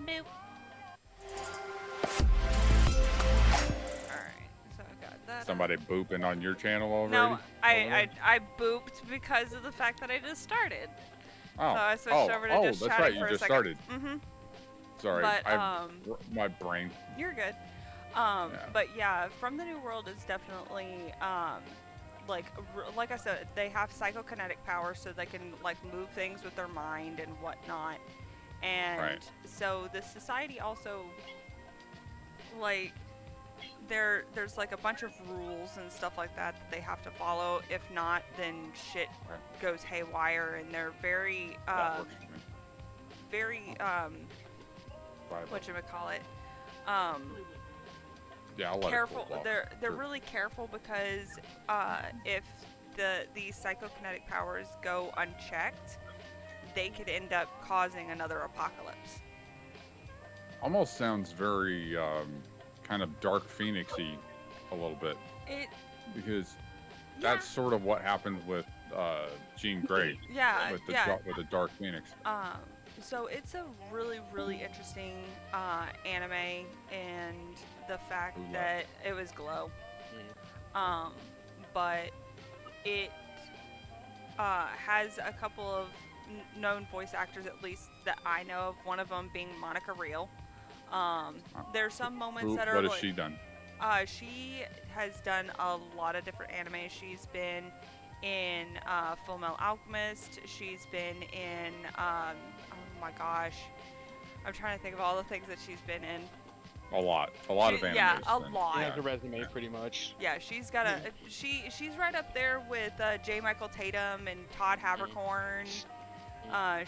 Boop. Alright, so I got that Somebody up. booping on your channel No, already? Over I, there? I I booped because of the fact that I just started. So Oh, I switched over to just that's chatting right. You for a just second. started. Mm-hmm. Sorry, But my brain. you're good. Yeah, But yeah, From the New World is definitely like I said, they have psychokinetic powers, so they can like move things with their mind and whatnot. right. And so the society also like there's like a bunch of rules and stuff like that that they have to follow. If not, then shit Okay, goes haywire, and they're very that works for me. very Five up. whatchamacallit, um Yeah, I'll let it cool careful. off. They're Sure. really careful because if these psychokinetic powers go unchecked, they could end up causing another apocalypse. Almost sounds very kind of Dark Phoenixy a little bit It because yeah that's sort of what happened with Jean Grey yeah yeah. with the Dark Phoenix. Um, so it's a really interesting anime, and the fact Who left? that it was Glow. Mm. Um, but it has a couple of known voice actors, at least that I know of. One of them being Monica Real. There's some moments Who? that are What has like she done? she has done a lot of different anime. She's been in Full Metal Alchemist. She's been in oh my gosh, I'm trying to think of all the things that she's been in. A lot of animes. Yeah, a then. lot. He Yeah. has a resume pretty much. Yeah, she's got a she's right up there with J. Michael Tatum and Todd Habercorn.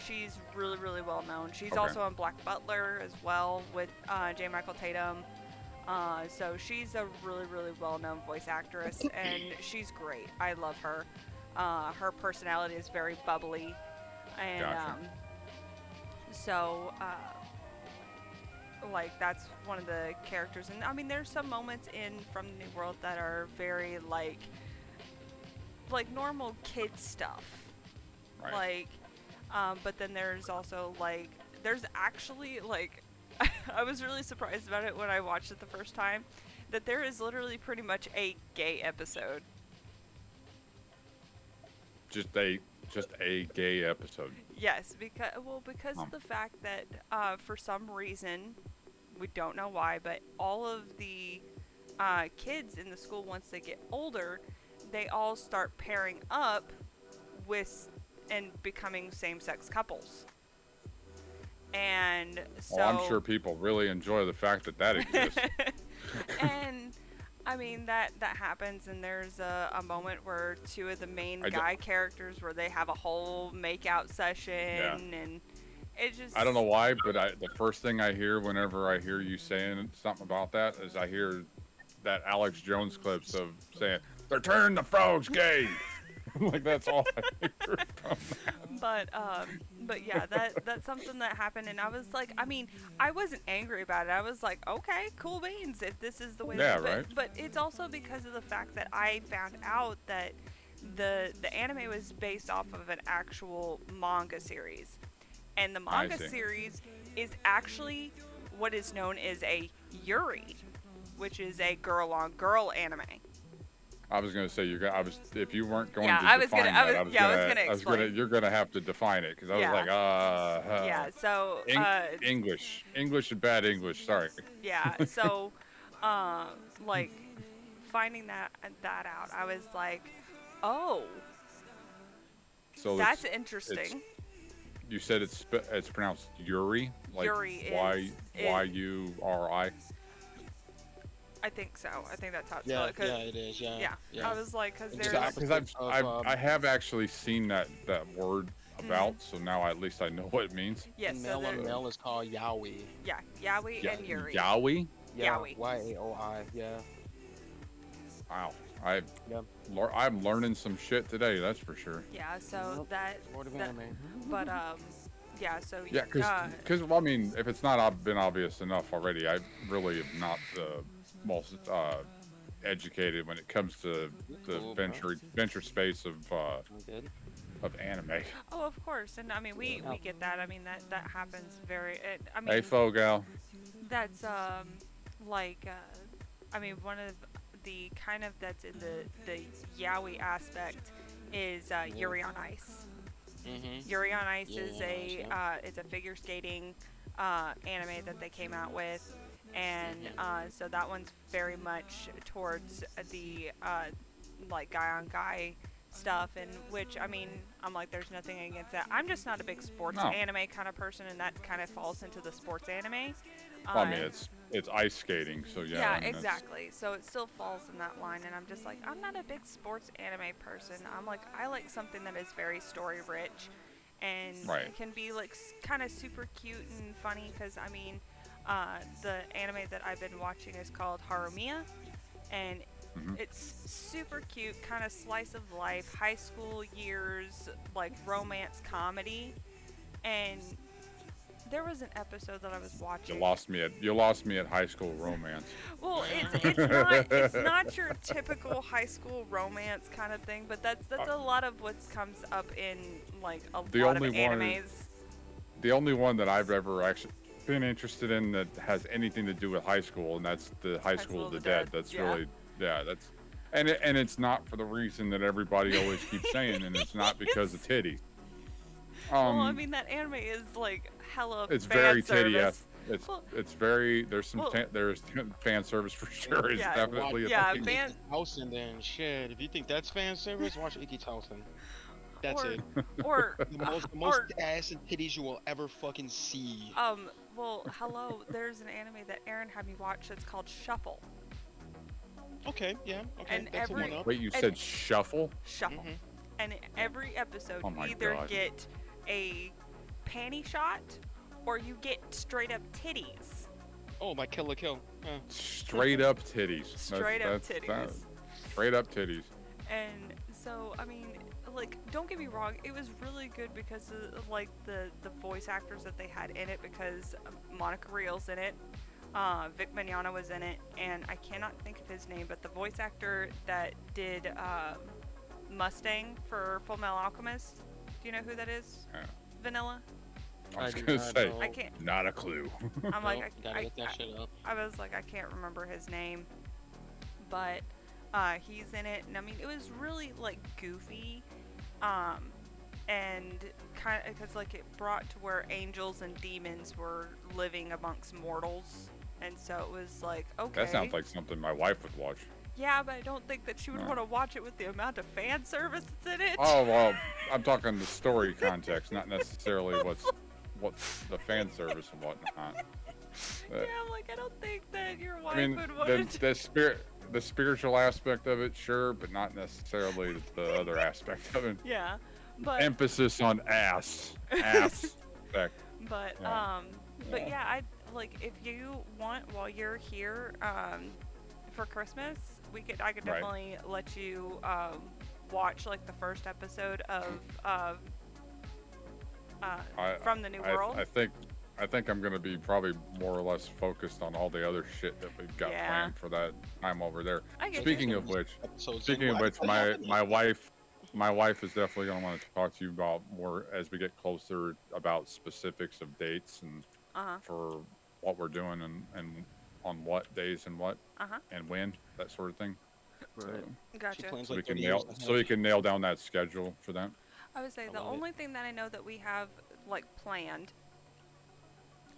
She's really well known. She's Okay. also on Black Butler as well with J. Michael Tatum. So she's a really well known voice actress, and she's great. I love her. Her personality is very bubbly, and Gotcha. so like that's one of the characters. And I mean, there's some moments in From the New World that are very like normal kid stuff, Right. like but then there's also like there's actually like I was really surprised about it when I watched it the first time, that there is literally pretty much a gay episode. Just a gay episode. Yes, because of the fact that for some reason, we don't know why, but all of the kids in the school, once they get older, they all start pairing up with and becoming same-sex couples. And so Well, I'm sure people really enjoy the fact that that exists. and I mean that happens, and there's a moment where two of the main I d- guy characters where they have a whole makeout session, Yeah. and it just I don't know why, but the first thing I hear whenever I hear you saying something about that is I hear that Alex Jones clips of saying they're turning the frogs gay. Like that's all I hear from that. but yeah, that's something that happened, and I was like, I mean, I wasn't angry about it. I was like, okay, cool beans if this is the way. Yeah, but, right. But it's also because of the fact that I found out that the anime was based off of an actual manga series, and the manga see. series is actually what is known as a yuri, which is a girl on girl anime. I was gonna say if you weren't going Yeah, to I was define gonna, that, I was gonna explain. you're gonna have to define it because I was Yeah. like Yeah, so English and bad English. Sorry. yeah, so like finding that out, I was like, oh, So that's it's interesting. you said it's pronounced Yuri, like Yuri Yuri. I think so. I think that's how it's Yeah, spelled. 'Cause- yeah, it is. Yeah, yeah. I was like, because It's there's the Because opposite of, I have actually seen that word about, so now at least I know what it means. yes, so male on there, male is called yaoi. yeah, Yaoi and Yuri. Yaoi. Yeah, Yaoi. Yaoi. Yeah. Wow, Yeah. I'm learning some shit today. That's for sure. Yeah, so Nope. that, Lord of that anime. but yeah, so Yeah, because well, I mean, if it's not been obvious enough already, I really am not the most educated when it comes to the Cool, bro. venture space of I'm good. of anime. Oh, of course, and I mean we get that. I mean that happens very. I Hey, mean Fogal. that's like I mean one of the kind of that's in the yaoi aspect is Yuri on Ice. Mm-hmm. Yuri on Ice Yeah, is yeah, nice, a yeah. it's a figure skating anime that they came out with, and Mhm. so that one's very much towards the like guy on guy stuff, and which I mean I'm like there's nothing against that. I'm just not a big sports No. anime kind of person, and that kind of falls into the sports anime. Well, I Uh, mean, it's ice skating, so yeah. yeah, I mean, that's exactly. So it still falls in that line, and I'm just like, I'm not a big sports anime person. I'm like, I like something that is very story rich, and right. it can be like kind of super cute and funny. Because I mean, the anime that I've been watching is called Harumiya, and Hmm. it's super cute, kind of slice of life, high school years, like romance comedy. And there was an episode that I was You watching. lost me at high school romance. Well, it's not your typical high school romance kind of thing, but that's Uh, a lot of what comes up in like a the lot of only one animes. the only one that I've ever actually been interested in that has anything to do with high school, and that's the High High School School of of the the Dead. Dead. That's Yeah. really, yeah, that's, and it's not for the reason that everybody always keeps saying, and it's not because of It's titties. well, I Um, mean that anime is like hella it's fan very titty. service. It's Well, it's very well, there's fan service for sure. It's yeah, Watch definitely a yeah, thing. fan Ikki Towson then. Shit. If you think that's fan service, watch Ikki Towson. That's or it. or The most or ass and titties you will ever fucking see. well, hello. There's an anime that Aaron had me watch that's called Shuffle, Okay, yeah, okay, and that's a one up. Wait, you and said shuffle? Shuffle. Mm-hmm. And every episode Oh you my either god. get a panty shot or you get straight up titties. Oh, my Kill la Kill. Straight up titties. Straight up That's titties. straight up titties. And so I mean, like, don't get me wrong, it was really good because of like the voice actors that they had in it, because Monica Rial's in it. Vic Mignogna was in it, and I cannot think of his name, but the voice actor that did Mustang for Full Metal Alchemist, do you know who that is? Yeah. Vanilla? I was do gonna not say, know. I can't. not a clue. I'm like, Nope, gotta look that shit up. I was like, I can't remember his name, but he's in it, and I mean, it was really like goofy, and kind of because like it brought to where angels and demons were living amongst mortals, and so it was like, okay, That sounds like something my wife would watch. yeah, but I don't think that she would No. want to watch it with the amount of fan service that's in it. Oh well, I'm talking the story context, not necessarily what the fan service and whatnot. Yeah, I'm like, I don't think that your wife I mean, would want the to. the spiritual aspect of it, sure, but not necessarily the other aspect of it. Yeah, but Emphasis on ass. but Yeah. but Yeah. yeah, I like if you want while you're here for Christmas, I could Right. definitely let you watch like the first episode of From the New World. I think I'm gonna be probably more or less focused on all the other shit that we've got Yeah. planned for that time over there. I get Speaking you. of which, Episodes speaking in of which, life. my wife is definitely gonna want to talk to you about more as we get closer about specifics of dates and Uh-huh. for what we're doing and on what days and what Uh-huh. and when, that sort of thing. Right. So, Gotcha. She plans so we like can 30 nail years so we can nail down that schedule for that. I would say I the love it. only thing that I know that we have like planned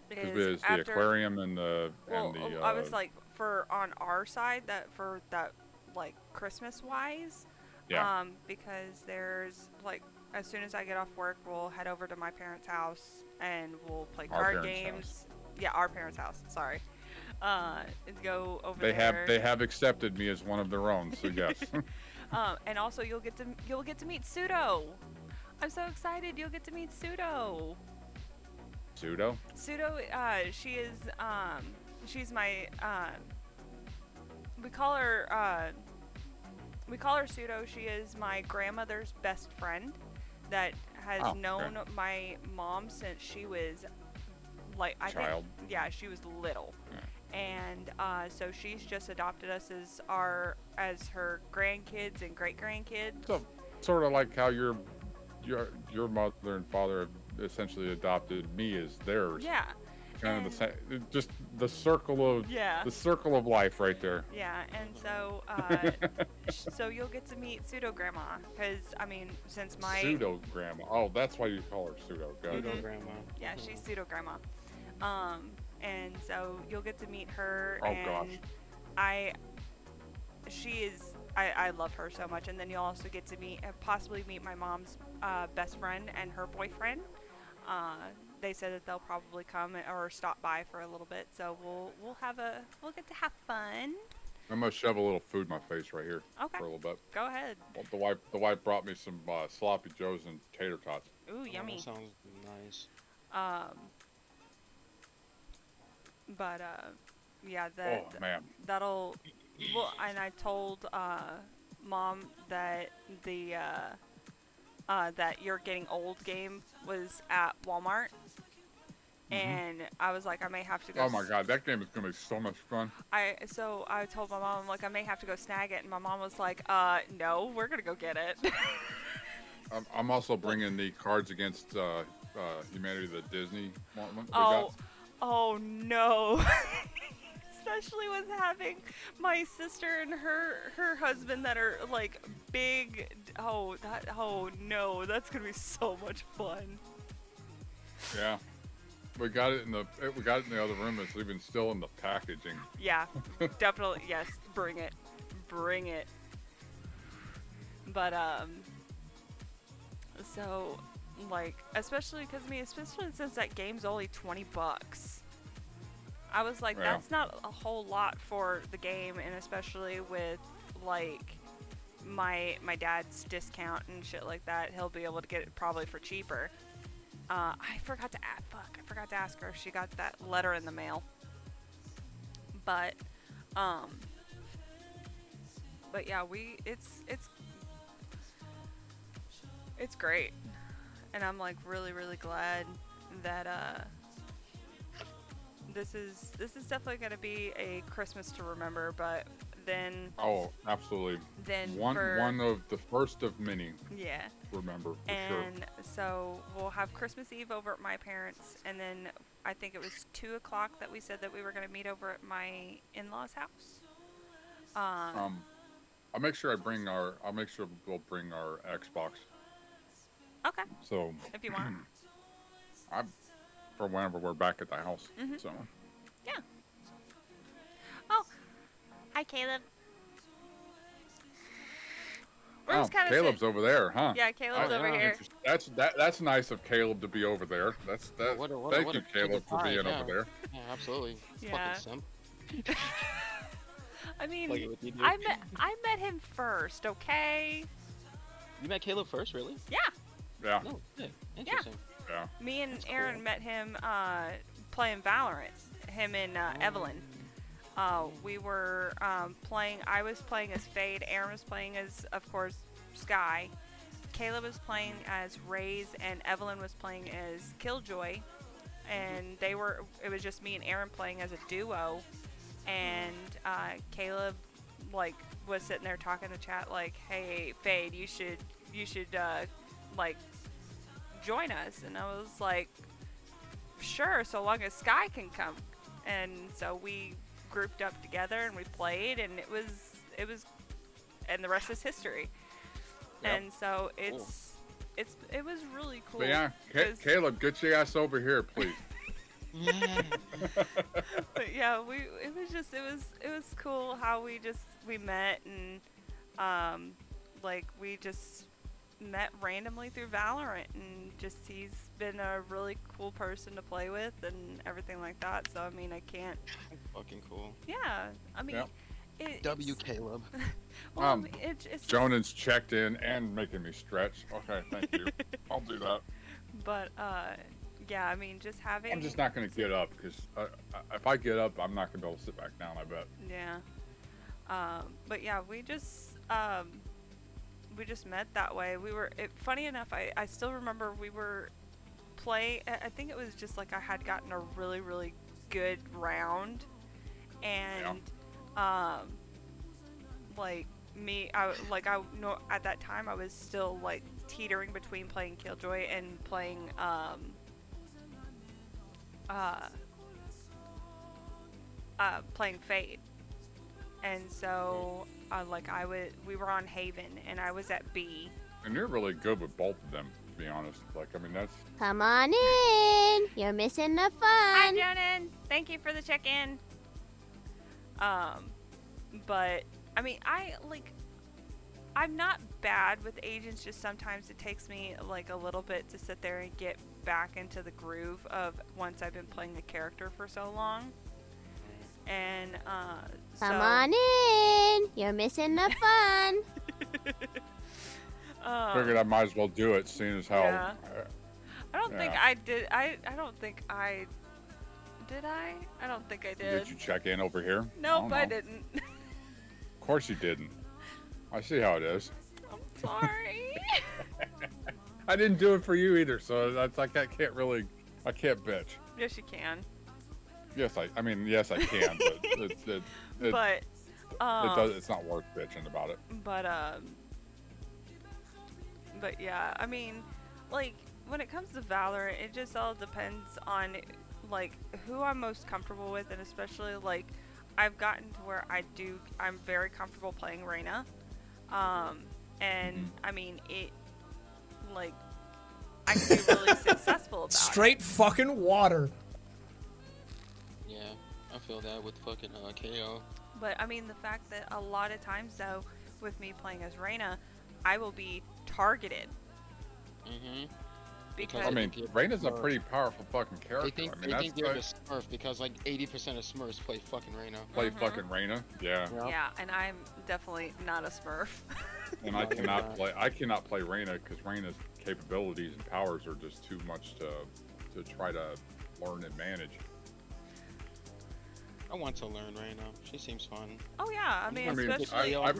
Because is there's the after. aquarium and the Well, and the I was like for on our side that for that like Christmas wise, yeah. because there's like as soon as I get off work, we'll head over to my parents' house and we'll play Our card parents' games. Yeah, our parents' house. Sorry. And go over They there. have accepted me as one of their own, so yes. And also you'll get to meet Pseudo. I'm so excited. You'll get to meet Pseudo. Pseudo? Pseudo, she's my, we call her Pseudo. She is my grandmother's best friend that has Oh, okay. known my mom since she was, like, I think, Child. yeah, she was little. Yeah. And, so she's just adopted us as her grandkids and great grandkids. So, sort of like how your your mother and father have essentially adopted me as theirs. Yeah. Kind of the And- same, just the circle of Yeah. the circle of life right there. Yeah, and so so you'll get to meet pseudo grandma because I mean since my Pseudo grandma. Oh, that's why you call her pseudo. Gotcha. Pseudo Mhm. grandma. yeah, she's pseudo grandma. And so you'll get to meet her Oh, and gosh. I love her so much, and then you'll also get to possibly meet my mom's best friend and her boyfriend. They said that they'll probably come or stop by for a little bit, so we'll get to have fun. I'm gonna shove a little food in my face right here Okay, for a little bit. go ahead. Well, the wife brought me some sloppy joes and tater tots. Ooh, Oh, yummy. that sounds nice. Um, but yeah, Oh man. that'll. Well, and I told mom that that You're Getting Old game was at Walmart, and I was like, I may have to go. Oh my god, that game is gonna be so much fun. I told my mom like I may have to go snag it, and my mom was like, no, we're gonna go get it. I'm also bringing the Cards Against Humanity, the Disney one. We Oh, got. oh no. Especially with having my sister and her husband that are like big. Oh no, that's gonna be so much fun. Yeah. We got it in the other room. It's even still in the packaging. Yeah, definitely yes. Bring it, bring it. But so like especially since that game's only $20. I was like, Yeah. that's not a whole lot for the game, and especially with like my dad's discount and shit like that, he'll be able to get it probably for cheaper. I forgot to ask her if she got that letter in the mail. But yeah, it's great, and I'm like really glad that this is definitely gonna be a Christmas to remember. But then Oh, absolutely. One of the first of many. yeah. Remember for sure. And so we'll have Christmas Eve over at my parents, and then I think it was 2 o'clock that we said that we were going to meet over at my in-laws' house. I'll make sure we'll bring our Xbox. Okay, So if you want. for whenever we're back at the house. Mhm. So Yeah. Oh, hi Caleb. We're just kind of Caleb's over there, huh? Yeah, Caleb's Oh, over yeah. here. That's nice of Caleb to be over there. Thank you, a Caleb, good for being vibe, yeah. over there. Yeah, absolutely. Yeah. Fucking simp. I mean, Fucking with you, dude. I met him first, okay? You met Caleb first, really? Yeah. Yeah, No, good. Interesting. yeah. Me and That's Aaron cool. met him playing Valorant. Him and Evelyn. We were playing. I was playing as Fade. Aaron was playing as, of course, Sky. Caleb was playing as Raze, and Evelyn was playing as Killjoy. And it was just me and Aaron playing as a duo. And Caleb, like, was sitting there talking to chat, like, "Hey, Fade, you should like, join us." And I was like, "Sure, so long as Sky can come." And so we grouped up together and we played, and it was and the rest is history. Yep. And so it Cool. was really cool. But yeah, 'cause- Caleb, get your ass over here, please. But yeah, it was cool how we met, and like we just met randomly through Valorant, and just he's been a really cool person to play with and everything like that. So I mean, I can't. Fucking cool. Yeah, I mean, Yep. W it's, Caleb. well, Um, it's just, Jonan's checked in and making me stretch. Okay, thank you. I'll do that. but yeah, I mean, just having. I'm just not gonna get up because if I get up, I'm not gonna be able to sit back down. I bet. Yeah. But yeah, we just met that way. Funny enough, I still remember we were I think it was just like I had gotten a really, really good round. And, like, I know at that time I was still like teetering between playing Killjoy and playing uh playing Fade. And so we were on Haven and I was at B. And you're really good with both of them, to be honest. Like, I mean, that's... Come on in. You're missing the Hi, fun. Jonan. Thank you for the check-in. But I mean, I'm not bad with agents. Just sometimes it takes me like a little bit to sit there and get back into the groove of once I've been playing a character for so long. And Come on in. You're missing the fun. Figured I might as well do it, seeing as how... Yeah. I don't think Yeah. I did. I don't think I did. I don't think I did. Did you check in over here? Nope, I don't know. didn't. Of course you didn't. I see how it is. I'm sorry. I didn't do it for you either, so that's like I can't bitch. Yes, you can. Yes, I mean, yes, I can, but it's not worth bitching about it. But yeah, I mean, like when it comes to Valorant, it just all depends on like who I'm most comfortable with, and especially like I've gotten to where I'm very comfortable playing Reyna, and I mean it, like I can be really successful about Straight fucking water. Yeah, I feel that with fucking KO. But I mean the fact that a lot of times though, with me playing as Reyna, I will be targeted. Mm-hmm. Because I mean, Reyna's a pretty powerful fucking character. They think, I mean, they that's think they're like, the Smurf because like 80% of Smurfs play fucking Reyna. play fucking Reyna. Yeah. yeah, and I'm definitely not a Smurf. And I cannot play Reyna because Reyna's capabilities and powers are just too much to try to learn and manage. I want to learn Reyna. She seems fun. Oh yeah, I mean, I mean, especially I've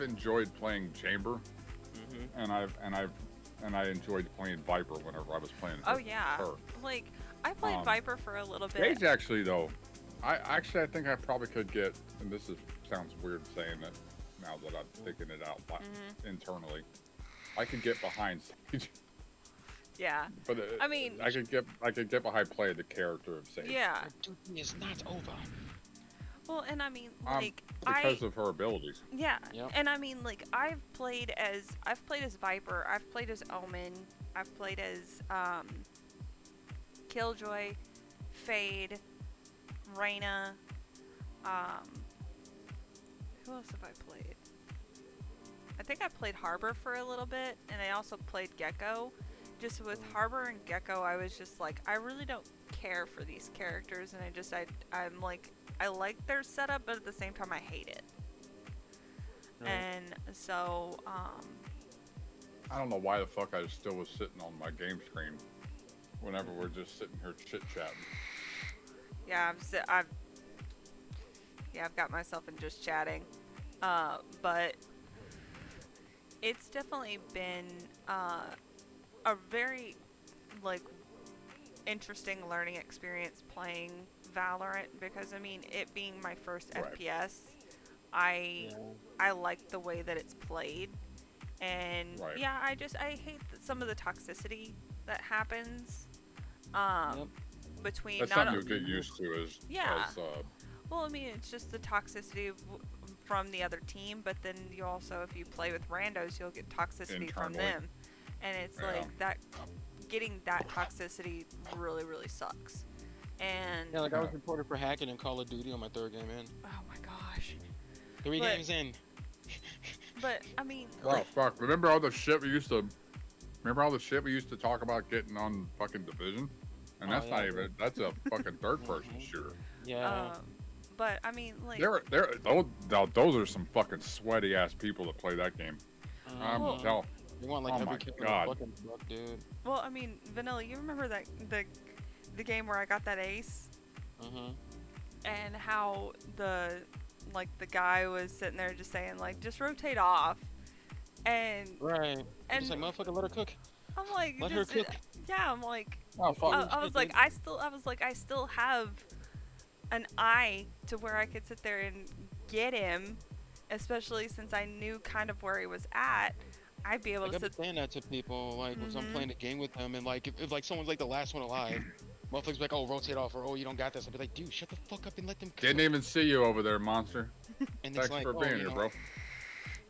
enjoyed playing Chamber, and I enjoyed playing Viper whenever I was playing. Oh yeah, her. like I played Viper for a little bit. Sage actually though, I think I probably could get, and this sounds weird saying that now that I'm thinking it out internally, I could get behind Sage. Yeah, But I mean, I could get behind play the character of Sage. yeah. Duty is not over. Well, and I mean, like because of her abilities. yeah, Yep. and I mean, like I've played as Viper, I've played as Omen, I've played as Killjoy, Fade, Reyna. Who else have I played? I think I played Harbor for a little bit, and I also played Gecko. Just with Harbor and Gecko, I was just like, I really don't care for these characters, and I'm like, I like their setup, but at the same time, I hate it. Right. And so, I don't know why the fuck I still was sitting on my game screen whenever we're just sitting here chit chatting. yeah, I've got myself in just chatting, but it's definitely been a very like interesting learning experience playing Valorant, because I mean, it being my first Right. FPS, I like the way that it's played, and Right. yeah, I hate some of the toxicity that happens between That's not something you'll get used to as well, I mean, it's just the toxicity from the other team, but then you also, if you play with randos, you'll get toxicity from Internally. them, and it's Yeah. like that. Getting that toxicity really, really sucks. And Yeah, like I was reported for hacking in Call of Duty on my third game in. oh my gosh, 3 But- games in. but I mean, Oh like, fuck! Remember all the shit we used to talk about getting on fucking Division, and Oh, that's yeah, not even that's a fucking third person shooter. Yeah. but I mean, like, Those are some fucking sweaty ass people that play that game. I'm Well- telling. You want like Oh my every kill in God. the fucking book, dude. well, I mean, Vanilla, you remember that the game where I got that ace, and how the guy was sitting there just saying like, just rotate off, and Right. and Just like motherfucker, let her cook. I'm like, Let her just, cook. yeah, I'm like, Oh fuck! I was like, I still have an eye to where I could sit there and get him, especially since I knew kind of where he was at. I'd be able Like to I've been sit. saying that to people, like when I'm Mhm. playing a game with them, and like if like someone's like the last one alive, motherfuckers be like, oh, rotate off, or oh, you don't got this. I'd be like, dude, shut the fuck up and let them cook. Didn't even see you over there, monster. And Thanks it's like, for oh, being you here, know, bro.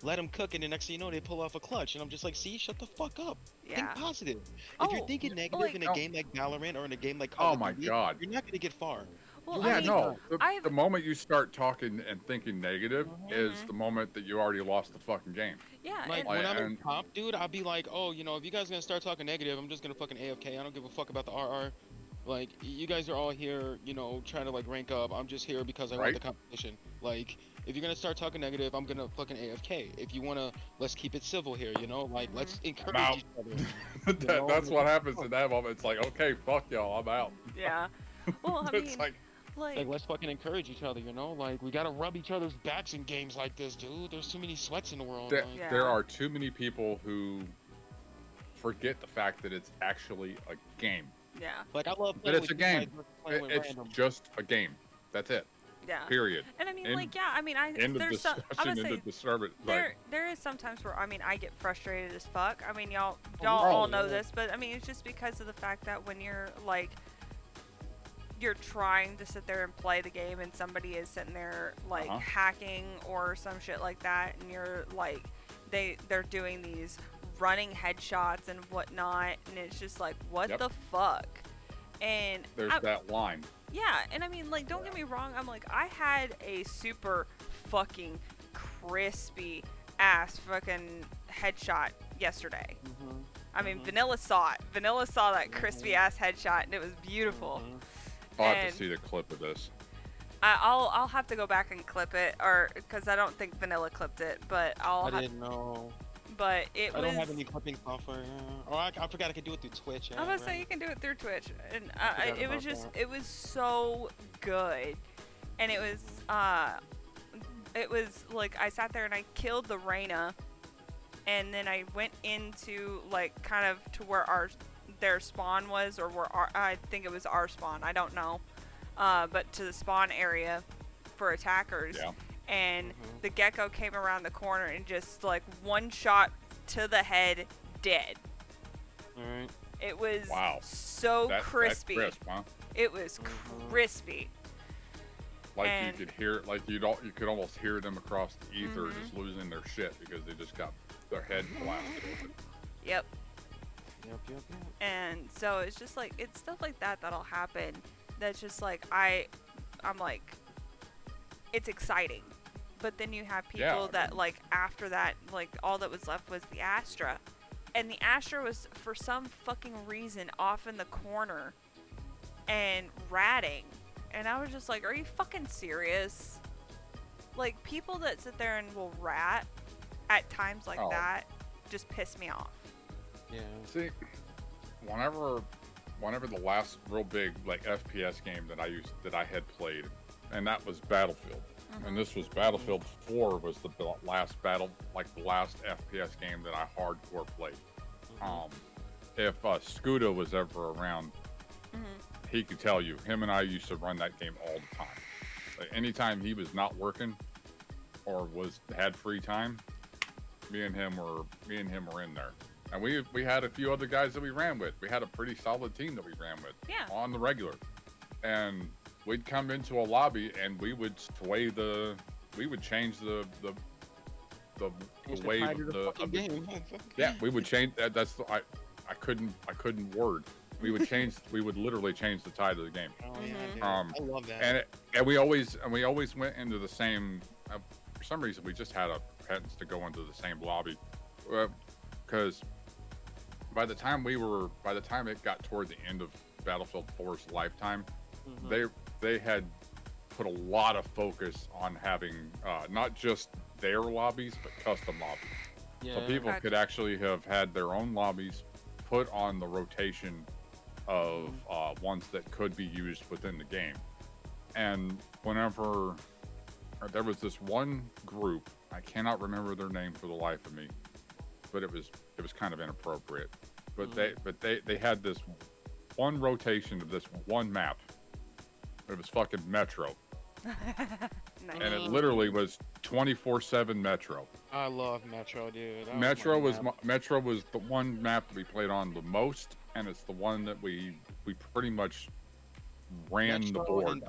let them cook, and the next thing you know, they pull off a clutch, and I'm just like, see, shut the fuck up. Yeah. Think positive. If Oh, you're thinking negative like- in a Oh. game like Valorant or in a game like Call Oh of my Duty, god. you're not gonna get far. Well, Yeah, I mean, no. I've- The moment you start talking and thinking negative is Mhm. the moment that you already lost the fucking game. yeah, Like and, Like, when I'm in and- comp, dude, I'll be like, oh, you know, if you guys gonna start talking negative, I'm just gonna fucking AFK. I don't give a fuck about the RR. Like, you guys are all here, you know, trying to like rank up. I'm just here because I want Right. the competition. Like, if you're gonna start talking negative, I'm gonna fucking AFK. If you wanna, let's keep it civil here, you know, like let's encourage out. each other. That's what happens in that moment. It's like, okay, fuck y'all, I'm out. yeah. Well, I It's mean, like, Like, let's fucking encourage each other, you know? Like, we gotta rub each other's backs in games like this, dude. There's too many sweats in the world. there, like- Yeah. there are too many people who forget the fact that it's actually a game. yeah, Like, I love But playing it's with a you guys game. versus playing with It's random. just a game. That's it. yeah. Period. And I mean, End- like, yeah. I mean, End of there's some. discussion. I'm gonna End say of disturbance. there is sometimes where I mean I get frustrated as fuck. I mean y'all Oh, all know yeah. this, but I mean it's just because of the fact that when you're like you're trying to sit there and play the game and somebody is sitting there like Uh-huh. hacking or some shit like that, and you're like they're doing these running headshots and whatnot, and it's just like what Yep. the fuck. And There's I- that line. yeah, and I mean, like, don't get me wrong. I'm like, I had a super fucking crispy ass fucking headshot yesterday. Mhm. I mean, Mhm. Vanilla saw it. Vanilla saw that crispy ass headshot, and it was beautiful. Mhm. I'll have And- to see the clip of this. I'll have to go back and clip it, or because I don't think Vanilla clipped it, but I didn't know. But it I was. don't have any clipping software. Or I forgot I could do it through Twitch. I was gonna say right. you can do it through Twitch, and forgot it was about just that. it was so good, and it was like I sat there and I killed the Reyna, and then I went into like kind of to where their spawn was, or where I think it was our spawn, I don't know, but to the spawn area for attackers. Yeah. And Mhm. the gecko came around the corner and just like one shot to the head, dead. Alright. It was Wow. so That's crispy. crisp, huh? It was Mhm. crispy. Like And- you could hear, like you could almost hear them across the ether Mhm. just losing their shit because they just got their head blasted open. Yep. Yep. And so it's just like it's stuff like that that'll happen. That's just like I'm like, it's exciting. But then you have people Yeah, I that mean- like after that, like all that was left was the Astra. And the Astra was for some fucking reason off in the corner and ratting. And I was just like, are you fucking serious? Like people that sit there and will rat at times like Oh. that just piss me off. Yeah. See, whenever the last real big like FPS game that I had played, and that was Battlefield, and this was Battlefield 4 was the last last FPS game that I hardcore played. If Scuda was ever around, he could tell you. Him and I used to run that game all the time. Like, anytime he was not working or had free time, me and him were in there. And we had a few other guys that we ran with. We had a pretty solid team that we ran with Yeah. on the regular. And we'd come into a lobby and we would change the wave Tide of of the fucking game. yeah, we would change that. I couldn't word. We would literally change the tide of the game. Oh, yeah, Mhm. dude. Um, I love that. And we always went into the same. For some reason, we just had a patents to go into the same lobby, because by the time it got toward the end of Battlefield 4's lifetime, Mhm. they had put a lot of focus on having not just their lobbies but custom lobbies. yeah. So people Gotcha. could actually have had their own lobbies put on the rotation of ones that could be used within the game. And whenever there was this one group, I cannot remember their name for the life of me, but it was kind of inappropriate. But they had this one rotation of this one map It was fucking Metro, Nice. and it literally was 24/7 Metro. I love Metro, dude. That Metro my was map. Metro was the one map that we played on the most, and it's the one that we pretty much ran the Metro board. and,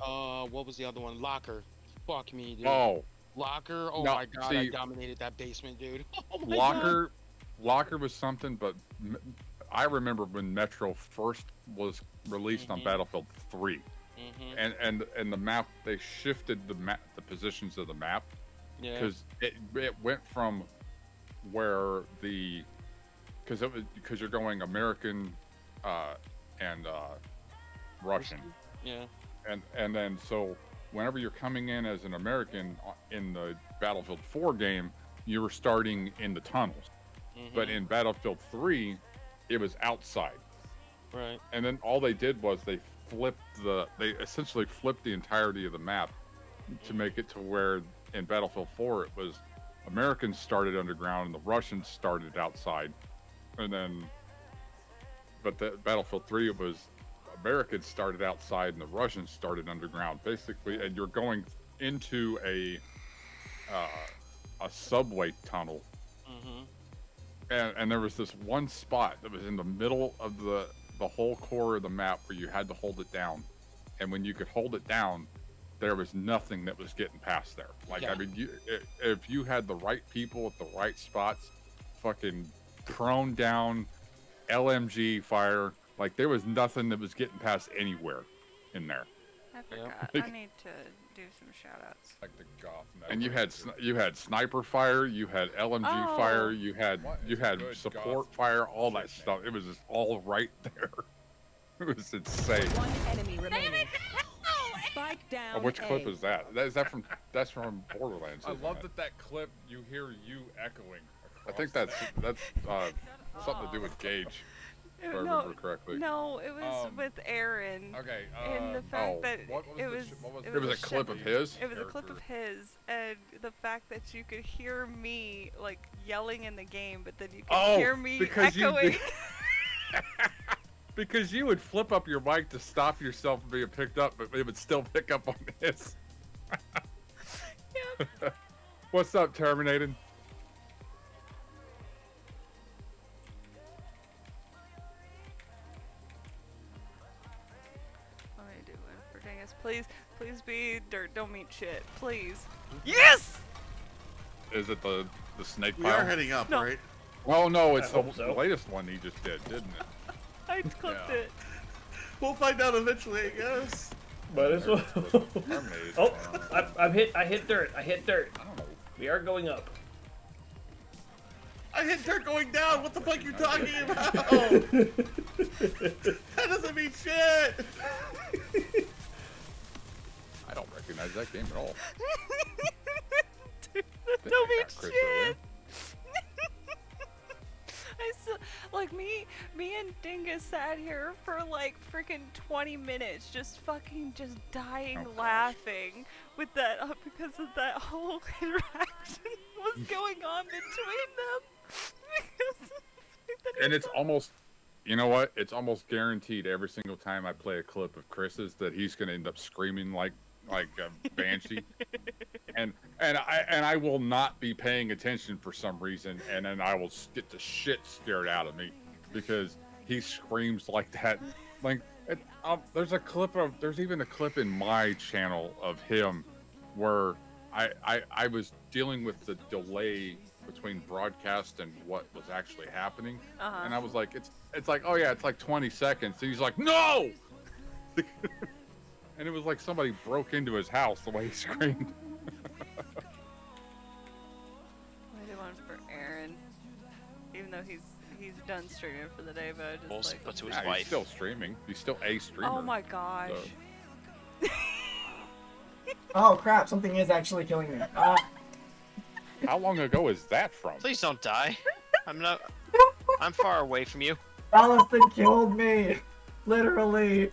what was the other one? Locker. Fuck me, dude. Oh, Locker. Oh No, my god, I see- dominated that basement, dude. Oh my god. Locker was something, but I remember when Metro first was released on Mhm. Battlefield 3, Mhm. and the map, they shifted the positions of the map Yeah. because it went from where because you're going American and Russian, Yeah. and then so whenever you're coming in as an American in the Battlefield 4 game, you were starting in the tunnels, but Mhm. in Battlefield 3, it was outside. Right. And then all they did was they essentially flipped the entirety of the map to make it to where in Battlefield 4 it was Americans started underground and the Russians started outside, and then but the Battlefield 3 it was Americans started outside and the Russians started underground basically, and you're going into a subway tunnel, Mhm. and there was this one spot that was in the middle of the whole core of the map where you had to hold it down, and when you could hold it down, there was nothing that was getting past there. Like Yeah. I mean, if you had the right people at the right spots, fucking prone down, LMG fire, like there was nothing that was getting past anywhere in there. I forgot. Like- I need to do some shout outs. Like the goth. And you had sniper fire, you had LMG Oh. fire, you had What is good support goth fire, all that shit, stuff. It was just all right there. It was insane. One enemy remaining. Spike down. Which A. clip is that? That's from Borderlands. I isn't love it? that clip. You hear you echoing. I think across that's something to do with Gage, if I No, remember correctly. no, it was with Aaron. that. Okay. And the fact oh, that what was it the was, sh- what was it It was a was clip of his. It was a clip of his, and the fact that you could hear me like yelling in the game, but then you could Oh, hear me because you echoing. Because you would flip up your mic to stop yourself from being picked up, but it would still pick up on his. What's up, Terminated? Let me do one for Dingus. Please be dirt. Don't mean shit. Please. Yes. Is it the snake We pile? are heading up, No. right? Oh no, it's I the hope so. latest one he just did, didn't it? I clipped Yeah. it. We'll find out eventually, I guess. But as well. Terminated. Oh, I hit dirt. I hit dirt. I don't know. We are going up. I hit dirt going down. What the fuck you talking about? That doesn't mean shit. I don't recognize that game at all. Dude, I don't mean got Chris earlier. shit. I still, like me and Dingus sat here for like freaking 20 minutes just dying Oh, gosh. laughing with that because of that whole interaction was going on between them. Because of the fact that he And was it's so- almost, you know what? It's almost guaranteed every single time I play a clip of Chris's that he's gonna end up screaming like a banshee, and I will not be paying attention for some reason, and then I will get the shit scared out of me because he screams like that. Like there's even a clip in my channel of him where I was dealing with the delay between broadcast and what was actually happening. Uh-huh. And I was like, it's like, oh yeah, it's like 20 seconds. And he's like, no! And it was like somebody broke into his house the way he screamed. I did one for Aaron, even though he's done streaming for the day, but I just like. but to his Yeah, he's wife. still streaming. He's still a streamer. Oh my gosh. So- Oh crap, something is actually killing me. How long ago is that from? Please don't die. I'm far away from you. Allison killed me! Literally.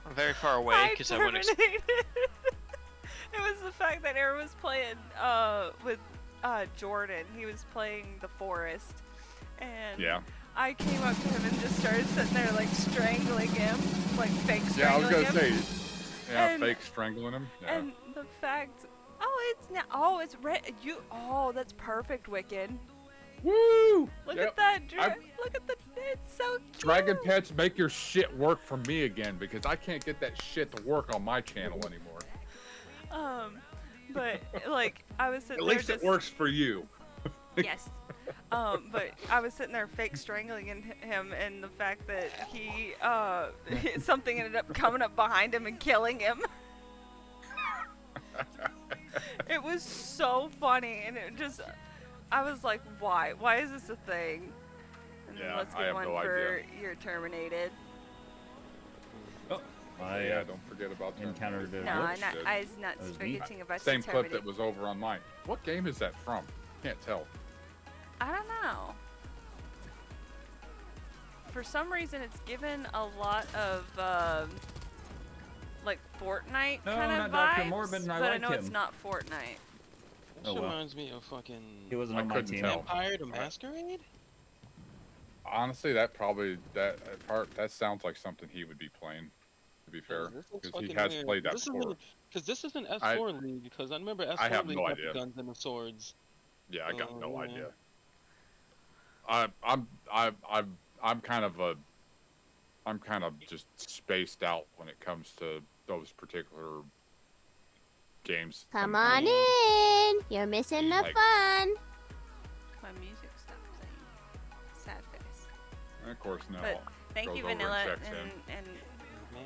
I'm very far away I because I wouldn't. terminated. It was the fact that Aaron was playing with Jordan. He was playing the forest, and Yeah. I came up to him and just started sitting there like strangling him, like fake Yeah, I was strangling gonna him. say, Yeah, And- fake strangling him. Yeah. And the fact, it's red. That's perfect, Wiccan. Woo! Look Yep. at that. I've- Look at the. It's so cute. Dragon Pets, make your shit work for me again because I can't get that shit to work on my channel anymore. But like I was sitting At there least just it works for you. yes. But I was sitting there fake strangling him, and the fact that he something ended up coming up behind him and killing him. It was so funny, and it just I was like, why? Why is this a thing? And then Yeah, let's I get have one no for idea. You're Terminated. I Yeah, don't forget about that. encountered a No, glitch. I was not That was neat. forgetting about Same the clip Terminated. that was over on mine. What game is that from? Can't tell. I don't know. For some reason, it's given a lot of like Fortnite No, kind of not Dr. vibes, Morbid, and I but I like know it's him. not Fortnite. This Oh, well. reminds me of fucking He wasn't I on my couldn't team. tell. Vampire the Masquerade. Honestly, that sounds like something he would be playing. To be fair, This looks because he fucking has weird. played that This before. Because this isn't S4 League, because I remember S4 I have League no had the idea. guns and the swords. Yeah, I got no Oh, idea. I'm kind of just spaced out when it comes to those particular games. Come on in. You're missing the Like- fun. My music stopped playing. Sad face. And of course, no. But thank goes you, over and Vanilla, checks in. and Man.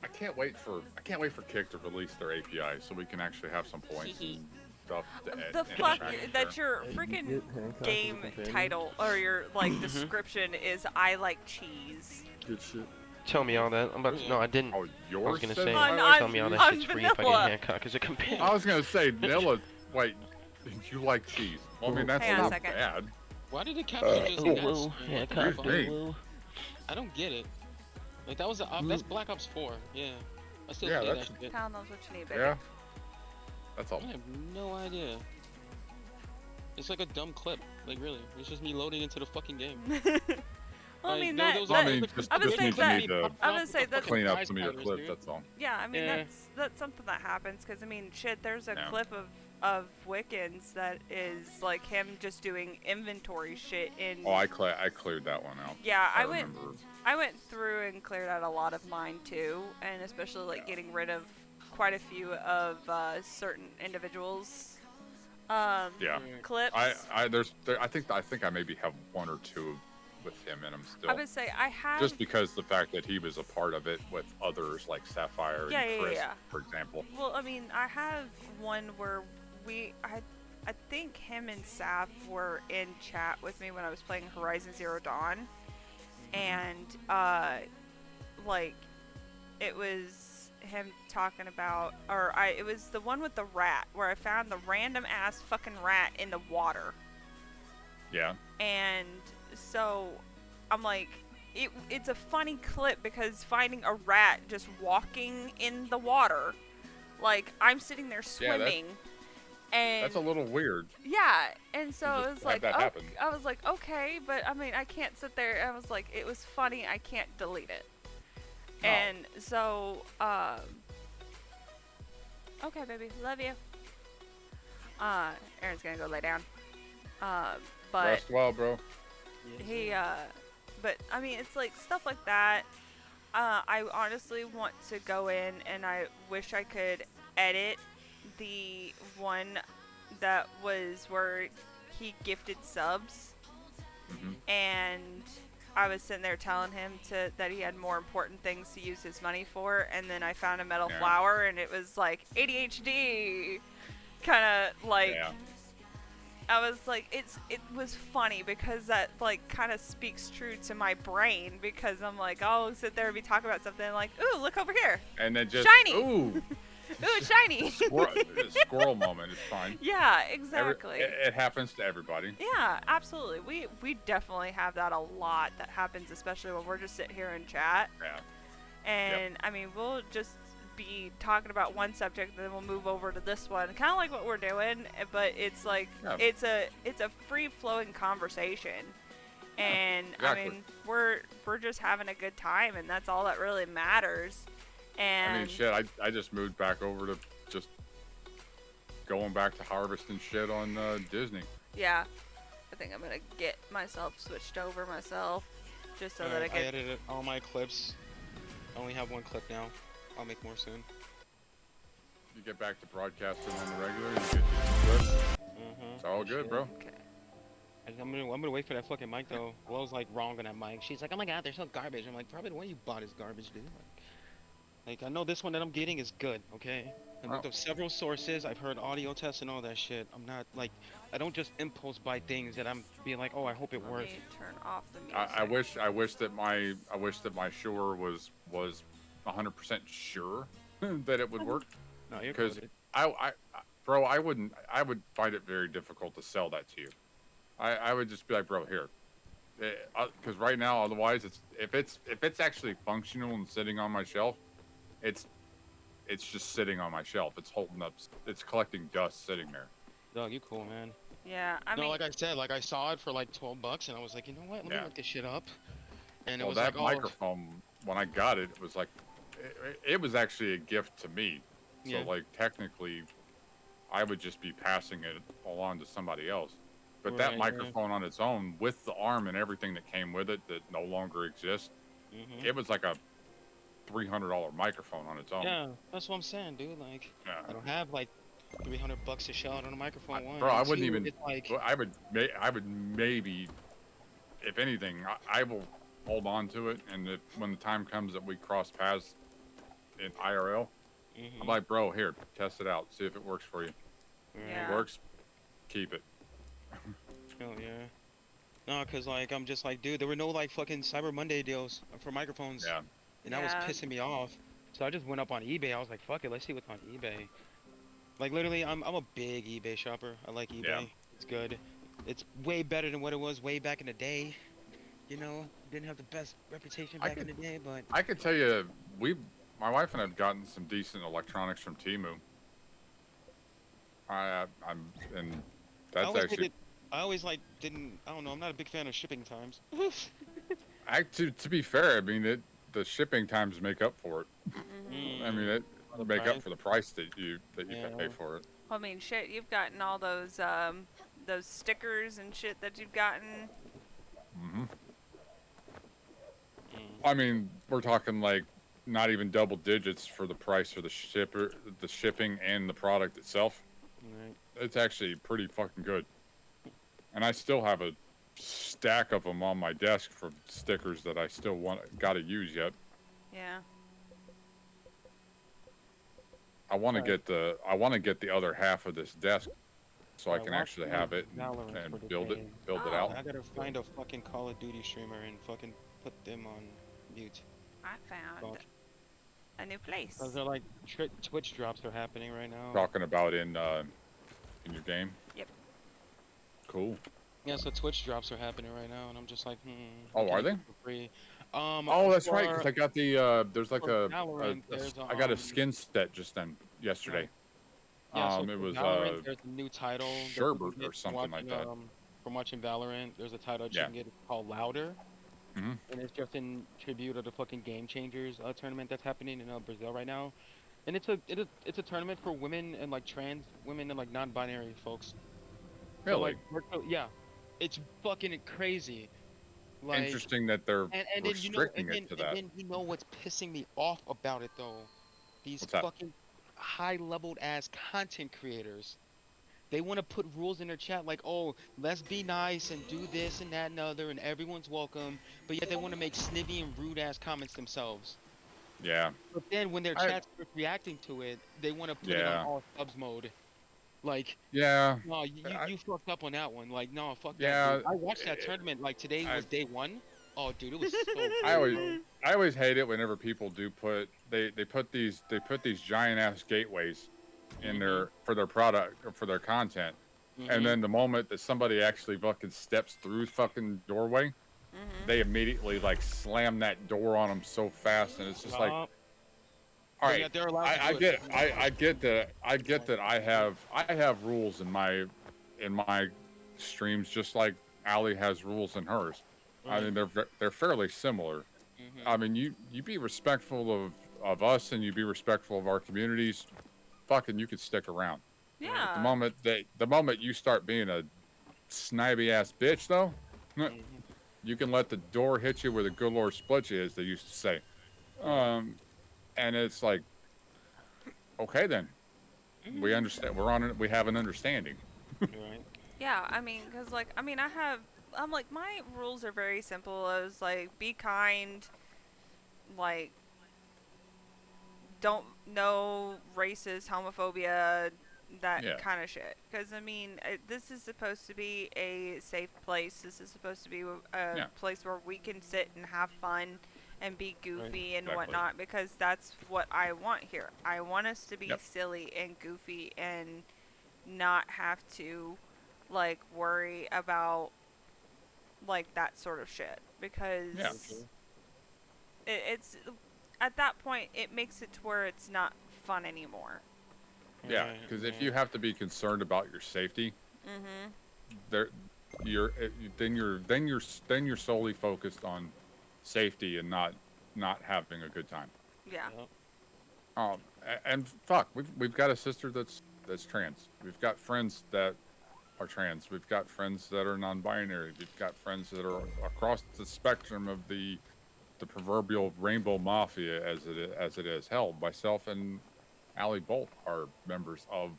I can't wait for Kick to release their API so we can actually have some points and stuff. To the fuck interact that there. your freaking game title or your like description is I like cheese. Good shit. Tell me all that. I'm about to. No, I didn't. Oh, I was yours gonna says say. I On- like Tell me all cheese? that on shit's free if I vanilla. get Hancock as a companion. I was gonna say Nilla. Wait, you like cheese? Well, I mean that's Hang on a not second. bad. Why did the caption just Ooh, S? woo. What Hancock. the Hey. fuck? Woo. I don't get it. Like that was that's Black Ops 4. Yeah. I still Yeah, play that's- that shit. Kyle knows what you need, baby. Yeah, that's all. I have no idea. It's like a dumb clip. Like really, it's just me loading into the fucking game. Well, I Like, mean there- that, there was Well, I all- mean, look- just, I would just say need that- to need to I would say that's clean up prize some of your fighters, clips. dude. That's all. yeah. I mean Yeah. that's something that happens because I mean shit. There's a Yeah. clip of Wiccans that is like him just doing inventory shit in. Oh, I cleared that one out. yeah, I remember. went through and cleared out a lot of mine too, and especially like getting rid of quite a few of certain individuals. Yeah. Clips. I think I maybe have one or two with him in them still. I would say I have. Just because the fact that he was a part of it with others like Sapphire Yeah, and yeah, Chris, yeah. for example. Well, I mean, I have one where I think him and Saf were in chat with me when I was playing Horizon Zero Dawn, and like it was him talking about, it was the one with the rat where I found the random ass fucking rat in the water, Yeah. and so I'm like. It's a funny clip because finding a rat just walking in the water, like I'm sitting there Yeah, swimming, and That's a little weird. yeah, and so You it just was have like, that happen. I was like, okay, but I mean, I can't sit there. I was like, it was funny. I can't delete it, No. and so okay, baby, love you. Aaron's gonna go lay down. But Rest well, bro. he but I mean it's like stuff like that. I honestly want to go in and I wish I could edit the one that was where he gifted subs, and I was sitting there telling him that he had more important things to use his money for, and then I found a metal Yeah. flower and it was like ADHD kind of like Yeah. I was like, it was funny because that like kind of speaks true to my brain because I'm like, I'll sit there and be talking about something like, ooh, look over here, And then just Shiny! ooh, ooh, it's shiny. squirrel moment. It's fine. Yeah, exactly. It happens to everybody. Yeah, absolutely. We definitely have that a lot that happens, especially when we're just sitting here and chat. Yeah. And I mean, we'll just be talking about one subject, then we'll move over to this one, kind of like what we're doing. But it's like Yeah. it's a free flowing conversation, And exactly. I mean, we're just having a good time, and that's all that really matters. And I mean, shit, I just moved back over to just going back to harvesting shit on Disney. yeah, I think I'm gonna get myself switched over myself, just so that I I can. edited all my clips. I only have one clip now. I'll make more soon. You get back to broadcasting on the regular, you get your clips. Mm-hmm. It's all good, bro. Okay. I'm gonna wait for that fucking mic though. Will's like wrong on that mic. She's like, oh my god, they're so garbage. I'm like, probably the one you bought is garbage, dude. Like I know this one that I'm getting is good, okay? I looked up several sources. I've heard audio tests and all that shit. I'm not like, I don't just impulse buy things that I'm being like, oh, I hope it Let works. me turn off the music. I wish that my Shure was 100% sure that it would work. No, you're Because good. bro, I would find it very difficult to sell that to you. I would just be like, bro, here, because right now, otherwise, if it's actually functional and sitting on my shelf, it's just sitting on my shelf. It's holding up. It's collecting dust sitting there. Dog, you cool, man. Yeah, I No, mean, like I said, like I saw it for like $12, and I was like, you know what? Let me Yeah. look this shit up. And it Well, was that like, oh, microphone, when I got it, it was like, it was actually a gift to me. So Yeah. like technically, I would just be passing it along to somebody else. But that Right, microphone on its own, with the arm and everything that came with it that no longer exists, mhm. it was like a $300 microphone on its own. Yeah, that's what I'm saying, dude. Like, Yeah. I don't have like $300 to shell out on a microphone. One, Bro, I and wouldn't two, even. It's like, Well, I would maybe, if anything, I will hold on to it, and when the time comes that we cross paths in IRL, I'm mhm. like, bro, here, test it out, see if it works for you. If Yeah. it works, keep it. Hell yeah. No, cause like I'm just like, dude, there were no like fucking Cyber Monday deals for microphones, Yeah. and that was Yeah. pissing me off. So I just went up on eBay. I was like, fuck it, let's see what's on eBay. Like literally, I'm a big eBay shopper. I like eBay. Yeah. It's good. It's way better than what it was way back in the day. You know, didn't have the best reputation I back in could- the day, but I could tell you, my wife and I have gotten some decent electronics from Temu. And that's actually, I always like didn't. I don't know. I'm not a big fan of shipping times. to be fair, I mean, the shipping times make up for it. Mhm. I mean, it The make up price. for the price that you Yeah. pay for it. I mean, shit, you've gotten all those stickers and shit that you've gotten. Hmm. Mm. I mean, we're talking like not even double digits for the price for the shipping and the product itself. Right. It's actually pretty fucking good. And I still have a stack of them on my desk for stickers that I still got to use yet. Yeah. I want to Right. get the other half of this desk so I I can watched actually have it Valorant for and the build game. it Oh. out. I gotta find a fucking Call of Duty streamer and fucking put them on mute. I found Fuck. a new place. Cause they're like Twitch drops are happening right now. Talking about in your game. Yep. Cool. Yeah, so Twitch drops are happening right now, and I'm just like, Oh, are they? For free. Oh, that's right. 'Cause I got the there's like for Valorant, there's I got a a, skin set just then yesterday. Yeah, so it for was Valorant, there's a new title that you Sherbert can or get something like watching, that. From watching Valorant, there's a title that you Yeah. can get called Louder, Mhm. and it's just in tribute of the fucking Game Changers tournament that's happening in Brazil right now, and it's a tournament for women and like trans women and like non-binary folks. So, Really like, yeah, it's fucking crazy. Like, interesting that they're and then restricting it to that. and then you know what's pissing me off about it though? These What's that? fucking high-leveled ass content creators. They want to put rules in their chat like, oh, let's be nice and do this and that and other, and everyone's welcome. But yet they want to make snivy and rude ass comments themselves. Yeah. But then when their I- chat's reacting to it, they want to put it Yeah. on all subs mode. Like, Yeah. no, you fucked up on that one. Like, no, fuck Yeah, that. Dude. I watched that tournament. Like today was day one. Oh, dude, it was so. I cool, I always hate it whenever people do put they put these giant ass gateways in their for their product or for their content, Mhm. and then the moment that somebody actually fucking steps through fucking doorway, Mhm. they immediately like slam that door on them so fast, and it's just like, all But yeah, right, they're allowed to I do get it. I get that I have rules in my streams just like Allie has rules in hers. I mean, they're fairly similar. I mean, you be respectful of us and you be respectful of our communities. Fucking, you could stick around. Yeah. The moment you start being a snivy ass bitch, though, you can let the door hit you where the good Lord split you, as they used to say. And it's like, okay, then we understand. We have an understanding. Right. Yeah, I mean, because, like, I mean, I'm like, my rules are very simple. I was like, be kind, like, don't know racist, homophobia, that kind of shit. Because, I mean, this is supposed to be a safe place. This is supposed to be a place where we can sit and have fun and be goofy and whatnot, because that's what I want here. I want us to be silly and goofy and not have to, like, worry about, like, that sort of shit, because it's at that point it makes it to where it's not fun anymore. Yeah, because if you have to be concerned about your safety, then you're solely focused on safety and not having a good time. Yeah. And fuck, we've got a sister that's trans. We've got friends that are trans. We've got friends that are non-binary. We've got friends that are across the spectrum of the proverbial rainbow mafia, as it is. Hell, myself and Allie Bolt are members of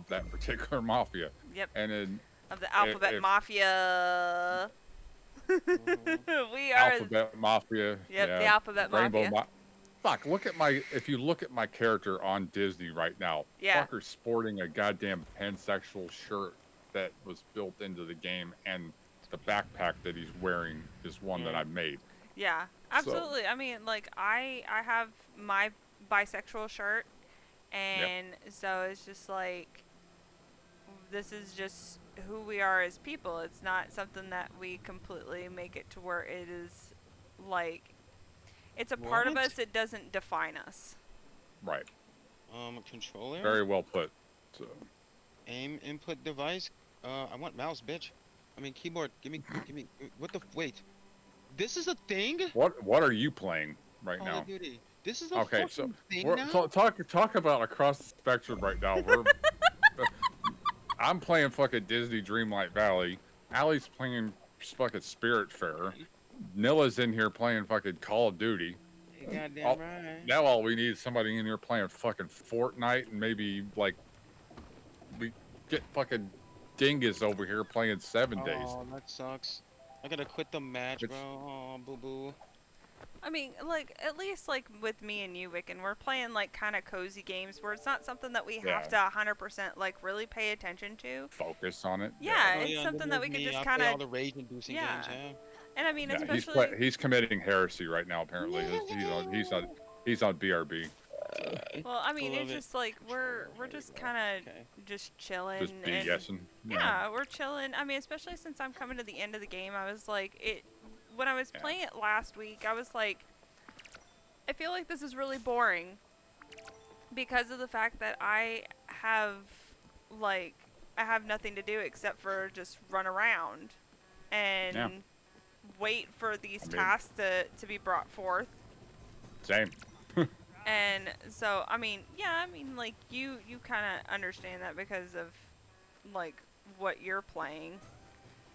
that particular mafia. Yep. And of the Alphabet Mafia. We are Alphabet Mafia. Yep, the Alphabet Rainbow Mafia. Fuck, if you look at my character on Disney right now, fucker's sporting a goddamn pansexual shirt that was built into the game, and the backpack that he's wearing is one that I made. Yeah, absolutely. So, I mean, like, I have my bisexual shirt, and so it's just like, this is just who we are as people. It's not something that we completely make it to where it is, like, it's a part of us. It doesn't define us. Right. Controller. Very well put. So. Aim input device. I want mouse, bitch. I mean keyboard. Give me. What the? Wait. This is a thing. What are you playing right Call now? of Duty. This is a fucking thing now. Talk about across the spectrum right now. I'm playing fucking Disney Dreamlight Valley. Allie's playing fucking Spiritfarer. Nilla's in here playing fucking Call of Duty. Goddamn right. Now all we need is somebody in here playing fucking Fortnite, and maybe like we get fucking Dingus over here playing 7 days. Oh, that sucks. I gotta quit the match, bro. Oh, boo boo. I mean, like, at least, like, with me and you, Wiccan, we're playing, like, kind of cozy games where it's not something that we have to 100%, like, really pay attention to. Focus on it. Yeah, it's something that we can just kind of... all the rage-inducing games, And I mean, especially... He's committing heresy right now, apparently. He's on BRB. Well, I mean, it's just like, we're just kind of just chilling. Just BSing. Yeah, we're chilling. I mean, especially since I'm coming to the end of the game, I was like, when I was playing it last week, I was like, I feel like this is really boring because of the fact that I have nothing to do except for just run around and wait for these tasks to be brought forth. Same. And so, I mean, like, you kind of understand that because of, like, what you're playing.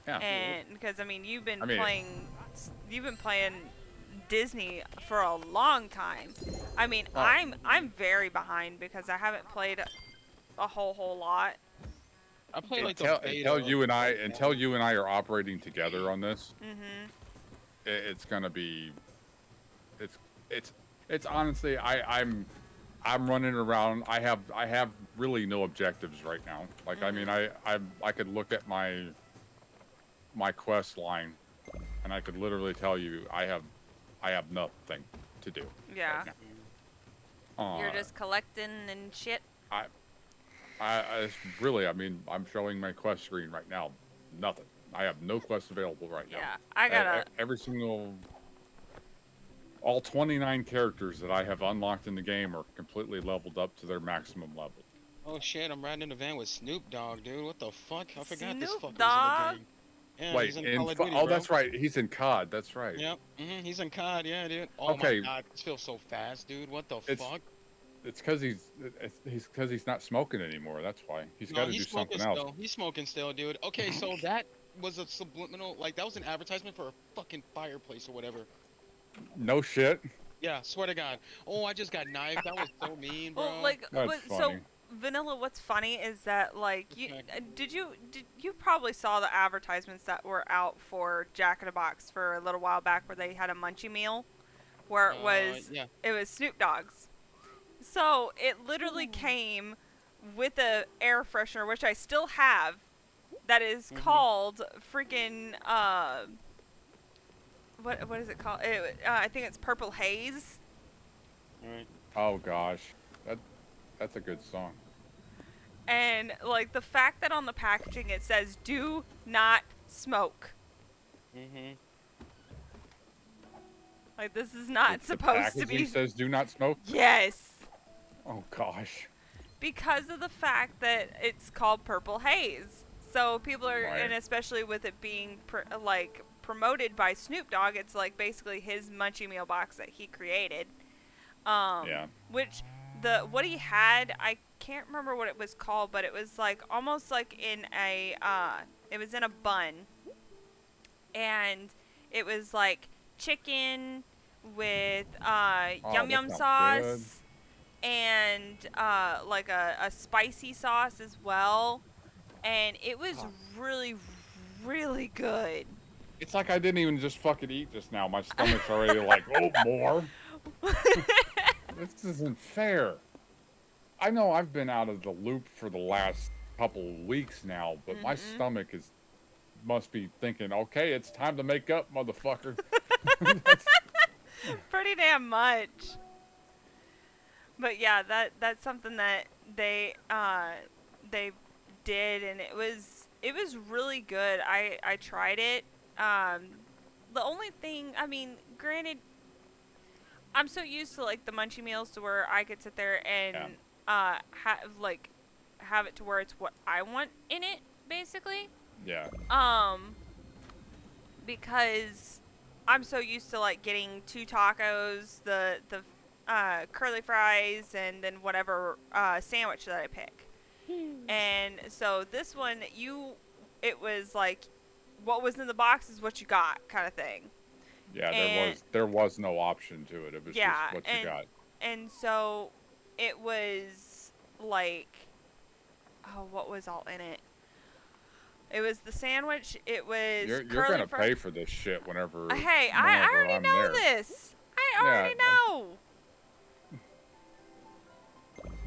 Yeah. And because, I mean, you've been playing Disney for a long time. I mean, I'm very behind because I haven't played a whole lot. I play like until you and I are operating together on this. It's gonna be. It's honestly, I'm running around. I have really no objectives right now. Like, I mean, I could look at my quest line, and I could literally tell you I have nothing to do. Yeah. Right, you're just collecting and shit. I really, I mean, I'm showing my quest screen right now. Nothing. I have no quests available right now. Yeah, I gotta. All 29 characters that I have unlocked in the game are completely leveled up to their maximum level. Oh shit, I'm riding in a van with Snoop Dogg, dude. What the fuck? I forgot this fucker was in the game. Yeah, Wait, he's in in Call of fu- Duty, oh, bro. that's right. He's in COD. That's right. Yep. He's in COD. Yeah, dude. Oh Okay. my God, this feels so fast, dude. What the It's fuck? It's because he's not smoking anymore. That's why he's No, got to he's do smoking something else. still. He's smoking still, dude. Okay, so that was a subliminal, like that was an advertisement for a fucking fireplace or whatever. No shit. Yeah, swear to God. Oh, I just got knifed. That was so mean, bro. Well, like, That's so funny. Vanilla, what's funny is that like Okay. did you probably saw the advertisements that were out for Jack in the Box for a little while back where they had a munchie meal where Yeah. it was Snoop Dogg's. So it literally came with a air freshener, which I still have, that is called freaking what is it called? I think it's Purple Haze. All right. Oh gosh, that's a good song. And like the fact that on the packaging it says "Do not smoke." Mhm. Like this is not The supposed to packaging be. says "Do not smoke." Yes. Oh gosh. Because of the fact that it's called Purple Haze. So people are, Right. and especially with it being promoted by Snoop Dogg, it's like basically his munchie meal box that he created. Yeah. Which what he had, I can't remember what it was called, but it was like almost like in a it was in a bun, and it was like chicken with yum that yum sounds good. sauce and like a spicy sauce as well, and it was really really good. It's like I didn't even just fucking eat just now. My stomach's already like, oh, more. This isn't fair. I know I've been out of the loop for the last couple of weeks now, but my stomach must be thinking, okay, it's time to make up, motherfucker. Pretty damn much. But yeah, that's something that they did, and it was really good. I tried it. The only thing, I mean, granted, I'm so used to like the munchie meals to where I could sit there and have it to where it's what I want in it, basically. Yeah. Because I'm so used to like getting 2 tacos, the curly fries, and then whatever sandwich that I pick. And so this one, it was like, what was in the box is what you got, kind of thing. Yeah, there was no option to it. It was Yeah, just what you got. And so it was like, oh, what was all in it? It was the sandwich. It was You're curly gonna fries. pay for this shit whenever. Hey, I whenever already I'm know there. this. I already know.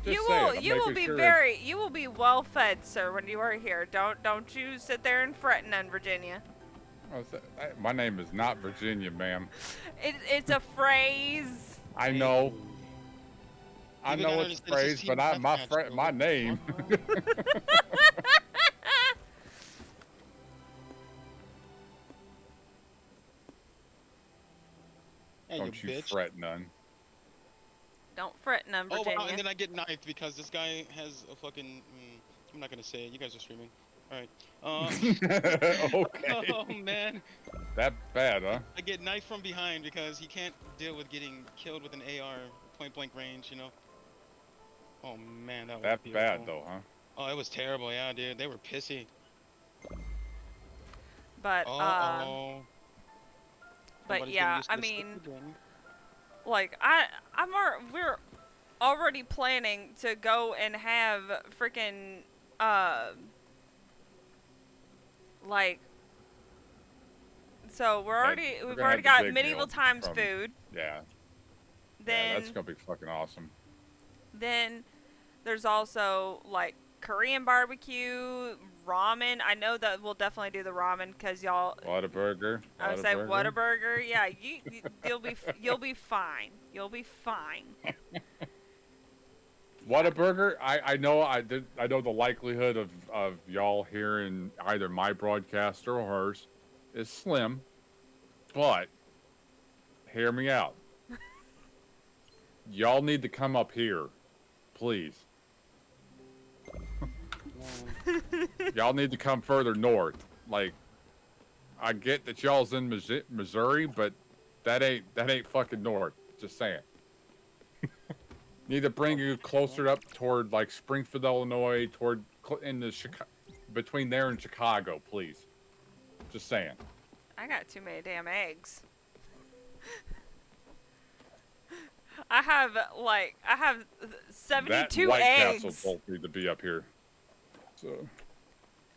Just You saying, will I'm you will making be sure you will be well fed, sir, when you are here. Don't you sit there and fret none, Virginia. My name is not Virginia, ma'am. It's a phrase. I know. I You know gotta it's understand, phrase, it's a but team my deathmatch, bro. my name. Hey, Don't you bitch. fret none. Don't fret none, Oh, Virginia. wow, and then I get knifed because this guy has a fucking. I'm not gonna say it. You guys are streaming. All right. Okay. Oh man, That bad, huh? I get knifed from behind because he can't deal with getting killed with an AR point blank range. You know. Oh man, that was That beautiful. bad though, huh? Oh, it was terrible. Yeah, dude, they were pissy. But Oh. but yeah, I mean, like we're already planning to go and have freaking like, so we've we're already gonna got have the big medieval meal times from- food. Yeah. Then Yeah, that's gonna be fucking awesome. then there's also like Korean barbecue, ramen. I know that we'll definitely do the ramen because y'all. Whataburger. I would say Whataburger. Yeah, you'll be fine. You'll be fine. Whataburger. I know I know the likelihood of y'all hearing either my broadcast or hers is slim, but hear me out. Y'all need to come up here, please. Y'all need to come further north. Like, I get that y'all's in Missouri, but that ain't fucking north. Just saying. Need to bring you closer up toward like Springfield, Illinois, toward in the between there and Chicago, please. Just saying. I got too many damn eggs. I have 72 that White eggs. Castle bolt need to be up here.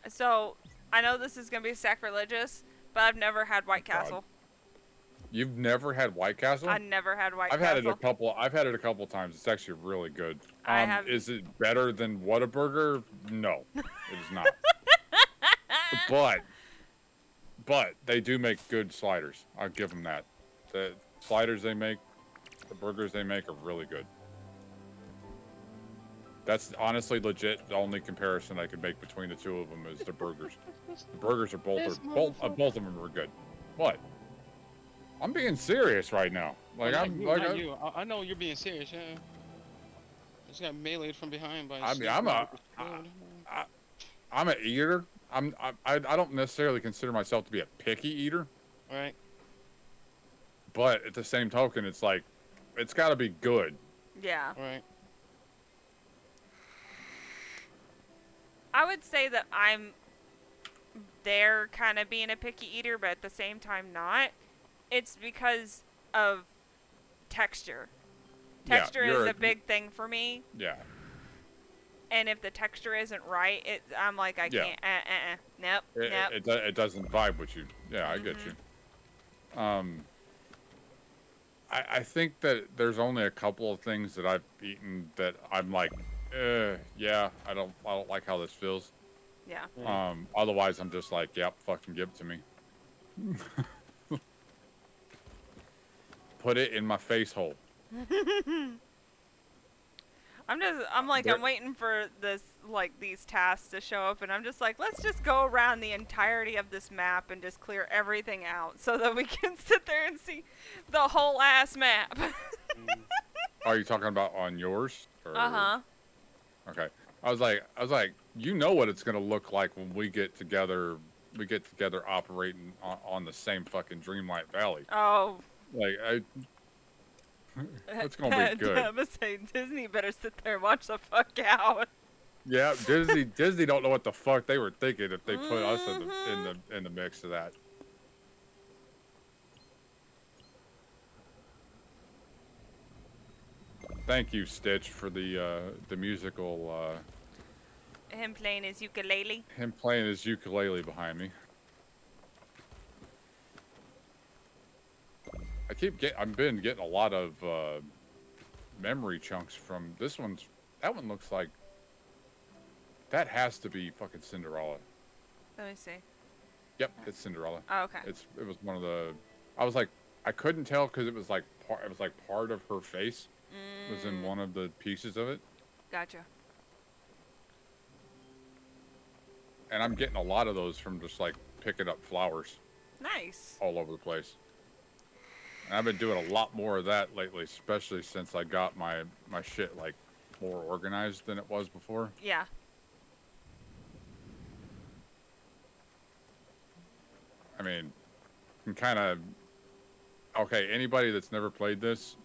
So I know this is gonna be sacrilegious, but I've never had White God. Castle. You've never had White Castle? I never had White I've Castle. had it a couple. I've had it a couple times. It's actually really good. I have. Is it better than Whataburger? No, it is not. But they do make good sliders. I'll give them that. The sliders they make, the burgers they make are really good. That's honestly legit. The only comparison I could make between the two of them is the burgers. The burgers are both of them are good. What? I'm being serious right now. Like Well, I'm not like you, not I'm, you. I know you're being serious, yeah. Just got meleeed from behind by. I mean, I'm an eater. I don't necessarily consider myself to be a picky eater, Right. but at the same token, it's like it's got to be good. Yeah. Right. I would say that I'm there kind of being a picky eater, but at the same time not. It's because of texture. Yeah, Texture is a big thing for me, Yeah. and if the texture isn't right, I'm like, I Yeah. can't, nope, nope. It doesn't vibe with you. Yeah, I get you. I think that there's only a couple of things that I've eaten that I'm like, yeah, I don't like how this feels. Yeah. Otherwise I'm just like, yep, fucking give it to me. Put it in my face hole. I'm waiting for these tasks to show up, and I'm just like, let's just go around the entirety of this map and just clear everything out so that we can sit there and see the whole ass map. Are you talking about on yours? Uh-huh. Okay. I was like, you know what it's gonna look like when we get together operating on the same fucking Dreamlight Valley. Oh. Like it's gonna be good. I'm gonna say Disney better sit there and watch the fuck out. Yeah, Disney don't know what the fuck they were thinking if they put us in the mix of that. Thank you, Stitch, for the musical. Him playing his ukulele. Him playing his ukulele behind me. I've been getting a lot of memory chunks from this one's. That one looks like. That has to be fucking Cinderella. Let me see. Yep, it's Cinderella. Oh, okay. It was one of the. I was like, I couldn't tell because it was like part of her face was in one of the pieces of it. Gotcha. And I'm getting a lot of those from just like picking up flowers. Nice. All over the place. And I've been doing a lot more of that lately, especially since I got my shit like more organized than it was before. Yeah. I mean, can kind of. Okay, anybody that's never played this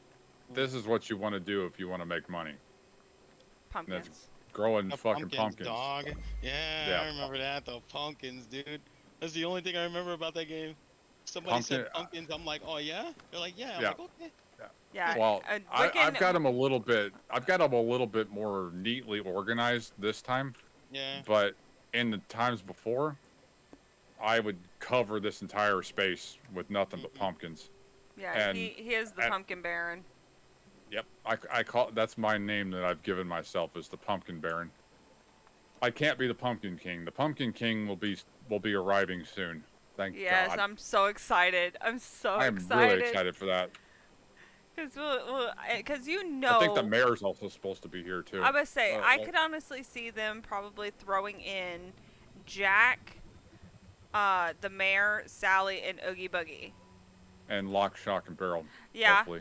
is what you want to do if you want to make money. Pumpkins. That's growing The fucking pumpkins. Dog. Yeah, Yeah. I remember that. The pumpkins, dude. That's the only thing I remember about that game. Somebody said pumpkins. I'm like, oh yeah. They're like, yeah. I'm Yeah. like, okay. Yeah. Well, I've got them a little bit. I've got them a little bit more neatly organized this time. Yeah. But in the times before, I would cover this entire space with nothing but pumpkins. Yeah, And- he is the pumpkin baron. Yep, I call that's my name that I've given myself is the Pumpkin Baron. I can't be the Pumpkin King. The Pumpkin King will be arriving soon. Thank Yes, God. I'm so excited. I'm so I'm excited. really excited for that. Because you know. I think the mayor's also supposed to be here too. I would say I could honestly see them probably throwing in Jack, the mayor, Sally, and Oogie Boogie. And Lock, Shock, and Barrel. Yeah. Hopefully.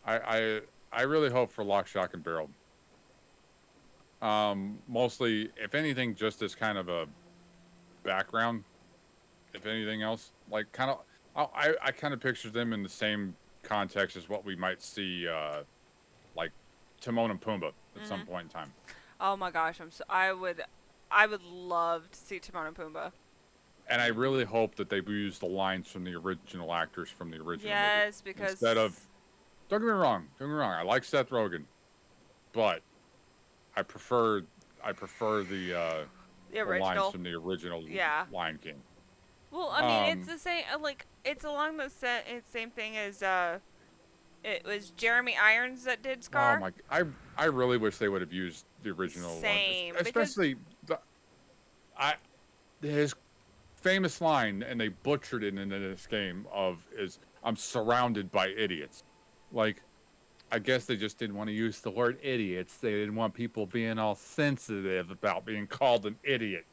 I really hope for Lock, Shock, and Barrel. Mostly, if anything, just as kind of a background. if anything else, like kind of, I kind of picture them in the same context as what we might see, like Timon and Pumbaa at some point in time. Oh my gosh, I would love to see Timon and Pumbaa. And I really hope that they use the lines from the original actors from the original Yes, movie. because Instead of, don't get me wrong, I like Seth Rogen, but I prefer the original lines from the original Lion King. Well, I mean, it's the same. Like, it's along the same thing as it was Jeremy Irons that did Scar. Oh my! I really wish they would have used the original Same, one, especially his famous line, and they butchered it in this game is "I'm surrounded by idiots." Like, I guess they just didn't want to use the word idiots. They didn't want people being all sensitive about being called an idiot.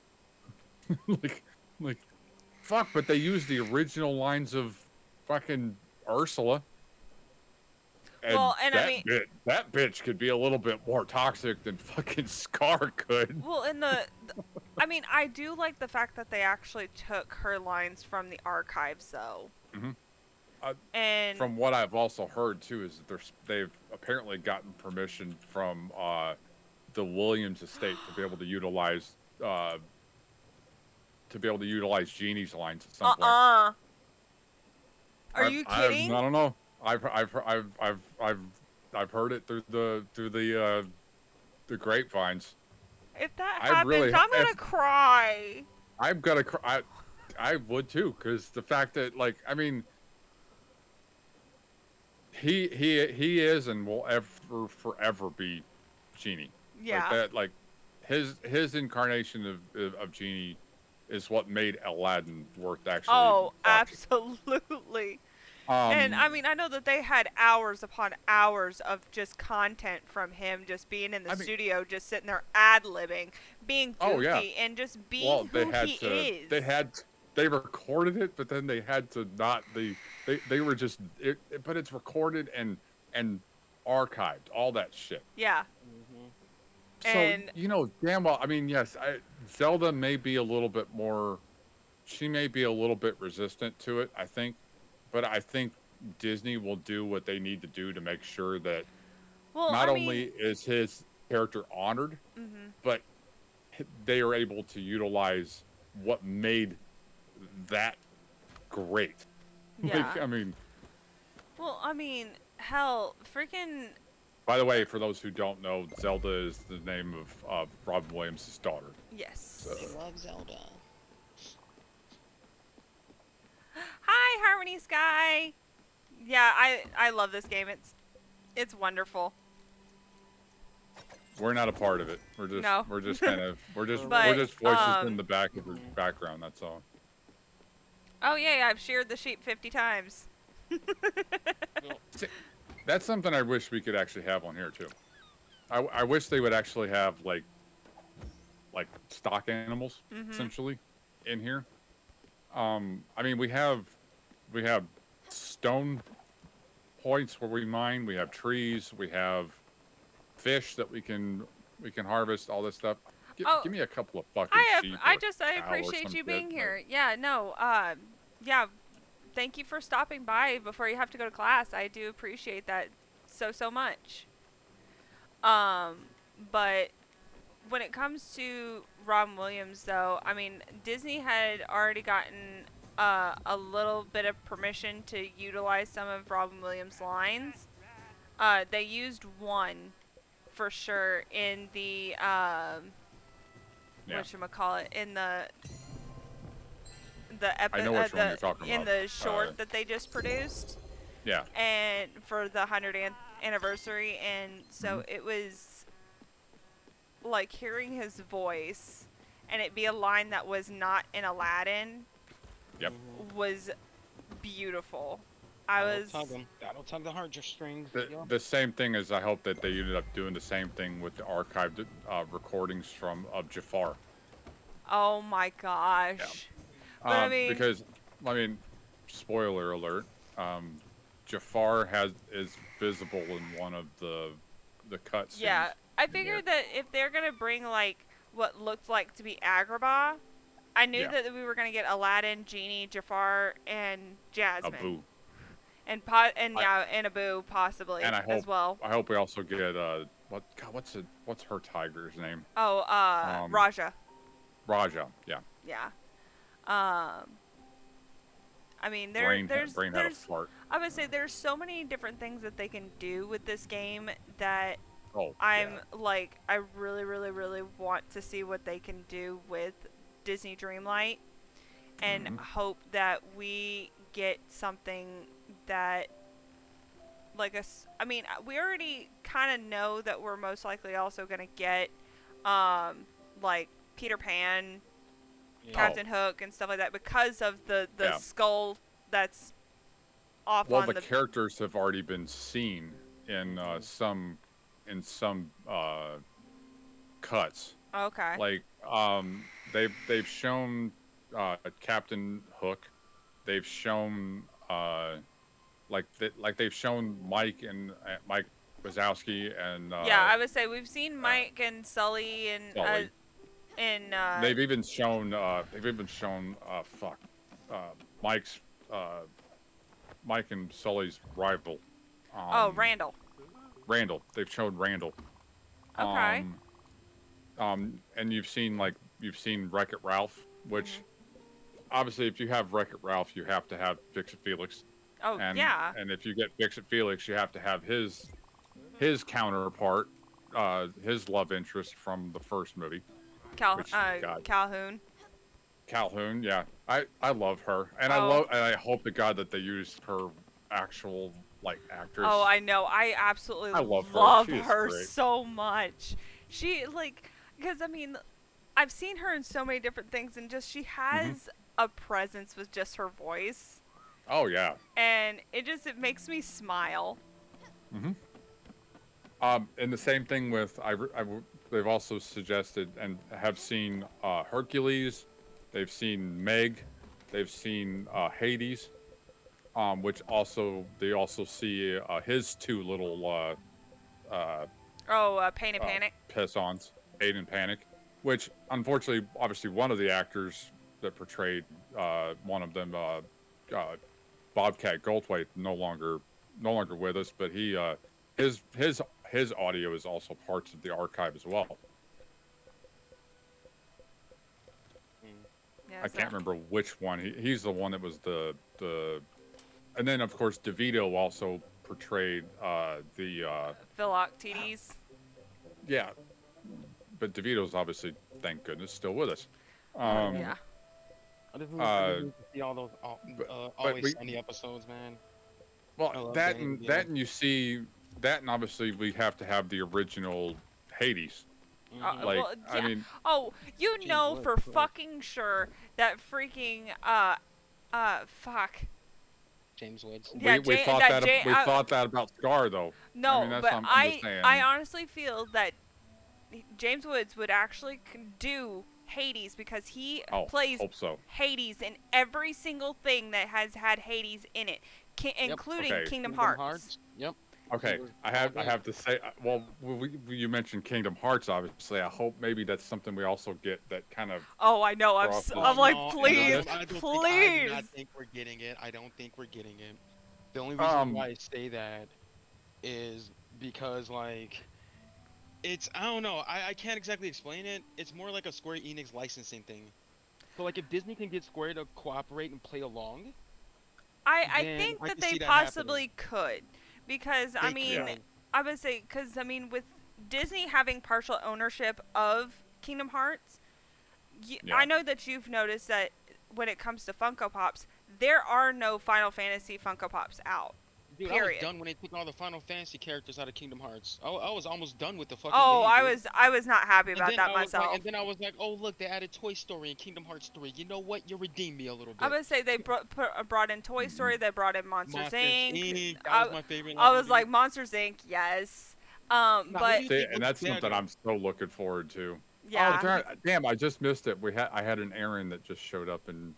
like, fuck. But they used the original lines of fucking Ursula. And I mean, that bitch could be a little bit more toxic than fucking Scar could. Well, I mean, I do like the fact that they actually took her lines from the archives, though. Mm-hmm. And from what I've also heard too is that they've apparently gotten permission from the Williams estate to be able to utilize Genie's lines at some point. Are you kidding? I don't know. I've heard it through the grapevines. If that happens, I'm gonna cry. I'm gonna cry. I would too, because the fact that, like, I mean, he is and will forever be Genie. Yeah. Like that, like his incarnation of Genie is what made Aladdin worth actually. Oh, watching. absolutely. And I mean, I know that they had hours upon hours of just content from him, just being in the studio, just sitting there ad-libbing, being goofy, and just being who he is. They recorded it, but then they had to not. They were just. But it's recorded and archived, all that shit. Yeah. So you know damn well. I mean, yes, Zelda may be a little bit more. She may be a little bit resistant to it, I think. But I think Disney will do what they need to do to make sure that not only is his character honored, but they are able to utilize what made that great. Yeah. Like, I mean... Well, I mean, hell, freaking... By the way, for those who don't know, Zelda is the name of Robin Williams' daughter. Yes. I love Zelda. Hi, Harmony Sky. Yeah, I love this game. It's wonderful. We're not a part of it. We're just kind of we're just voices in the background. That's all. Oh yeah, I've sheared the sheep 50 times. See, that's something I wish we could actually have on here too. I wish they would actually have like stock animals essentially in here. I mean, we have stone points where we mine. We have trees. We have fish that we can harvest. All this stuff. Give me a couple of fucking sheep. I appreciate you being here. Yeah, no. Yeah. Thank you for stopping by before you have to go to class. I do appreciate that so much. But when it comes to Robin Williams, though, I mean, Disney had already gotten a little bit of permission to utilize some of Robin Williams' lines. They used one for sure in the whatchamacallit, in the I know which one you're talking in about. the short that they just produced. Yeah. And for the 100th anniversary, and so it was like hearing his voice and it be a line that was not in Aladdin. Yep. Was beautiful. That'll tug the heartstrings. The same thing as I hope that they ended up doing the same thing with the archived recordings of Jafar. Oh my gosh. Yeah. But I mean, because spoiler alert, Jafar is visible in one of the cutscenes. Yeah, I figured that if they're gonna bring like what looked like to be Agrabah, I knew Yeah. that we were gonna get Aladdin, Genie, Jafar, and Jasmine, Abu. and I- and Abu possibly And I as hope well. I hope we also get what's her tiger's name? Oh, Raja. Raja. Yeah. Yeah. I mean, Brain had a there's fart. I would say there's so many different things that they can do with this game that Oh. I'm yeah. like, I really, really, really want to see what they can do with Disney Dreamlight, and Mhm. hope that we get something that, like I mean, we already kind of know that we're most likely also gonna get, like Peter Pan, Yeah. Captain Hook, and stuff like that because of the Yeah. skull that's off Well, on the the. characters have already been seen in some cuts. Okay. Like they've shown Captain Hook. They've shown they've shown Mike and Mike Wazowski and Yeah, I would say we've seen Mike and Sully and Sully. They've even shown Mike's Mike and Sully's rival. Randall. Randall. They've showed Randall. Okay. And you've seen Wreck-It Ralph, which obviously if you have Wreck-It Ralph, you have to have Fix-It Felix. Oh And, yeah. And if you get Fix-It Felix, you have to have his counterpart, his love interest from the first movie. God. Calhoun. Calhoun, yeah. I love her. And I hope to God that they use her actual actress. Oh, I know. I absolutely I love her. She is her great. so much. She because I mean, I've seen her in so many different things, and just she has a presence with just her voice, Oh yeah. and it makes me smile. And the same thing with they've also suggested and have seen Hercules, they've seen Meg, they've seen Hades, which they also see his two little Pain and Panic. piss-ons, Aid and Panic, which unfortunately, obviously, one of the actors that portrayed one of them, Bobcat Goldthwait, no longer with us, but he his audio is also parts of the archive as well. Yeah, I can't remember which one. He's the one that was the and then of course DeVito also portrayed the Philoctetes. yeah, but DeVito's obviously, thank goodness, still with us. Yeah. I just need to see all those but Always Sunny episodes, man. I Well, love that that, and yeah. that and you see that, and obviously we have to have the original Hades. Mhm. Like, Well, I yeah. mean, Oh, you Gee know whiz, for yeah. fucking sure that freaking fuck. James Woods. Yeah, we Ja- thought that that Ja- thought that about Scar though. No, that's but what I'm just saying. I honestly feel that James Woods would actually do Hades because he plays hope so. Hades in every single thing that has had Hades in it, including Okay. Kingdom Hearts. Yep. Okay, was I have to say, well, you mentioned Kingdom Hearts, obviously. I hope maybe that's something we also get that kind of. Oh, I know. I'm Cross- like, No, please, I do please. not think we're getting it. I don't think we're getting it. The only reason why I say that is because it's I don't know. I can't exactly explain it. It's more like a Square Enix licensing thing. So if Disney can get Square to cooperate and play along, I then think I that can they see that possibly could, because I They mean, could. I would say because I mean with Disney having partial ownership of Kingdom Hearts, Yeah. I know that you've noticed that when it comes to Funko Pops, there are no Final Fantasy Funko Pops out. dude, I Period. was done when they took all the Final Fantasy characters out of Kingdom Hearts. I was almost done with the fucking. Oh, game, dude. I was not happy And about then that I was myself. and then I was like, oh look, they added Toy Story in Kingdom Hearts 3. You know what? You redeemed me a little bit. I would say they brought in Toy Story, they brought in Monsters Inc. That was my favorite. I was level, like dude. Monsters Inc. Yes, Nah, but we- See, it and that's looks something better. I'm so looking forward to. yeah. Oh, damn! I just missed it. I had an errand that just showed up in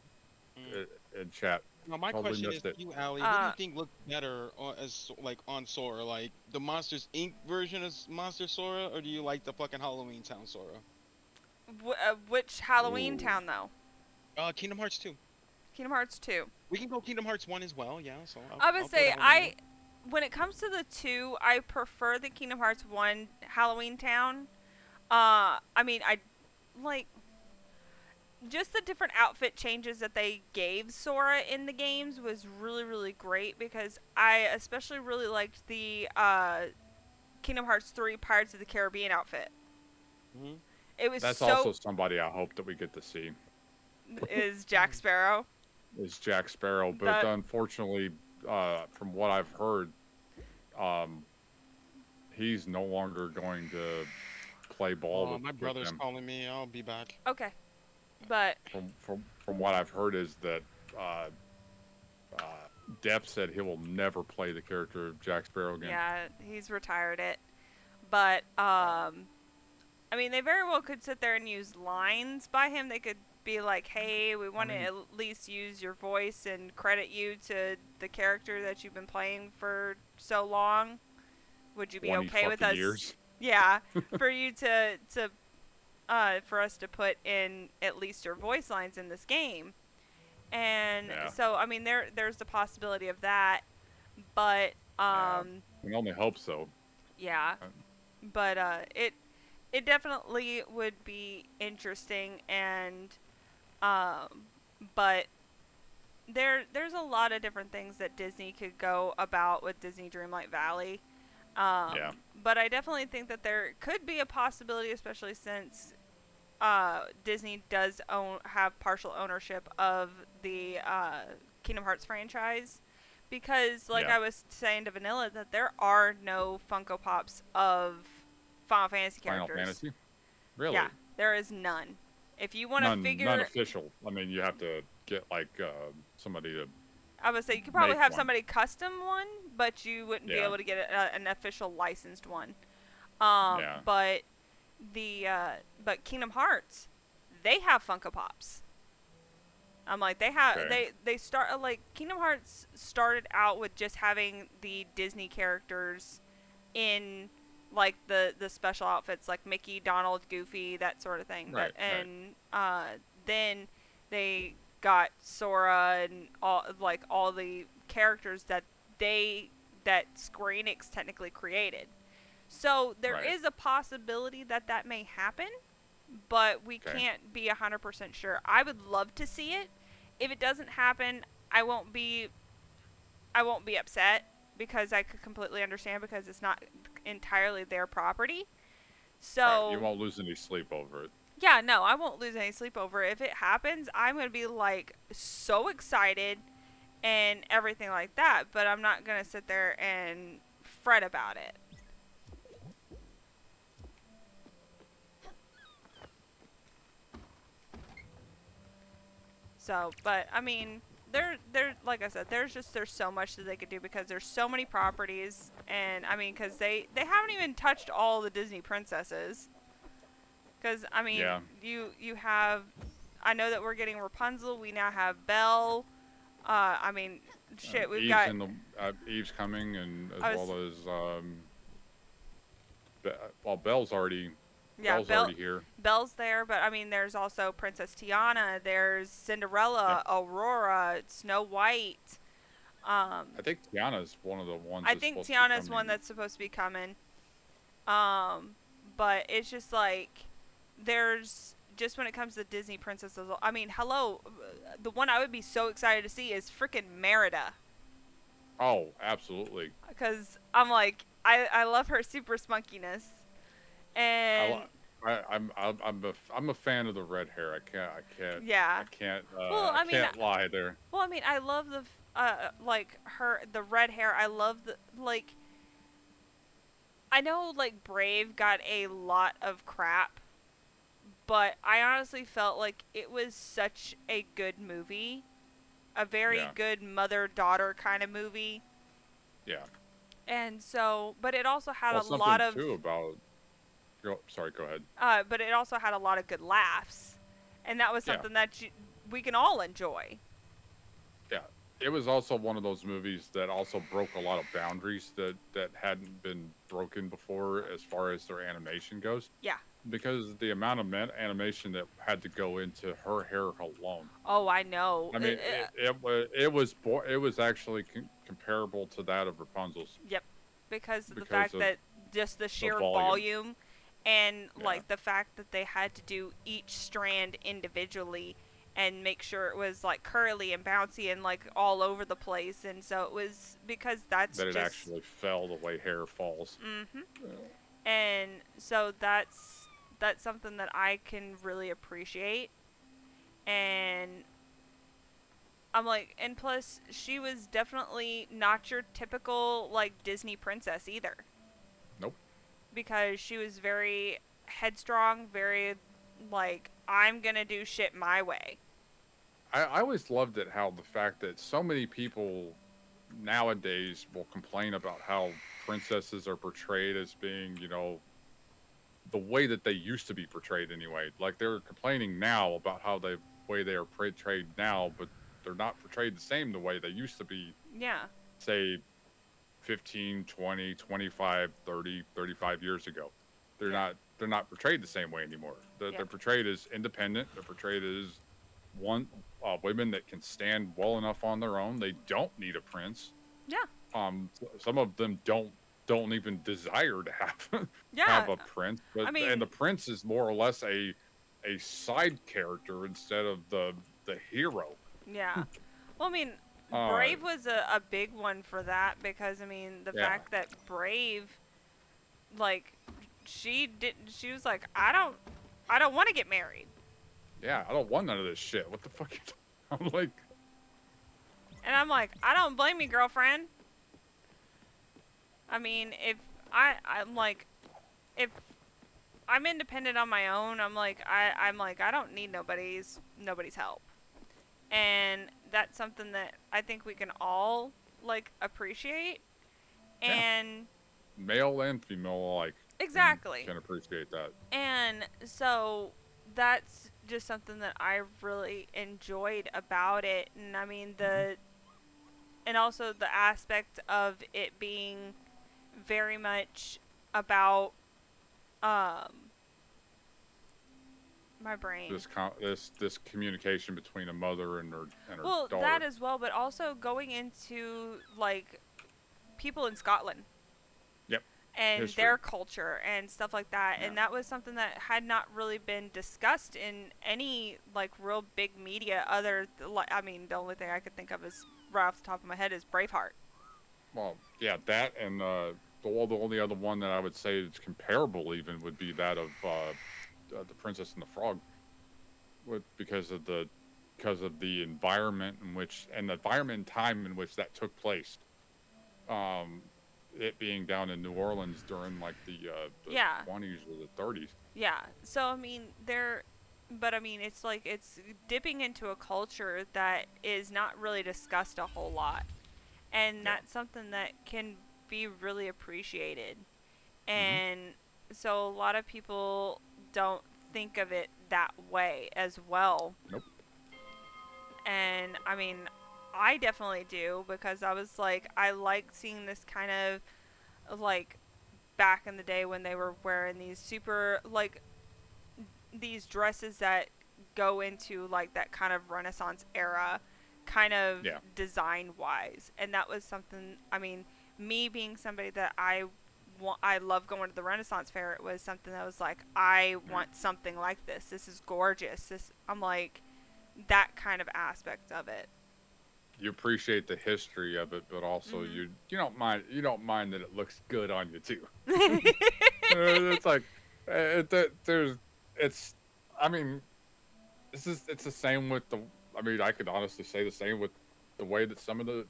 chat. Now my Totally question is missed to it. you, Allie. What do you think looked better on Sora? Like the Monsters Inc. version of Monster Sora, or do you like the fucking Halloween Town Sora? Which Halloween Ooh. town though? Kingdom Hearts 2. Kingdom Hearts 2. We can go Kingdom Hearts 1 as well, yeah. So I would I'll throw say that one in there. when it comes to the 2, I prefer the Kingdom Hearts 1 Halloween Town. I mean, I like just the different outfit changes that they gave Sora in the games was really, really great because I especially really liked the Kingdom Hearts 3 Pirates of the Caribbean outfit. Mhm. It was That's so also somebody I hope that we get to see. is Jack Sparrow. Is Jack Sparrow, but That- unfortunately, from what I've heard, he's no longer going to play ball Oh, with, my brother's them. calling me. I'll be back. Okay. But From what I've heard is that Depp said he will never play the character of Jack Sparrow again. yeah, he's retired it. But I mean, they very well could sit there and use lines by him. They could be like, "Hey, we want to at least use your voice and credit you to the character that you've been playing for so long. Would you be 20 okay with fucking us?" years. Yeah, for you to for us to put in at least your voice lines in this game. And Yeah. so I mean there's the possibility of that, but We can only hope so. yeah. But it definitely would be interesting and but there's a lot of different things that Disney could go about with Disney Dreamlight Valley. Yeah. But I definitely think that there could be a possibility, especially since Disney does have partial ownership of the Kingdom Hearts franchise. Because, like Yeah. I was saying to Vanilla, that there are no Funko Pops of Final Fantasy Final characters. Fantasy? Really? Yeah, there is none. If you want to figure, none official. I mean, you have to get like somebody to. I would say you could probably make have one. somebody custom one, but you wouldn't be Yeah. able to get an official licensed one. Yeah. But but Kingdom Hearts, they have Funko Pops. I'm like they have Okay. they start like Kingdom Hearts started out with just having the Disney characters in like the special outfits like Mickey, Donald, Goofy, that sort of thing. Right, But and then they got Sora and all the characters that Square Enix technically created. So there Right. is a possibility that may happen, but we Okay. can't be 100% sure. I would love to see it. If it doesn't happen, I won't be upset because I could completely understand because it's not entirely their property. So Right, you won't lose any sleep over it. yeah, no, I won't lose any sleep over it. If it happens, I'm going to be like so excited and everything like that, but I'm not going to sit there and fret about it. So, but I mean, there like I said, there's so much that they could do because there's so many properties, and I mean, because they haven't even touched all the Disney princesses. Because I mean, Yeah. you have, I know that we're getting Rapunzel. We now have Belle. I mean, shit, we've Eve's got in the Eve's coming, and as I was- well as well, Belle's already yeah, already here. Belle's there, but I mean, there's also Princess Tiana. There's Cinderella, Aurora, Snow White. I think Tiana's one of the ones. I that's think supposed to be Tiana's one coming. that's supposed to be coming. But it's just like there's just when it comes to Disney princesses. I mean, hello, the one I would be so excited to see is freaking Merida, Oh, absolutely. because I'm like I love her super spunkiness, and I'm a fan of the red hair. yeah. I can't. Well, I I mean, can't lie there. Well, I mean, I love the like the red hair. I love the like. I know like Brave got a lot of crap, but I honestly felt like it was such a good movie, a very Yeah. good mother-daughter kind of movie. Yeah. And so, but it also had Well, a something lot of too about. Sorry, go ahead. but it also had a lot of good laughs, and that was Yeah. something that we can all enjoy. Yeah, it was also one of those movies that also broke a lot of boundaries that hadn't been broken before as far as their animation goes. Yeah. because the amount of animation that had to go into her hair alone. Oh, I know. I mean, it was actually comparable to that of Rapunzel's. Yep, because of the Because fact of that just the sheer volume. volume, and Yeah. like the fact that they had to do each strand individually and make sure it was like curly and bouncy and like all over the place, and so it was because that's That it just actually fell the way hair falls. and so that's something that I can really appreciate. And I'm like, and plus she was definitely not your typical like Disney princess either. Nope. Because she was very headstrong, very like, I'm gonna do shit my way. I always loved it how the fact that so many people nowadays will complain about how princesses are portrayed as being, you know, the way that they used to be portrayed anyway. Like they're complaining now about how the way they are portrayed now, but they're not portrayed the same the way they used to be, Yeah. say 15, 20, 25, 30, 35 years ago. They're not portrayed the same way anymore. They're portrayed as independent. They're portrayed as women that can stand well enough on their own. They don't need a prince. Yeah. Some of them don't even desire to have Yeah. have a prince. But I mean- and the prince is more or less a side character instead of the hero. Yeah. Well, I mean, Uh, Brave was a big one for that because I mean the Yeah. fact that Brave, like, she was like, I don't want to get married. Yeah, I don't want none of this shit. What the fuck? I'm like, And I'm like, I don't blame you, girlfriend. I mean, I'm like, if I'm independent on my own, I'm like, I don't need nobody's help. And that's something that I think we can all like appreciate. Yeah. And male and female alike. exactly. Can appreciate that. And so that's just something that I really enjoyed about it. And I mean and also the aspect of it being very much about my brain. This communication between a mother and her Well, daughter. that as well, but also going into like people in Scotland. Yep. And History. their culture and stuff like that. Yeah. And that was something that had not really been discussed in any like real big media I mean, the only thing I could think of is right off the top of my head is Braveheart. Well, yeah, that and the only other one that I would say is comparable even would be that of the Princess and the Frog, because of the environment in which and the environment and time in which that took place. It being down in New Orleans during like the Yeah. 20s or the 30s. Yeah. So I mean, but I mean, it's like it's dipping into a culture that is not really discussed a whole lot, and that's something that can be really appreciated. And so a lot of people don't think of it that way as well. Nope. And I mean, I definitely do because I was like, I like seeing this kind of like back in the day when they were wearing these super like these dresses that go into like that kind of Renaissance era kind of design wise. And that was something, I mean, me being somebody that I love going to the Renaissance fair, it was something that was like, I want something like this. This is gorgeous. I'm like that kind of aspect of it. You appreciate the history of it, but also you don't mind that it looks good on you too. It's like I mean, it's the same with I mean, I could honestly say the same with the way that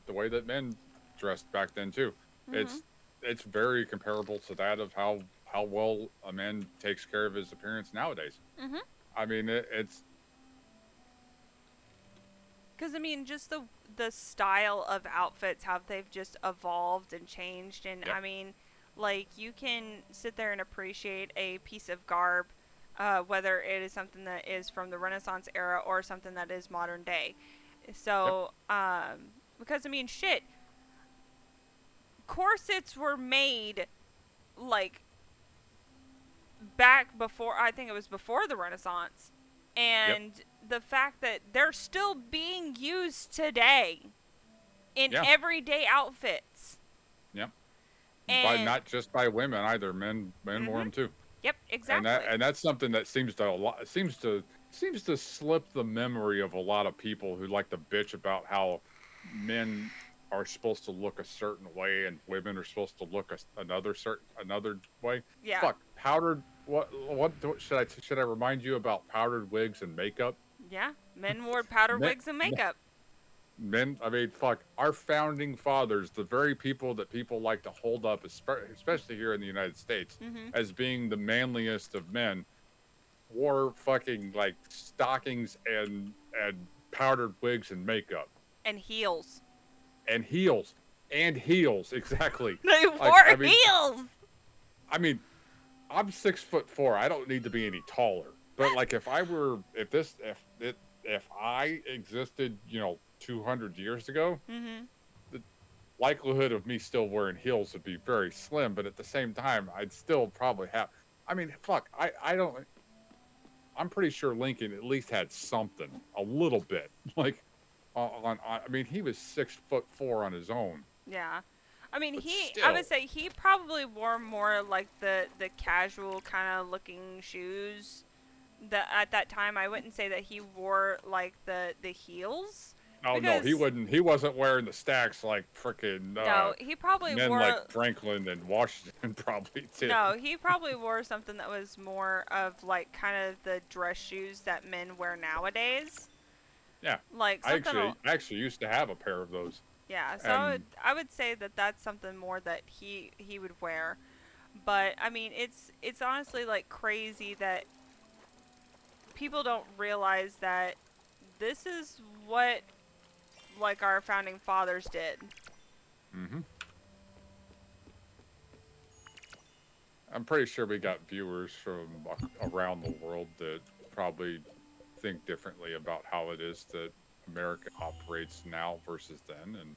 the way that men dressed back then too. It's very comparable to that of how well a man takes care of his appearance nowadays. I mean, it's because I mean, just the style of outfits, how they've just evolved and changed, and I mean, like you can sit there and appreciate a piece of garb, whether it is something that is from the Renaissance era or something that is modern day. So, because I mean, shit, corsets were made like back before, I think it was before the Renaissance, and the fact that they're still being used today in everyday outfits. Yep. And Not just by women either. Men wore them too. Yep, exactly. And that's something that seems to slip the memory of a lot of people who like to bitch about how men are supposed to look a certain way and women are supposed to look another way. Yeah. Fuck, powdered. What should I remind you about powdered wigs and makeup? Yeah, men wore powdered wigs and makeup. Men, I mean, fuck, our founding fathers, the very people that people like to hold up, especially here in the United States, as being the manliest of men, wore fucking like stockings and powdered wigs and makeup. And heels. And heels. Exactly. They wore heels. I mean, I'm 6'4". I don't need to be any taller. But like, if I existed, 200 years ago, the likelihood of me still wearing heels would be very slim. But at the same time, I'd still probably have. I mean, fuck. I don't. I'm pretty sure Lincoln at least had something, a little bit. Like, I mean, he was 6'4" on his own. Yeah. I mean, But I would say he probably wore more like the casual kind of looking shoes. At that time, I wouldn't say that he wore like the heels. Oh no, he wouldn't. He wasn't wearing the stacks like freaking. No, he probably men wore like Franklin and Washington probably did. No, he probably wore something that was more of like kind of the dress shoes that men wear nowadays. Yeah. Like I actually used to have a pair of those. Yeah, so I would say that that's something more that he would wear. But I mean, it's honestly like crazy that people don't realize that this is what like our founding fathers did. I'm pretty sure we got viewers from around the world that probably think differently about how it is that America operates now versus then, and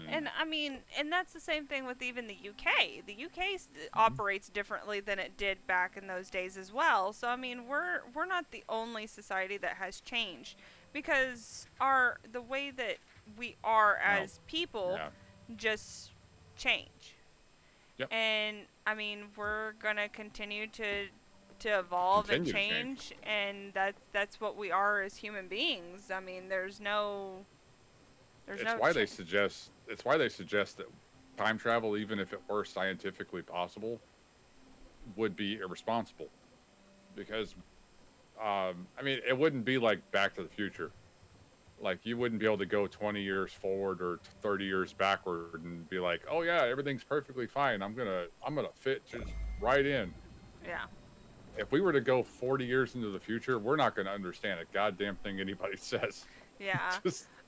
and I mean, and that's the same thing with even the UK. The UK operates differently than it did back in those days as well. So I mean, we're not the only society that has changed, because the way that we are as people just change. Yep. And I mean, we're gonna continue to evolve and change, and that's what we are as human beings. I mean, it's why they suggest that time travel, even if it were scientifically possible, would be irresponsible. Because I mean, it wouldn't be like Back to the Future. Like, you wouldn't be able to go 20 years forward or 30 years backward and be like, oh yeah, everything's perfectly fine. I'm gonna fit just right in. Yeah. If we were to go 40 years into the future, we're not gonna understand a goddamn thing anybody says. Yeah.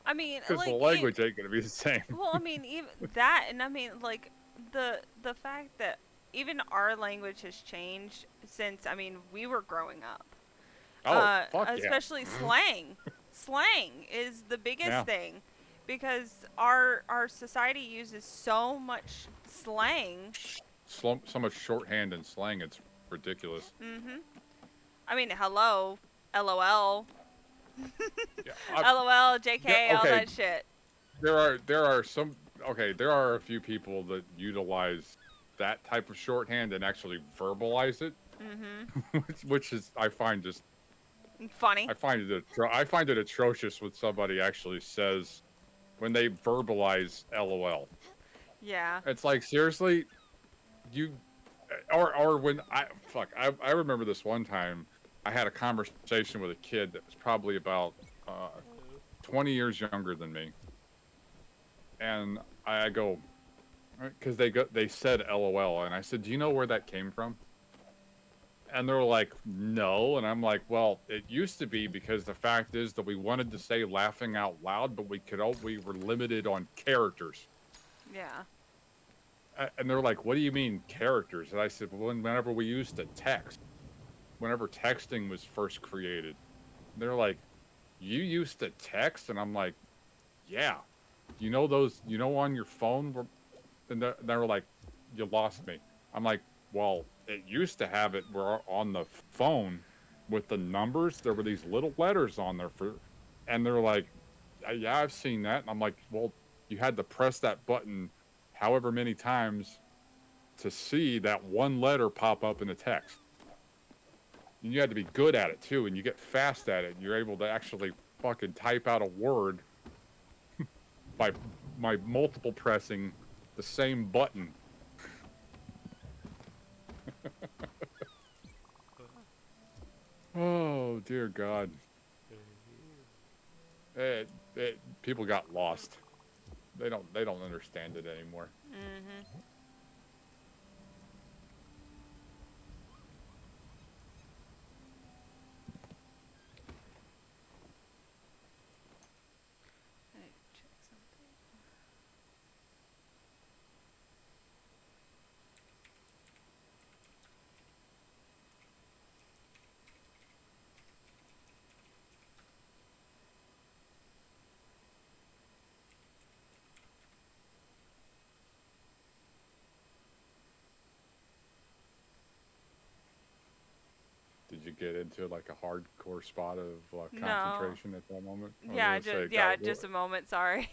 I mean, because the language ain't gonna be the same. Well, I mean, even that, and I mean, like the fact that even our language has changed since, I mean, we were growing up. Oh, fuck especially slang. Slang is the biggest thing, because our society uses so much slang. So much shorthand and slang, it's ridiculous. I mean, hello, LOL. Yeah, LOL, JK, all that shit. There are a few people that utilize that type of shorthand and actually verbalize it, which is, I find, just funny. I find it atrocious when somebody actually says, when they verbalize LOL. Yeah. It's like, seriously, or when I remember this one time. I had a conversation with a kid that was probably about 20 years younger than me, and I go, because they said LOL, and I said, do you know where that came from? And they're like, no, and I'm like, well, it used to be, because the fact is that we wanted to say laughing out loud, but we were limited on characters. Yeah. And they're like, what do you mean characters? And I said, well, whenever we used to text. Whenever texting was first created, they're like, you used to text? And I'm like, yeah. You know on your phone? And they were like, you lost me. I'm like, well, it used to have it where on the phone with the numbers, there were these little letters on there and they're like, yeah, I've seen that. And I'm like, well, you had to press that button however many times to see that one letter pop up in the text. And you had to be good at it too, and you get fast at it. And you're able to actually fucking type out a word by multiple pressing the same button. Oh dear God. People got lost. They don't understand it anymore. Mm-hmm. I need to check something. Did you get into like a hardcore spot of No. concentration at that moment? Yeah, just a moment. Sorry.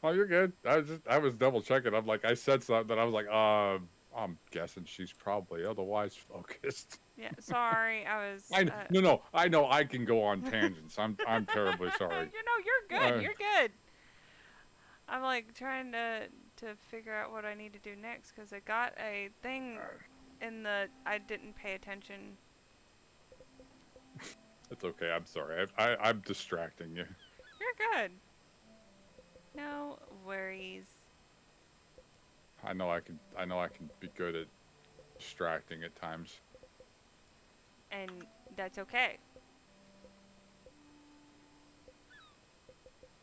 Oh, you're good. I was double checking. I'm like, I said something. I was like, I'm guessing she's probably otherwise focused. Yeah, sorry. I was. No. I know I can go on tangents. I'm terribly sorry. You're good. You're good. I'm like trying to figure out what I need to do next because I got a thing in the. I didn't pay attention. It's okay. I'm sorry. I'm distracting you. You're good. No worries. I know I can be good at distracting at times. And that's okay.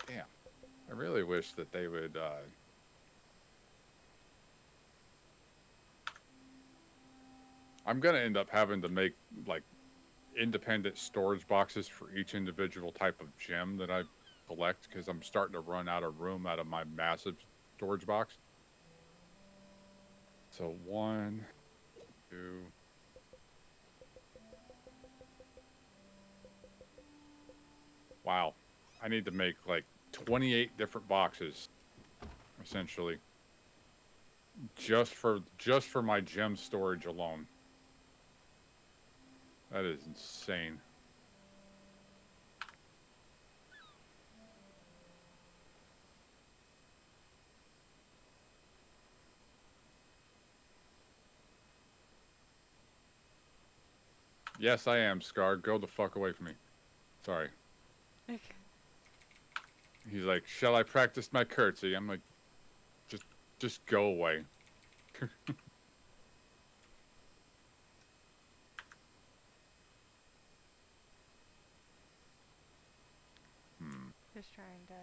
Damn. I really wish that they would I'm gonna end up having to make like independent storage boxes for each individual type of gem that I collect because I'm starting to run out of room out of my massive storage box. So 1, 2. Wow. I need to make like 28 different boxes essentially just for my gem storage alone. That is insane. Yes, I am, Scar. Go the fuck away from me. Sorry. Okay. He's like, shall I practice my curtsy? I'm like, just go away. Just trying to.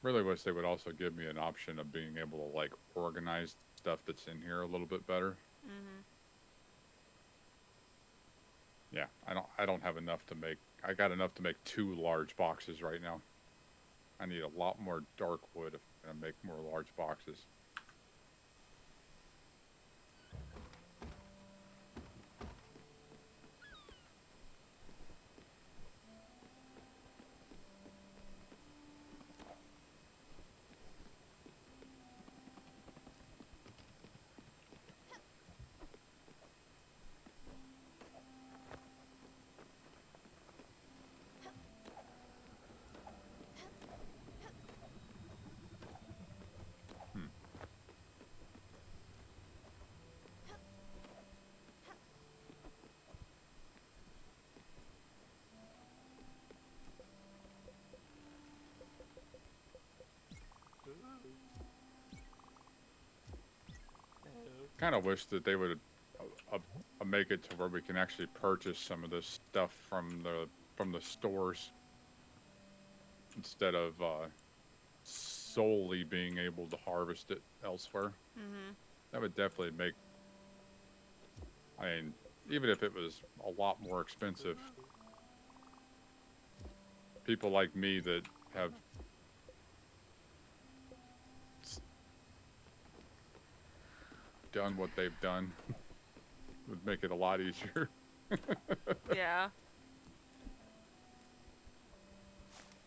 Really wish they would also give me an option of being able to like organize stuff that's in here a little bit better. Mhm. Yeah, I don't have enough to make. I got enough to make 2 large boxes right now. I need a lot more dark wood if I'm gonna make more large boxes. Kind of wish that they would make it to where we can actually purchase some of this stuff from the stores instead of solely being able to harvest it elsewhere. Mm-hmm. That would definitely make. I mean, even if it was a lot more expensive, people like me that have done what they've done would make it a lot easier. Yeah.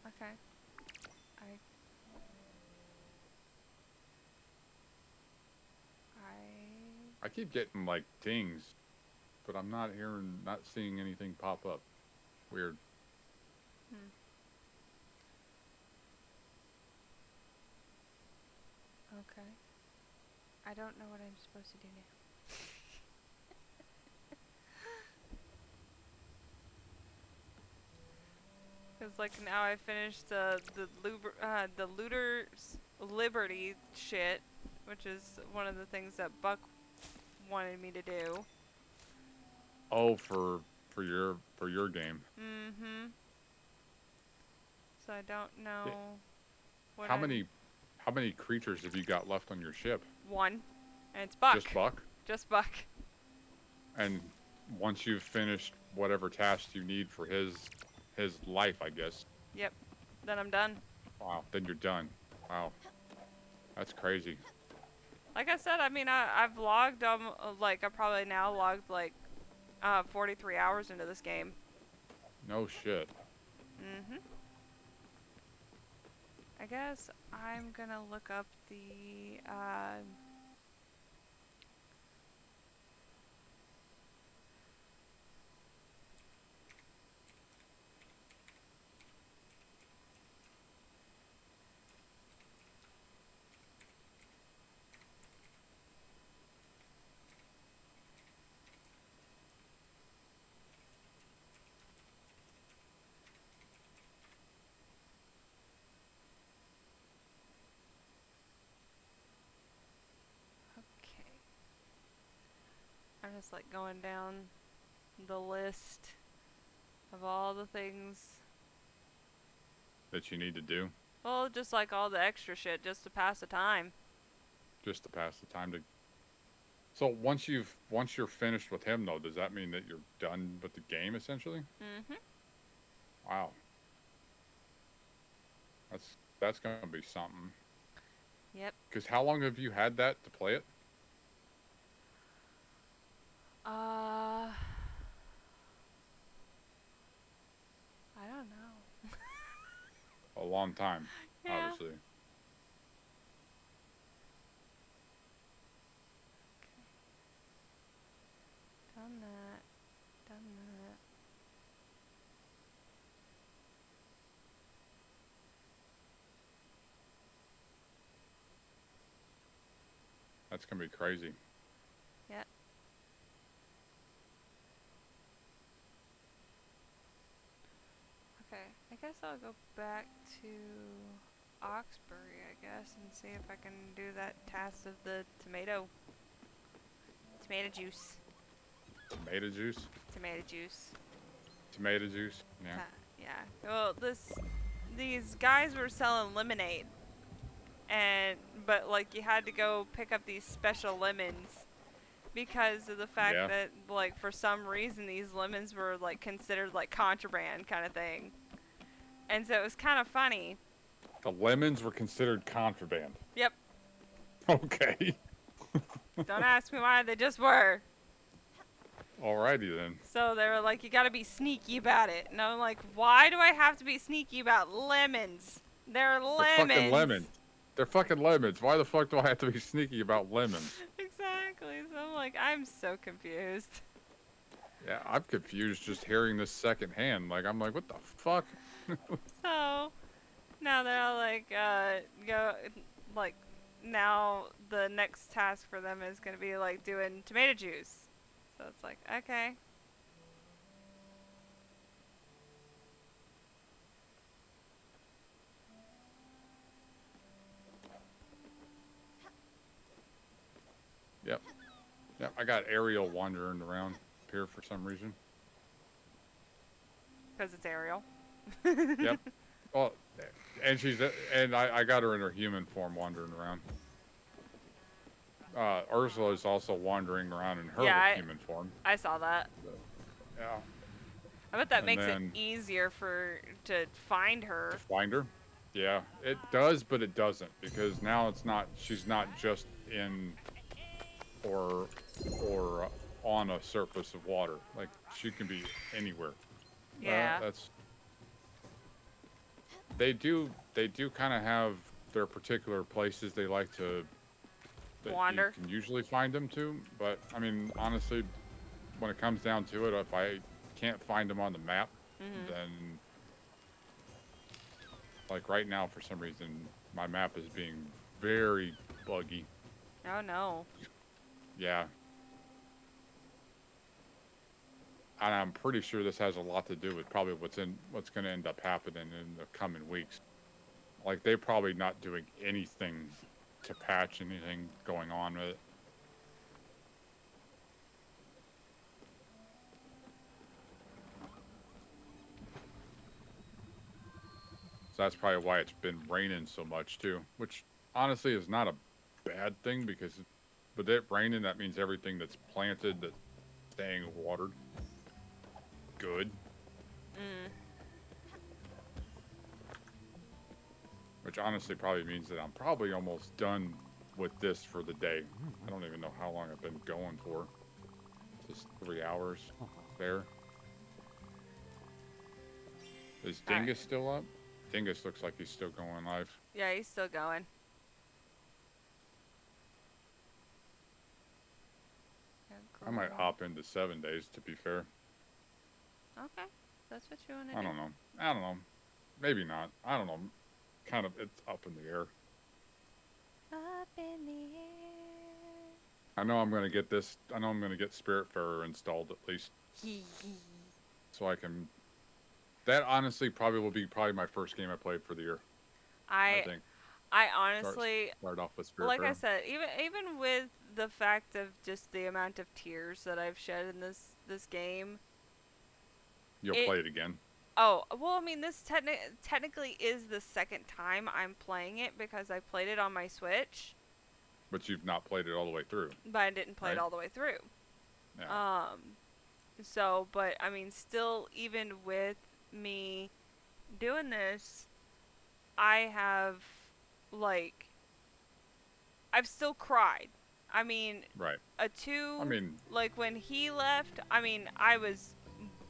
Okay. I keep getting like dings, but I'm not seeing anything pop up. Weird. Okay. I don't know what I'm supposed to do now. Cause like now I finished the Looter's Liberty shit, which is one of the things that Buck wanted me to do. Oh, for your game. Mm-hmm. So I don't know what How many creatures have you got left on your ship? One, and it's Buck. Just Buck? Just Buck. And once you've finished whatever tasks you need for his life, I guess. Yep. Then I'm done. Wow. Then you're done. Wow. That's crazy. Like I said, I mean, I've logged like I probably now logged like 43 hours into this game. No shit. Mm-hmm. I guess I'm gonna look up the okay. I'm just like going down the list of all the things. That you need to do Well, just like all the extra shit just to pass the time. just to pass the time to. So once you're finished with him though, does that mean that you're done with the game essentially? Mm-hmm. Wow. That's gonna be something. Yep. Because how long have you had that to play it? I don't know. A long time, Yeah. obviously. Done that. Done that. That's gonna be crazy. Yeah. Okay, I guess I'll go back to Oxbury, I guess, and see if I can do that task of the tomato juice. Tomato juice? Tomato juice. Tomato juice? Yeah. Yeah. Well, these guys were selling lemonade, but like you had to go pick up these special lemons because of the fact that like for some reason these lemons were like considered like contraband kind of thing, and so it was kind of funny. The lemons were considered contraband. Yep. Okay. Don't ask me why, they just were. Alrighty then. So they were like, you gotta be sneaky about it. And I'm like, why do I have to be sneaky about lemons? They're lemons. They're fucking lemons. They're fucking lemons. Why the fuck do I have to be sneaky about lemons? Exactly. So I'm like, I'm so confused. Yeah, I'm confused just hearing this secondhand. Like, I'm like, what the fuck? So now they're all like, go, like, now the next task for them is gonna be like doing tomato juice. So it's like, okay. Yep. Yep, I got Ariel wandering around here for some reason. Because it's Ariel. Yep. Well, and and I got her in her human form wandering around. Ursula is also wandering around in her Yeah, human form. I saw that. Yeah. I bet that And makes it then- easier to find her. To find her? Yeah, it does, but it doesn't because now she's not just in or on a surface of water. Like she can be anywhere. Yeah. They do kind of have their particular places they like to that Wander. You can usually find them to, but I mean honestly, when it comes down to it, if I can't find them on the map, then like right now for some reason my map is being very buggy. Oh no. Yeah. And I'm pretty sure this has a lot to do with probably what's going to end up happening in the coming weeks. Like they're probably not doing anything to patch anything going on with it. So that's probably why it's been raining so much too, which honestly is not a bad thing because with it raining, that means everything that's planted that's staying watered. Good. Which honestly probably means that I'm probably almost done with this for the day. I don't even know how long I've been going for. Just 3 hours there. Is Dingus still up? Dingus looks like he's still going live. Yeah, he's still going. I might hop into 7 days to be fair. Okay, that's what you want to do. I don't know. Maybe not. I don't know. Kind of, it's up in the air. Up in the air. I know I'm gonna get this. I know I'm gonna get Spiritfarer installed at least, so I can. That honestly probably will be my first game I played for the year. I think. I honestly start off with Spiritfarer. like I said, even with the fact of just the amount of tears that I've shed in this game. You'll play it again. Oh, well, I mean, this technically is the second time I'm playing it because I played it on my Switch. But you've not played it all the way through. But I didn't play it all the way through. Yeah. So, but, I mean, still, even with me doing this, I have, like, I've still cried. I mean, right. Like, when he left, I mean, I was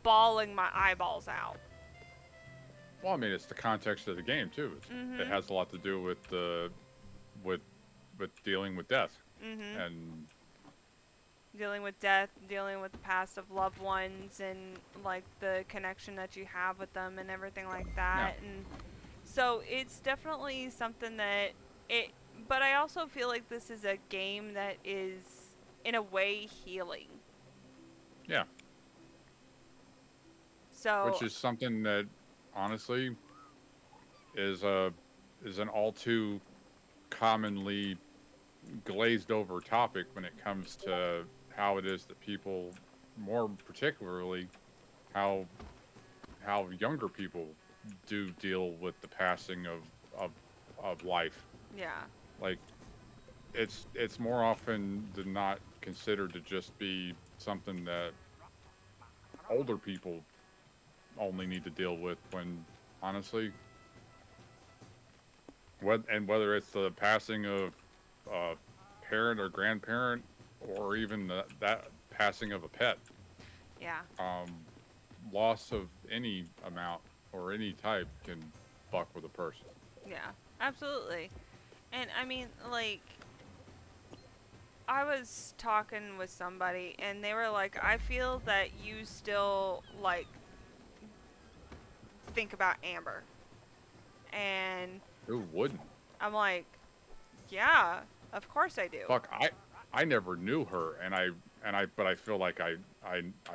bawling my eyeballs out. Well, I mean, it's the context of the game too. It has a lot to do with with dealing with death and dealing with death, dealing with the past of loved ones, and like the connection that you have with them and everything like that. Yeah. And so it's definitely something that but I also feel like this is a game that is in a way healing. Yeah. So which is something that honestly is an all too commonly glazed over topic when it comes to how it is that people, more particularly how younger people do deal with the passing of life. Yeah. Like it's more often than not considered to just be something that older people only need to deal with, when honestly whether it's the passing of a parent or grandparent or even that passing of a pet, loss of any amount or any type can fuck with a person. Yeah, absolutely. And I mean, like, I was talking with somebody and they were like, I feel that you still like think about Amber. And who wouldn't? I'm like, yeah, of course I do. Fuck, I never knew her, but I feel like I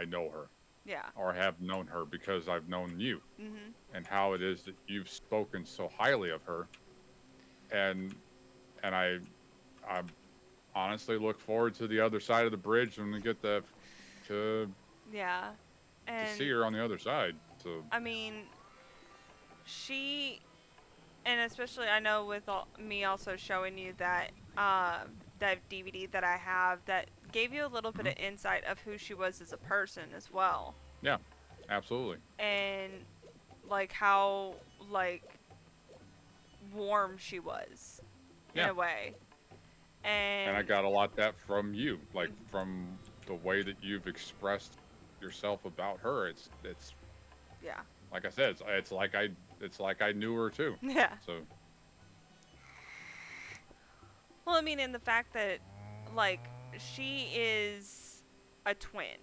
know her. Yeah. Or have known her because I've known you. And how it is that you've spoken so highly of her. And I honestly look forward to the other side of the bridge when we get to yeah. And see her on the other side. So I mean, she, and especially I know with me also showing you that that DVD that I have that gave you a little bit of insight of who she was as a person as well. Yeah, absolutely. And like how like warm she was in Yeah. a way. And I got a lot of that from you, like from the way that you've expressed yourself about her. It's yeah. like I said, it's like I knew her too. Yeah. So Well, I mean, in the fact that, like, she is a twin.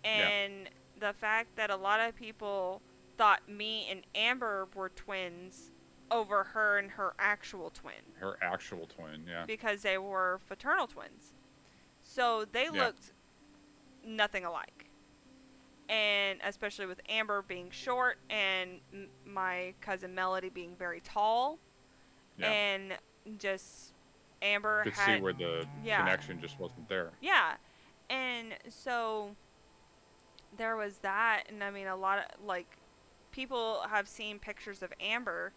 And the fact that a lot of people thought me and Amber were twins over her and her actual twin. her actual twin, yeah. Because they were fraternal twins. So they looked nothing alike. And especially with Amber being short and my cousin Melody being very tall. Yeah. And just Amber Could had see where the connection just wasn't there. Yeah. And so there was that, and I mean a lot of like people have seen pictures of Amber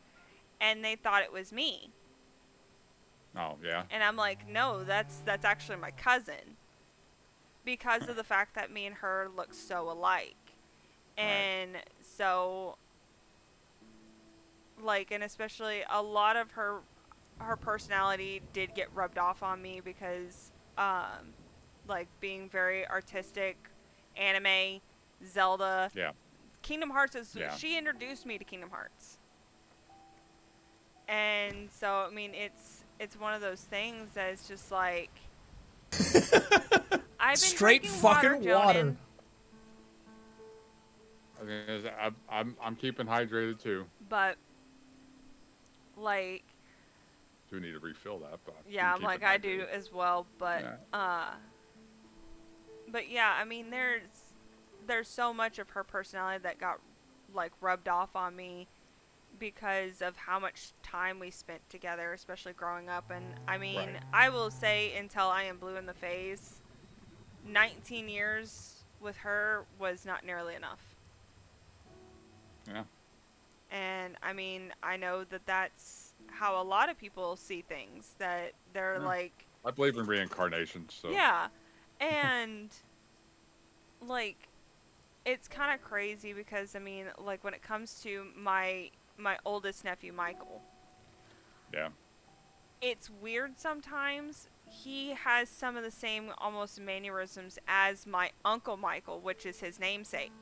and they thought it was me. Oh, yeah. And I'm like, "No, that's actually my cousin." Because of the fact that me and her look so alike. And so like, and especially a lot of her personality did get rubbed off on me because like being very artistic, anime, Zelda. Yeah. Kingdom Hearts is she introduced me to Kingdom Hearts. And so I mean it's one of those things that it's just like I've been Straight drinking fucking water. I'm keeping hydrated too. But like Do need to refill that, but yeah, I'm like I do as well, but yeah, I mean there's so much of her personality that got like rubbed off on me because of how much time we spent together, especially growing up. And I mean, I will say until I am blue in the face, 19 years with her was not nearly enough. Yeah. And I mean, I know that that's how a lot of people see things, that they're like... I believe in reincarnation, so... Yeah. And, like, it's kind of crazy because, I mean, like, when it comes to my oldest nephew, Michael... Yeah. It's weird sometimes. He has some of the same almost mannerisms as my Uncle Michael, which is his namesake.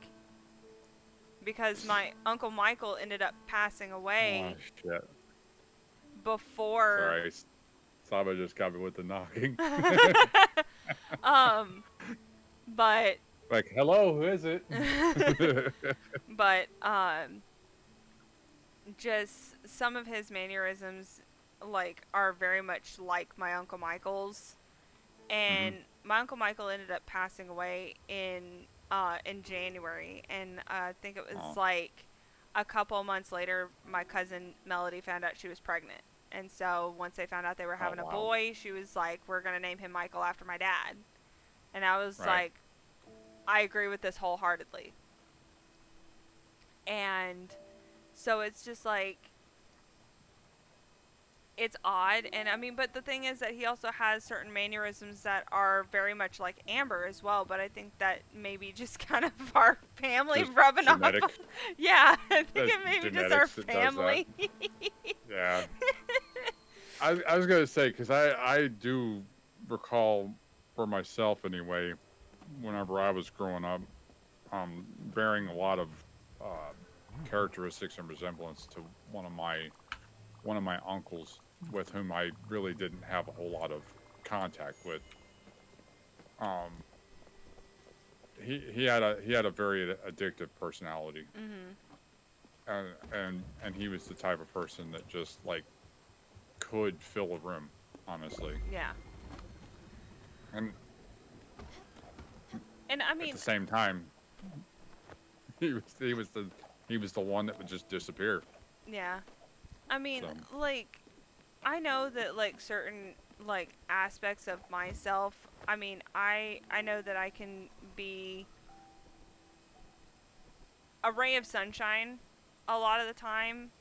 Because my Uncle Michael ended up passing away before... Sorry, Saba just got me with the knocking. But... Like, hello, who is it? But, just some of his mannerisms, like, are very much like my Uncle Michael's. And my Uncle Michael ended up passing away in January, and I think it was like a couple of months later, my cousin Melody found out she was pregnant. And so once they found out they were having a boy, she was like, "We're gonna name him Michael after my dad." And I was like, I agree with this wholeheartedly. And so it's just like, it's odd. And I mean, but the thing is that he also has certain mannerisms that are very much like Amber as well. But I think that maybe just kind of our family just rubbing genetic. off. Yeah, I think it may be just our Genetics that does family. Yeah. I was going to say, because I do recall, for myself anyway, whenever I was growing up, bearing a lot of characteristics and resemblance to one of my uncles, with whom I really didn't have a whole lot of contact with. He had a very addictive personality. And he was the type of person that just like could fill a room, honestly. Yeah. And I mean, at the same time, he was the one that would just disappear. Yeah. I mean, like, I know that, like, certain, like, aspects of myself, I mean, I know that I can be a ray of sunshine a lot of the time,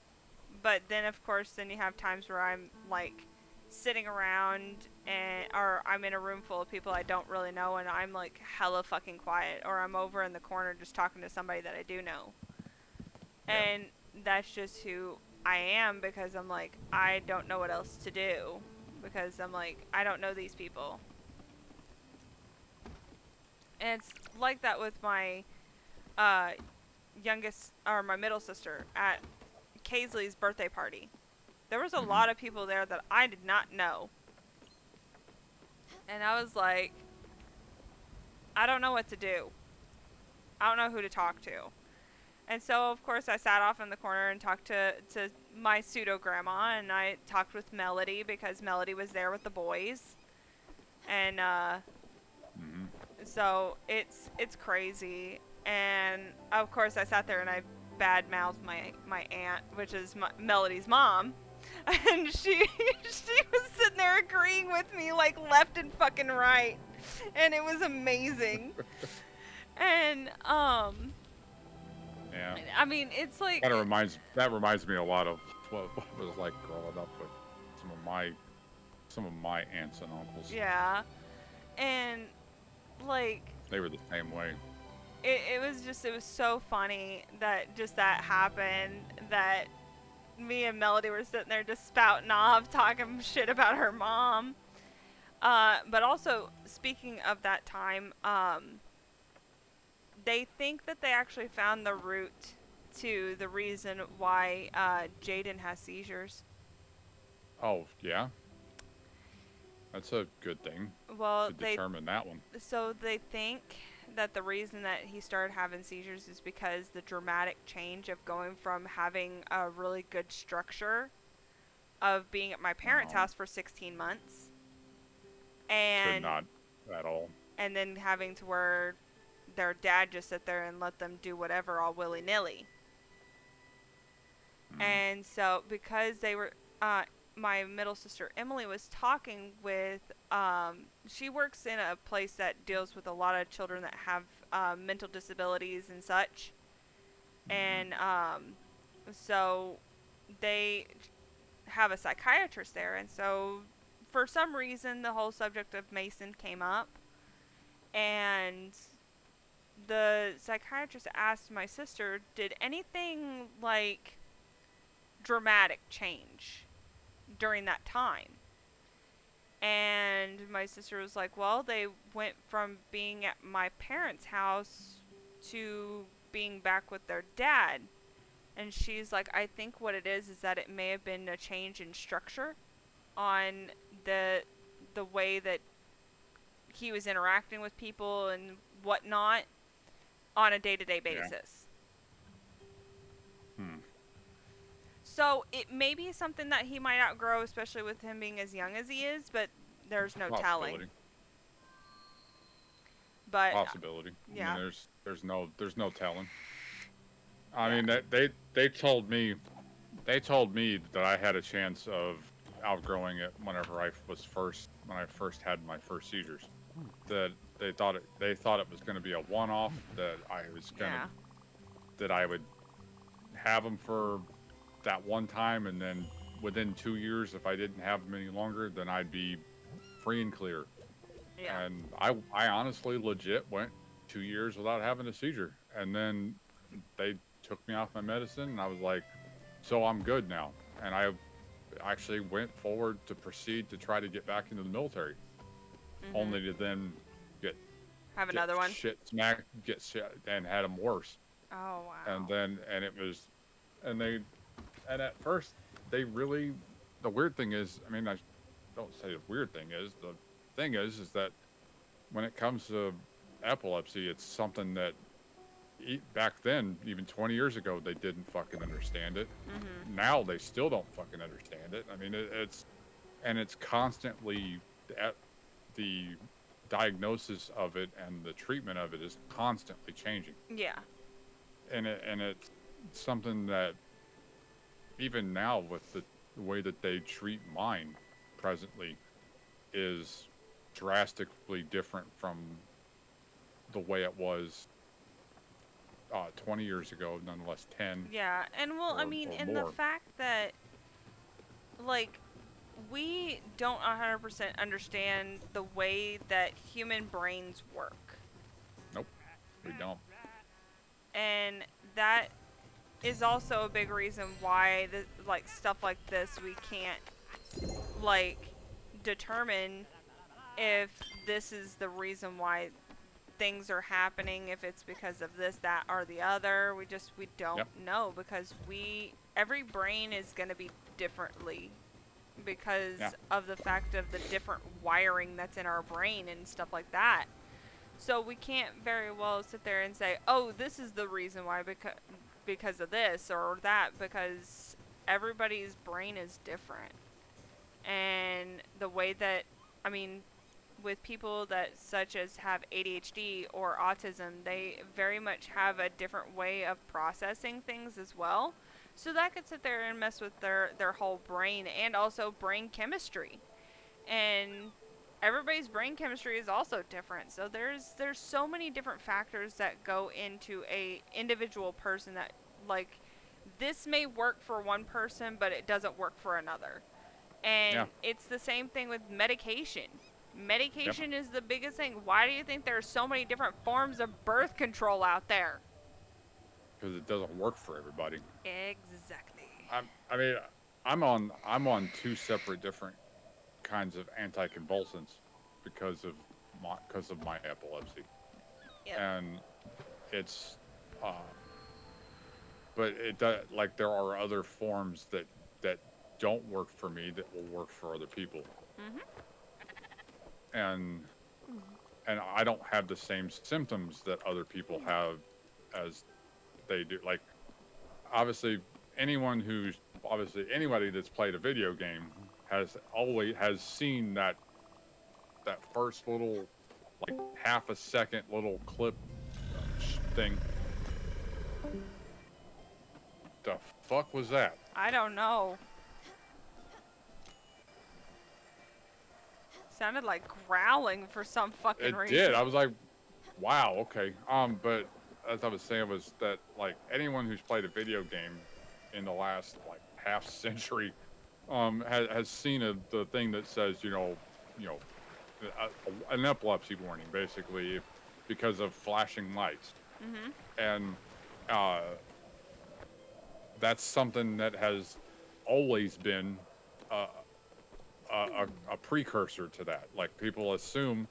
but then of course then you have times where I'm like sitting around or I'm in a room full of people I don't really know and I'm like hella fucking quiet, or I'm over in the corner just talking to somebody that I do know. Yeah. And that's just who I am, because I'm like, I don't know what else to do, because I'm like, I don't know these people. And it's like that with my youngest, or my middle sister at Kaisley's birthday party. There was a lot of people there that I did not know. And I was like, I don't know what to do. I don't know who to talk to. And so, of course, I sat off in the corner and talked to my pseudo-grandma, and I talked with Melody, because Melody was there with the boys. And, so it's crazy. And, of course, I sat there and I bad-mouthed my aunt, which is Melody's mom. And she was sitting there agreeing with me, like, left and fucking right. And it was amazing. And, Yeah. I mean, it's like... That reminds me a lot of what it was like growing up with some of my aunts and uncles. Yeah. And, like... They were the same way. It was so funny that just that happened, that me and Melody were sitting there just spouting off, talking shit about her mom. But also, speaking of that time, they think that they actually found the root to the reason why Jaden has seizures. Oh, yeah? That's a good thing. Well, to determine that one. So they think that the reason that he started having seizures is because the dramatic change of going from having a really good structure of being at my parents' house for 16 months and not at all. And then having to where their dad just sit there and let them do whatever all willy-nilly. And so because they were my middle sister Emily was talking with she works in a place that deals with a lot of children that have mental disabilities and such. And so they have a psychiatrist there, and so for some reason the whole subject of Mason came up, and the psychiatrist asked my sister, did anything like dramatic change during that time? And my sister was like, well, they went from being at my parents' house to being back with their dad. And she's like, I think what it is that it may have been a change in structure on the way that he was interacting with people and whatnot on a day-to-day basis. So it may be something that he might outgrow, especially with him being as young as he is, but there's no telling. But Possibility. Yeah. I mean, there's no telling. I mean, they told me that I had a chance of outgrowing it when I first had my first seizures. That they thought it was going to be a one-off, that I would have them for that one time, and then within 2 years, if I didn't have them any longer, then I'd be free and clear. Yeah. And I honestly legit went 2 years without having a seizure, and then they took me off my medicine, and I was like, so I'm good now. And I actually went forward to proceed to try to get back into the military, only to then get another one, shit smacked, get shit, and had them worse. Oh wow. And at first they really, the weird thing is, I mean, I don't say the weird thing is, the thing is that when it comes to epilepsy, it's something that back then, even 20 years ago, they didn't fucking understand it. Now they still don't fucking understand it. I mean, it's constantly, the diagnosis of it and the treatment of it is constantly changing. Yeah. And it's something that even now with the way that they treat mine presently is drastically different from the way it was 20 years ago, nonetheless 10. Yeah, and well, I or- mean, or and the more. fact that, like, we don't 100% understand the way that human brains work. Nope, we don't. And that is also a big reason why, like, stuff like this, we can't, like, determine if this is the reason why things are happening, if it's because of this, that, or the other. We don't Yep. know, because every brain is going to be differently because Yeah. of the fact of the different wiring that's in our brain and stuff like that. So we can't very well sit there and say, oh, this is the reason why, because of this or that, because everybody's brain is different. And the way that, I mean, with people that such as have ADHD or autism, they very much have a different way of processing things as well. So that could sit there and mess with their whole brain, and also brain chemistry. And everybody's brain chemistry is also different. So there's so many different factors that go into a individual person that, like, this may work for one person, but it doesn't work for another. And Yeah. it's the same thing with medication. Medication is the biggest thing. Why do you think there are so many different forms of birth control out there? Because it doesn't work for everybody. Exactly. I mean, I'm on 2 separate different kinds of anticonvulsants because of my epilepsy. Yep. And it's but it does, like, there are other forms that don't work for me that will work for other people. Mhm. And I don't have the same symptoms that other people have as they do. Like, obviously anybody that's played a video game has seen that first little, like, half a second little clip thing. The fuck was that? I don't know. Sounded like growling for some fucking It reason. did. I was like, wow, okay. But as I was saying, was that, like, anyone who's played a video game in the last, like, half century has seen the thing that says, an epilepsy warning, basically, because of flashing lights. Mhm. And that's something that has always been a precursor to that. Like, people assume,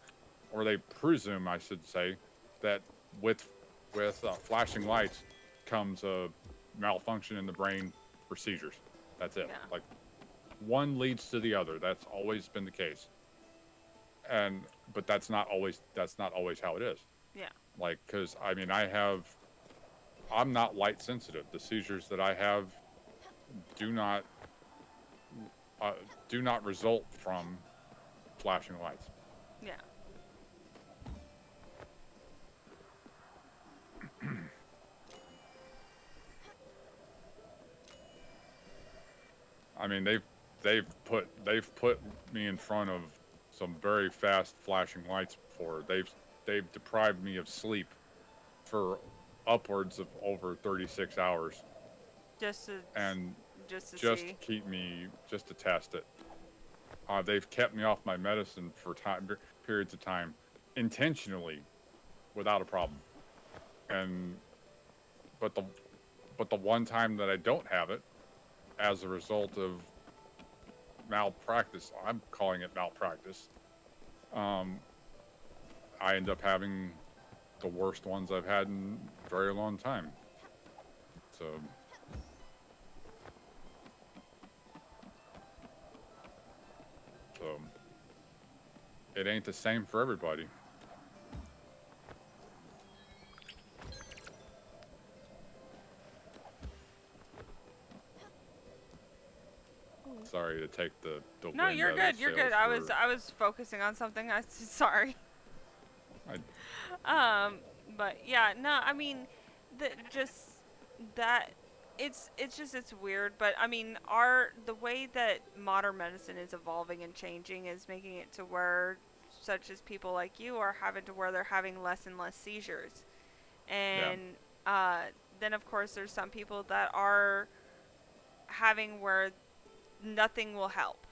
or they presume, I should say, that with flashing lights comes a malfunction in the brain for seizures. That's it. Yeah. Like, one leads to the other. That's always been the case. But that's not always how it is. Yeah. Like, because I mean, I'm not light sensitive. The seizures that I have do not result from flashing lights. Yeah. I mean, they've put me in front of some very fast flashing lights before. They've deprived me of sleep for upwards of over 36 hours. Just to see. Keep me, just to test it. They've kept me off my medicine for periods of time, intentionally, without a problem. But the one time that I don't have it, as a result of malpractice, I'm calling it malpractice, I end up having the worst ones I've had in a very long time. So it ain't the same for everybody. Sorry to take the No, wind you're out of good. the You're sails good. I was focusing on something. Sorry. But yeah, no, I mean, it's weird. But I mean, the way that modern medicine is evolving and changing is making it to where, such as people like you are having to where they're having less and less seizures, and Then of course there's some people that are having where nothing will help,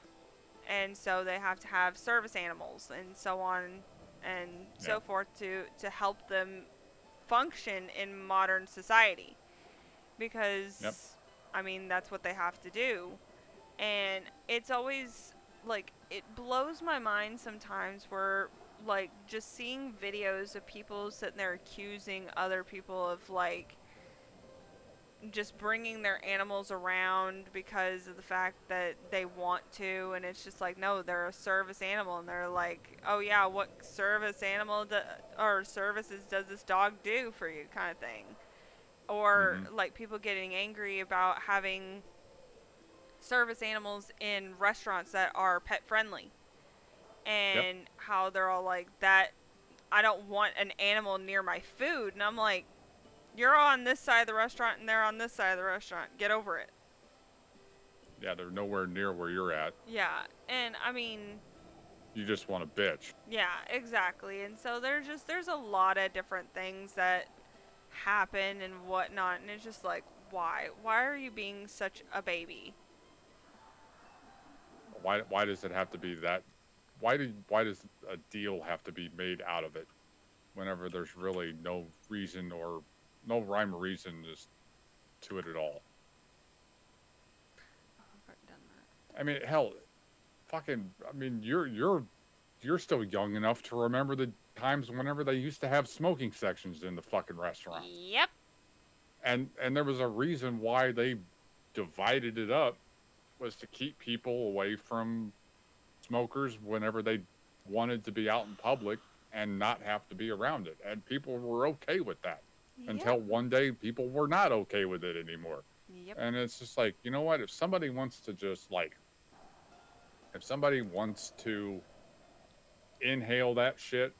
and so they have to have service animals and so on and so forth to help them function in modern society, because I mean that's what they have to do. And it's always like, it blows my mind sometimes where like just seeing videos of people sitting there accusing other people of like just bringing their animals around because of the fact that they want to, and it's just like, no, they're a service animal, and they're like, oh yeah, what service animal or services does this dog do for you, kind of thing. Or like people getting angry about having service animals in restaurants that are pet friendly, and how they're all like, that I don't want an animal near my food, and I'm like, you're on this side of the restaurant and they're on this side of the restaurant. Get over it. Yeah, they're nowhere near where you're at. Yeah, and I mean, You just want to bitch. yeah, exactly. And so there's a lot of different things that happen and whatnot, and it's just like, why are you being such a baby? Why does it have to be that? Why does a deal have to be made out of it whenever there's really no reason or no rhyme or reason to it at all? I mean, hell, fucking. I mean, you're still young enough to remember the times whenever they used to have smoking sections in the fucking restaurants. Yep. And there was a reason why they divided it up, was to keep people away from smokers whenever they wanted to be out in public and not have to be around it. And people were okay with that until one day people were not okay with it anymore. Yep. And it's just like, you know what? If somebody wants to just like, if somebody wants to inhale that shit,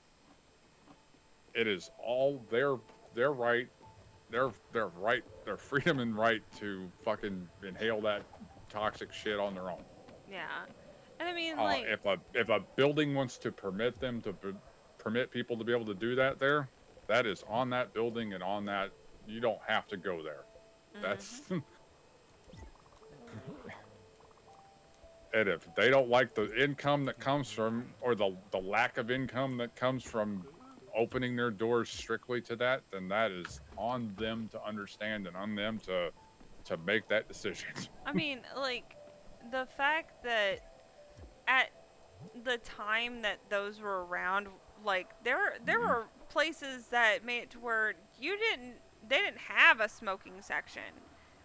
it is all their right, their right, their freedom and right to fucking inhale that toxic shit on their own. Yeah. And I mean, like, if a building wants to permit them to permit people to be able to do that there, that is on that building, and on that, you don't have to go there. That's and if they don't like the income that comes from, or the lack of income that comes from opening their doors strictly to that, then that is on them to understand and on them to make that decision. I mean, like, the fact that at the time that those were around, like, there were places that made it to where they didn't have a smoking section.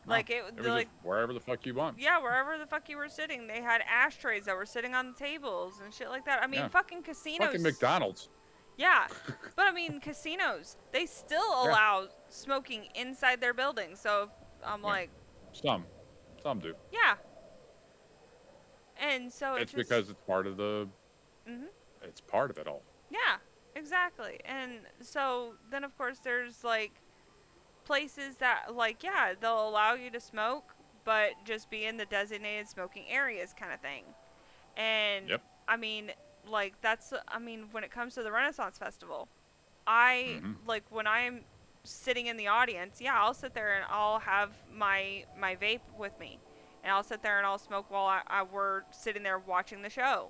Like, it was like, just wherever the fuck you want. Yeah, wherever the fuck you were sitting. They had ashtrays that were sitting on the tables and shit like that. I mean, fucking casinos. Fucking McDonald's. Yeah, but I mean, casinos, they still allow smoking inside their buildings. So I'm like, some do. Yeah. And so it's because it's part of the. It's part of it all. Yeah, exactly. And so then, of course, there's like places that, like, yeah, they'll allow you to smoke, but just be in the designated smoking areas, kind of thing. And I mean, like, that's, I mean, when it comes to the Renaissance Festival, like, when I'm sitting in the audience, yeah, I'll sit there and I'll have my vape with me, and I'll sit there and I'll smoke while we're sitting there watching the show.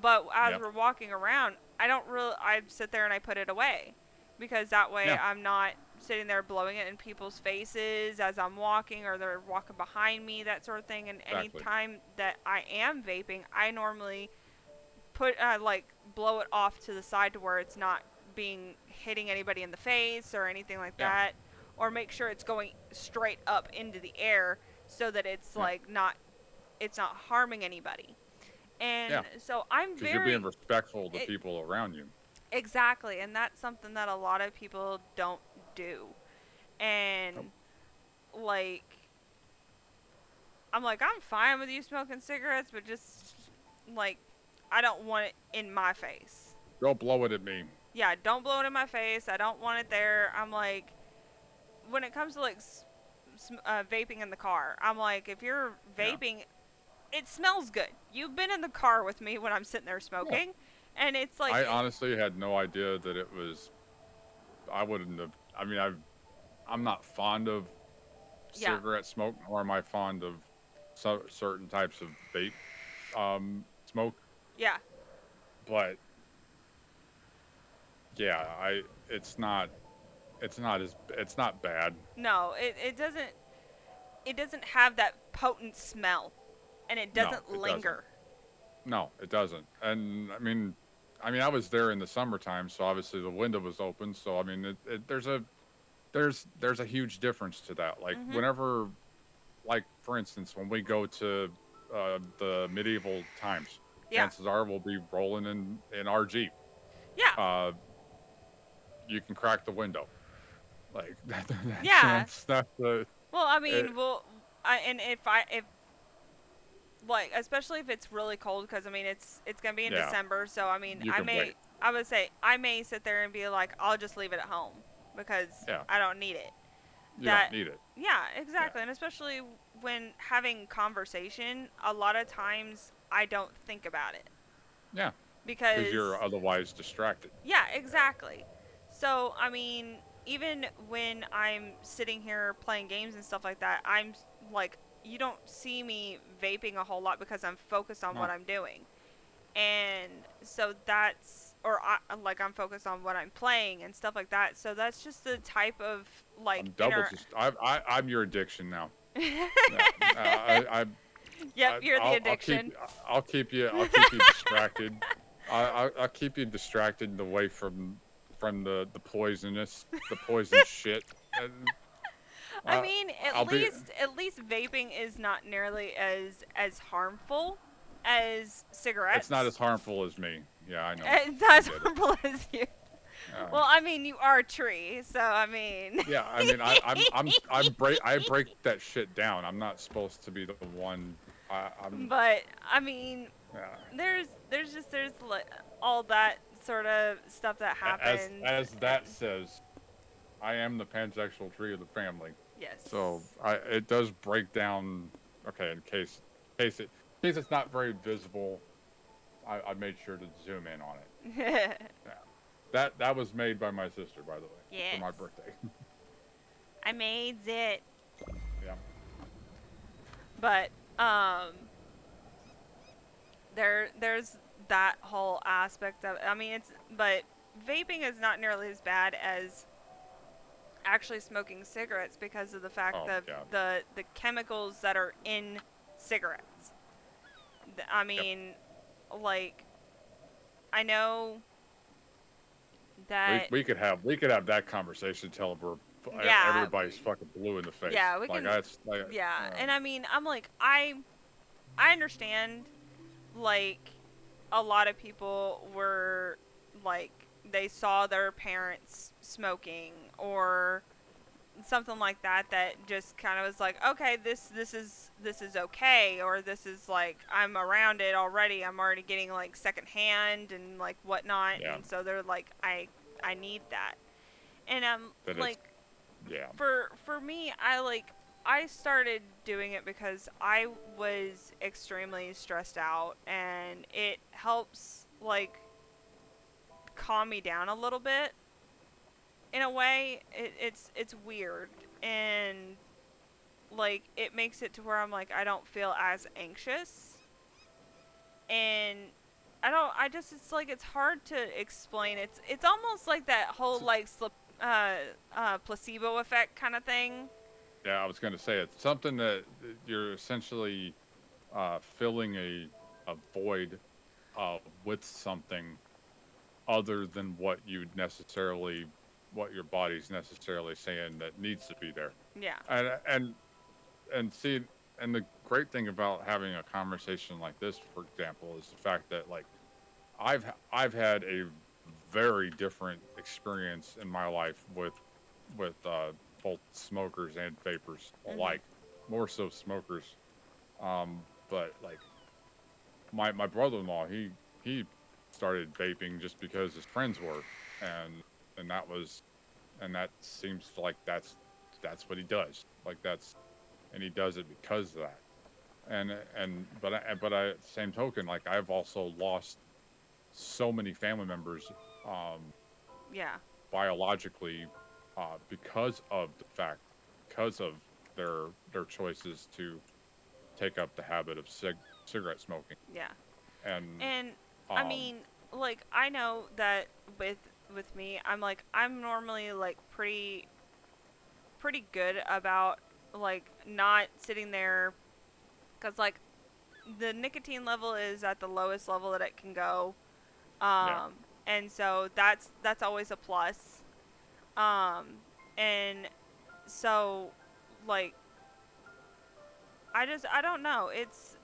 But as we're walking around, I sit there and I put it away, because that way I'm not sitting there blowing it in people's faces as I'm walking, or they're walking behind me, that sort of thing. And any time that I am vaping, I normally put blow it off to the side to where it's not hitting anybody in the face or anything like that, or make sure it's going straight up into the air so that it's like it's not harming anybody. And so I'm very, you're being respectful to people around you. Exactly, and that's something that a lot of people don't do. And like, I'm like, I'm fine with you smoking cigarettes, but just like, I don't want it in my face. Don't blow it at me. Yeah, don't blow it in my face. I don't want it there. I'm like, when it comes to like vaping in the car, I'm like, if you're vaping, it smells good. You've been in the car with me when I'm sitting there smoking, and it's like, I honestly had no idea that it was. I wouldn't have. I mean, I'm not fond of Yeah. cigarette smoke, nor am I fond of certain types of vape smoke. Yeah. But yeah, it's not it's not bad. No, it doesn't have that potent smell, and it No, doesn't it linger. No, it doesn't. And I was there in the summertime, so obviously the window was open. So I mean, there's a huge difference to that. Like Mhm. whenever, like for instance, when we go to the medieval times, Yeah. chances are we'll be rolling in our Jeep. Yeah. You can crack the window. Like Yeah. that's the. Well, I mean, and if like, especially if it's really cold, because I mean it's gonna be in Yeah. December, so I mean You can wait. I would say I may sit there and be like, I'll just leave it at home because Yeah. I don't need it. You don't need it. Yeah, exactly, and especially when having conversation, a lot of times I don't think about it. Yeah. Because you're otherwise distracted. Yeah, exactly. So, I mean, even when I'm sitting here playing games and stuff like that, I'm like, you don't see me vaping a whole lot because I'm focused on what No. I'm doing. And so I'm focused on what I'm playing and stuff like that. So that's just the type of like I'm your addiction now. Yep, you're the addiction. I'll keep you distracted. I'll keep you distracted and away from the poison shit. And, I mean, at least vaping is not nearly as harmful as cigarettes. It's not as harmful as me. Yeah, I know. It's not as harmful as you. Well, I mean, you are a tree, so I mean. Yeah, I mean, I break that shit down. I'm not supposed to be the one. But I mean, yeah. there's all that sort of stuff that happens. As that says, I am the pansexual tree of the family. Yes. So it does break down. Okay, in case it's not very visible, I made sure to zoom in on it. Yeah. That was made by my sister, by the way. Yes. For my birthday. I made it. Yeah. But there's that whole aspect of it. I mean, but vaping is not nearly as bad as actually smoking cigarettes because of the fact that the chemicals that are in cigarettes. I mean, like, I know that we could have that conversation till everybody's fucking blue in the face. Yeah, we like, can. That's, like, yeah, and I mean, I'm like, I understand, like, a lot of people were like, they saw their parents smoking or something like that just kind of was like, okay, this is okay, or this is like, I'm around it already, I'm already getting like secondhand and like whatnot, and so they're like, I need that, and for me, I started doing it because I was extremely stressed out, and it helps like calm me down a little bit. In a way, it's weird, and like it makes it to where I'm like, I don't feel as anxious, and it's like, it's hard to explain. It's almost like that whole like placebo effect kind of thing. Yeah, I was gonna say, it's something that you're essentially filling a void with something other than what your body's necessarily saying that needs to be there. Yeah. And see, and the great thing about having a conversation like this, for example, is the fact that, like, I've had a very different experience in my life with both smokers and vapors alike, more so smokers. But like my brother-in-law, he started vaping just because his friends were, and that seems like that's what he does. Like and he does it because of that. But at the same token, like, I've also lost so many family members, yeah, biologically, because of the fact, because of their choices to take up the habit of cigarette smoking. Yeah. And I mean, like, I know that with me, I'm normally like pretty good about like not sitting there, cuz like the nicotine level is at the lowest level that it can go. Yeah. And so that's always a plus. And so like I don't know. It's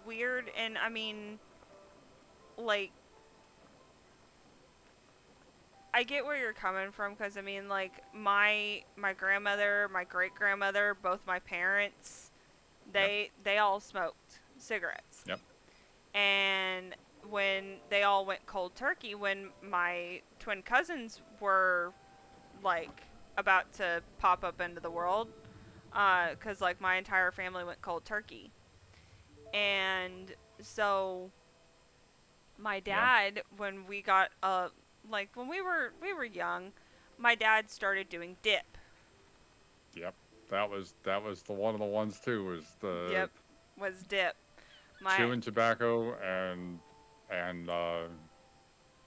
weird, and I mean, like, I get where you're coming from, because I mean, like, my grandmother, my great grandmother, both my parents, they all smoked cigarettes. Yep. And when they all went cold turkey, when my twin cousins were like about to pop up into the world, because like my entire family went cold turkey, and so my dad, when we got like when we were young, my dad started doing dip. Yep. That was the one of the ones too, was the Yep, was dip. chewing tobacco and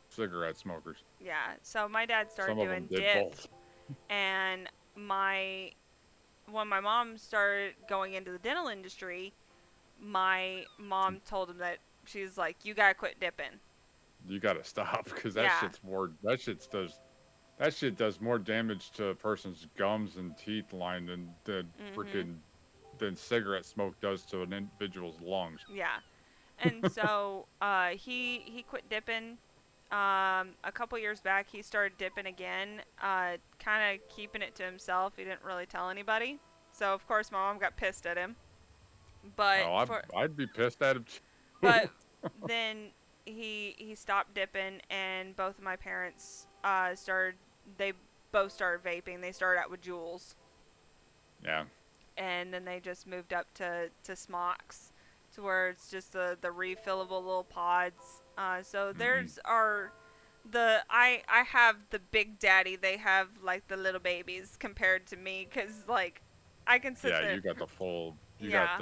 cigarette smokers. Yeah, so my dad started Some of doing them did dip, both. and when my mom started going into the dental industry, my mom told him that she's like, you gotta quit dipping. You gotta stop, because Yeah. that shit does more damage to a person's gums and teeth line than freaking than cigarette smoke does to an individual's lungs. Yeah. And so he quit dipping. A couple years back, he started dipping again, kind of keeping it to himself. He didn't really tell anybody. So, of course, my mom got pissed at him. But Oh, I'd be pissed at him too. but then he stopped dipping, and both of my parents they both started vaping. They started out with Juuls. Yeah. And then they just moved up to Smocks, to where it's just the refillable little pods. So there's I have the big daddy. They have like the little babies compared to me, because like I can sit there. Yeah, you got the full. You Yeah.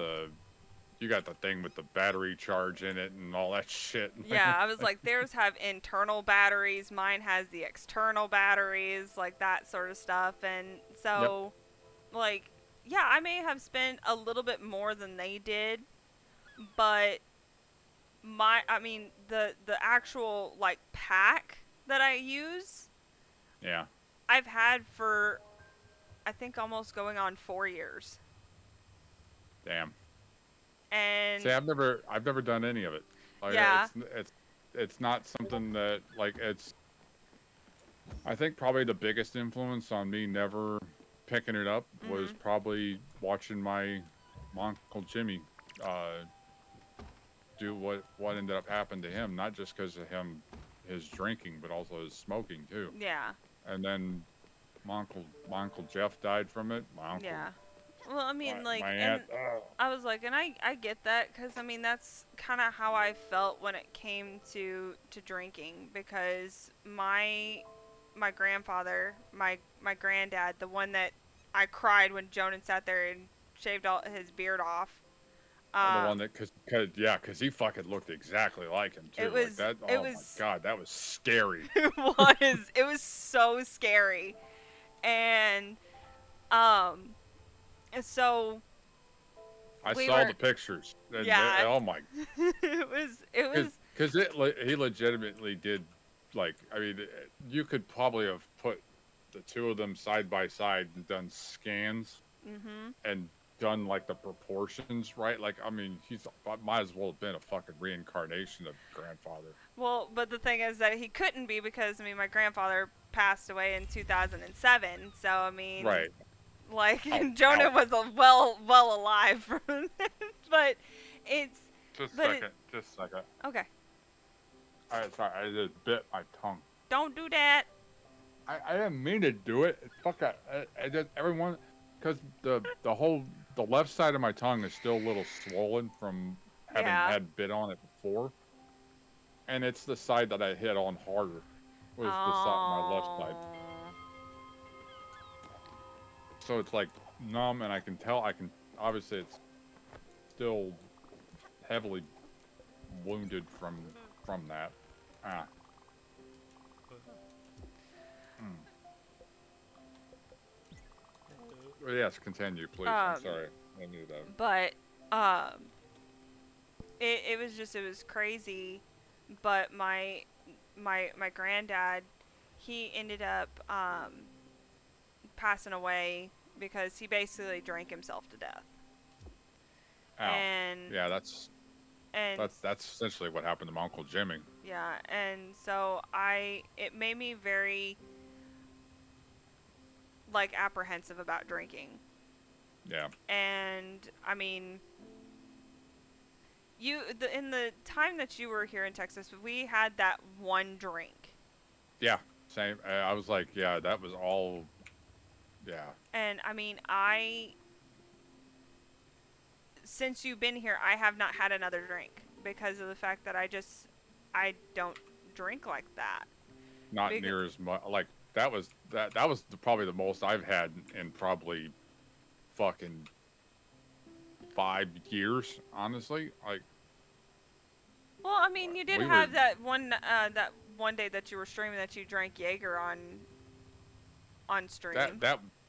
got the thing with the battery charge in it and all that shit. Yeah, I was like, theirs have internal batteries. Mine has the external batteries, like that sort of stuff. And so, like, yeah, I may have spent a little bit more than they did, but I mean, the actual like pack that I use, Yeah. I've had for, I think, almost going on 4 years. Damn. And See, I've never done any of it. Like, yeah. It's not something that, like, I think probably the biggest influence on me never picking it up was probably watching my Uncle Jimmy do what ended up happening to him, not just because of his drinking, but also his smoking too. Yeah. And then my uncle Jeff died from it. My uncle. Yeah. Well, I mean, my like, aunt, and I was like, and I get that, because I mean, that's kind of how I felt when it came to drinking, because my grandfather, my granddad, the one that I cried when Jonan sat there and shaved all his beard off. the one that, cause he fucking looked exactly like him too. It was, like that. My god, that was scary. it was so scary, and so I saw the pictures. And yeah. oh my. it was. Because he legitimately did, like, I mean, you could probably have put the two of them side by side and done scans and done like the proportions right. Like, I mean, he's might as well have been a fucking reincarnation of grandfather. Well, but the thing is that he couldn't be, because I mean, my grandfather passed away in 2007. So I mean, Right. Like, Jonah was well alive from that, but it's. Just a second. Okay. All right, sorry, I just bit my tongue. Don't do that. I didn't mean to do it. Fuck, I just everyone, because the left side of my tongue is still a little swollen from having had bit on it before, and it's the side that I hit on harder. Was the side, my left side. so it's like numb, and I can obviously it's still heavily wounded from that. Ah. Well, yes, continue, please. I'm sorry. I knew that. But it was crazy. But my granddad, he ended up passing away because he basically drank himself to death. Ow. And yeah, that's essentially what happened to my Uncle Jimmy. Yeah, and so it made me very like apprehensive about drinking. Yeah. And I mean, in the time that you were here in Texas, we had that one drink. Yeah, same. I was like, yeah, that was all. Yeah. And I mean, since you've been here, I have not had another drink because of the fact that I don't drink like that. Not near as much. Like that was probably the most I've had in probably fucking 5 years, honestly. Like. Well, I mean, you did have that one day that you were streaming that you drank Jaeger on stream.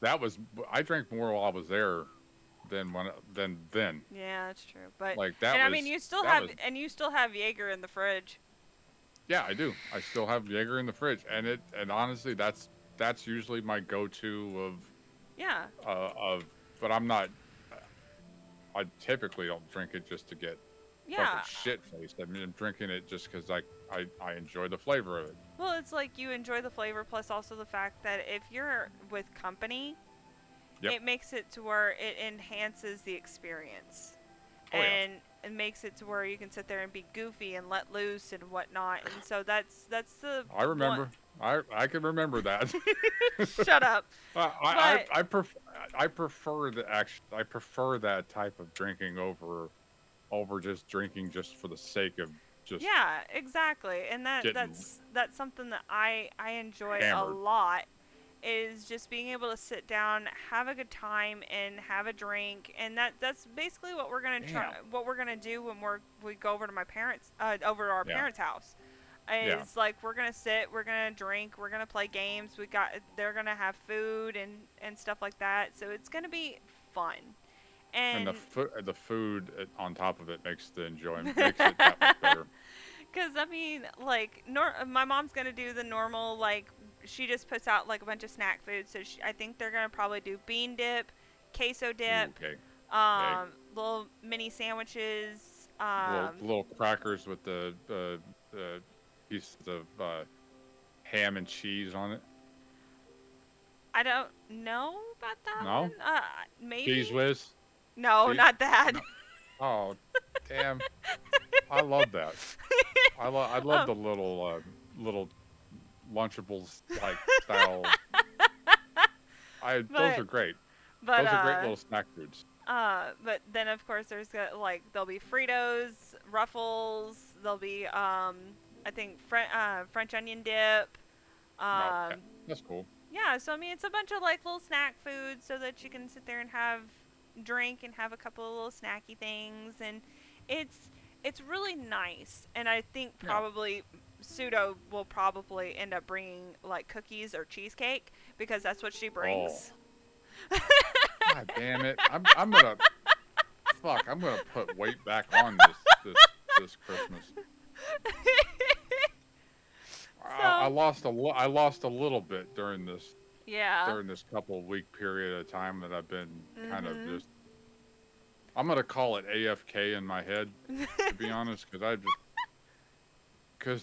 That was, I drank more while I was there than then. Yeah, that's true. But like that. And I mean, you still have Jaeger in the fridge. Yeah, I do. I still have Jaeger in the fridge, and honestly, that's usually my go-to of. Yeah. But I'm not. I typically don't drink it just to get. Yeah. Fucking shit-faced. I mean, I'm drinking it just because I enjoy the flavor of it. Well, it's like you enjoy the flavor, plus also the fact that if you're with company, it makes it to where it enhances the experience. And it makes it to where you can sit there and be goofy and let loose and whatnot. And so that's the. I remember. I can remember that. Shut up. I prefer that type of drinking over just drinking just for the sake of just. Yeah, exactly. And that's something that I enjoy hammered. a lot. Is just being able to sit down, have a good time, and have a drink, and that's basically what we're gonna try. What we're gonna do when we go over to my parents, over to our parents' house, is like we're gonna sit, we're gonna drink, we're gonna play games. They're gonna have food and stuff like that. So it's gonna be fun. And the food on top of it makes the enjoyment makes it that much better. Because I mean, like my mom's gonna do the normal like. She just puts out like a bunch of snack food, so I think they're gonna probably do bean dip, queso dip, little mini sandwiches, little crackers with the pieces of ham and cheese on it. I don't know about that. No, one. Maybe Cheese Whiz. No, not that. No. Oh, damn! I love that. I love the little Lunchables like style. Those are great. But, those are great little snack foods. But then of course there's there'll be Fritos, Ruffles. There'll be I think French onion dip. Okay. That's cool. Yeah, so I mean it's a bunch of like little snack foods so that you can sit there and drink and have a couple of little snacky things, and it's really nice. And I think probably. Pseudo will probably end up bringing like cookies or cheesecake because that's what she brings. Oh. God damn it! I'm gonna put weight back on this Christmas. I lost a little bit during this couple of week period of time that I've been kind of just. I'm gonna call it AFK in my head, to be honest, because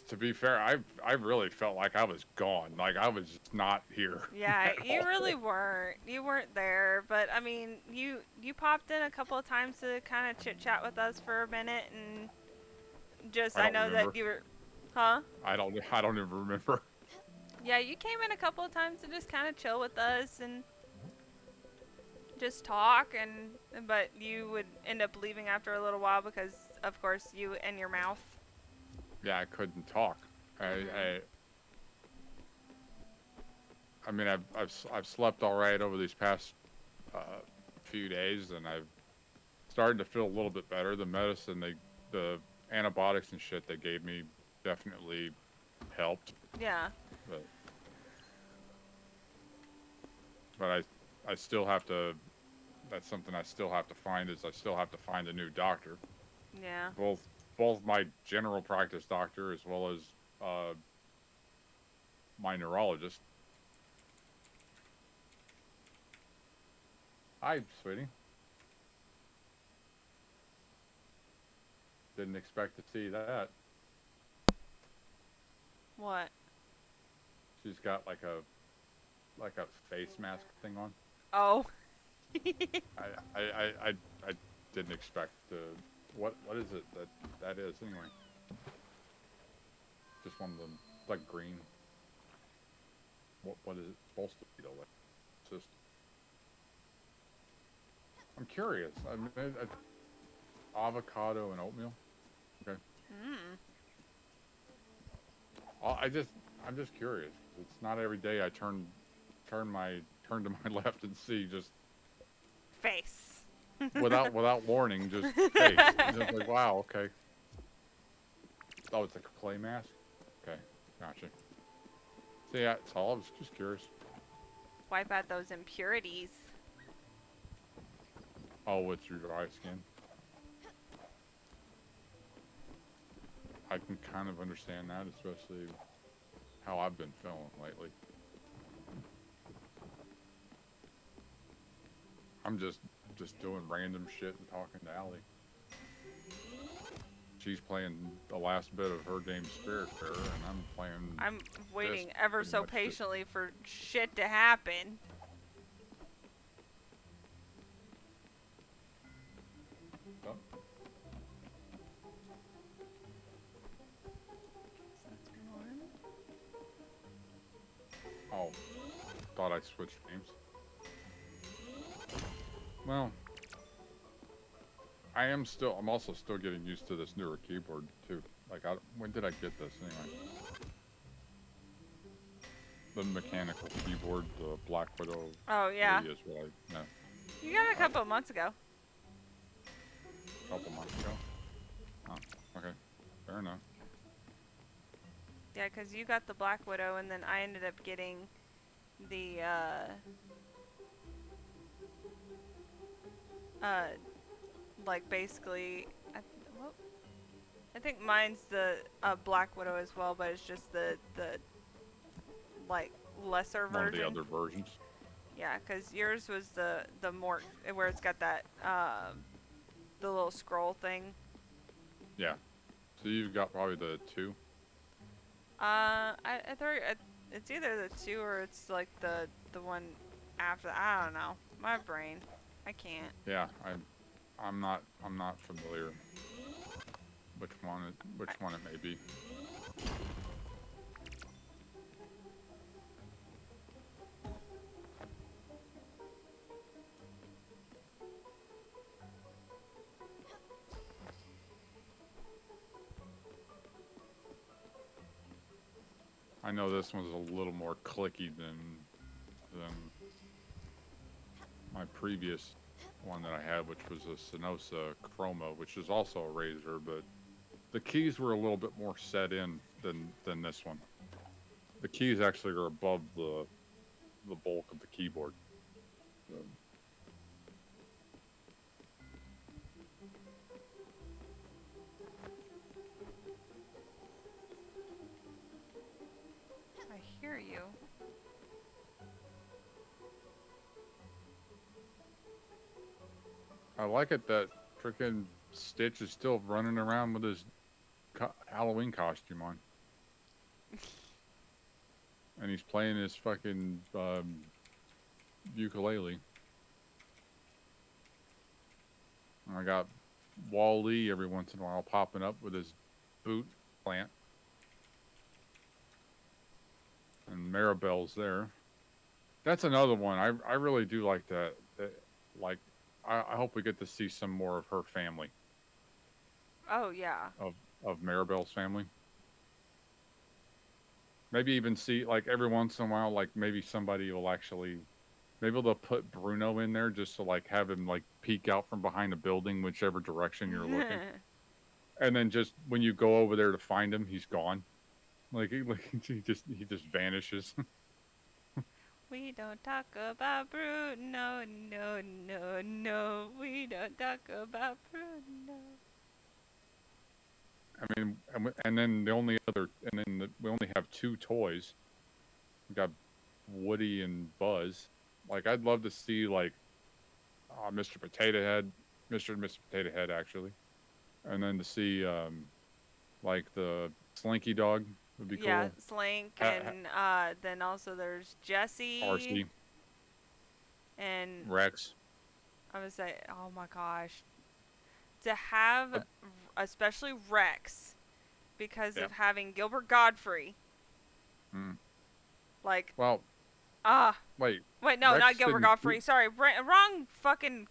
to be fair, I really felt like I was gone. Like I was just not here. Yeah, you really weren't. You weren't there. But I mean, you popped in a couple of times to kind of chit chat with us for a minute, and just I know that you were, huh? I don't even remember. Yeah, you came in a couple of times to just kind of chill with us and just talk, but you would end up leaving after a little while because, of course, you and your mouth. Yeah, I couldn't talk. I mean, I've slept all right over these past few days, and I've started to feel a little bit better. The medicine, the antibiotics and shit they gave me definitely helped. Yeah. But I still have to. That's something I still have to find. Is I still have to find a new doctor. Yeah. Both my general practice doctor as well as my neurologist. Hi, sweetie. Didn't expect to see that. What? She's got like a face mask thing on. Oh. I didn't expect to. What is it that is anyway? Just one of them, like green. What is it supposed to be though? Like, it's just. I'm curious. I mean, avocado and oatmeal. Okay. I'm just curious. It's not every day I turn to my left and see just Face. without warning, just face. Just like, wow, okay. Oh, it's a clay mask? Okay, gotcha. So yeah, it's all. I was just curious. Wipe out those impurities. Oh, with your dry skin. I can kind of understand that, especially how I've been feeling lately. I'm just doing random shit and talking to Allie. She's playing the last bit of her game Spiritfarer, and I'm playing. I'm waiting this ever pretty so much patiently for shit to happen. Oh. Oh, thought I switched names. Well, I'm also still getting used to this newer keyboard too. Like, when did I get this anyway? The mechanical keyboard, the Black Widow. Oh yeah. Is what I know. You got it a couple of months ago. A couple months ago. Oh, okay, fair enough. Yeah, because you got the Black Widow, and then I ended up getting the like basically, I think mine's the Black Widow as well, but it's just the like lesser One of version. the other versions. Yeah, because yours was the more where it's got that the little scroll thing. Yeah. So you've got probably the 2. I thought it's either the 2 or it's like the one after. I don't know. My brain, I can't. Yeah, I'm not familiar which one it may be. I know this one's a little more clicky than my previous one that I had, which was a Synosa Chroma, which is also a Razer, but the keys were a little bit more set in than this one. The keys actually are above the bulk of the keyboard. So. I hear you. I like it that freaking Stitch is still running around with his Halloween costume on. And he's playing his fucking ukulele. And I got Wall-E every once in a while popping up with his boot plant. And Maribel's there. That's another one. I really do like that. Like, I hope we get to see some more of her family. Oh yeah. Of Maribel's family. Maybe even see, like, every once in a while, like, maybe somebody will actually maybe they'll put Bruno in there just to like have him like peek out from behind a building, whichever direction you're looking, and then just when you go over there to find him, he's gone. Like he just vanishes. We don't talk about Bruno, no, no, no. We don't talk about Bruno. I mean, and then the only other, we only have 2 toys. We got Woody and Buzz. Like, I'd love to see like Mr. Potato Head, Mr. and Mr. Potato Head actually, and then to see like the Slinky Dog would be cool. Yeah, Slink, and then also there's Jesse. RC. And Rex. I would say, oh my gosh, to have especially Rex, because of having Gilbert Godfrey. Like. Well. Wait, no, Rex not Gilbert didn't- Godfrey. Sorry, wrong fucking.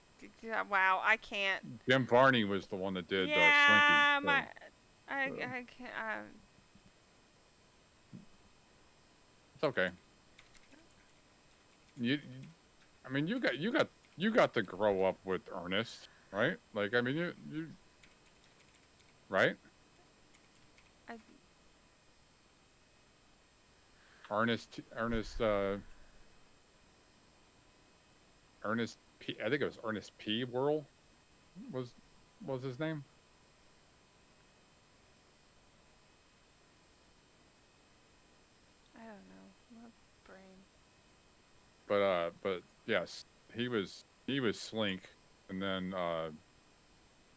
Wow, I can't. Jim Varney was the one that did Yeah, Slinky. I can't. It's okay. I mean, you got to grow up with Ernest, right? Like, I mean, you right? Ernest P. I think it was Ernest P. Worrell was his name. I don't know. My brain. But yes, he was Slink, and then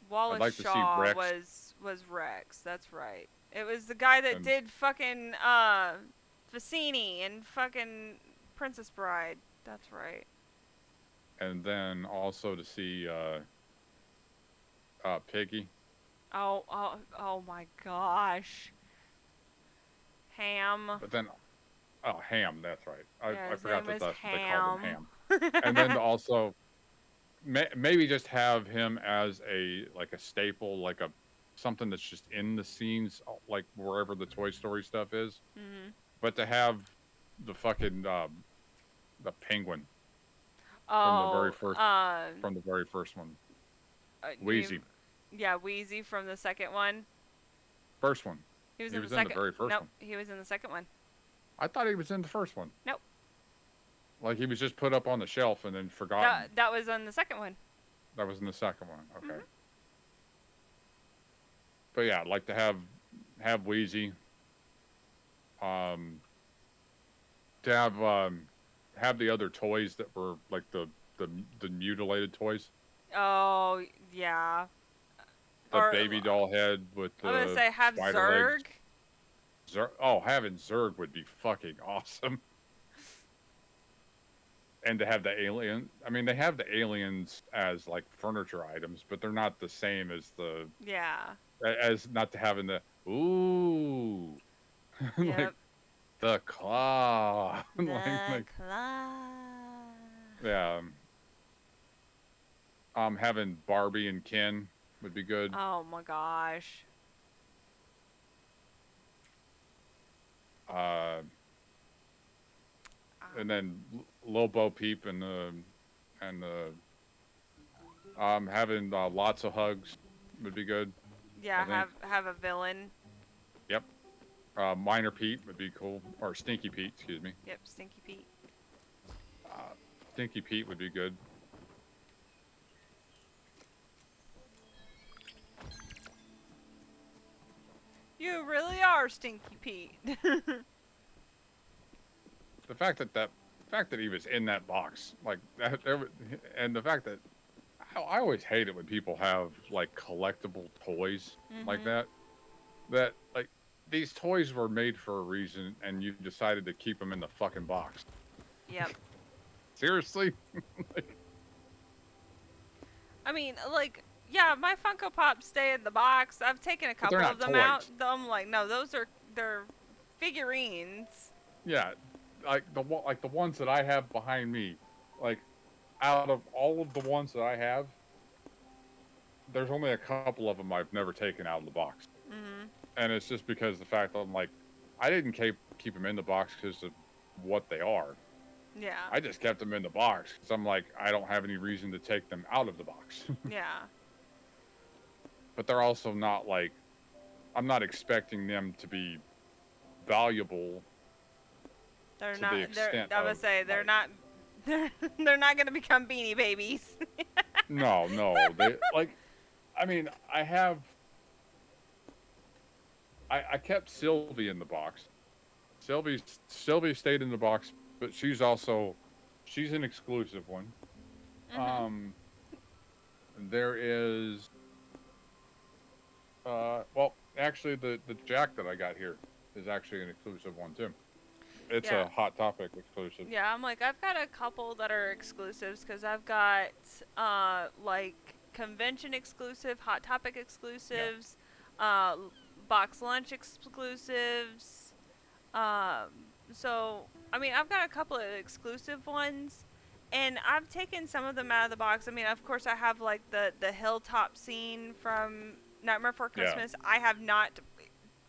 Wallace I'd like to see Shaw Rex. was Rex. That's right. It was the guy that did fucking Vicini and fucking Princess Bride. That's right. And then also to see Piggy. Oh my gosh. Ham. But then, Ham. That's right. Yeah, I his forgot name that was they called him Ham. Ham. And then to also, maybe just have him as a staple, like something that's just in the scenes, like wherever the Toy Story stuff is. Mm-hmm. But to have the fucking the penguin Oh, from the very first one. Wheezy. Yeah, Wheezy from the second one. First one. He was in the the second. very first nope, one. he was in the second one. I thought he was in the first one. Nope. Like he was just put up on the shelf and then forgotten. That was on the second one. That was in the second one. Okay. Mm-hmm. But yeah, I'd like to have Wheezy. To have the other toys that were like the mutilated toys. Oh yeah. The baby doll head with the. I'm gonna say have spider Zurg. legs. Having Zurg would be fucking awesome. And to have the alien, I mean, they have the aliens as like furniture items, but they're not the same as the. Yeah. As not to having the like Yep. the claw. The like, claw. yeah. Having Barbie and Ken would be good. Oh my gosh. And then Lil Bo Peep and having lots of hugs would be good. Yeah, have a villain. Yep. Minor Pete would be cool, or Stinky Pete, excuse me. Yep, Stinky Pete. Stinky Pete would be good. You really are Stinky Pete. The fact that he was in that box, like that, and the fact that I always hate it when people have like collectible toys like that. That like these toys were made for a reason, and you decided to keep them in the fucking box. Yep. Seriously? I mean, like, yeah, my Funko Pops stay in the box. I've taken a couple they're of not them out. toys. I'm like, no, they're figurines. Yeah, like the ones that I have behind me, like out of all of the ones that I have, there's only a couple of them I've never taken out of the box. And it's just because the fact that I'm like, I didn't keep them in the box because of what they are. Yeah. I just kept them in the box because I'm like, I don't have any reason to take them out of the box. Yeah. But they're also not like, I'm not expecting them to be valuable. They're To not. the extent I would of, say they're like- not. They're not gonna become Beanie Babies. No, they like. I mean, I kept Sylvie in the box. Sylvie stayed in the box, but she's an exclusive one. There is, well, actually, the Jack that I got here is actually an exclusive one too. It's Yeah. a Hot Topic exclusive. Yeah, I'm like, I've got a couple that are exclusives because I've got like convention exclusive, Hot Topic exclusives, box lunch exclusives. So I mean, I've got a couple of exclusive ones, and I've taken some of them out of the box. I mean, of course, I have like the hilltop scene from Nightmare Before Yeah. Christmas. I have not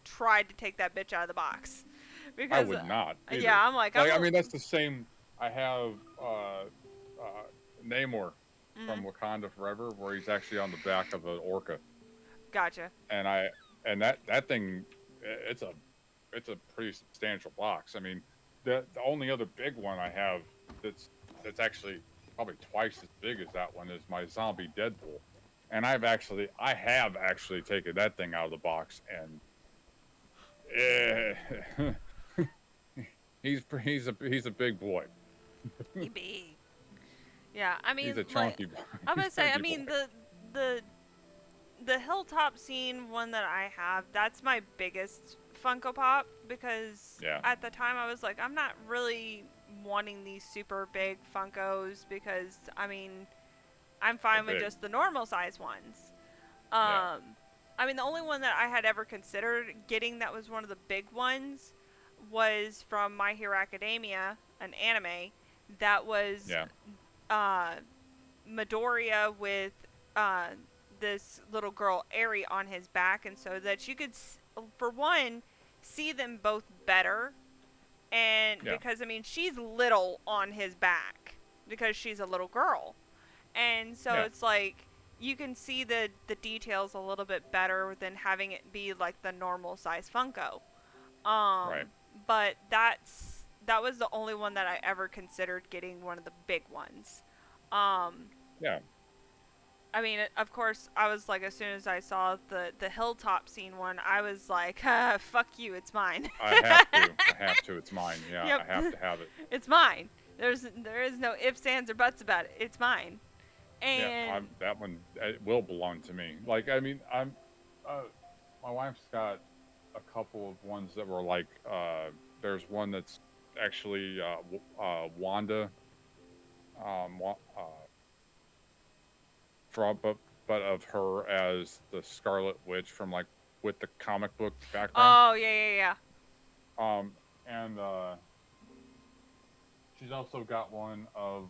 tried to take that bitch out of the box because I would not. Either. yeah, I'm like, I mean, that's the same. I have Namor from Wakanda Forever, where he's actually on the back of an orca, Gotcha. and that thing, it's a pretty substantial box. I mean, the only other big one I have that's actually probably twice as big as that one is my zombie Deadpool, and I have actually taken that thing out of the box, and he's a big boy. He big. Yeah, I mean, He's a like, chunky boy. I'm gonna He's say, I chunky mean, boy. the hilltop scene one that I have, that's my biggest Funko Pop because Yeah. at the time I was like, I'm not really wanting these super big Funkos because I mean, I'm fine with big. just the normal size ones. Yeah. I mean, the only one that I had ever considered getting that was one of the big ones was from My Hero Academia, an anime that was Midoriya with this little girl Eri on his back, and so that you could, for one, see them both better, and because I mean she's little on his back because she's a little girl, and so it's like you can see the details a little bit better than having it be like the normal size Funko. Right. But that was the only one that I ever considered getting, one of the big ones. Yeah. I mean, of course, I was like, as soon as I saw the hilltop scene one, I was like, fuck you, it's mine. I have to. It's mine. Yeah, Yep. I have to have it. It's mine. There is no ifs, ands, or buts about it. It's mine. And That one it will belong to me. Like, I mean, my wife's got a couple of ones that were like, there's one that's actually Wanda, but of her as the Scarlet Witch from like with the comic book background. Oh yeah. And she's also got one of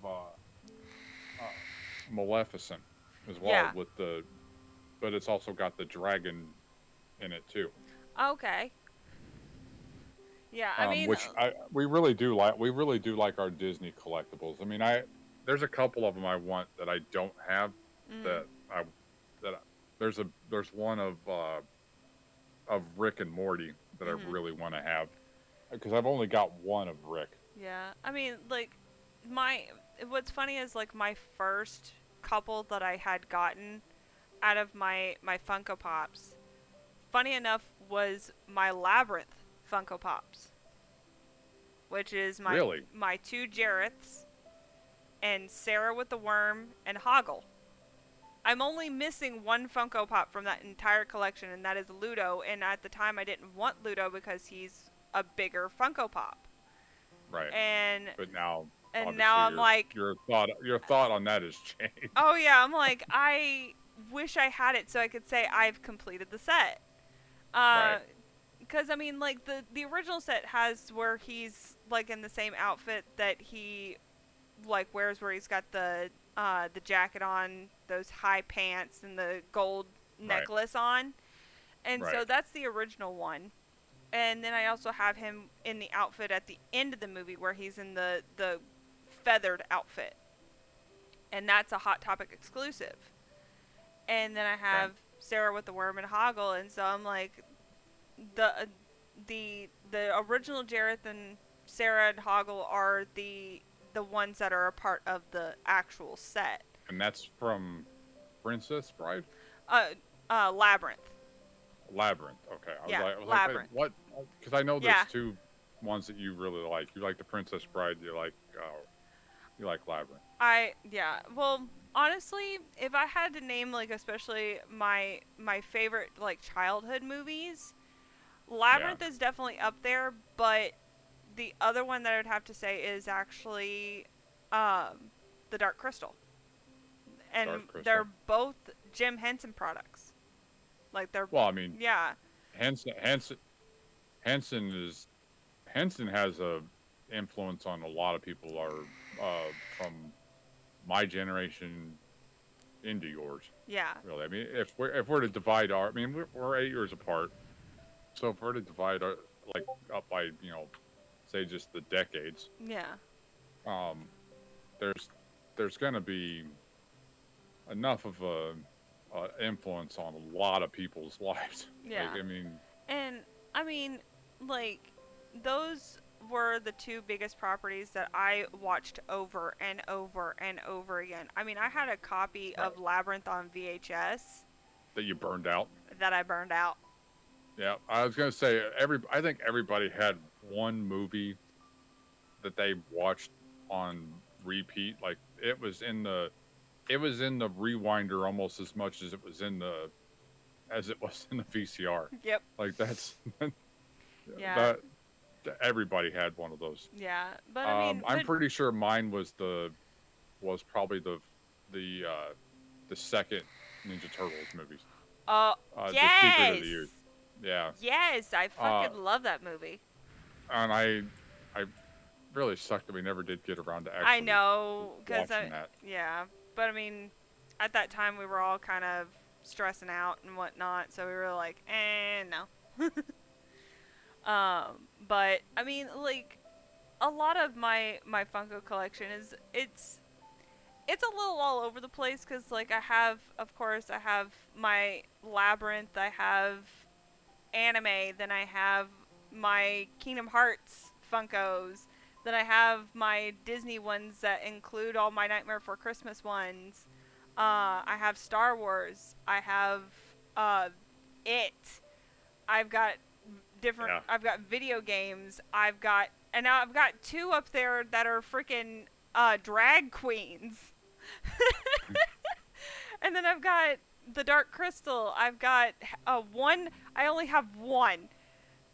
Maleficent as well but it's also got the dragon in it too. Okay. Yeah, I mean, which we really do like our Disney collectibles. I mean, there's a couple of them I want that I don't have there's one of Rick and Morty that I really want to have because I've only got one of Rick. Yeah, I mean, like what's funny is like my first couple that I had gotten out of my Funko Pops, funny enough, was my Labyrinth Funko Pops, which is my two Jareths and Sarah with the Worm and Hoggle. I'm only missing one Funko Pop from that entire collection, and that is Ludo. And at the time, I didn't want Ludo because he's a bigger Funko Pop. Right. But now, I'm like, your thought on that has changed. Oh yeah, I'm like, I wish I had it so I could say I've completed the set. Right. Because I mean, like the original set has where he's like in the same outfit that he like wears, where he's got the jacket on, those high pants, and the gold necklace on, and so that's the original one. And then I also have him in the outfit at the end of the movie where he's in the feathered outfit, and that's a Hot Topic exclusive. And then I have Sarah with the worm and Hoggle, and so I'm like, the original Jareth and Sarah and Hoggle are the ones that are a part of the actual set. And that's from Princess Bride? Labyrinth. Labyrinth. Okay. Yeah, I was like, Labyrinth. wait, what? Because I know there's Yeah. two ones that you really like. You like the Princess Bride. You like Labyrinth. Well, honestly, if I had to name, like, especially my favorite, like, childhood movies, Labyrinth is definitely up there, but the other one that I would have to say is actually The Dark Crystal. And Dark Crystal. they're both Jim Henson products. Like, they're... Well, I mean, Yeah. Henson has a influence on a lot of people from my generation into yours. Yeah. Really, I mean, if we're to divide our, I mean, we're 8 years apart, so if we're to divide our, like, up by, you know, say just the decades, Yeah. there's gonna be enough of a influence on a lot of people's lives. Yeah. Like, I mean, And, I mean, like, those were the two biggest properties that I watched over and over and over again. I mean, I had a copy of Labyrinth on VHS that you burned out. that I burned out. Yeah, I was gonna say I think everybody had one movie that they watched on repeat. Like it was in the rewinder almost as much as it was in the VCR. Yep. Like that's Yeah. everybody had one of those. Yeah, but I mean, I'm pretty sure mine was probably the second Ninja Turtles movies. The Secret of the yes. Youth. Yeah. Yes, I fucking love that movie. And I really sucked that we never did get around to actually I know, because watching that. yeah, but I mean, at that time we were all kind of stressing out and whatnot, so we were like, no. But I mean, like, a lot of my Funko collection it's a little all over the place, because like I have my Labyrinth, I have anime, then I have my Kingdom Hearts Funkos, then I have my Disney ones that include all my Nightmare Before Christmas ones. I have Star Wars. I have It. I've got different. Yeah. I've got video games. And now I've got two up there that are freaking drag queens. And then I've got the Dark Crystal. I've got one. I only have one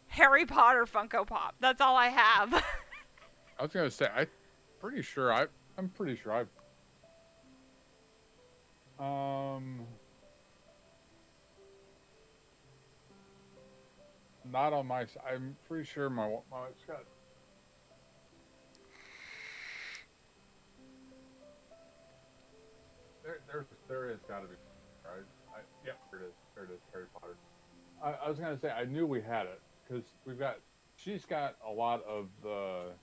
Harry Potter Funko Pop. That's all I have. I was gonna say I'm pretty sure I've not on my I'm pretty sure my it's got there is gotta be right. Yep, there it is Harry Potter. I was gonna say I knew we had it because she's got a lot of the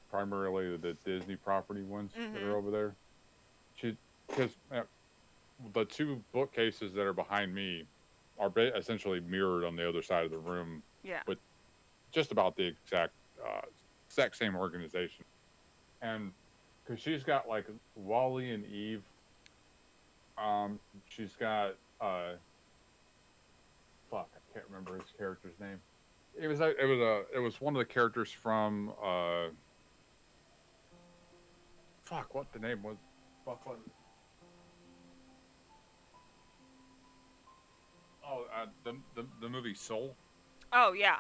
primarily the Disney property ones that are over there. Because the two bookcases that are behind me are essentially mirrored on the other side of the room. Yeah. With just about the exact same organization, and because she's got like Wally and Eve. She's got fuck, I can't remember his character's name. It was one of the characters from fuck, what the name was. Fuck, what? Oh, the movie Soul. Oh yeah.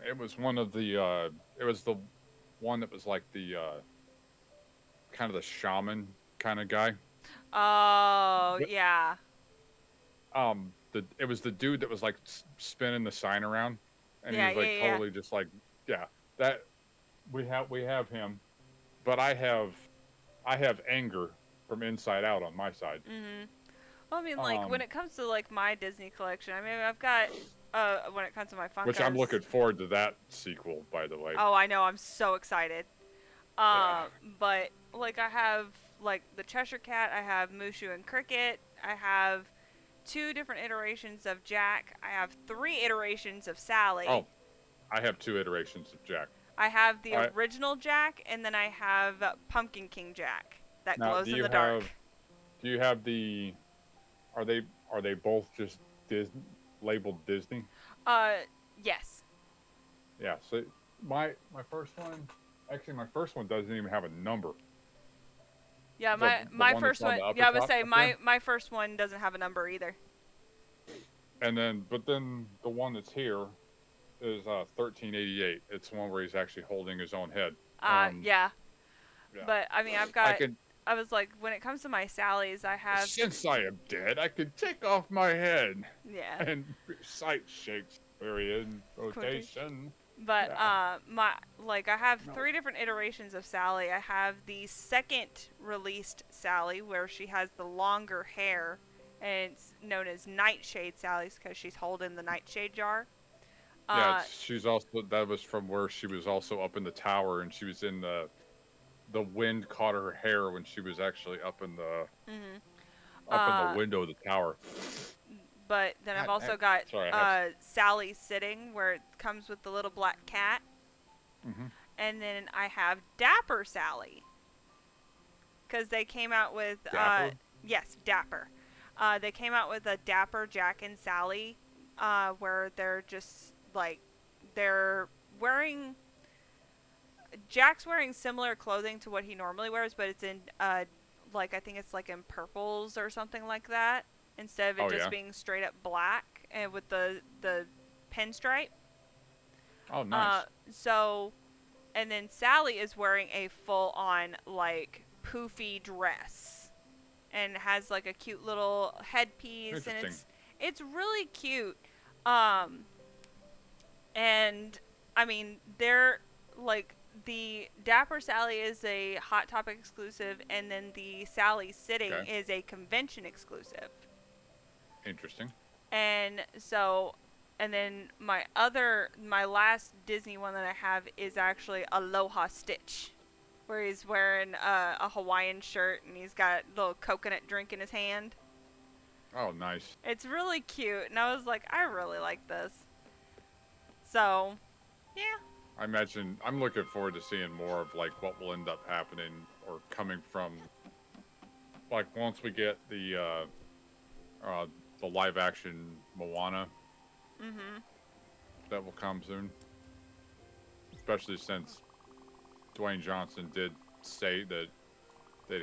It was one of the it was the one that was like the kind of the shaman kind of guy. Oh yeah. It was the dude that was like spinning the sign around, and Yeah, he was like yeah. totally just like that. We have him, but I have Anger from Inside Out on my side. Mhm. Well, I mean, like when it comes to like my Disney collection, I mean, I've got when it comes to my Funkos. Which I'm looking forward to that sequel, by the way. Oh, I know. I'm so excited. But like I have like the Cheshire Cat. I have Mushu and Cricket. I have 2 different iterations of Jack. I have 3 iterations of Sally. Oh, I have 2 iterations of Jack. I have the original Jack, and then I have Pumpkin King Jack that Now, glows in the dark. Do you have the? Are they both just labeled Disney? Yes. Yeah. So my first one, actually, my first one doesn't even have a number. Yeah, The my one first that's on one. the upper Yeah, I would top say up my there? my first one doesn't have a number either. And then, but then the one that's here is 1388. It's the one where he's actually holding his own head. Yeah. Yeah. But I mean, I was like, when it comes to my Sallys, I have. Since I am dead, I can take off my head Yeah. and recite Shakespearean quotation. But I have 3 different iterations of Sally. I have the second released Sally where she has the longer hair, and it's known as Nightshade Sally's because she's holding the nightshade jar. Yeah, she's also, that was from where she was also up in the tower, and she was in the wind caught her hair when she was actually up in the in the window of the tower. But then I've also got Sally Sitting, where it comes with the little black cat. And then I have Dapper Sally. Because they came out with... Dapper? Yes, Dapper. They came out with a Dapper Jack and Sally, where they're just, like, they're wearing... Jack's wearing similar clothing to what he normally wears, but it's in, like, I think it's, like, in purples or something like that. Instead of it just being straight up black and with the pinstripe. Oh, nice. And then Sally is wearing a full-on, like, poofy dress. And has, like, a cute little headpiece. And it's really cute. And, I mean, they're, like... The Dapper Sally is a Hot Topic exclusive, and then the Sally Sitting is a convention exclusive. Interesting. And then my last Disney one that I have is actually Aloha Stitch, where he's wearing a Hawaiian shirt and he's got a little coconut drink in his hand. Oh, nice. It's really cute, and I was like, I really like this. So, yeah. I imagine I'm looking forward to seeing more of like what will end up happening or coming from, like, once we get the live action Moana. That will come soon. Especially since Dwayne Johnson did say that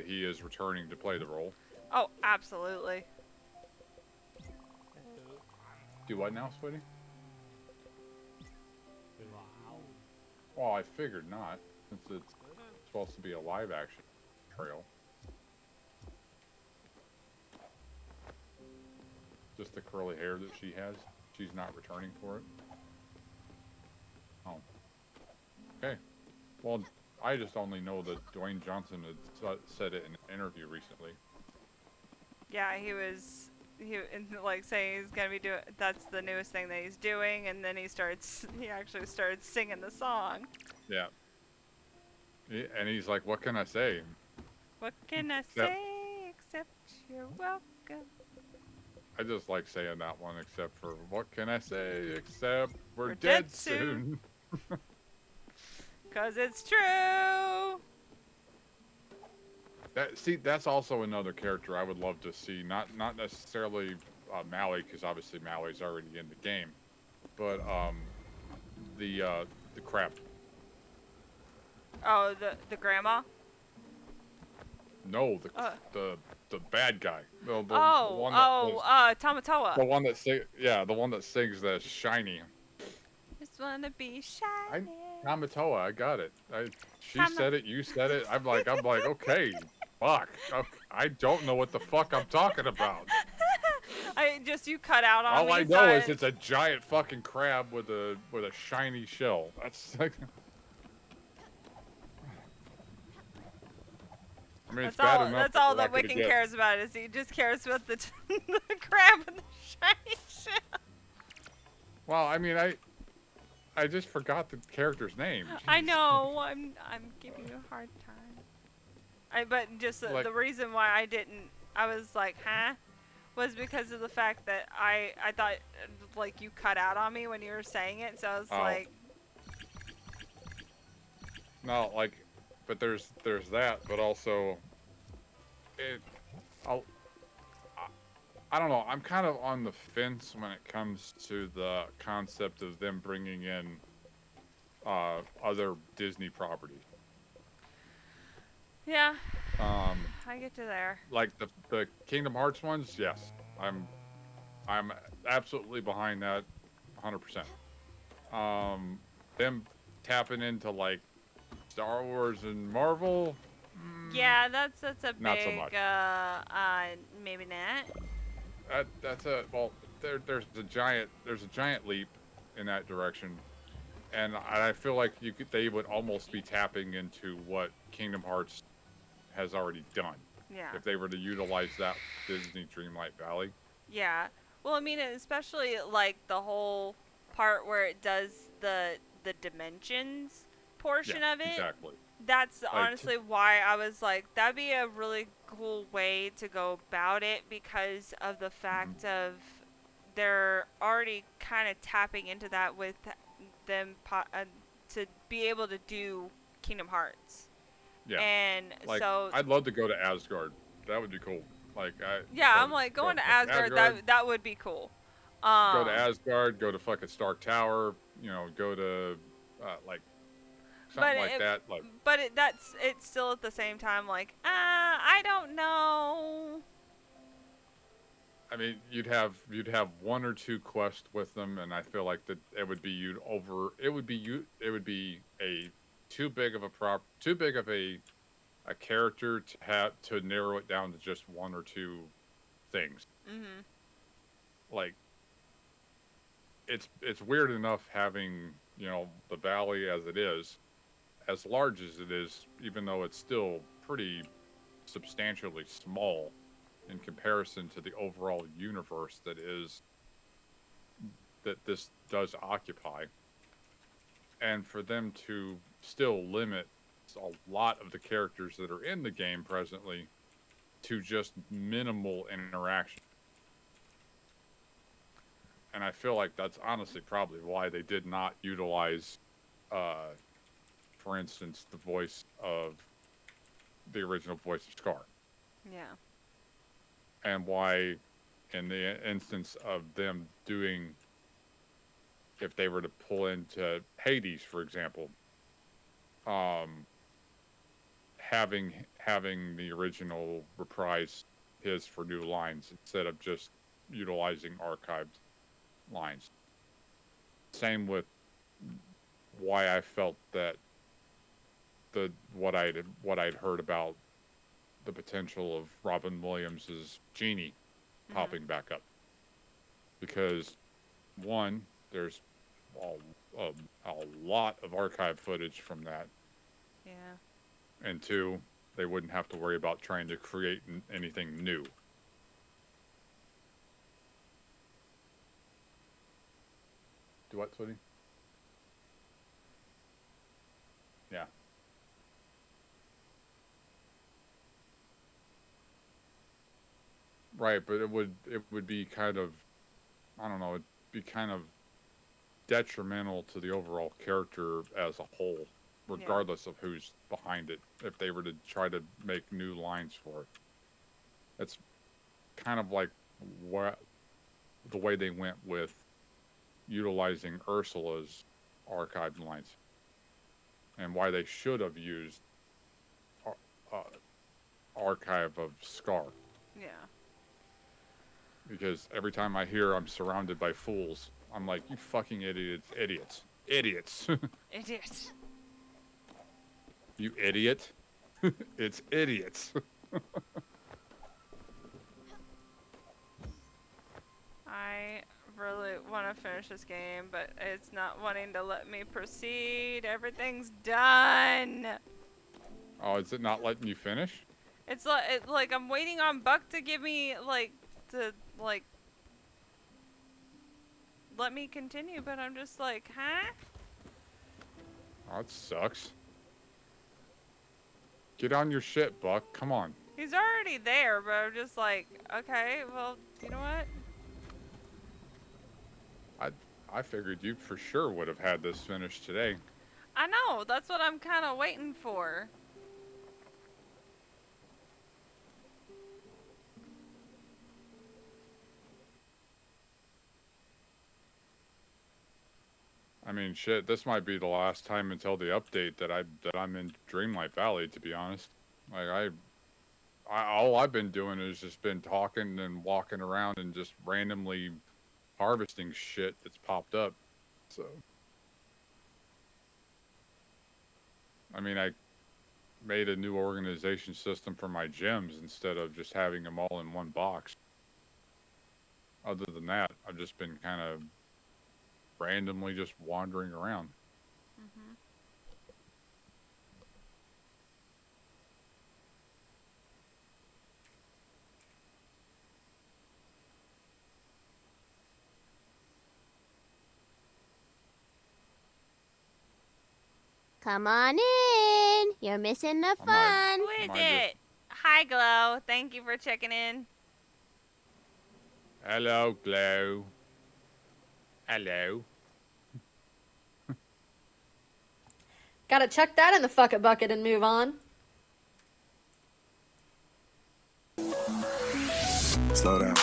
he is returning to play the role. Oh, absolutely. Do what now, Sweetie? Well, I figured not, since it's supposed to be a live action trail. Just the curly hair that she has. She's not returning for it. Oh. Okay. Well, I just only know that Dwayne Johnson had said it in an interview recently. Yeah, he like saying he's gonna be doing. That's the newest thing that he's doing, and then he actually started singing the song. Yeah. And he's like, "What can I say? What can I say except you're welcome?" I just like saying that one, except for what can I say except we're dead soon. 'Cause it's true. That's also another character I would love to see. Not necessarily Maui, because obviously Maui's already in the game, but the crab. Oh, the grandma. No, the bad guy. The one Tamatoa. The one that the one that sings the shiny. Just wanna be shiny. Tamatoa, I got it. She said it, you said it. I'm like, okay, fuck. I don't know what the fuck I'm talking about. You cut out on me. All I know is it's a giant fucking crab with a shiny shell. That's like. I mean, that's all that Wiccan cares about. Is he just cares about the crab with the shiny shell. Well, I mean, I just forgot the character's name. I Jeez. know. I'm giving you a hard time. But just Like- the reason why I was like, huh, was because of the fact that I thought like you cut out on me when you were saying it, so I was Oh. like, No, like, but there's that, but also, I don't know. I'm kind of on the fence when it comes to the concept of them bringing in other Disney property. yeah, I get to there. Like the Kingdom Hearts ones, yes, I'm absolutely behind that, 100%. Them tapping into like Star Wars and Marvel. Yeah, that's a Not so big much. maybe not. That's a well. There's a giant leap in that direction, and I feel like they would almost be tapping into what Kingdom Hearts has already done Yeah. if they were to utilize that Disney Dreamlight Valley. Yeah. Well, I mean, especially like the whole part where it does the dimensions portion Yeah, of it. exactly. That's Like, honestly why I was like, that'd be a really cool way to go about it because of the fact of they're already kind of tapping into that with them to be able to do Kingdom Hearts. Yeah. And Like, so I'd love to go to Asgard. That would be cool. Like yeah, I'm like going to Asgard. That would be cool. Go to Asgard. Go to fucking Stark Tower. You know, go to like something like that. Like, but it's still at the same time like I don't know. I mean, you'd have one or two quests with them, and I feel like that it would be a too big of a character to have to narrow it down to just one or two things. Mhm. Like, it's weird enough having, you know, the valley as it is, as large as it is, even though it's still pretty substantially small in comparison to the overall universe that this does occupy. And for them to still limit a lot of the characters that are in the game presently to just minimal interaction. And I feel like that's honestly probably why they did not utilize, for instance, the original voice of Scar. Yeah. And why, in the instance of them doing, if they were to pull into Hades, for example, having the original reprise his for new lines instead of just utilizing archived lines. Same with why I felt that what I'd heard about the potential of Robin Williams' Genie popping back up, because one, there's a lot of archive footage from that, Yeah. and two, they wouldn't have to worry about trying to create anything new. Do what, sweetie? Yeah. Right, but it would be kind of, I don't know, it'd be kind of detrimental to the overall character as a whole, regardless of who's behind it, if they were to try to make new lines for it. It's kind of like the way they went with utilizing Ursula's archived lines, and why they should have used archive of Scar. Yeah. Because every time I hear I'm surrounded by fools, I'm like, you fucking idiots. Idiots. You idiot. It's idiots. I really want to finish this game, but it's not wanting to let me proceed. Everything's done. Oh, is it not letting you finish? It's like I'm waiting on Buck to give me like let me continue, but I'm just like, huh? Oh, that sucks. Get on your shit, Buck. Come on. He's already there, but I'm just like, okay, well, you know what? I figured you for sure would have had this finished today. I know, that's what I'm kind of waiting for. I mean, shit, this might be the last time until the update that I'm in Dreamlight Valley, to be honest. Like all I've been doing is just been talking and walking around and just randomly harvesting shit that's popped up. So I mean, I made a new organization system for my gems instead of just having them all in one box. Other than that, I've just been kind of randomly just wandering around. Mm-hmm. Come on in. You're missing the fun. Who is it? Hi, Glow. Thank you for checking in. Hello, Glow. Hello. Gotta chuck that in the fucking bucket and move on. Slow down,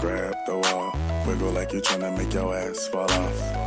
grab the wall, wiggle like you're trying to make your ass fall off.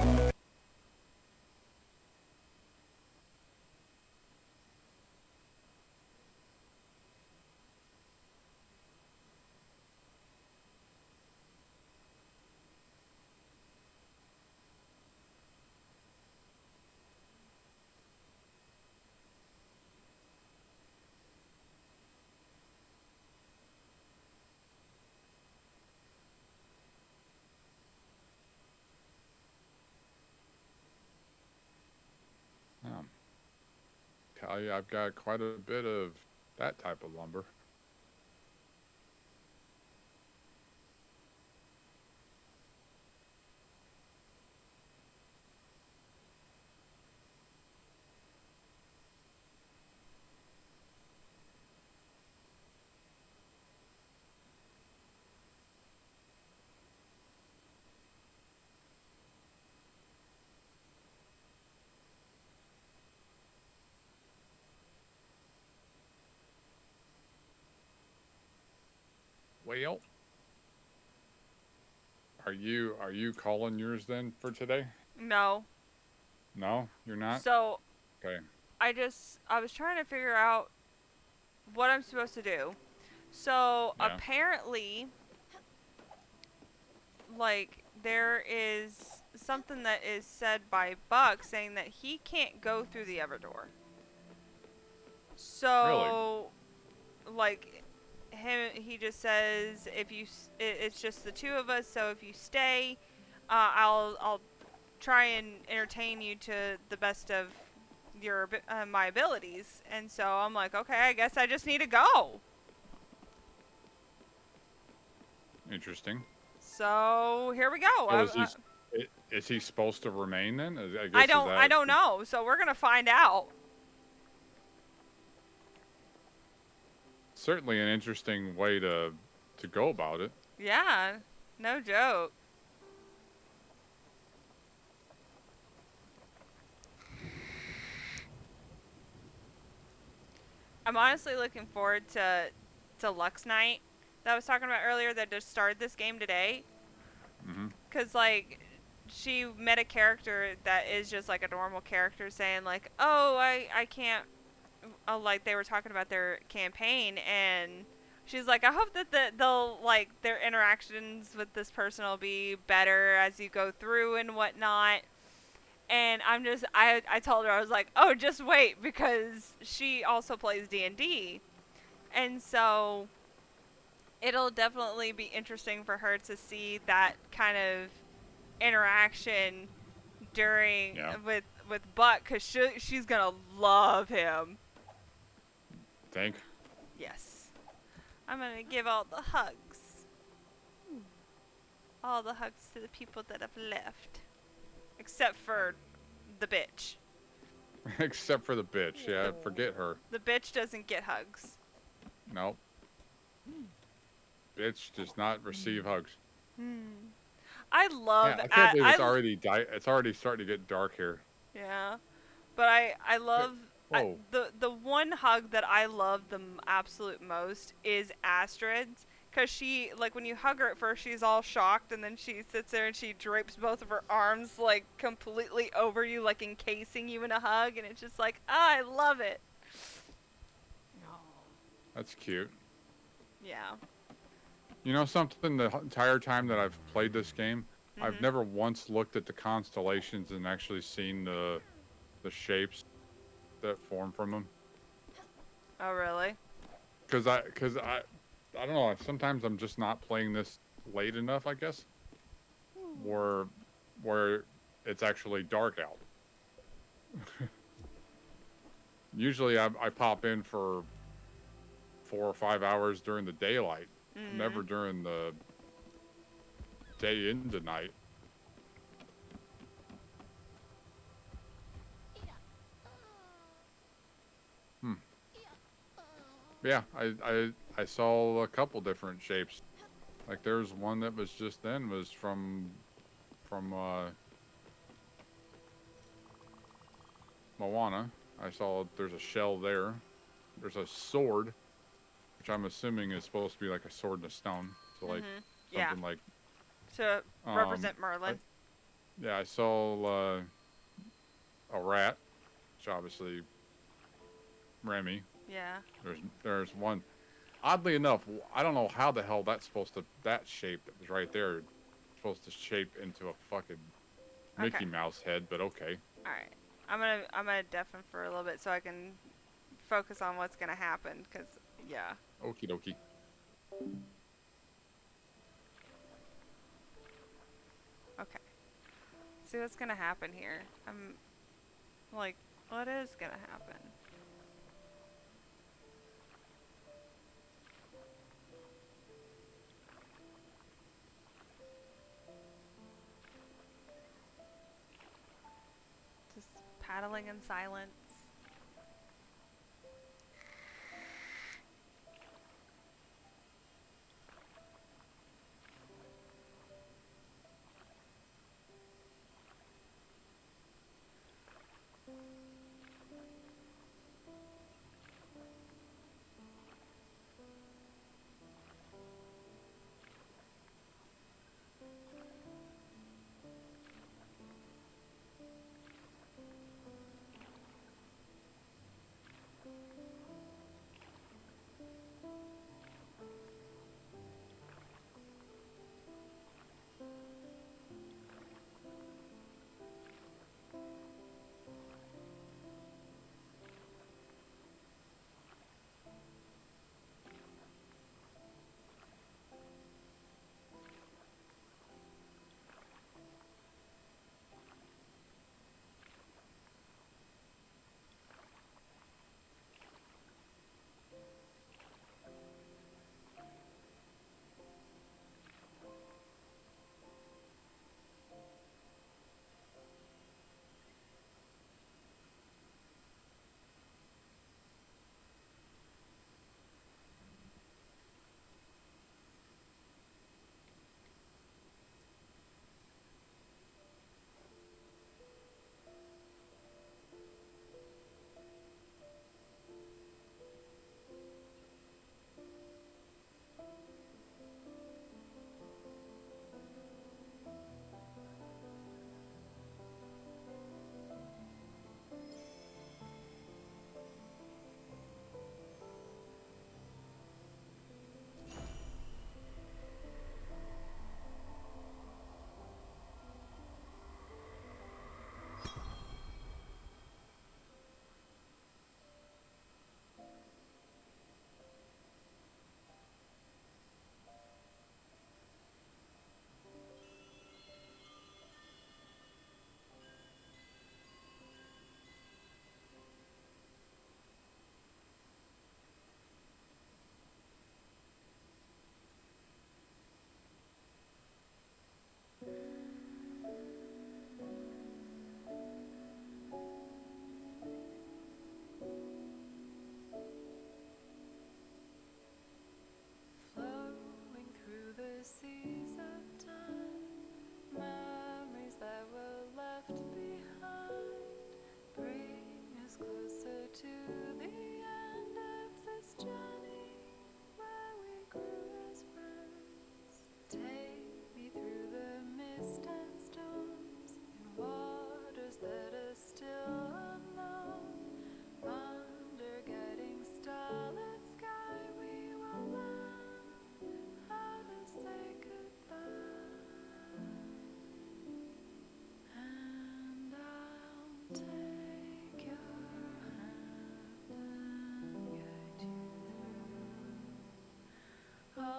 Tell you, I've got quite a bit of that type of lumber. Well, are you calling yours then for today? No. No, you're not? So, okay. I was trying to figure out what I'm supposed to do. So, apparently, like, there is something that is said by Buck saying that he can't go through the other door. So, like, he just says if you it's just the two of us, so if you stay, I'll try and entertain you to the best of your my abilities. And so I'm like, okay, I guess I just need to go. Interesting. So here we go. So is he supposed to remain then? I don't know. So we're gonna find out. Certainly an interesting way to go about it. Yeah, no joke. I'm honestly looking forward to Lux Night that I was talking about earlier that just started this game today. Cause like she met a character that is just like a normal character saying like, oh, I can't. Like they were talking about their campaign, and she's like, I hope that they'll like their interactions with this person will be better as you go through and whatnot. And I told her, I was like, oh, just wait, because she also plays D&D, and so it'll definitely be interesting for her to see that kind of interaction during with Buck, because she's gonna love him. Think? Yes. I'm gonna give all the hugs. All the hugs to the people that have left. Except for the bitch. Except for the bitch. Yeah, forget her. The bitch doesn't get hugs. Nope. Bitch does not receive hugs. I love. Yeah, I can't believe it's already it's already starting to get dark here. Yeah, but I love Whoa. the one hug that I love the absolute most is Astrid's, cause she, like, when you hug her at first she's all shocked, and then she sits there and she drapes both of her arms like completely over you, like encasing you in a hug, and it's just like, I love it. That's cute. Yeah. You know something? The entire time that I've played this game, I've never once looked at the constellations and actually seen the shapes that form from them. Oh really? Cause I don't know. Sometimes I'm just not playing this late enough, I guess, where it's actually dark out. Usually I pop in for 4 or 5 hours during the daylight, never during the day into night. Yeah, I saw a couple different shapes. Like there's one that was just then was from Moana. I saw there's a shell there. There's a sword, which I'm assuming is supposed to be like a sword and a stone. So like something like to represent Merlin. I saw a rat, which obviously Remy. Yeah. There's one. Oddly enough, I don't know how the hell that shape that was right there supposed to shape into a fucking Mickey Mouse head, but okay. All right. I'm gonna deafen for a little bit so I can focus on what's gonna happen, cause yeah. Okie dokie. Okay. See what's gonna happen here. I'm like, what is gonna happen? Just paddling in silence.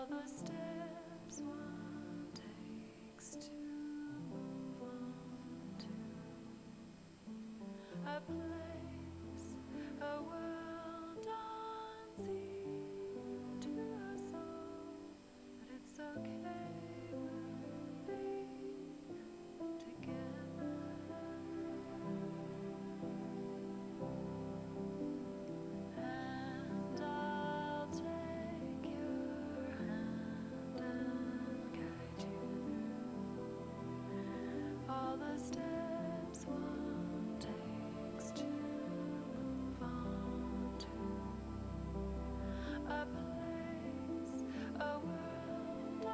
the steps one takes to move on to a place, a world unseen to us all, but it's okay, we'll be together. And I'll take your hand and guide you through all the steps one takes to move on to a place, a world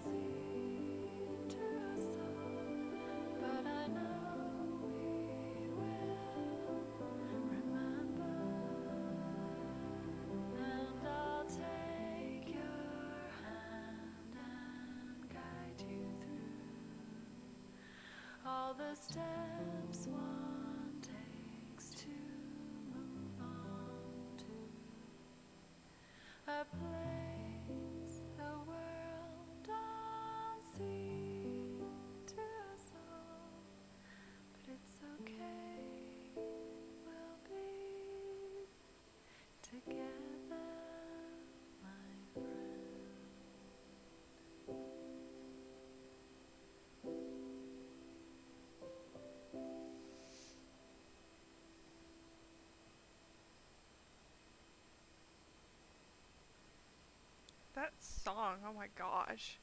unseen to us all, but I know we will remember. And I'll take your hand and guide you through all the steps one takes to move on to a place, a world unseen to us all, but it's okay, we'll be together, my friend. That song, oh my gosh.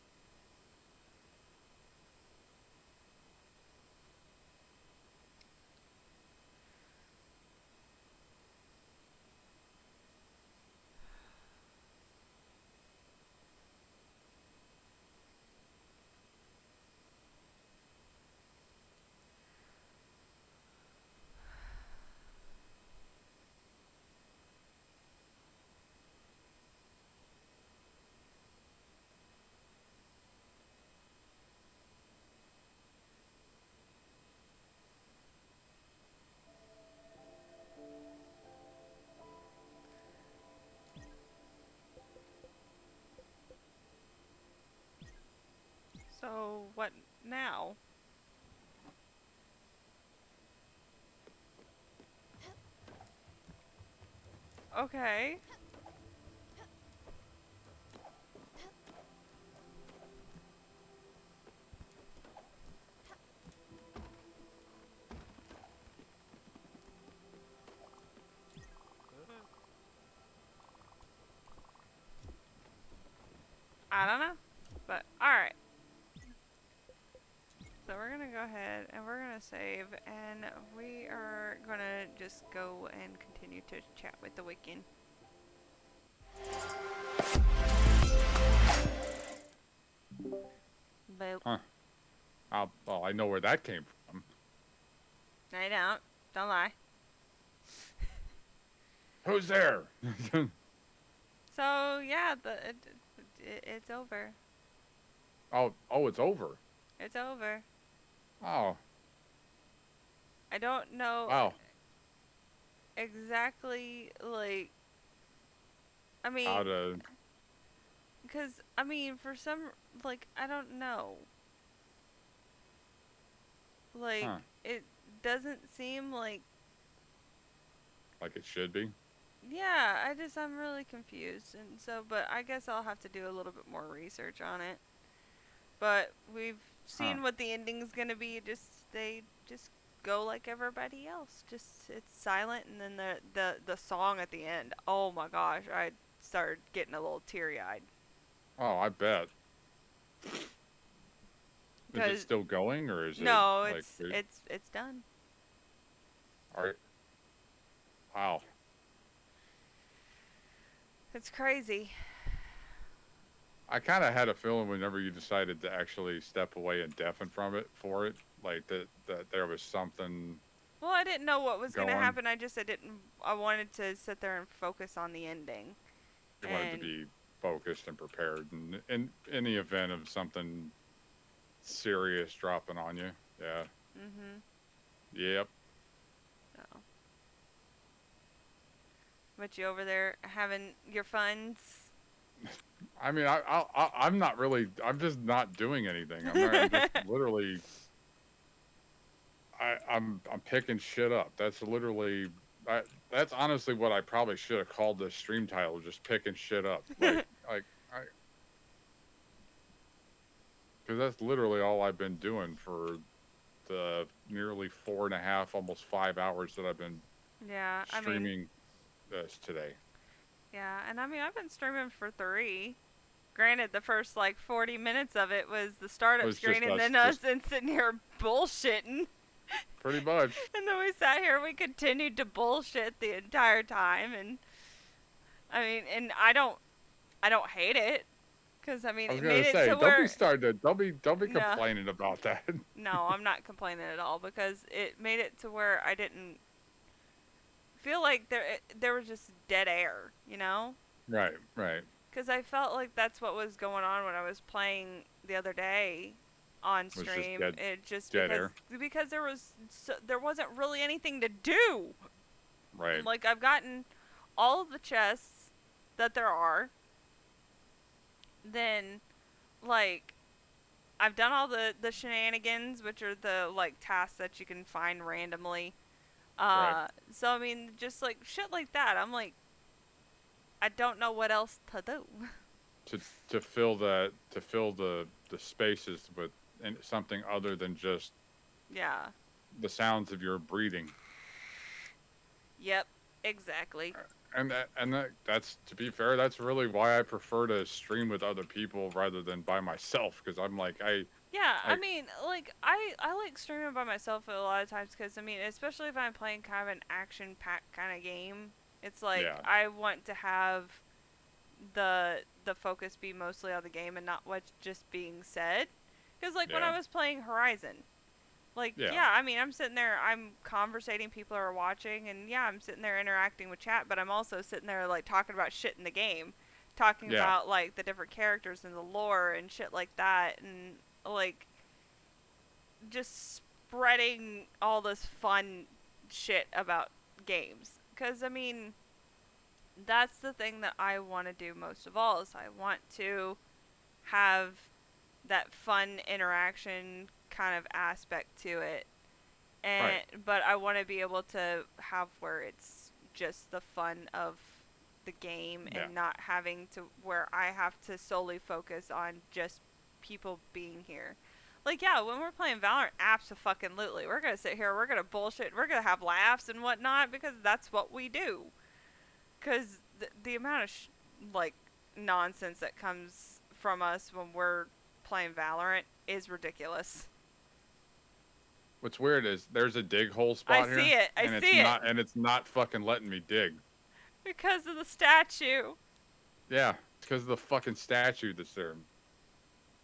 So, what now? Okay. I don't know, but alright. So we're gonna go ahead and we're gonna save, and we are gonna just go and continue to chat with the Wiccan. Boop. Huh. Well, I know where that came from. I don't. Don't lie. Who's there? So yeah, it's over. Oh, it's over. It's over. Oh, I don't know wow. exactly, like, I mean, How to? because, I mean, for some, like, I don't know. Like, Huh. it doesn't seem like, Like it should be. yeah, I'm really confused. And so, but I guess I'll have to do a little bit more research on it. But we've seen what the ending's gonna be. They just go like everybody else. Just, it's silent, and then the song at the end. Oh my gosh, I started getting a little teary-eyed. Oh, I bet. Is it still going, or is no, it? No, it's done. All right. Wow. It's crazy. I kind of had a feeling whenever you decided to actually step away and deafen from it for it, like that there was something. Well, I didn't know what was gonna going. happen. I wanted to sit there and focus on the ending. You wanted to be focused and prepared, and in the event of something serious dropping on you. Yeah. Mhm. Yep. So. But you over there having your funs? I mean, I'm not really. I'm just not doing anything. I'm just literally. I'm picking shit up. That's literally. That's honestly what I probably should have called this stream title. Just picking shit up. Because that's literally all I've been doing for the nearly 4.5, almost 5 hours that I've been Yeah, I mean, streaming this today. yeah, and I mean, I've been streaming for 3. Granted, the first like 40 minutes of it was the startup Was screen, just and us then us and sitting here bullshitting. Pretty much. And then we sat here, we continued to bullshit the entire time, and I mean, and I don't hate it, because I mean, I was it gonna made it say, to don't where be starting to, don't be No. complaining about that. No, I'm not complaining at all, because it made it to where I didn't feel like there was just dead air, you know? Right, right. Because I felt like that's what was going on when I was playing the other day on Was just stream. dead- It just dead because there wasn't really anything to do. Right. Like, I've gotten all of the chests that there are. Then, like, I've done all the shenanigans, which are the, like, tasks that you can find randomly. Right. So, I mean, just, like, shit like that. I'm like, I don't know what else to do. To fill the spaces with something other than just Yeah. the sounds of your breathing. Yep. Exactly. That's, to be fair, that's really why I prefer to stream with other people rather than by myself, because I'm like, Yeah, I mean, like, I like streaming by myself a lot of times because, I mean, especially if I'm playing kind of an action-packed kind of game, it's like, Yeah. I want to have the focus be mostly on the game and not what's just being said. Because, like, when Yeah. I was playing Horizon, like, Yeah. yeah, I mean, I'm sitting there, I'm conversating, people are watching, and yeah, I'm sitting there interacting with chat, but I'm also sitting there, like, talking about shit in the game. Talking Yeah. about, like, the different characters and the lore and shit like that, and, like, just spreading all this fun shit about games. Because, I mean, that's the thing that I want to do most of all, is I want to have that fun interaction kind of aspect to it. And but I want to be able to have where it's just the fun of the game Yeah. and not having to where I have to solely focus on just people being here. Like, yeah, when we're playing Valorant, abso-fucking-lutely, we're gonna sit here, we're gonna bullshit, we're gonna have laughs and whatnot, because that's what we do. Because the amount of, like, nonsense that comes from us when we're playing Valorant is ridiculous. what's weird is there's a dig hole spot here. I see it, I and see it. And it's not fucking letting me dig. Because of the statue. Yeah, it's because of the fucking statue that's there.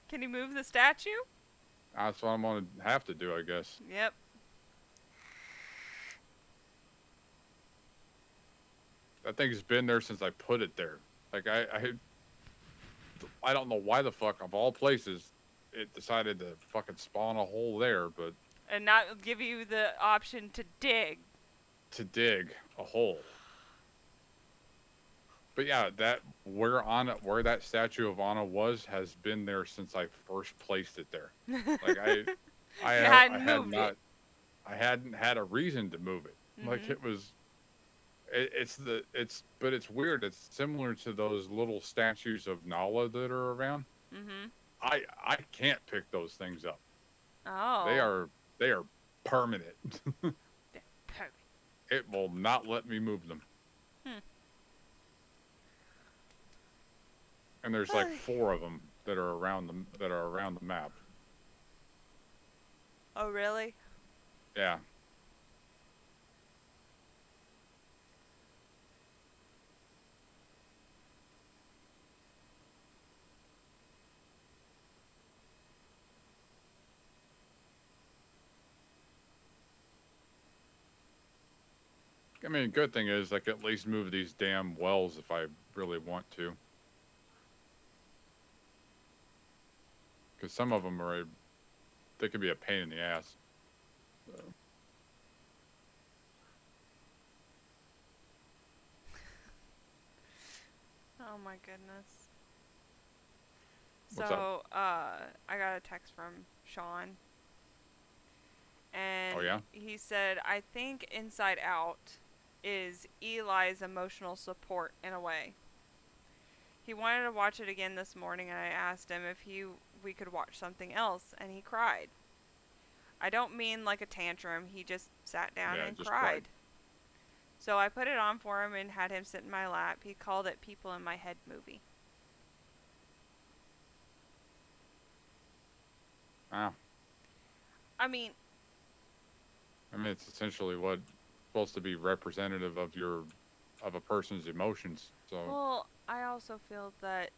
Can you move the statue? That's what I'm gonna have to do, I guess. Yep. That thing's been there since I put it there. Like, I don't know why the fuck, of all places, it decided to fucking spawn a hole there, but And not give you the option to dig. to dig a hole. But yeah, where that statue of Anna has been there since I first placed it there. Like, I hadn't had a reason to move it. Like, it was. But it's weird. It's similar to those little statues of Nala that are around. Mm-hmm. I can't pick those things up. Oh. They are permanent. Permanent. It will not let me move them. And there's like 4 of them that are around the map. Oh, really? Yeah. I mean, good thing is I can at least move these damn wells if I really want to. Because some of them they could be a pain in the ass. So. Oh my goodness. What's up? I got a text from Sean. And Oh, yeah? he said, I think Inside Out is Eli's emotional support in a way. He wanted to watch it again this morning, and I asked him if we could watch something else, and he cried. I don't mean like a tantrum. He just sat down Yeah, and just cried. cried. So I put it on for him and had him sit in my lap. He called it People in My Head movie. Wow. I mean, it's essentially what supposed to be representative of a person's emotions. So well, I also feel that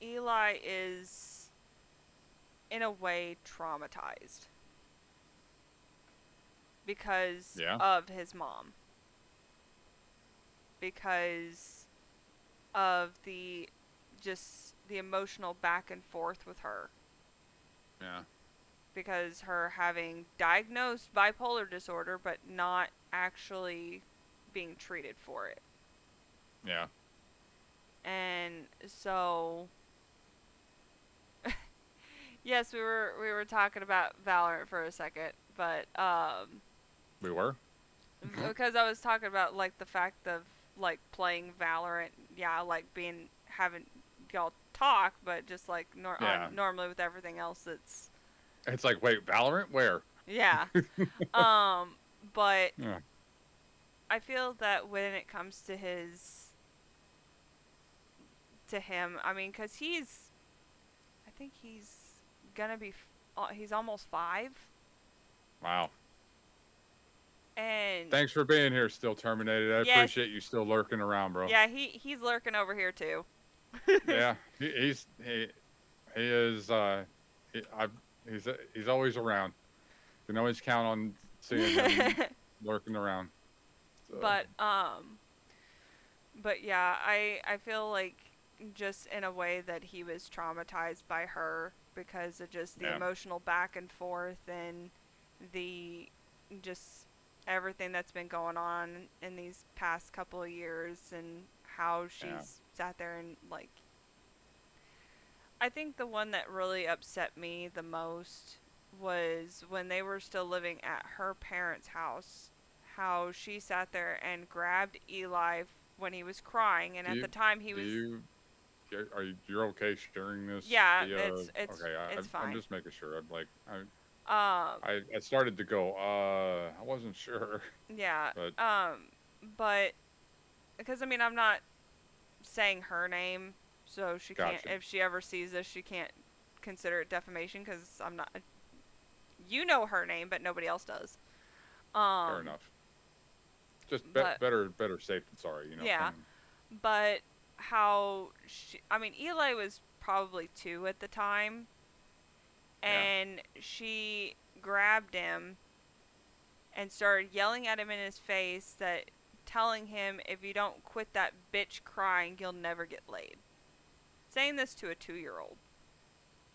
Eli is, in a way, traumatized because Yeah. of his mom. Because of the emotional back and forth with her. yeah. Because her having diagnosed bipolar disorder but not actually being treated for it. Yeah. And so yes, we were talking about Valorant for a second, but We were? because I was talking about like the fact of like playing Valorant, like having y'all talk, but just like Yeah. normally with everything else It's like, wait, Valorant? Where? yeah. But Yeah. I feel that when it comes to him, I mean, because I think he's gonna be, he's almost 5. Wow. And Thanks for being here, still Terminated. I Yes. appreciate you still lurking around, bro. yeah, he's lurking over here too. Yeah. He is. He's always around. You can always count on seeing him lurking around. So, But yeah, I feel like just in a way that he was traumatized by her because of just the Yeah. emotional back and forth and the just everything that's been going on in these past couple of years and how she's sat there and like I think the one that really upset me the most was when they were still living at her parents' house, how she sat there and grabbed Eli when he was crying, and at the time he was. You're okay sharing this? Yeah, via- it's okay. it's fine. I'm just making sure. I started to go. I wasn't sure. Yeah. But but because I mean I'm not saying her name, so she can't. Gotcha. If she ever sees this, she can't consider it defamation because I'm not. You know her name, but nobody else does. fair enough. Just but- better safe than sorry. Yeah. But how I mean, Eli was probably 2 at the time, and she grabbed him and started yelling at him in his face telling him if you don't quit that bitch crying, you'll never get laid. Saying this to a 2-year-old.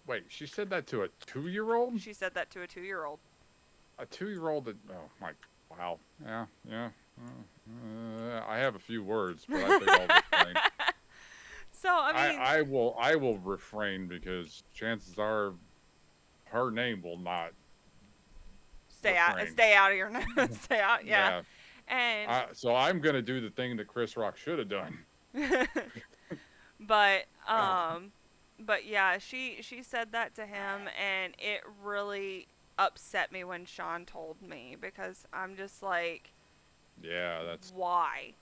Wait, she said that to a 2-year-old? She said that to a 2-year-old. A 2-year-old that, oh my, wow. Yeah. I have a few words, but I think I'll refrain. So, I mean... I will refrain because chances are her name will not Stay out of your nose. Stay out, yeah. And so I'm going to do the thing that Chris Rock should have done. But yeah, she said that to him, and it really upset me when Sean told me because I'm just like, yeah, that's why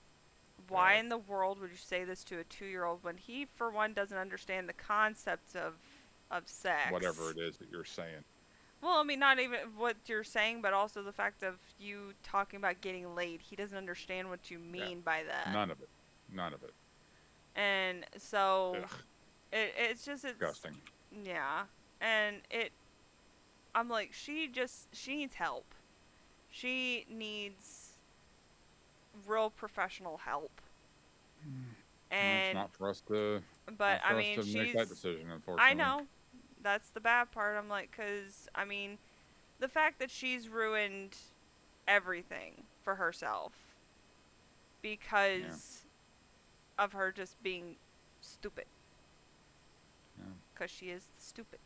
in the world would you say this to a 2-year-old when he for one doesn't understand the concept of sex, whatever it is that you're saying. Well, I mean, not even what you're saying, but also the fact of you talking about getting laid. He doesn't understand what you mean by that. None of it. And so Ugh. it's Disgusting. Yeah. And I'm like, she needs help. She needs real professional help. And it's not for us to but I mean, to make that decision, unfortunately. I know. That's the bad part. I'm like, cuz I mean, the fact that she's ruined everything for herself because of her just being stupid. Yeah. because she is stupid.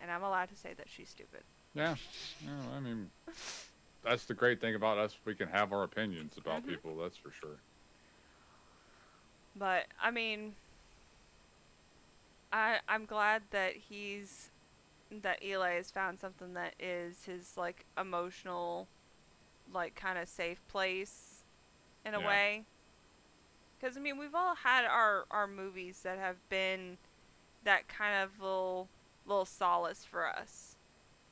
And I'm allowed to say that she's stupid. Yeah. I mean, that's the great thing about us. We can have our opinions about people. That's for sure. But I mean, I'm glad that Eli has found something that is his like emotional, like kind of safe place, in a way. Because I mean, we've all had our movies that have been that kind of little solace for us.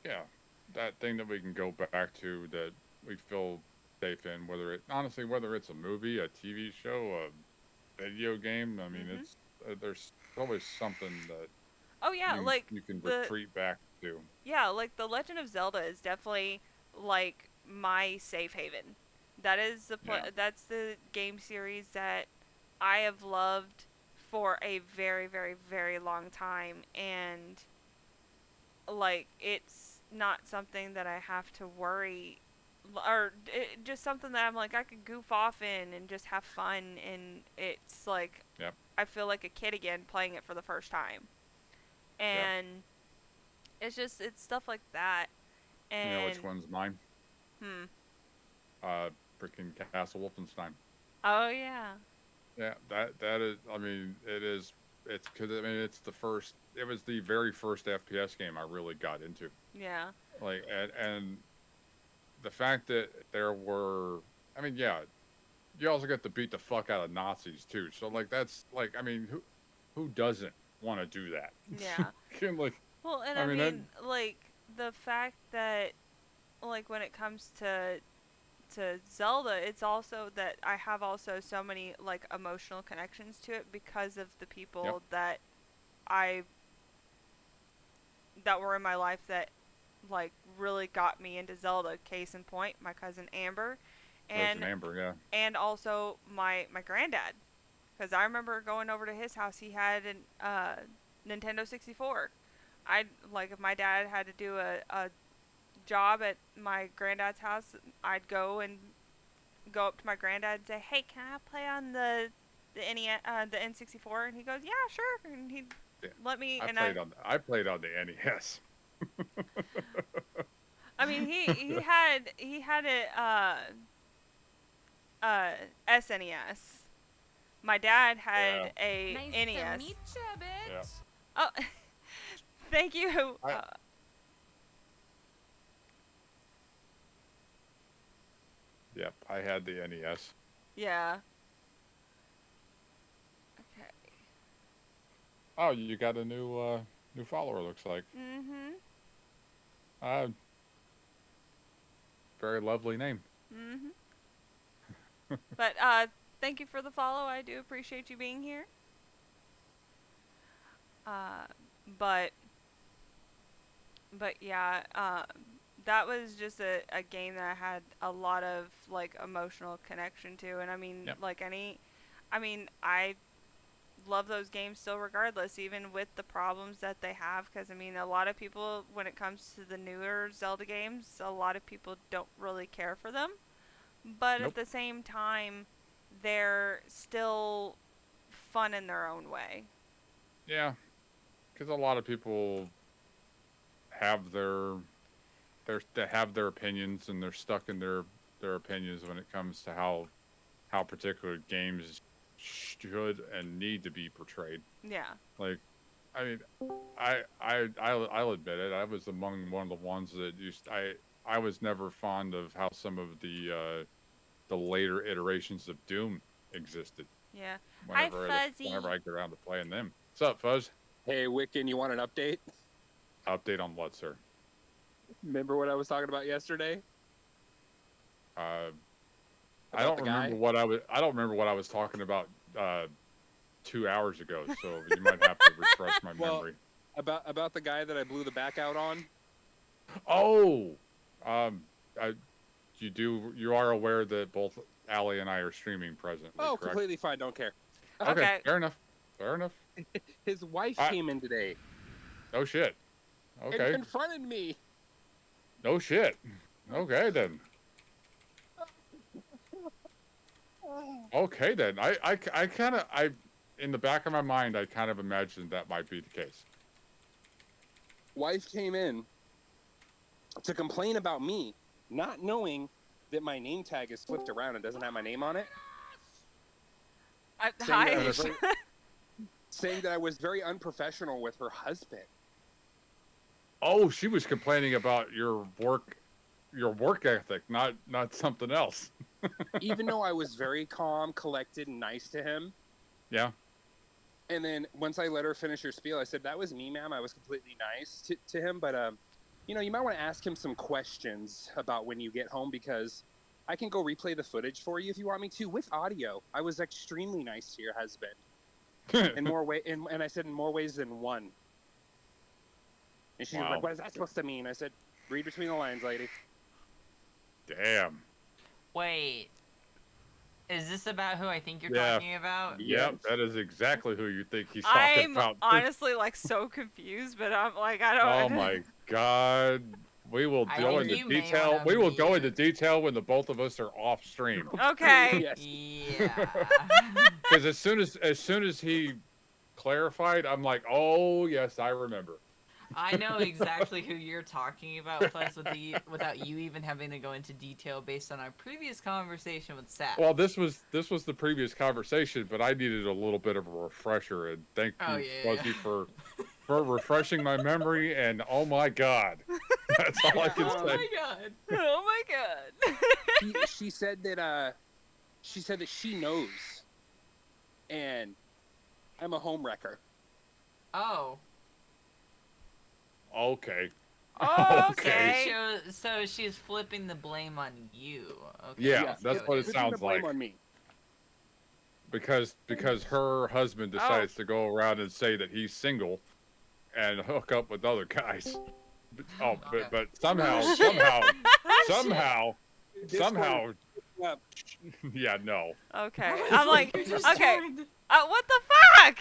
Yeah, that thing that we can go back to that we feel safe in, whether it's a movie, a TV show, a video game. I mean, it's there's always something that Oh yeah, you can retreat back to. Yeah, like The Legend of Zelda is definitely like my safe haven. That is that's the game series that I have loved for a very, very, very long time, and like it's not something that I have to worry, or just something that I'm like I could goof off in and just have fun, and it's like I feel like a kid again playing it for the first time, and it's stuff like that. And you know which one's mine? Freaking Castle Wolfenstein. Oh yeah. Yeah, that is. I mean, it's because I mean it was the very first FPS game I really got into. Yeah. Like and the fact that there were, I mean, yeah, you also get to beat the fuck out of Nazis too. So like that's like, I mean, who doesn't want to do that? Yeah. Like, well, and I mean like the fact that like when it comes to Zelda, it's also that I have also so many like emotional connections to it because of the people that were in my life that like really got me into Zelda. Case in point, my cousin Amber, and also my granddad, because I remember going over to his house. He had an Nintendo 64. If my dad had to do a job at my granddad's house, I'd go up to my granddad and say, "Hey, can I play on the N64?" And he goes, "Yeah, sure." And he'd let me. I played on the NES. I mean, he had a SNES. My dad had a nice NES. To meet you, bitch. Yeah. Oh, thank you. Yep, I had the NES. Yeah. Okay. Oh, you got a new follower, looks like. Very lovely name. But thank you for the follow. I do appreciate you being here. But yeah, that was just a game that I had a lot of like emotional connection to, and I mean I love those games still regardless, even with the problems that they have, because I mean a lot of people, when it comes to the newer Zelda games, a lot of people don't really care for them, but at the same time they're still fun in their own way. Yeah, because a lot of people have their opinions, and they're stuck in their opinions when it comes to how particular games should and need to be portrayed. Yeah. Like, I mean, I'll admit it. I was among one of the ones that I was never fond of how some of the later iterations of Doom existed. Yeah. Whenever I get around to playing them. What's up, Fuzz? Hey, Wiccan, you want an update? Update on what, sir? Remember what I was talking about yesterday? I don't remember what I was talking about 2 hours ago. So you might have to refresh my memory. About the guy that I blew the back out on. Oh, you are aware that both Allie and I are streaming presently? Oh, correct? completely fine. Don't care. Okay, fair enough. Fair enough. His wife came in today. No shit. Okay. And confronted me. No shit. Okay then. Okay then. in the back of my mind, I kind of imagined that might be the case. Wife came in to complain about me, not knowing that my name tag is flipped around and doesn't have my name on it. Hi. Saying that I was very unprofessional with her husband. Oh, she was complaining about your work ethic, not something else. Even though I was very calm, collected, and nice to him. Yeah. And then once I let her finish her spiel, I said, "That was me, ma'am. I was completely nice to him, but you know, you might want to ask him some questions about when you get home because I can go replay the footage for you if you want me to with audio. I was extremely nice to your husband in more way, and I said in more ways than one." And she was like, "What is that supposed to mean?" I said, "Read between the lines, lady." Damn. Wait. Is this about who I think you're talking about? Yep, that is exactly who you think he's talking about. I'm honestly like so confused, but I'm like I don't. Oh my god. We will go into detail. We will go into detail when the both of us are off stream. Okay. Yeah. Because as soon as he clarified, I'm like, oh yes, I remember. I know exactly who you're talking about, plus without you even having to go into detail based on our previous conversation with Seth. Well, this was the previous conversation, but I needed a little bit of a refresher, and thank you, Fuzzy, for refreshing my memory. And oh my god, that's all I can say. Oh my god. Oh my god. She said that she knows, and I'm a home wrecker. Oh. Okay. Oh, okay. So she's flipping the blame on you. Okay. Yeah, that's what it sounds like. On me. Because her husband decides to go around and say that he's single, and hook up with other guys. But somehow, yeah, no. Okay. I'm like, okay. What the fuck?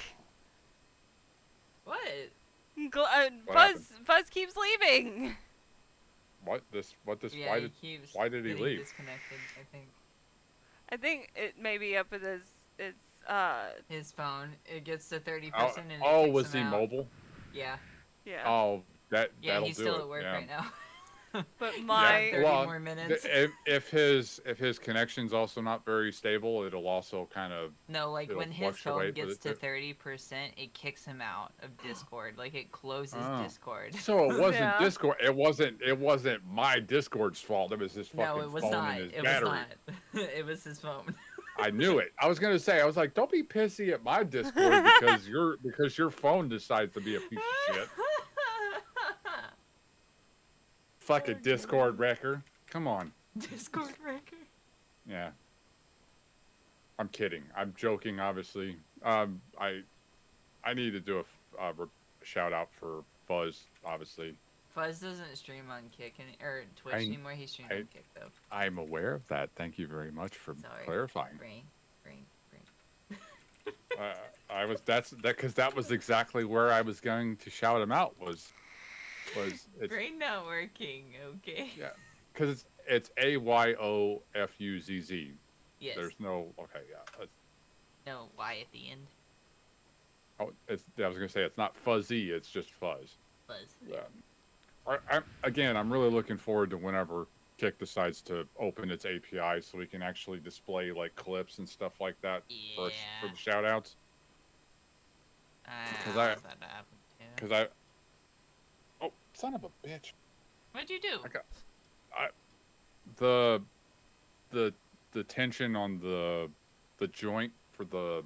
What? Buzz keeps leaving. Why did he leave? Disconnected, I think it may be up with his phone. It gets to 30% and it oh, kicks was him he out. mobile? Yeah. Yeah. Oh, that'll he's do still it. at work right now. But my 30 more minutes. If his connection's also not very stable, it'll also kind of when his phone fluctuate gets with to it. 30%, it kicks him out of Discord. Like it closes Discord. So it wasn't Discord. It wasn't my Discord's fault. It was his fucking phone and his battery. Was not. It was his phone. I knew it. I was gonna say. I was like, don't be pissy at my Discord because your phone decides to be a piece of shit. Fucking Discord wrecker. Come on. Discord wrecker. Yeah. I'm kidding. I'm joking, obviously. I need to do a shout out for Fuzz, obviously. Fuzz doesn't stream on Kick or Twitch anymore. He streams on Kick though. I'm aware of that. Thank you very much for clarifying. Brain. Because that was exactly where I was going to shout him out was brain not working. Okay. Yeah, because it's AYOFUZZ. Yes. There's no yeah. No Y at the end. Oh, I was gonna say it's not fuzzy. It's just fuzz. Fuzz. Yeah. I'm really looking forward to whenever Kick decides to open its API so we can actually display like clips and stuff like that for the shout outs. Because oh, son of a bitch. What'd you do? The tension on the joint for the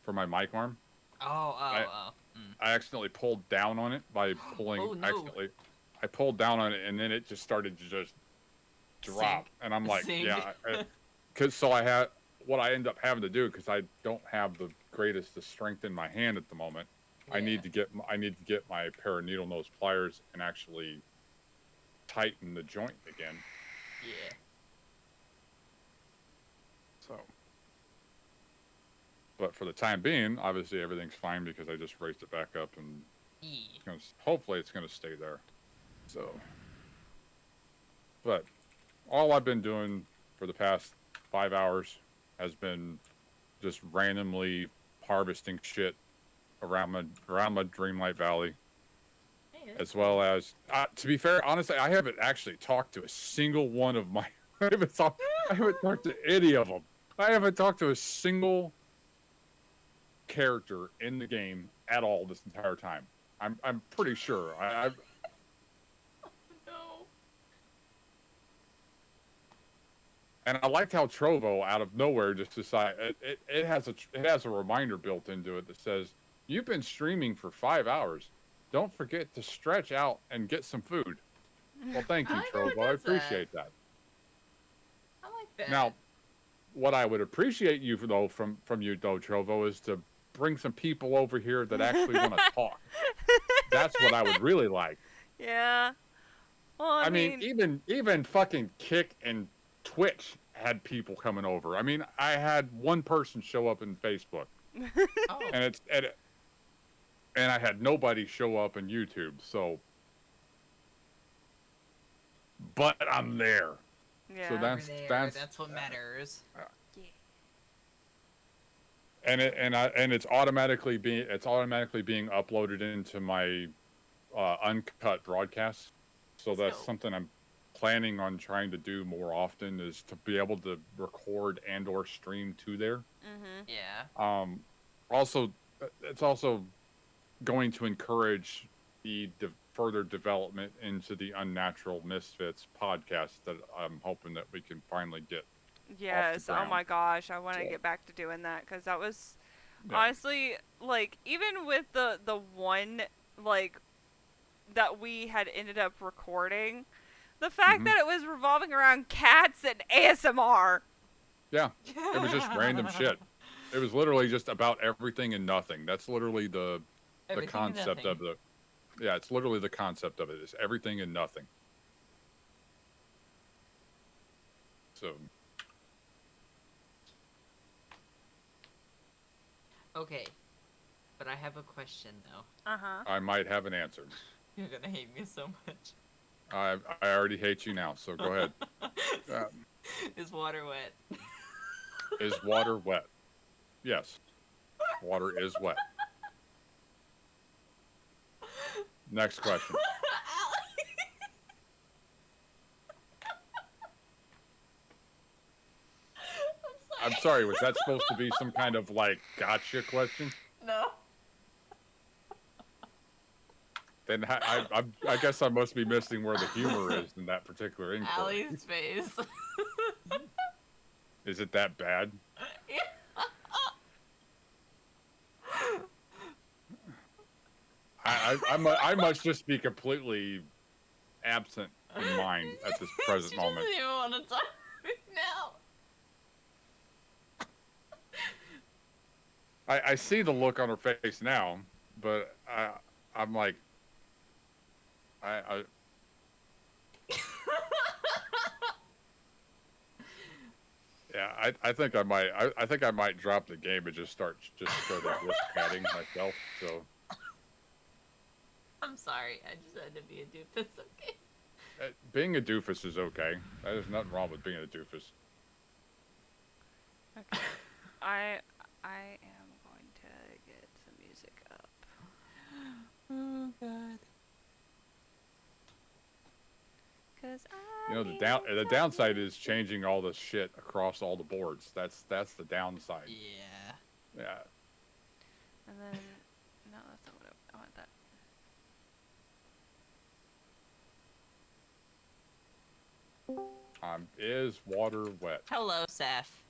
for my mic arm. I accidentally pulled down on it by pulling. Oh, no. I pulled down on it and then it just started to just drop. Sink. And I'm like, Sink. yeah. So I had what I end up having to do because I don't have the greatest of strength in my hand at the moment. Yeah. I need to get my pair of needle nose pliers and actually tighten the joint again. Yeah. So. But for the time being, obviously everything's fine because I just raised it back up and hopefully it's going to stay there. So. But all I've been doing for the past 5 hours has been just randomly harvesting shit around my Dreamlight Valley. As well as, to be fair, honestly, I haven't actually talked to a single one of my. I haven't talked to any of them. I haven't talked to a single character in the game at all this entire time. I'm pretty sure. I've. No. And I liked how Trovo, out of nowhere, just decided it has a reminder built into it that says, "You've been streaming for 5 hours. Don't forget to stretch out and get some food." Well, thank you, Trovo. I appreciate that. I like that. Now, what I would appreciate you though from you though, Trovo, is to bring some people over here that actually want to talk. That's what I would really like. Yeah. Well, I mean, even fucking Kick and Twitch had people coming over. I mean, I had one person show up in Facebook, and I had nobody show up in YouTube. So, but I'm there. Yeah. So that's what matters. And it's automatically being uploaded into my uncut broadcast. So that's something I'm planning on trying to do more often, is to be able to record and or stream to there. Mm-hmm. Yeah. Also, it's also going to encourage the further development into the Unnatural Misfits podcast that I'm hoping that we can finally get. Yes. Oh my gosh, I want to get back to doing that, because that was honestly, like, even with the one like that we had ended up recording, the fact that it was revolving around cats and ASMR. Yeah, it was just random shit. It was literally just about everything and nothing. That's literally the concept of the. Yeah, it's literally the concept of it. It's everything and nothing. So. Okay, but I have a question though. I might have an answer. You're gonna hate me so much. I already hate you now, so go ahead. Is water wet? Is water wet? Yes. Water is wet. Next question. I'm sorry, was that supposed to be some kind of, like, gotcha question? No. Then I guess I must be missing where the humor is in that particular inquiry. Allie's face. Is it that bad? I must just be completely absent in mind at this present moment. She doesn't even want to talk right now. I see the look on her face now, but I'm like, yeah, I think I might drop the game and just start risk padding myself. So. I'm sorry, I just had to be a doofus, okay? Being a doofus is okay. There's nothing wrong with being a doofus. Okay. I am going to get some music up. Oh god. The downside is changing all this shit across all the boards. That's the downside. Yeah. Yeah. And then no, that's not what I want. That. Is water wet? Hello, Seth.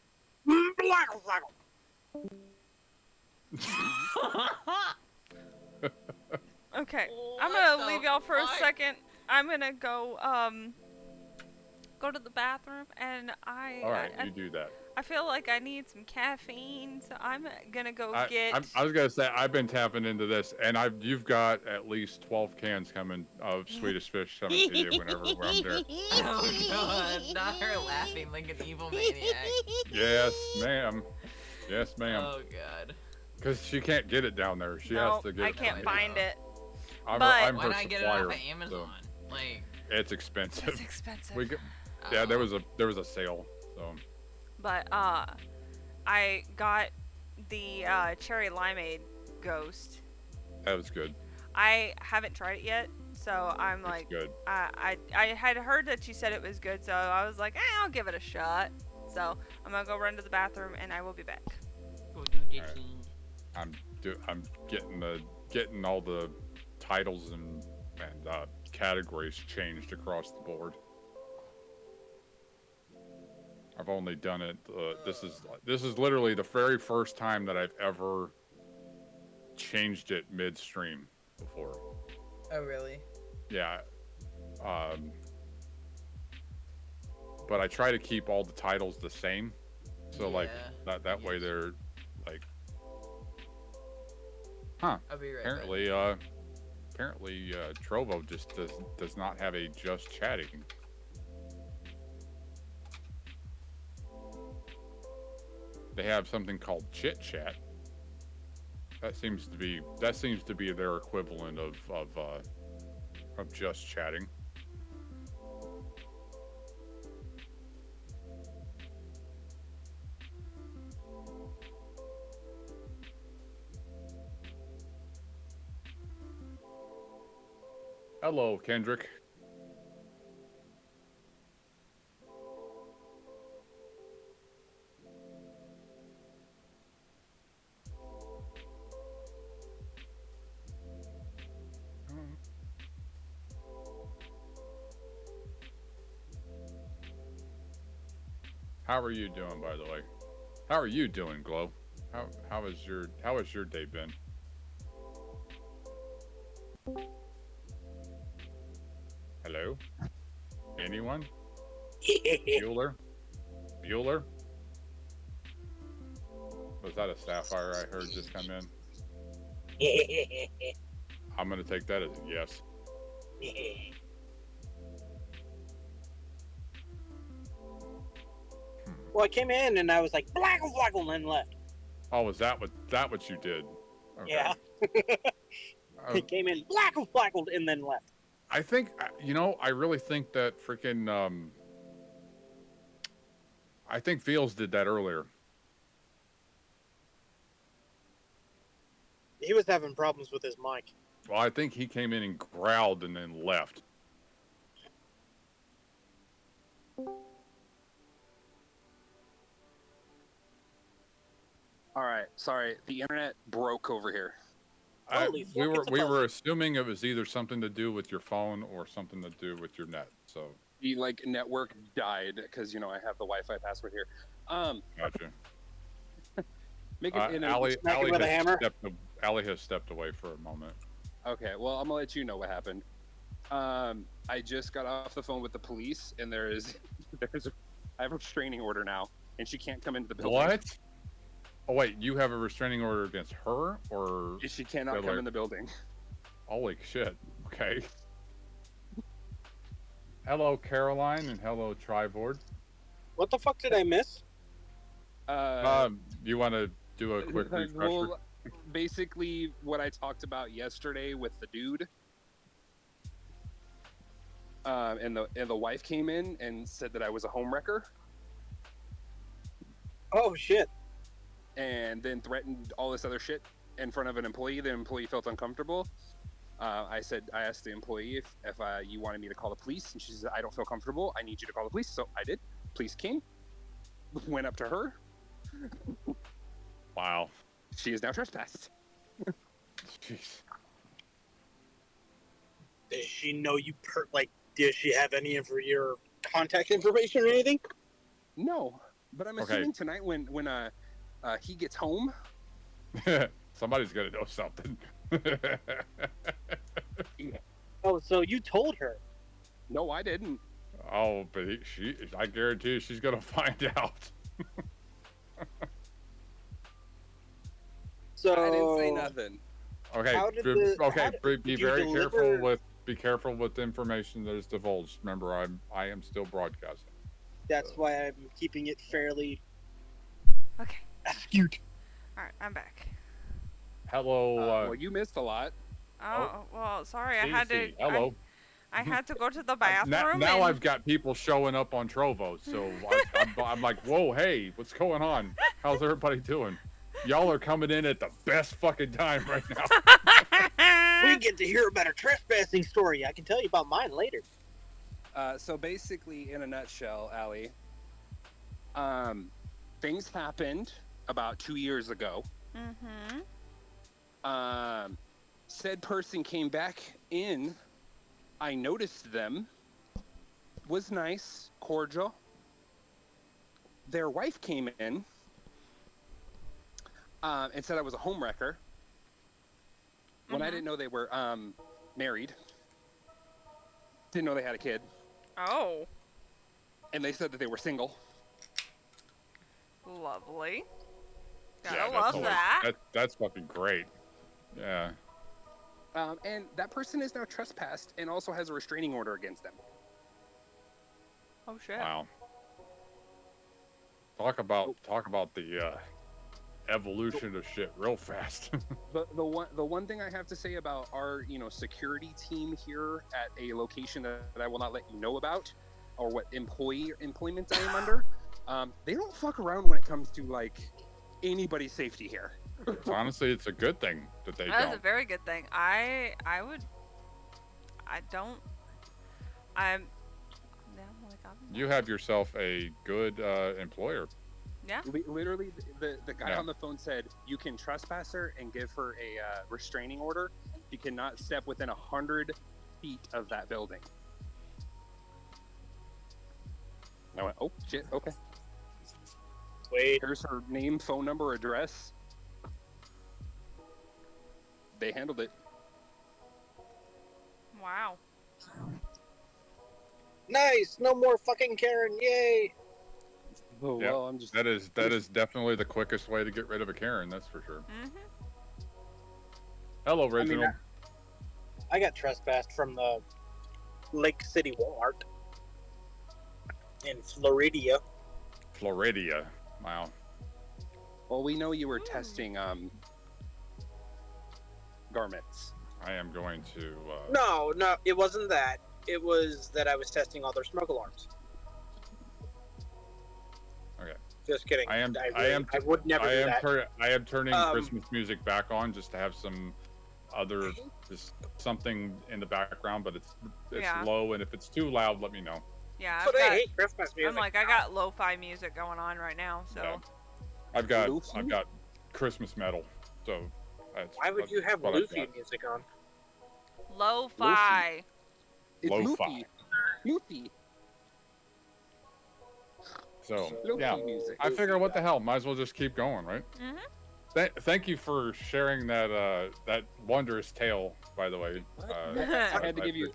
Okay, I'm gonna leave y'all for a second. I'm gonna go go to the bathroom, and All right, you do that. I feel like I need some caffeine, so I'm gonna go get. I was gonna say I've been tapping into this, and you've got at least 12 cans coming of Swedish Fish coming to you whenever I'm there. Oh god, not her laughing like an evil maniac. Yes, ma'am. Yes, ma'am. Oh god. Because she can't get it down there. She has to get it. I can't find it. I'm but her why not get it supplier, off of Amazon? So Like. it's expensive. It's expensive. Yeah, there was a sale. So. But I got the cherry limeade ghost. That was good. I haven't tried it yet, so I'm like, good. I had heard that you said it was good, so I was like, I'll give it a shot. So I'm gonna go run to the bathroom, and I will be back. Go do the Alright. thing. I'm getting all the titles and categories changed across the board. I've only done it. This is literally the very first time that I've ever changed it midstream before. Oh really? Yeah. But I try to keep all the titles the same, so like that way they're like. Huh. I'll be right apparently, apparently, Trovo just does not have a just chatting. They have something called Chit Chat. That seems to be their equivalent of just chatting. Hello, Kendrick. How are you doing, by the way? How are you doing, Glow? How has your day been? Hello? Anyone? Bueller? Bueller? Was that a sapphire I heard just come in? I'm gonna take that as a yes. Well, I came in and I was like, blackle, blackle, and then left. Oh, was that what you did? Okay. Yeah. I came in, blackle, blackle, and then left. I think, I really think that freaking, I think Fields did that earlier. He was having problems with his mic. Well, I think he came in and growled and then left. All right, sorry, the internet broke over here. We were assuming it was either something to do with your phone or something to do with your net. So The network died because I have the Wi-Fi password here. Gotcha. Make it Allie has stepped away for a moment. Okay, well, I'm gonna let you know what happened. I just got off the phone with the police, and I have a restraining order now, and she can't come into the building. What? Oh wait, you have a restraining order against her, or she cannot come in the building? Holy shit! Okay. Hello, Caroline, and hello, Trivord. What the fuck did I miss? You want to do a quick refresher? Well, basically, what I talked about yesterday with the dude, and the wife came in and said that I was a homewrecker. Oh shit! And then threatened all this other shit in front of an employee. The employee felt uncomfortable. I asked the employee if you wanted me to call the police, and she said, I don't feel comfortable. I need you to call the police. So I did. Police came, went up to her. Wow. She is now trespassed. Jeez. Does she know you does she have any of your contact information or anything? No, but I'm assuming tonight when he gets home, somebody's gonna know something. Oh, so you told her? No, I didn't. Oh, but I guarantee you she's gonna find out. So I didn't say nothing. Okay, be careful with the information that is divulged. Remember, I am still broadcasting. That's why I'm keeping it fairly skewed. All right, I'm back. Hello. Well, you missed a lot. Oh, well, sorry. I had to. Hello. I had to go to the bathroom. Now and... I've got people showing up on Trovo, so I'm like, whoa, hey, what's going on? How's everybody doing? Y'all are coming in at the best fucking time right now. We get to hear about a trespassing story. I can tell you about mine later. So basically, in a nutshell, Allie, things happened about 2 years ago. Said person came back in. I noticed them. Was nice, cordial. Their wife came in and said I was a homewrecker. When I didn't know they were married. Didn't know they had a kid. Oh. And they said that they were single. Lovely. Yeah, Gotta love that. That's fucking great. Yeah. And that person is now trespassed and also has a restraining order against them. Oh shit. Wow. Talk about the evolution of shit real fast. The one thing I have to say about our security team here at a location that I will not let you know about, or what employment I am under, they don't fuck around when it comes to like anybody's safety here. Honestly, it's a good thing that they That's don't. a very good thing. You have yourself a good employer. Yeah. Literally, the guy Yeah. on the phone said you can trespass her and give her a restraining order. You cannot step within 100 feet of that building. I went, oh shit, okay. Wait. Here's her name, phone number, address. They handled it. Wow. Nice. No more fucking Karen. Yay. Oh, Yeah, well, I'm just. that is definitely the quickest way to get rid of a Karen. That's for sure. Hello, Reginald. I got trespassed from the Lake City Walmart in Floridia. Floridia. Wow. Well, we know you were testing garments. I am going to. No, it wasn't that. It was that I was testing all their smoke alarms. Okay. Just kidding. I would never do that. I am turning Christmas music back on just to have some other just something in the background, but it's Yeah. low, and if it's too loud, let me know. Yeah. But I hate Christmas music. I'm like, I got lo-fi music going on right now, so. Yeah. I've got Christmas metal, so. Why would you have Luffy music on? Lo-fi. It's Lo-fi. Loopy. So Loopy yeah, music. I figure what the hell, might as well just keep going, right? Thank you for sharing that that wondrous tale, by the way. I had to give you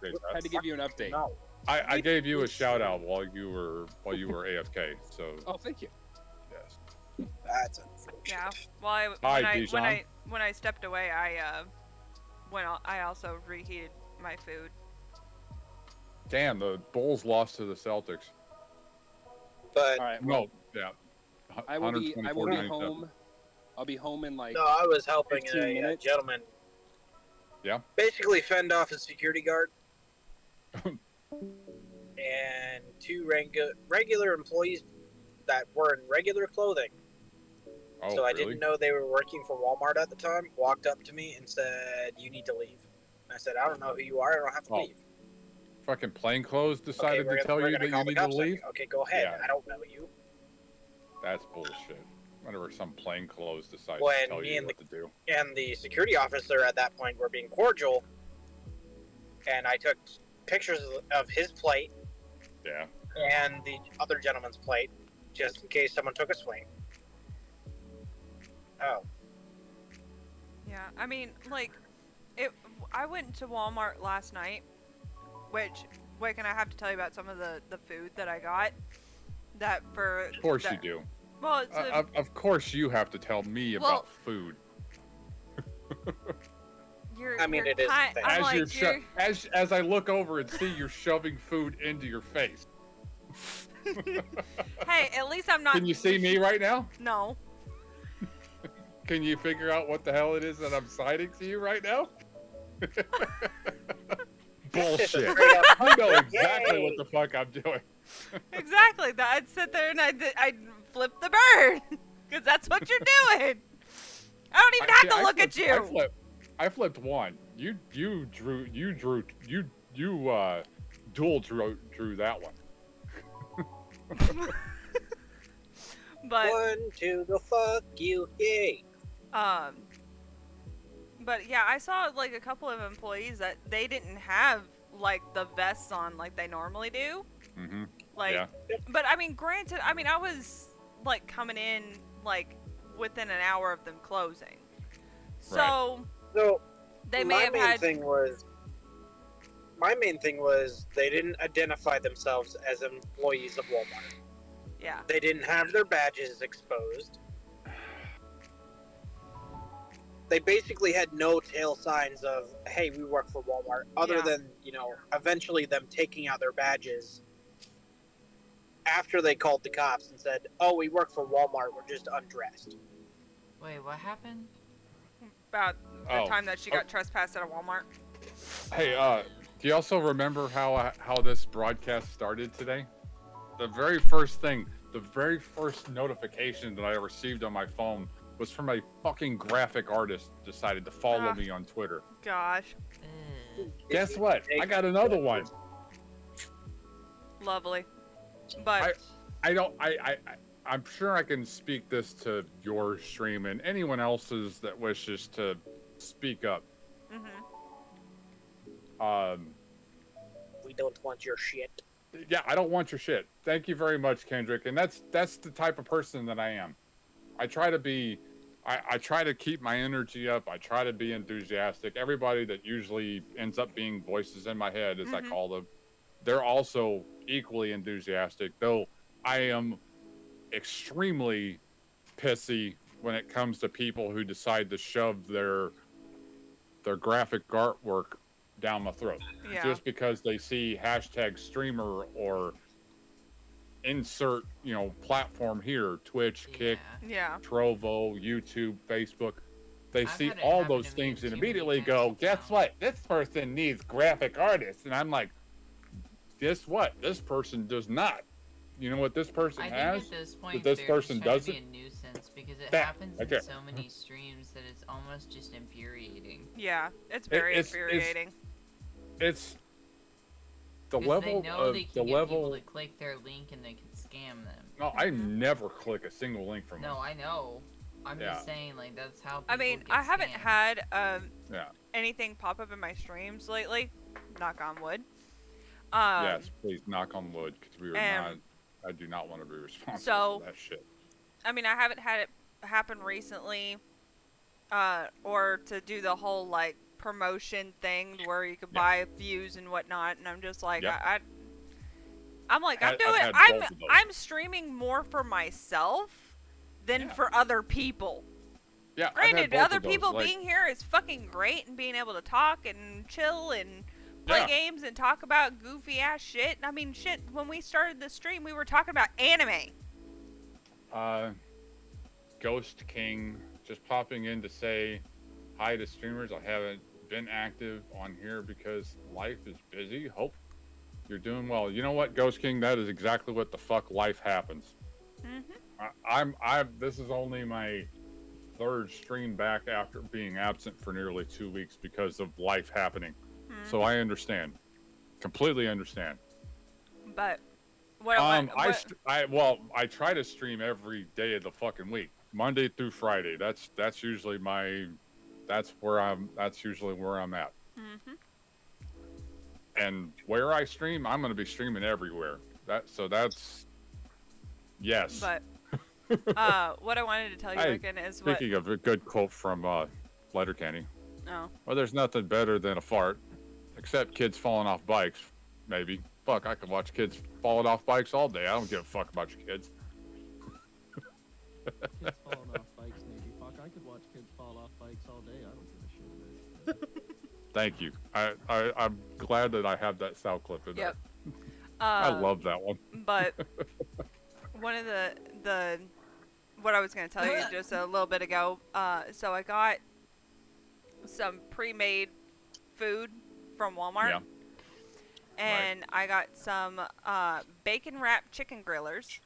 an update. No. I gave you a shout out while you were AFK. So. Oh, thank you. Yes. That's unfortunate. Yeah. Well, when I stepped away, I also reheated my food. Damn, the Bulls lost to the Celtics. But all right, no, yeah. I will be home. I'll be home in like. No, I was helping 15 a minutes. gentleman. Yeah. Basically, fend off a security guard and two regular employees that were in regular clothing. Oh, so I really? didn't know they were working for Walmart at the time. Walked up to me and said, "You need to leave." And I said, "I don't know who you are. I don't have to leave." Fucking plainclothes decided we're to tell we're you gonna that call you the need to cops on leave? you. Okay, go ahead. Yeah. I don't know you. That's bullshit. Whenever some plainclothes decides When to tell me you and what to do. And the security officer at that point were being cordial, and I took pictures of his plate Yeah. and the other gentleman's plate, just in case someone took a swing. Oh. Yeah, I mean, like, I went to Walmart last night, which, wait, can I have to tell you about some of the food that I got? That for... Of course you do. Well, it's of course you have to tell me about food. I mean, it is a thing. As I look over and see you're shoving food into your face. Hey, at least I'm not... Can you see me right now? No. Can you figure out what the hell it is that I'm citing to you right now? bullshit. Straight up. I know exactly Yay. what the fuck I'm doing. Exactly. I'd sit there and I'd flip the bird because that's what you're doing. I don't even have to look at you. I flipped one. You dual drew that one. But 1, 2, go fuck you, yay. But yeah, I saw like a couple of employees that they didn't have like the vests on like they normally do. Mm-hmm. Like, Yeah. but I mean, granted, I mean, I was like coming in like within an hour of them closing, so they may have had. My main thing was they didn't identify themselves as employees of Walmart. Yeah. They didn't have their badges exposed. They basically had no tail signs of, hey, we work for Walmart, other than, eventually them taking out their badges after they called the cops and said, oh, we work for Walmart, we're just undressed. Wait, what happened? About the time that she got trespassed at a Walmart. Hey, do you also remember how this broadcast started today? The very first notification that I received on my phone was from a fucking graphic artist decided to follow me on Twitter. Gosh. Guess what? I got another one. Lovely. But I'm sure I can speak this to your stream and anyone else's that wishes to speak up. We don't want your shit. Yeah, I don't want your shit. Thank you very much, Kendrick. And that's the type of person that I am. I try to be, I try to keep my energy up. I try to be enthusiastic. Everybody that usually ends up being voices in my head, as I call them, they're also equally enthusiastic. Though I am extremely pissy when it comes to people who decide to shove their graphic artwork down my throat just because they see hashtag streamer or insert platform here, Twitch, Kick, Trovo, YouTube, Facebook. They see all those things and immediately go, guess what, this person needs graphic artists. And I'm like, guess what, this person does not. You know what this person has? At this point, this person doesn't. Be a nuisance because it happens in so many streams that it's almost just infuriating. Yeah, it's very infuriating. It's the level of they can get people to click their link and they can scam them. No, I never click a single link from them. No, I know. I'm just saying, like, that's how people I mean, get I haven't scammed. had anything pop up in my streams lately. Knock on wood. Yes, please knock on wood, because we are not. I do not want to be responsible for that shit. I mean, I haven't had it happen recently, or to do the whole like promotion thing where you could buy views and whatnot, and I'm just like, I'm streaming more for myself than for other people. Yeah, granted, other people being here is fucking great and being able to talk and chill and play games and talk about goofy ass shit. I mean, shit, when we started the stream, we were talking about anime. Ghost King just popping in to say hi to streamers. I haven't been active on here because life is busy. Hope you're doing well. You know what, Ghost King? That is exactly what the fuck life happens. This is only my third stream back after being absent for nearly 2 weeks because of life happening. So I understand, completely understand. But I try to stream every day of the fucking week, Monday through Friday. That's usually usually where I'm at. And where I stream, I'm going to be streaming everywhere. That's yes. But what I wanted to tell you again is speaking of a good quote from Letterkenny. Oh. Well, there's nothing better than a fart. Except kids falling off bikes, maybe. Fuck, I could watch kids falling off bikes all day. I don't give a fuck about your kids. Kids falling off bikes, maybe. Fuck, I could watch kids fall off bikes all day. I don't give a shit about it. Thank you. I'm glad that I have that sound clip in there. I love that one. But one of the what I was going to tell you just a little bit ago, so I got some pre-made food from Walmart. and I got some bacon wrapped chicken grillers.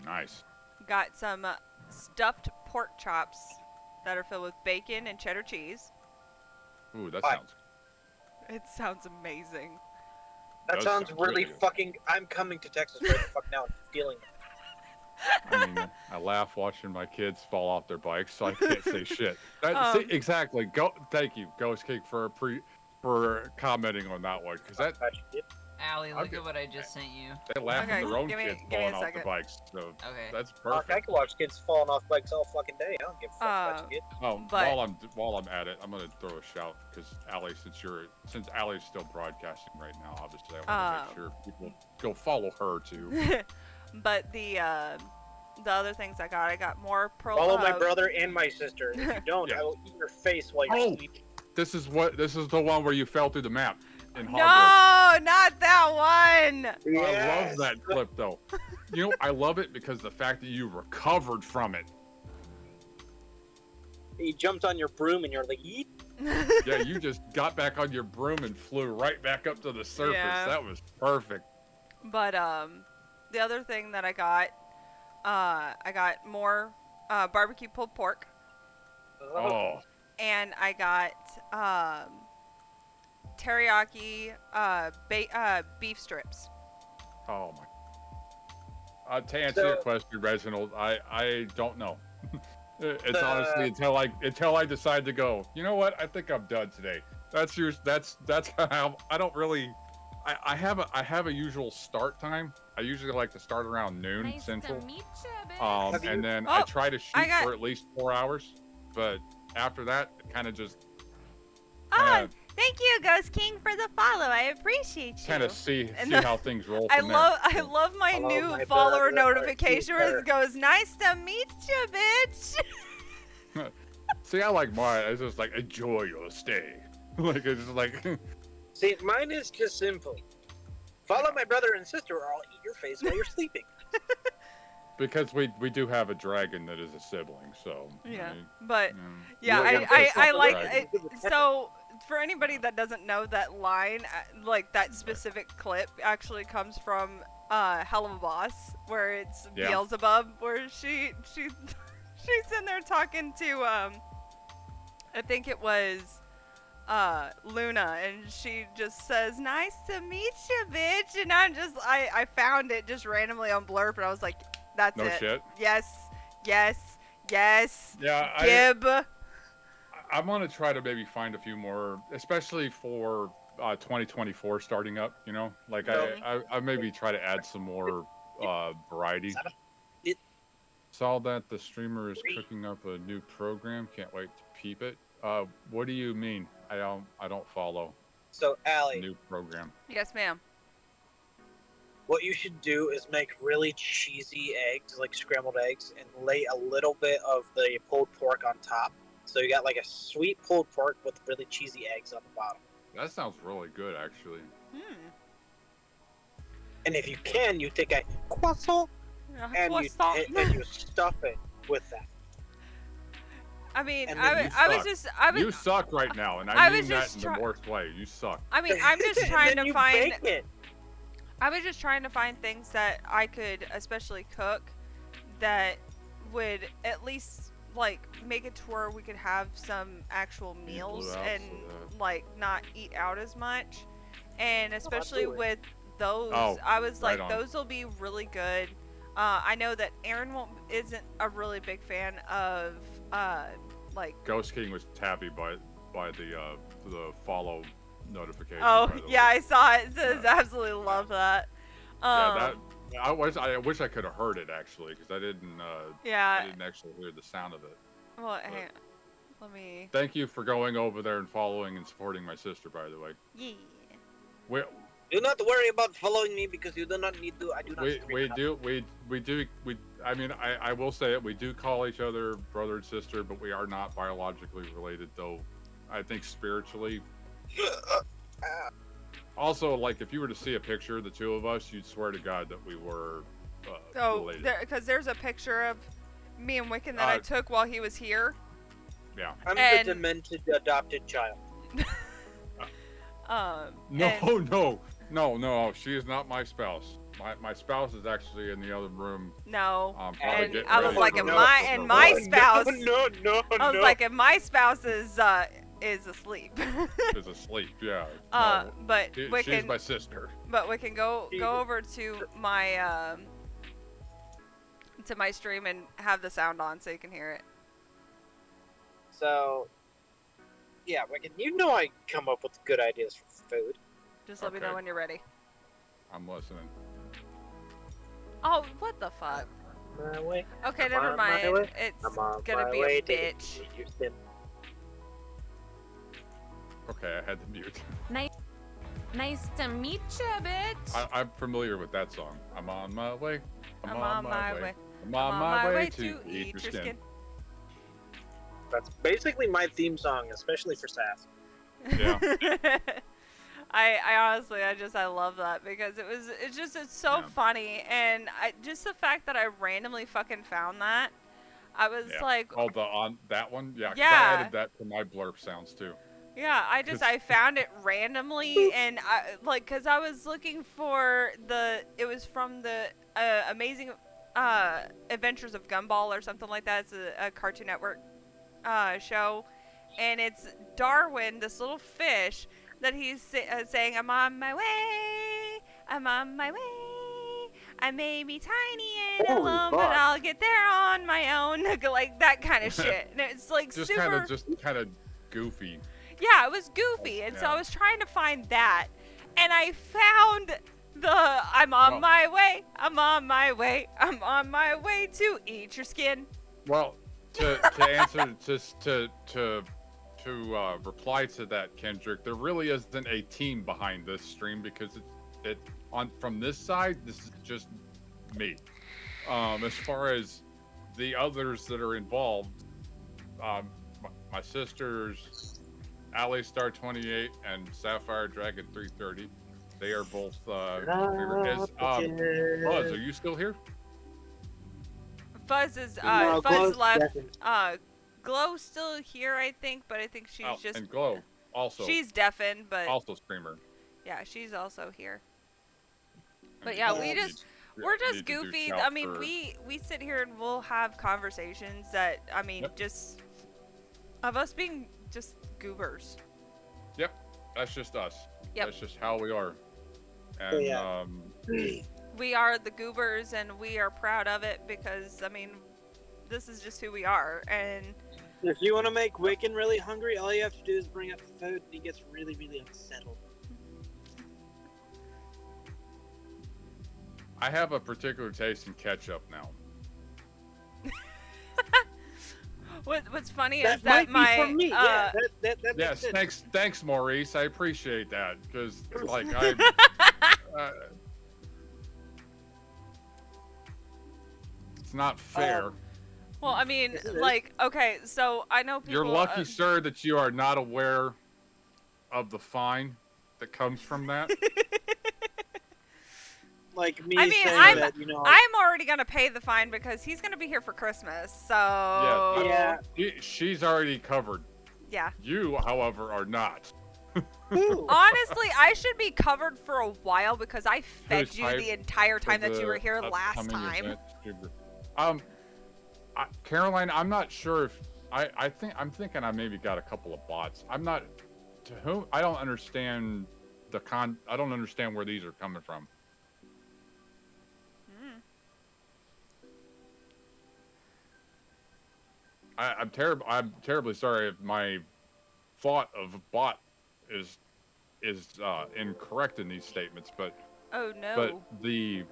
Nice. Got some stuffed pork chops that are filled with bacon and cheddar cheese. Ooh, that sounds. It sounds amazing. That Does sounds sound really good. fucking. I'm coming to Texas right the fuck now. I'm feeling it. I mean, I laugh watching my kids fall off their bikes, so I can't say shit. See, exactly. Thank you, Ghost King, for commenting on that one, because that. Allie, look at what I just sent you. They laugh Okay, at their own give me kids a falling off the second. bikes, so Okay. that's Fuck, perfect. I can watch kids falling off bikes all fucking day. I don't give a fuck about you, kid. Oh, But- while I'm at it, I'm gonna throw a shout because Allie, since Allie's still broadcasting right now, obviously I want to make sure people go follow her too. But the other things I got more pro. Follow my brother and my sister. If you don't, Yeah. I will eat your face while you're sleeping. This is the one where you fell through the map in Hogwarts. No, not that one. I love that clip though. You know, I love it because the fact that you recovered from it. He jumped on your broom and you're like, eat. Yeah, you just got back on your broom and flew right back up to the surface. Yeah. That was perfect. But the other thing that I got more barbecue pulled pork, Oh, and I got teriyaki beef strips. oh my. To answer your question, Reginald, I don't know. It's honestly until I decide to go. You know what? I think I'm done today. That's how I don't really. I have a usual start time. I usually like to start around noon central. And then I try to shoot for at least 4 hours. But after that, it kind of just Thank you, Ghost King, for the follow. I appreciate you. kind of see And how things roll. I From love my Follow new my follower brother, notification where it goes, "Nice to meet you, bitch." there. See, I like mine. It's just like enjoy your stay. Like it's just like. See, mine is just simple. Follow my brother and sister, or I'll eat your face while you're sleeping. Because we do have a dragon that is a sibling, so. Yeah, I mean, but yeah. yeah, You don't I piss off the like dragon. it. So for anybody that doesn't know, that line, like that specific clip, actually comes from Hell of a Boss, where it's Yeah. Beelzebub, where she's in there talking to I think it was Luna, and she just says, "Nice to meet you, bitch," and I found it just randomly on Blurb, and I was like, that's No it. shit. Yes. Yeah, Gib. I'm gonna try to maybe find a few more, especially for 2024 starting up. You know, like I maybe try to add some more variety. Saw that the streamer is cooking up a new program. Can't wait to peep it. What do you mean? I don't follow. So, Allie, New program. Yes, ma'am. what you should do is make really cheesy eggs, like scrambled eggs, and lay a little bit of the pulled pork on top. So you got like a sweet pulled pork with really cheesy eggs on the bottom. That sounds really good, actually. And if you can, you take a croissant and you stuff it with that. I mean, And then You suck right now, and I I mean was that just in the worst way. You suck. I mean, I'm just trying Then to you find. bake it. I was just trying to find things that I could, especially cook, that would at least like make it to where we could have some actual meals out, and so like not eat out as much. And especially absolutely. with those, Oh, I was right like, on. those will be really good. I know that Aaron isn't a really big fan of like. Ghost King was happy by the follow notification. Oh by the yeah, way. I saw it. It says absolutely love that. Yeah, I wish I could have heard it actually, because I didn't. Yeah. I didn't actually hear the sound of it. Well, hey, let me. Thank you for going over there and following and supporting my sister, by the way. Yeah. We Do not worry about following me because you do not need to. I do not. we stream do. I mean, I will say it. We do call each other brother and sister, but we are not biologically related, though. I think spiritually. Also, like if you were to see a picture of the two of us, you'd swear to God that we were related. because there's a picture of me and Wiccan that I took while he was here. Yeah. I'm And- the demented adopted child. No. She is not my spouse. My spouse is actually in the other room. No. Probably And getting I was ready like, for and the- my No, spouse. No. I was like, and my spouse is asleep. is asleep. Yeah. But we she's can. my sister. But we can go over to my stream and have the sound on so you can hear it. So, yeah, Wicked, you know I come up with good ideas for food. Just let me know when you're ready. I'm listening. Oh, what the fuck? My way. Okay, I'm never on my mind. way. It's I'm on gonna my be way a to bitch. Houston. Okay, I had to mute. Nice to meet you, bitch. I'm familiar with that song. I'm on my way. I'm on my way. I'm on my way to eat your skin. That's basically my theme song, especially for SAS. Yeah. I honestly, I love that because it's so funny, and just the fact that I randomly fucking found that, I was like, oh, on that one, yeah. 'Cause Yeah. I added that to my blurb sounds too. yeah, I found it randomly, and cause I was looking for it was from the Amazing Adventures of Gumball or something like that. It's a Cartoon Network show, and it's Darwin, this little fish, that he's saying, I'm on my way, I'm on my way, I may be tiny and Holy alone, fuck. but I'll get there on my own, like that kind of shit. And it's like just super, kind of goofy. yeah, it was goofy, and so I was trying to find that, and I found I'm on my way, I'm on my way, I'm on my way to eat your skin. Well, to answer to reply to that, Kendrick, there really isn't a team behind this stream because from this side, this is just me. As far as the others that are involved, my sisters, Alley Star 28 and Sapphire Dragon 330, they are both favorite. Buzz, are you still here? Fuzz is No, Fuzz Glow's left. deafened. Glow's still here, I think, but I think she's just. And Glow also. She's deafened, but also streamer. yeah, she's also here. But yeah, we're just need to do goofy. shout I mean, for- we sit here and we'll have conversations that just of us being just goobers. Yep, that's just us. Yep. That's just how we are. And yeah. We are the goobers, and we are proud of it because this is just who we are. And If you want to make Wiccan really hungry, all you have to do is bring up food, and he gets really, really unsettled. I have a particular taste in ketchup now. what's funny That is that might be for me. Yeah, that Yes, makes sense. thanks, Maurice. I appreciate that because, like, I. It's not fair. well, I mean, like, okay, so I know people. You're lucky, sir, that you are not aware of the fine that comes from that. Like me I mean, saying that, you know. I'm already gonna pay the fine because he's gonna be here for Christmas. So Yeah. She's already covered. yeah. You, however, are not. Honestly, I should be covered for a while because I fed Who's you hype the entire time for that you were the here last upcoming time. event? Caroline, I'm not sure if I'm thinking I maybe got a couple of bots. I'm not to whom I don't understand I don't understand where these are coming from. I'm terribly sorry if my thought of bot is incorrect in these statements, but Oh no. but the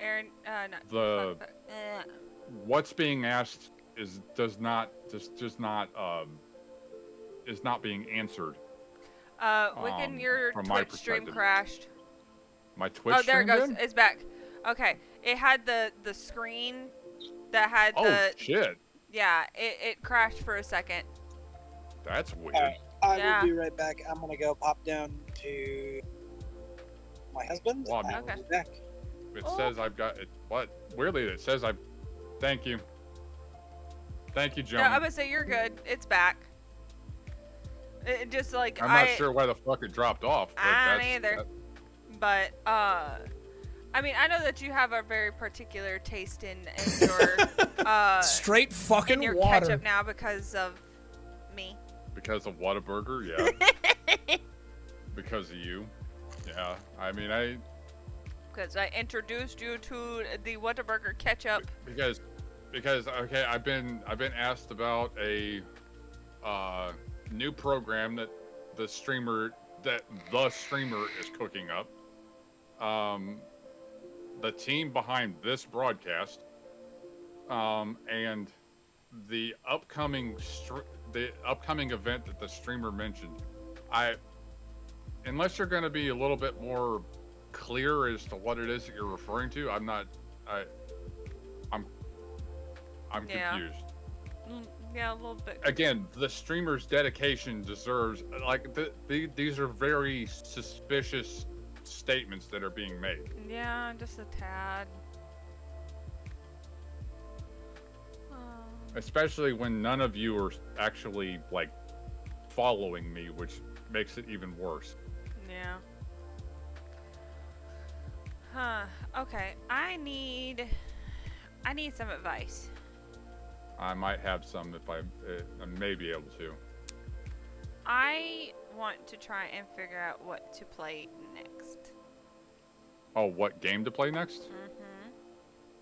Aaron, the what's being asked is not being answered. Wiccan, your from my Twitch stream perspective. crashed. My Twitch Oh, there it stream goes. did? It's back. Okay, it had the screen that had Oh the shit, yeah. It crashed for a second. that's weird. I Yeah. will be right back. I'm gonna go pop down to my husband. Wow, and I will Okay. be back. It says I've got it. What? Weirdly, it says I've. Thank you. Thank you, No, Joan. I'm gonna say you're good. It's back. It just like I'm not sure why the fuck it dropped off. But I that's, don't either. But I mean, I know that you have a very particular taste in your Straight fucking in your water. ketchup now because of me. Because of Whataburger, yeah. Because of you, yeah. I mean, Because I introduced you to the Whataburger ketchup. because okay, I've been asked about a new program that the streamer is cooking up. The team behind this broadcast, and the upcoming event that the streamer mentioned. Unless you're going to be a little bit more clear as to what it is that you're referring to, I'm Yeah. confused. Yeah, a little bit. Again, the streamer's dedication deserves, like, these are very suspicious statements that are being made. Yeah, just a tad. Especially when none of you are actually, like, following me, which makes it even worse. Yeah. Huh. Okay. I need some advice. I might have some if I may be able to. I want to try and figure out what to play next. Oh, what game to play next? Mm-hmm.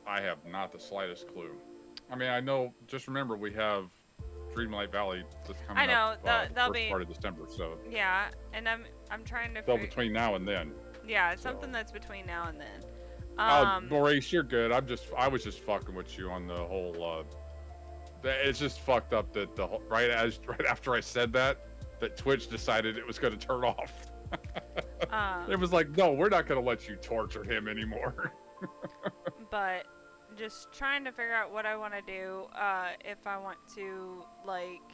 I have not the slightest clue. I mean, I know. Just remember, we have Dreamlight Valley that's coming I know, up. that'll First be part of December. So. Yeah, and I'm trying to. So between now and then. Yeah, it's something that's between now and then. Oh, Maurice, you're good. I was just fucking with you on the whole. It's just fucked up that right after I said that Twitch decided it was going to turn off. It was like, no, we're not going to let you torture him anymore. But just trying to figure out what I want to do. If I want to like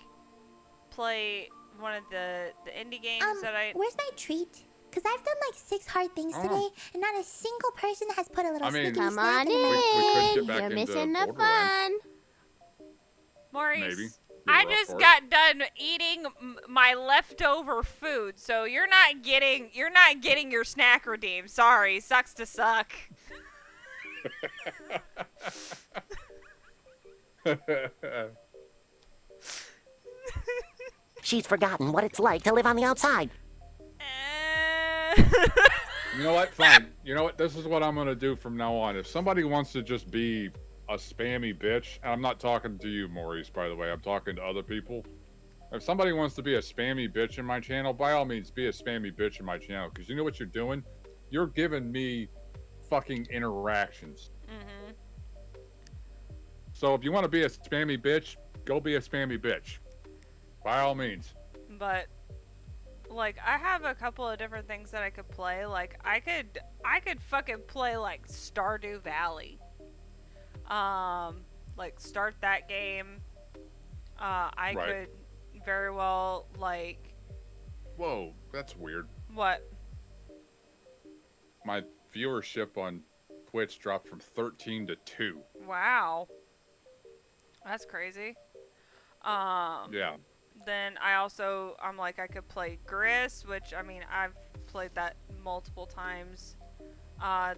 play one of the indie games that I. Where's my treat? Because I've done like 6 hard things today, and not a single person has put a little sneaky Come snack on in my in. You're missing the fun. Borderlands. Maurice, Maybe. I just got done eating my leftover food, so you're not getting your snack redeemed. Sorry, sucks to suck. She's forgotten what it's like to live on the outside. You know what? Fine. You know what? This is what I'm going to do from now on. If somebody wants to just be a spammy bitch, and I'm not talking to you, Maurice, by the way. I'm talking to other people. If somebody wants to be a spammy bitch in my channel, by all means, be a spammy bitch in my channel. Because you know what you're doing? You're giving me fucking interactions. Mm-hmm. So if you want to be a spammy bitch, go be a spammy bitch. By all means. But like I have a couple of different things that I could play. Like I could fucking play like Stardew Valley. Like start that game. I could very well like. Whoa, that's weird. What? My viewership on Twitch dropped from 13 to 2. Wow. That's crazy. Yeah. Then I'm like I could play Gris, which I mean I've played that multiple times.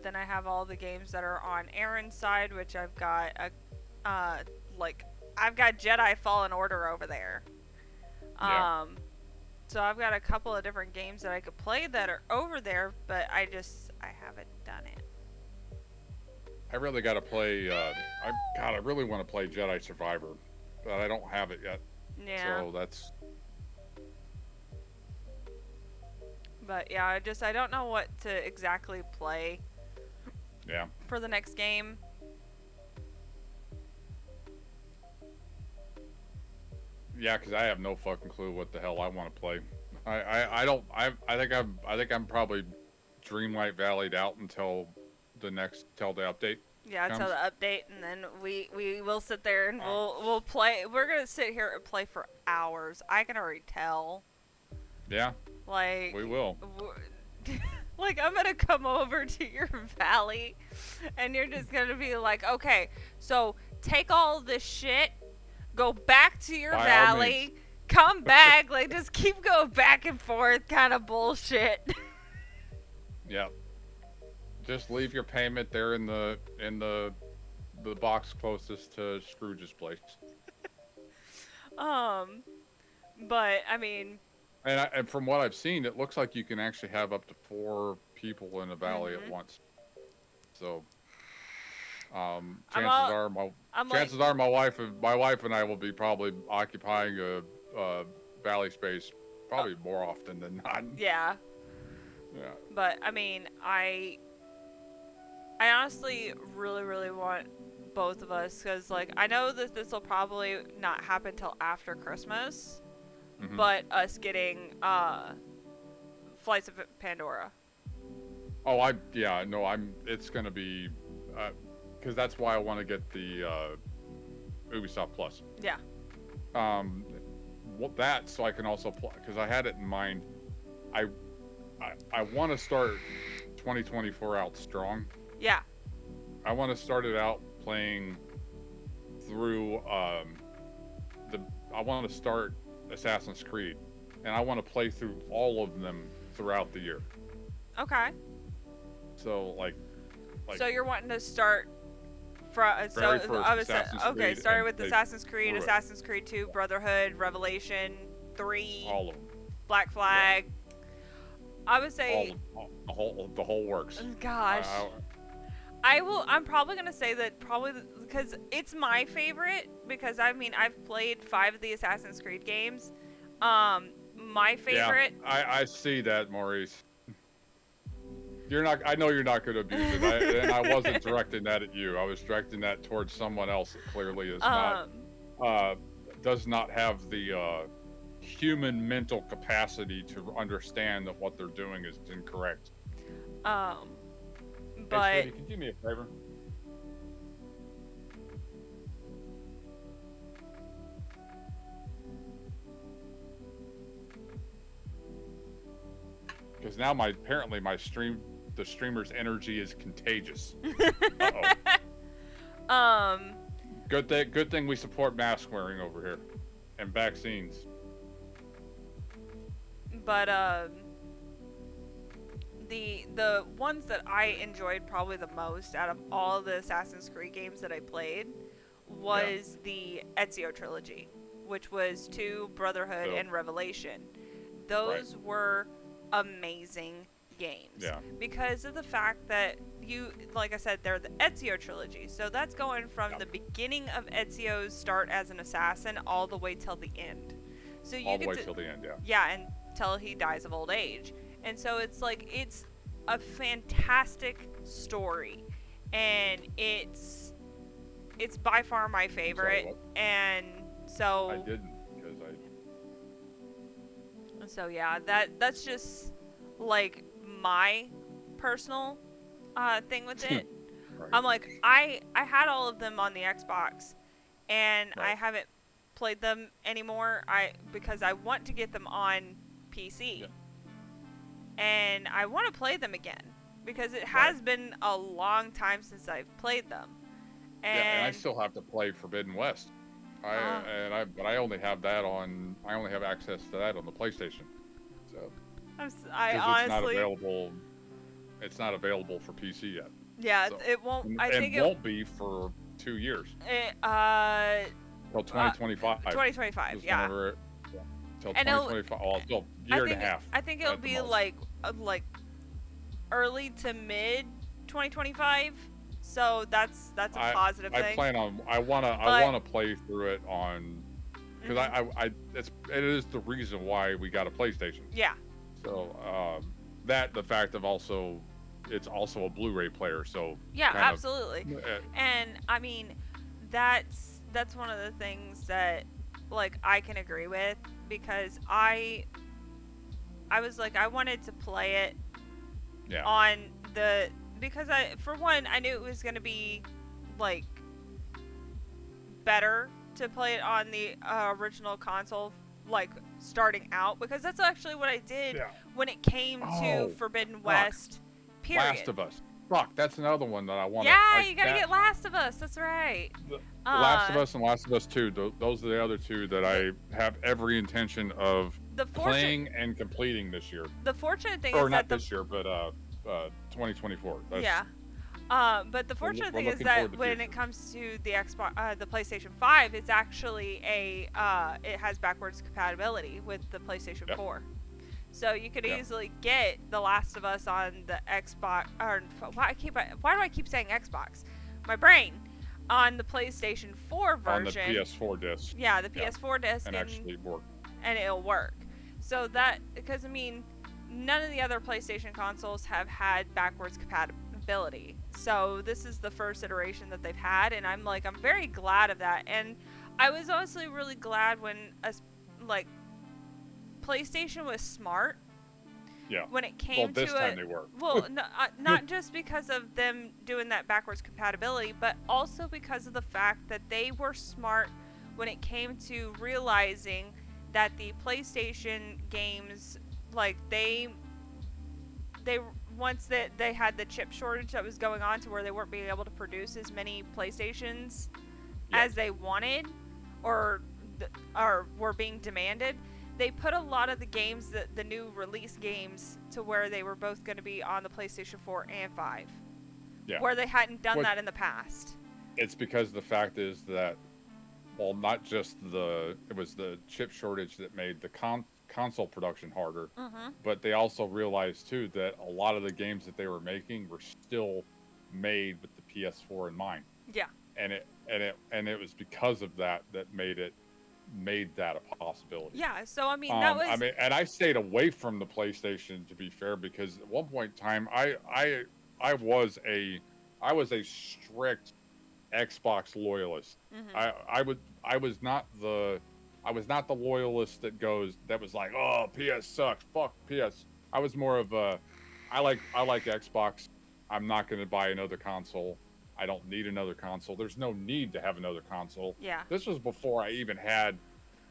Then I have all the games that are on Aaron's side, which I've got I've got Jedi Fallen Order over there. Yeah. So I've got a couple of different games that I could play that are over there, but I haven't done it. I really got to play. I really want to play Jedi Survivor, but I don't have it yet. Yeah. So that's. But yeah, I don't know what to exactly play. Yeah. For the next game. Yeah, because I have no fucking clue what the hell I want to play. I think I'm probably Dreamlight Valley'd out until the update. Yeah, comes. until the update, and then we will sit there and we'll play. We're gonna sit here and play for hours. I can already tell. Yeah. Like we will. Like I'm gonna come over to your valley, and you're just gonna be like, okay, so take all this shit, go back to your valley, come back. Like, just keep going back and forth kind of bullshit. Yeah. Just leave your payment there in the box closest to Scrooge's place. But I mean, and from what I've seen, it looks like you can actually have up to 4 people in a valley at once. So, chances are my wife and I will be probably occupying a valley space probably more often than not. Yeah. Yeah. But I mean, I honestly really want both of us, because like I know that this will probably not happen till after Christmas, but us getting Flights of Pandora. Oh, it's gonna be, because that's why I want to get the Ubisoft Plus. Yeah. That so I can also play, because I had it in mind. I want to start 2024 out strong. Yeah. I want to start it out playing through I want to start Assassin's Creed, and I want to play through all of them throughout the year. Okay. So like so you're wanting to start from starting with Assassin's Creed, right. Assassin's Creed 2, Brotherhood, Revelation 3, all of them. Black Flag. Yeah. I would say the whole works. Gosh. I'm probably gonna say that because it's my favorite, because I mean I've played 5 of the Assassin's Creed games. My favorite. Yeah, I see that, Maurice. I know you're not gonna abuse it, and I wasn't directing that at you. I was directing that towards someone else that clearly is does not have the human mental capacity to understand that what they're doing is incorrect. But hey, Sweetie, can you do me a favor? Because now apparently the streamer's energy is contagious. Uh-oh. Good thing we support mask wearing over here and vaccines. But the ones that I enjoyed probably the most out of all the Assassin's Creed games that I played was the Ezio trilogy, which was 2, Brotherhood, and Revelation. Those were amazing games. Yeah. Because of the fact that like I said, they're the Ezio trilogy. So that's going from the beginning of Ezio's start as an assassin all the way till the end. So you all the way till the end, yeah. Yeah, until he dies of old age. And so it's like, it's a fantastic story, and it's by far my favorite. And so I didn't, because so yeah, that's just like my personal thing with it. Right. I'm like, I had all of them on the Xbox, and I haven't played them anymore because I want to get them on PC. Yeah. And I want to play them again, because it has been a long time since I've played them. And I still have to play Forbidden West. But I only have access to that on the PlayStation. So it's not available for PC yet. Yeah, so. It won't. It won't be for 2 years. Till 2025. 2025, yeah. Till 2025. Oh, still year and a half. I think it'll be like early to mid 2025. So that's a positive thing. I wanna play through it on, because it is the reason why we got a PlayStation. Yeah. So the fact of also it's also a Blu-ray player. So yeah, absolutely. And I mean, that's one of the things that like I can agree with, because I was like, I wanted to play it on because for one, I knew it was going to be like better to play it on the original console, like starting out, because that's actually what I did when it came to Forbidden West. Period. Last of Us. Fuck, that's another one that I want. Yeah, you gotta get Last of Us. That's right. Last of Us and Last of Us 2. Those are the other two that I have every intention of playing and completing this year. The fortunate thing or is not that this year, but 2024. Yeah. But the fortunate thing is that when it comes to the Xbox, the PlayStation 5, it's actually it has backwards compatibility with the PlayStation 4. So you could easily get The Last of Us on the Xbox. Or why do I keep saying Xbox? My brain. On the PlayStation 4 version. On the PS4 disc. Yeah, the PS4 disc. And actually work. And it'll work. So that, because I mean, none of the other PlayStation consoles have had backwards compatibility. So this is the first iteration that they've had, and I'm very glad of that. And I was honestly really glad when PlayStation was smart. Yeah. When it came this to time it, they were. well, not just because of them doing that backwards compatibility, but also because of the fact that they were smart when it came to realizing that the PlayStation games, once that they had the chip shortage that was going on to where they weren't being able to produce as many PlayStations as they wanted, or were being demanded. They put a lot of the games, the new release games, to where they were both going to be on the PlayStation 4 and 5. Yeah. Where they hadn't done that in the past. It's because the fact is that, well, not just it was the chip shortage that made the console production harder, but they also realized too that a lot of the games that they were making were still made with the PS4 in mind. Yeah. And it was because of that made that a possibility. Yeah, so I mean that was and I stayed away from the PlayStation, to be fair, because at one point in time I was a strict Xbox loyalist. I was not the loyalist that was like, oh, PS sucks, fuck PS. I was more of I like Xbox. I'm not going to buy another console. I don't need another console. There's no need to have another console. Yeah. This was before I even had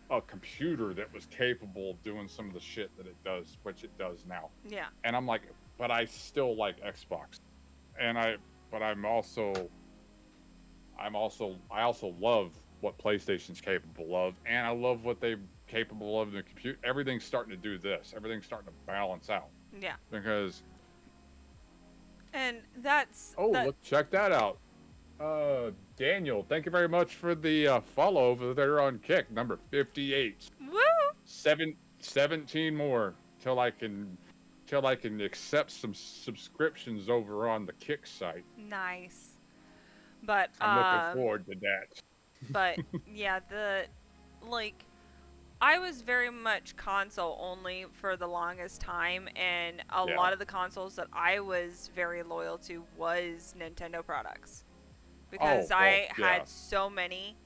a computer that was capable of doing some of the shit that it does, which it does now. Yeah. And I'm like, but I still like Xbox. And I also love what PlayStation's capable of, and I love what they're capable of in the computer. Everything's starting to do this. Everything's starting to balance out. Yeah. Because and that's look, check that out. Daniel, thank you very much for the follow over there on Kick, number 58. Woo! 17 more till I can accept some subscriptions over on the Kick site. Nice. But I'm looking forward to that. But yeah, I was very much console only for the longest time, and a lot of the consoles that I was very loyal to was Nintendo products. Because I had so many.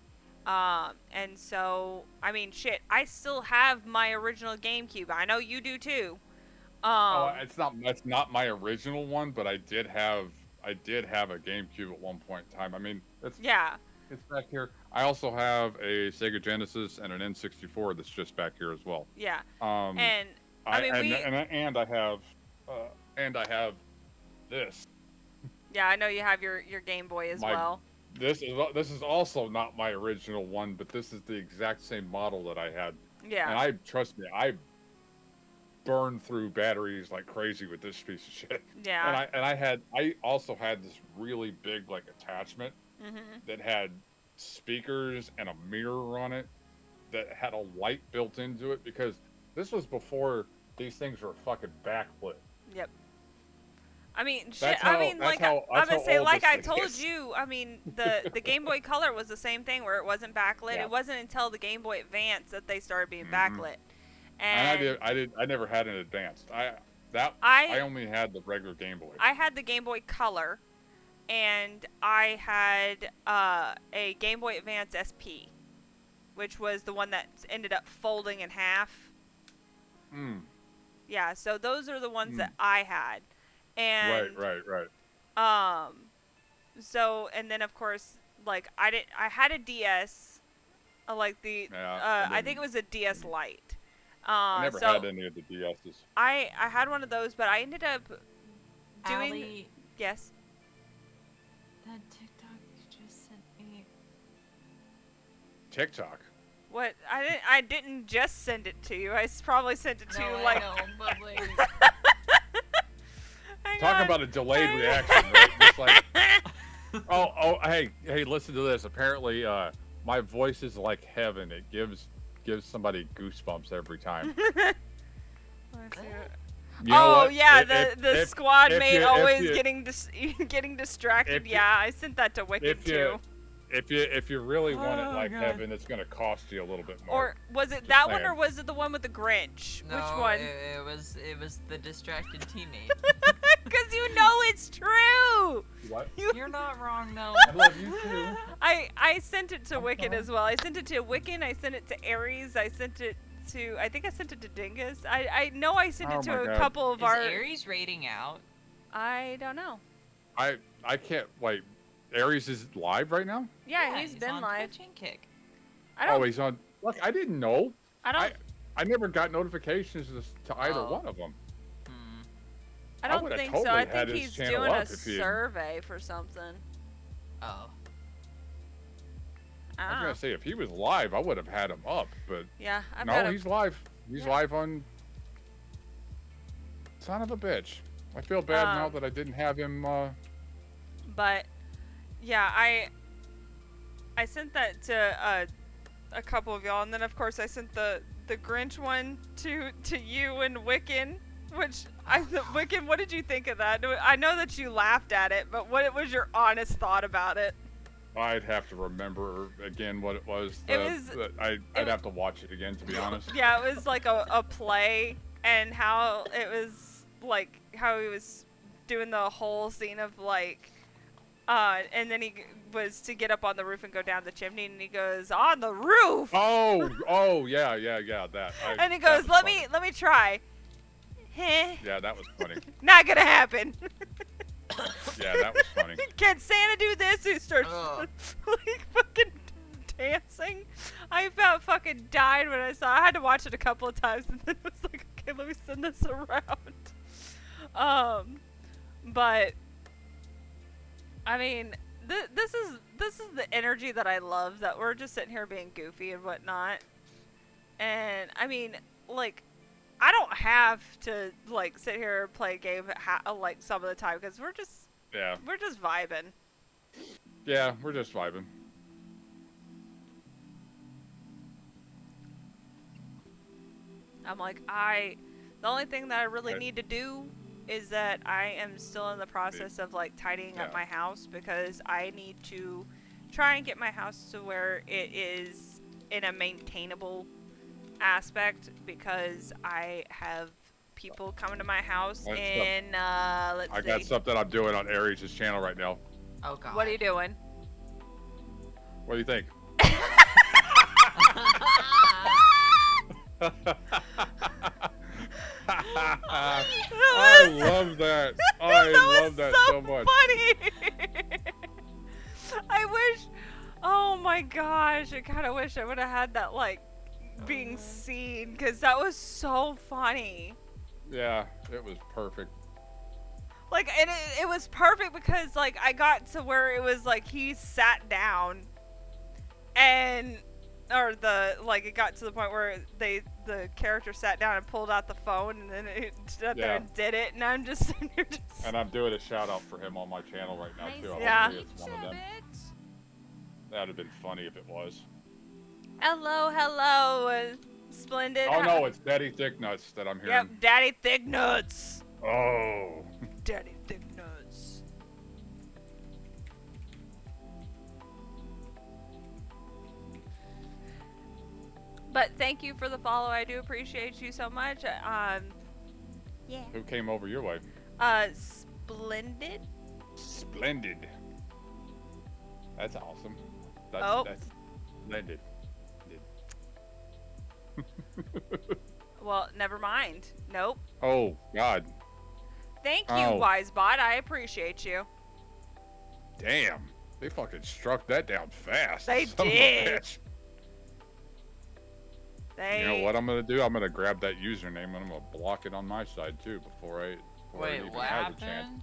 And so, I mean, shit, I still have my original GameCube. I know you do too. It's not my original one, but I did have a GameCube at one point in time. I mean, it's back here. I also have a Sega Genesis and an N64 that's just back here as well. Yeah. And I have this. Yeah, I know you have your Game Boy as well. This is also not my original one, but this is the exact same model that I had. Yeah. And trust me, I burned through batteries like crazy with this piece of shit. Yeah. And I also had this really big attachment that had speakers and a mirror on it that had a light built into it, because this was before these things were fucking backlit. Yep. I mean, shit. I'm gonna say, like I told you. I mean, the Game Boy Color was the same thing, where it wasn't backlit. Yeah. It wasn't until the Game Boy Advance that they started being backlit. And I never had an advanced. I only had the regular Game Boy. I had the Game Boy Color, and I had a Game Boy Advance SP, which was the one that ended up folding in half. Yeah, so those are the ones that I had. And right. So, and then of course, I had a DS, I think it was a DS Lite. I never had any of the DSs. I had one of those, but I ended up doing. Allie, yes. that TikTok you just sent me. TikTok. What? I didn't just send it to you. I probably sent it to you No, like. I know, but like. Talking about a delayed reaction, right? Just like, hey, listen to this. Apparently, my voice is like heaven. It gives somebody goosebumps every time. You know what? Yeah, If- the if- squad if mate you- if always you- getting distracted. if you- Yeah, I sent that to Wicked too. If you really want it Oh, like God. heaven, it's gonna cost you a little bit more. Or was it Just that one, saying. or was it the one with the Grinch? No, Which one? It was the distracted teammate. Because you know it's true. What? You're not wrong though. I love you too. I sent it to Wicked as well. I sent it to Wiccan. I sent it to Aries. I sent it to. I think I sent it to Dingus. I know I sent Oh it to my a God. couple of Is our. Aries rating out? I don't know. I can't wait. Aries is live right now. Yeah, he's been on live. Twitch and Kick. I don't. Oh, he's on. Look, I didn't know. I don't. I never got notifications to either Oh. one of them. I don't would've think totally so. I had think his he's channel doing a up if he had- survey for something. Oh. I was I don't know. gonna say if he was live, I would have had him up, but Yeah, I've got no, a- he's live. He's live on. Son of a bitch! I feel bad now that I didn't have him. But yeah, I sent that to a couple of y'all, and then of course I sent the Grinch one to you and Wiccan. Which Wiccan, what did you think of that? I know that you laughed at it, but what was your honest thought about it? I'd have to remember again what it was. It was- I'd have to watch it again to be honest. Yeah, it was like a play, and how it was like how he was doing the whole scene of like, and then he was to get up on the roof and go down the chimney, and he goes on the roof. Oh, yeah, that. And he goes, let me try. Heh. Yeah, that was funny. Not gonna happen. Yeah, that was funny. Can Santa do this? He starts like fucking dancing. I about fucking died when I saw. I had to watch it a couple of times, and then it was like, okay, let me send this around. But I mean, this is the energy that I love. That we're just sitting here being goofy and whatnot. And I mean, like, I don't have to like sit here and play a game like some of the time because we're just vibing. Yeah, we're just vibing. I'm like, the only thing that I really need to do is that I am still in the process of like tidying up my house, because I need to try and get my house to where it is in a maintainable aspect, because I have people coming to my house and let's I see. got something I'm doing on Aries' channel right now. Oh god. What are you doing? What do you think? I love that. I love that so much. Funny. I wish. Oh my gosh! I kind of wish I would have had that like being seen, because that was so funny. Yeah, it was perfect. Like, and it was perfect because like I got to where it was like he sat down, and it got to the point where the character sat down and pulled out the phone, and then it sat there and did it, and I'm just sitting here just. And I'm doing a shout out for him on my channel right now too. Yeah. Hopefully it's one of them. That'd have been funny if it was. Hello, Splendid. Oh no, it's Daddy Thick Nuts that I'm hearing. Yep, Daddy Thick Nuts. Oh. Daddy Thick Nuts. But thank you for the follow. I do appreciate you so much. Yeah. Who came over your way? Splendid. Splendid. That's awesome. That's splendid. Well, never mind. Nope. Oh God. Thank you, Oh. Wisebot. I appreciate you. Damn. They fucking struck that down fast. They Son of a did. bitch. They. You know what I'm gonna do? I'm gonna grab that username and I'm gonna block it on my side too before I Wait, even what have a chance. happened?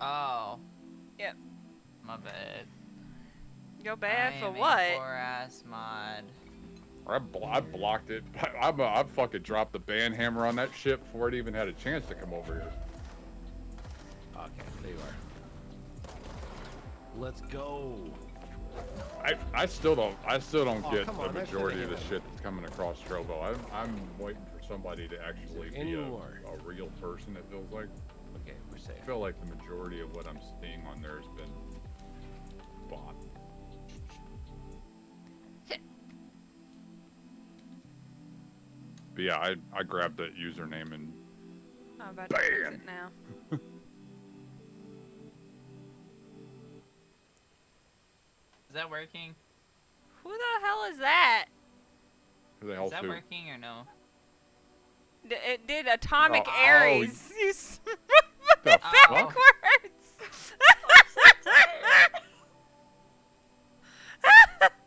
Oh. Yep. My bad. Go bad I for am a what? poor ass mod. I blocked it. I fucking dropped the ban hammer on that shit before it even had a chance to come over here. Okay, there you are. Let's go. I still don't Oh, get come the on, that majority of shouldn't the have shit that's coming across Trovo. I'm waiting for somebody to actually be a real person. It feels like. Okay, we're safe. I feel like the majority of what I'm seeing on there has been bought. But yeah, I grabbed that username and I'm about to fix it now. Is that working? Who the hell is that? who the hell Is that who? working or no? It did Atomic Oh, Aries. You The backwards.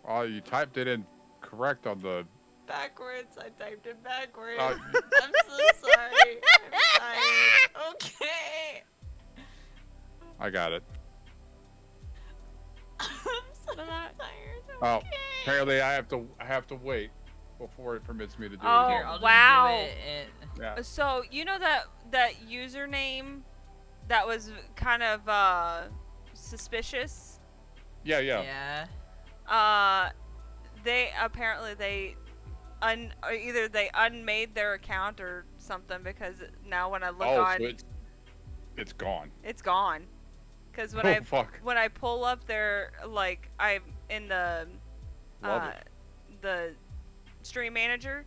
Oh, you typed it in correct on the. Backwards. I typed it backwards. Uh, I'm so sorry. I'm tired. Okay. I got it. I'm so tired. Oh, apparently I have to wait before it permits me to do Oh, it Here, again. I'll just wow. do it Yeah. So you know that username that was kind of suspicious. Yeah. Yeah. They apparently or either they unmade their account or something, because now when I look on, So it's gone. it's gone. Because when Oh, fuck. when I pull up their, like, I'm in the Love the stream manager.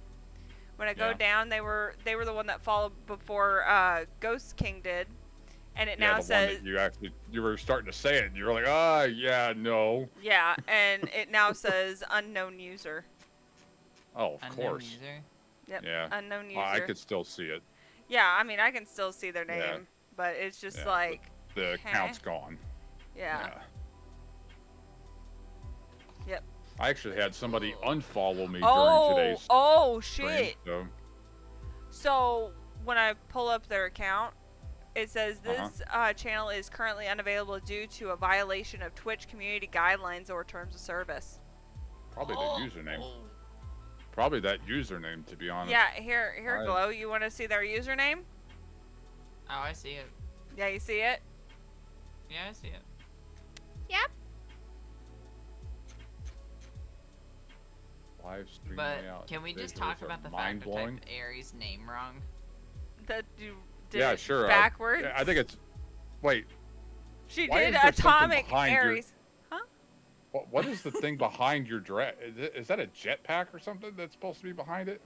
When I go Yeah. down, they were the one that followed before Ghost King did, and it Yeah, now the says one that you were starting to say it, and you were like, yeah, no. yeah, and it now says unknown user. Oh, of Unknown course. user. Yep. Yeah. Unknown user. Well, I could still see it. Yeah, I mean I can still see their name, Yeah. but it's just Yeah, like The Heh. account's gone. yeah. Yep. I actually had somebody unfollow me Oh, during today's oh stream, shit. so So when I pull up their account, it says Uh-huh. this channel is currently unavailable due to a violation of Twitch community guidelines or terms of service. probably the username. Probably that username, to be honest. Yeah, here, I- Glow. You want to see their username? Oh, I see it. Yeah, you see it? Yeah, I see it. Yep. Live stream But layout. can we just visuals talk are about the fact I mind-blowing. typed Aries' name wrong? That you did Yeah, it sure. backwards. Yeah, I think it's. Wait. She why did is there something Atomic behind your- Aries. What is the thing behind your drag? Is that a jetpack or something that's supposed to be behind it?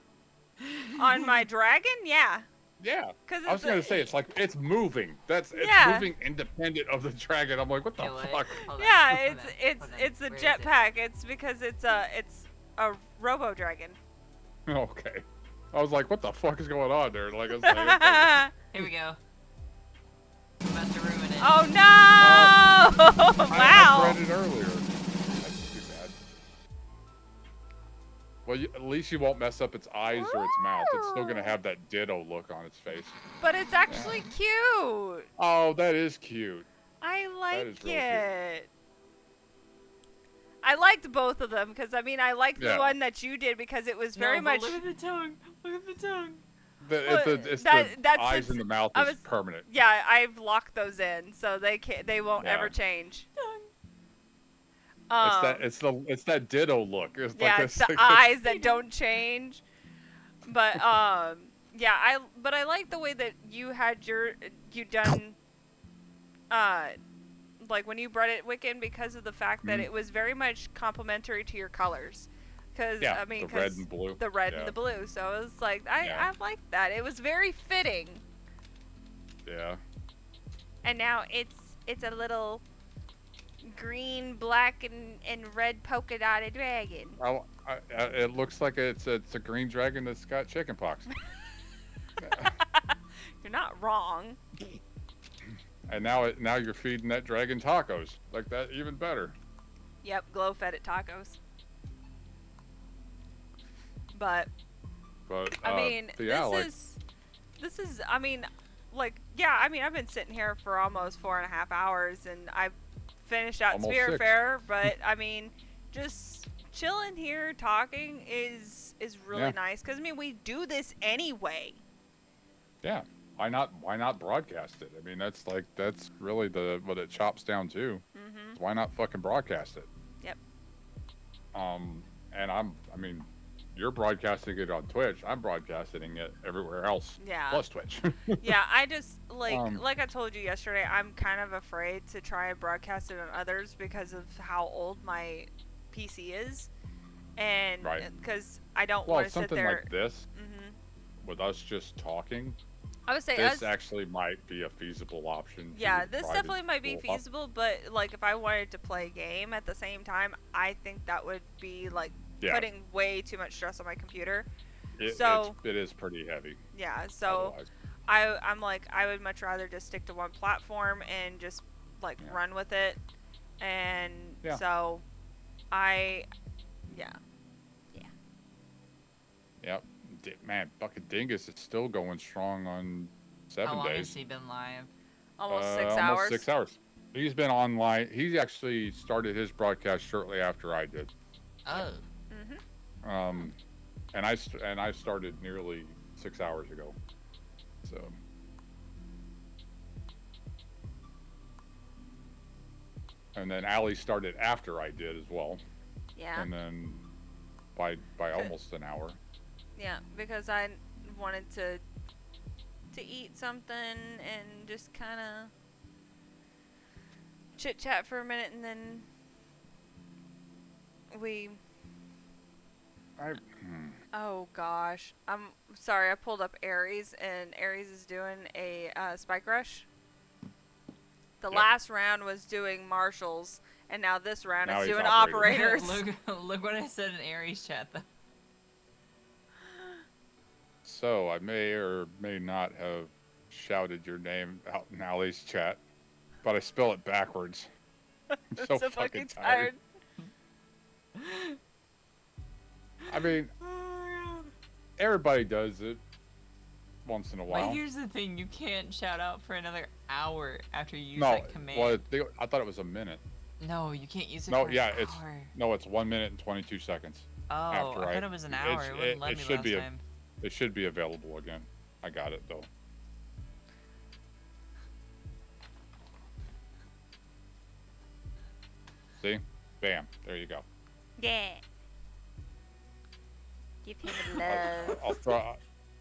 On my dragon? Yeah. Yeah. 'Cause I was it's gonna say it's like it's moving. It's Yeah. moving independent of the dragon. I'm like, what the fuck? Yeah, it's a jetpack. It's because it's a Robo Dragon. Okay. I was like, what the fuck is going on there? Like, I was like, Here we go. I'm about to ruin it. Oh no! I Wow. read it earlier. That's too bad. Well, at least you won't mess up its eyes or its mouth. It's still gonna have that ditto look on its face. But it's actually cute. Oh, that is cute. I like is really it. I liked both of them because I mean I liked Yeah. the one that you did because it was very No, but much. Look at the tongue. Look at the tongue. It's That- the that's eyes since and the mouth I is was- permanent. Yeah, I've locked those in, so they won't Yeah. ever change. It's that ditto look. It's Yeah, like it's the eyes that don't change. But yeah, I like the way that you had you done like when you bred it Wiccan, because of the fact that Mhm. it was very much complementary to your colors. Cause Yeah, I mean, the red 'cause and blue. the red Yeah. and the blue. So it was like Yeah. I liked that. It was very fitting. Yeah. And now it's a little green, black, and red polka dotted dragon. It looks like it's a green dragon that's got chickenpox. You're not wrong. And now you're feeding that dragon tacos. Like that, even better. Yep, Glow fed it tacos. But But I mean, yeah, like, this is I mean, like, yeah, I mean, I've been sitting here for almost 4.5 hours, and I've finished out Almost Spirit 6. Fair, but I mean, just chilling here talking is really Yeah. nice because I mean we do this anyway. Yeah. Why not broadcast it? I mean, that's really what it chops down to. Mhm. Why not fucking broadcast it? Yep. And I mean, you're broadcasting it on Twitch. I'm broadcasting it everywhere else. Yeah. Plus Twitch. Yeah, I just like I told you yesterday, I'm kind of afraid to try and broadcast it on others because of how old my PC is, and Right. because I don't Well, want to sit something there. like this, Mhm. with us just talking, I would say this us. actually might be a feasible option. Yeah, to this try to definitely might be pull off. feasible, but like if I wanted to play a game at the same time, I think that would be like Yeah. putting way too much stress on my computer. It is pretty heavy. Yeah, so otherwise. I'm like I would much rather just stick to one platform and just like run with it, and Yeah. so yeah. Yep. Man, fucking Dingus is still going strong on 7 How long days. has he been live? Almost 6 Almost hours. 6 hours. He's been online. He actually started his broadcast shortly after I did. Oh. And I started nearly 6 hours ago. So. And then Allie started after I did as well. Yeah. And then by almost an hour. Yeah, because I wanted to eat something and just kind of chit chat for a minute, and then we. Oh gosh, I'm sorry. I pulled up Aries, and Aries is doing a spike rush. The last round was doing marshals, and now this round Now is he's doing operator. operators. Look what I said in Aries chat though. So I may or may not have shouted your name out in Allie's chat, but I spell it backwards. I'm so, fucking tired. I mean, everybody does it once in a while. But here's the thing: you can't shout out for another hour after you use No, that command. well, I thought it was a minute. No, you can't use it No, for yeah, an hour. it's 1 minute and 22 seconds. Oh, after I thought it was an hour. It wouldn't let me should last be time. It should be available again. I got it though. See? Bam. There you go. Yeah. Give him a love. I'll throw.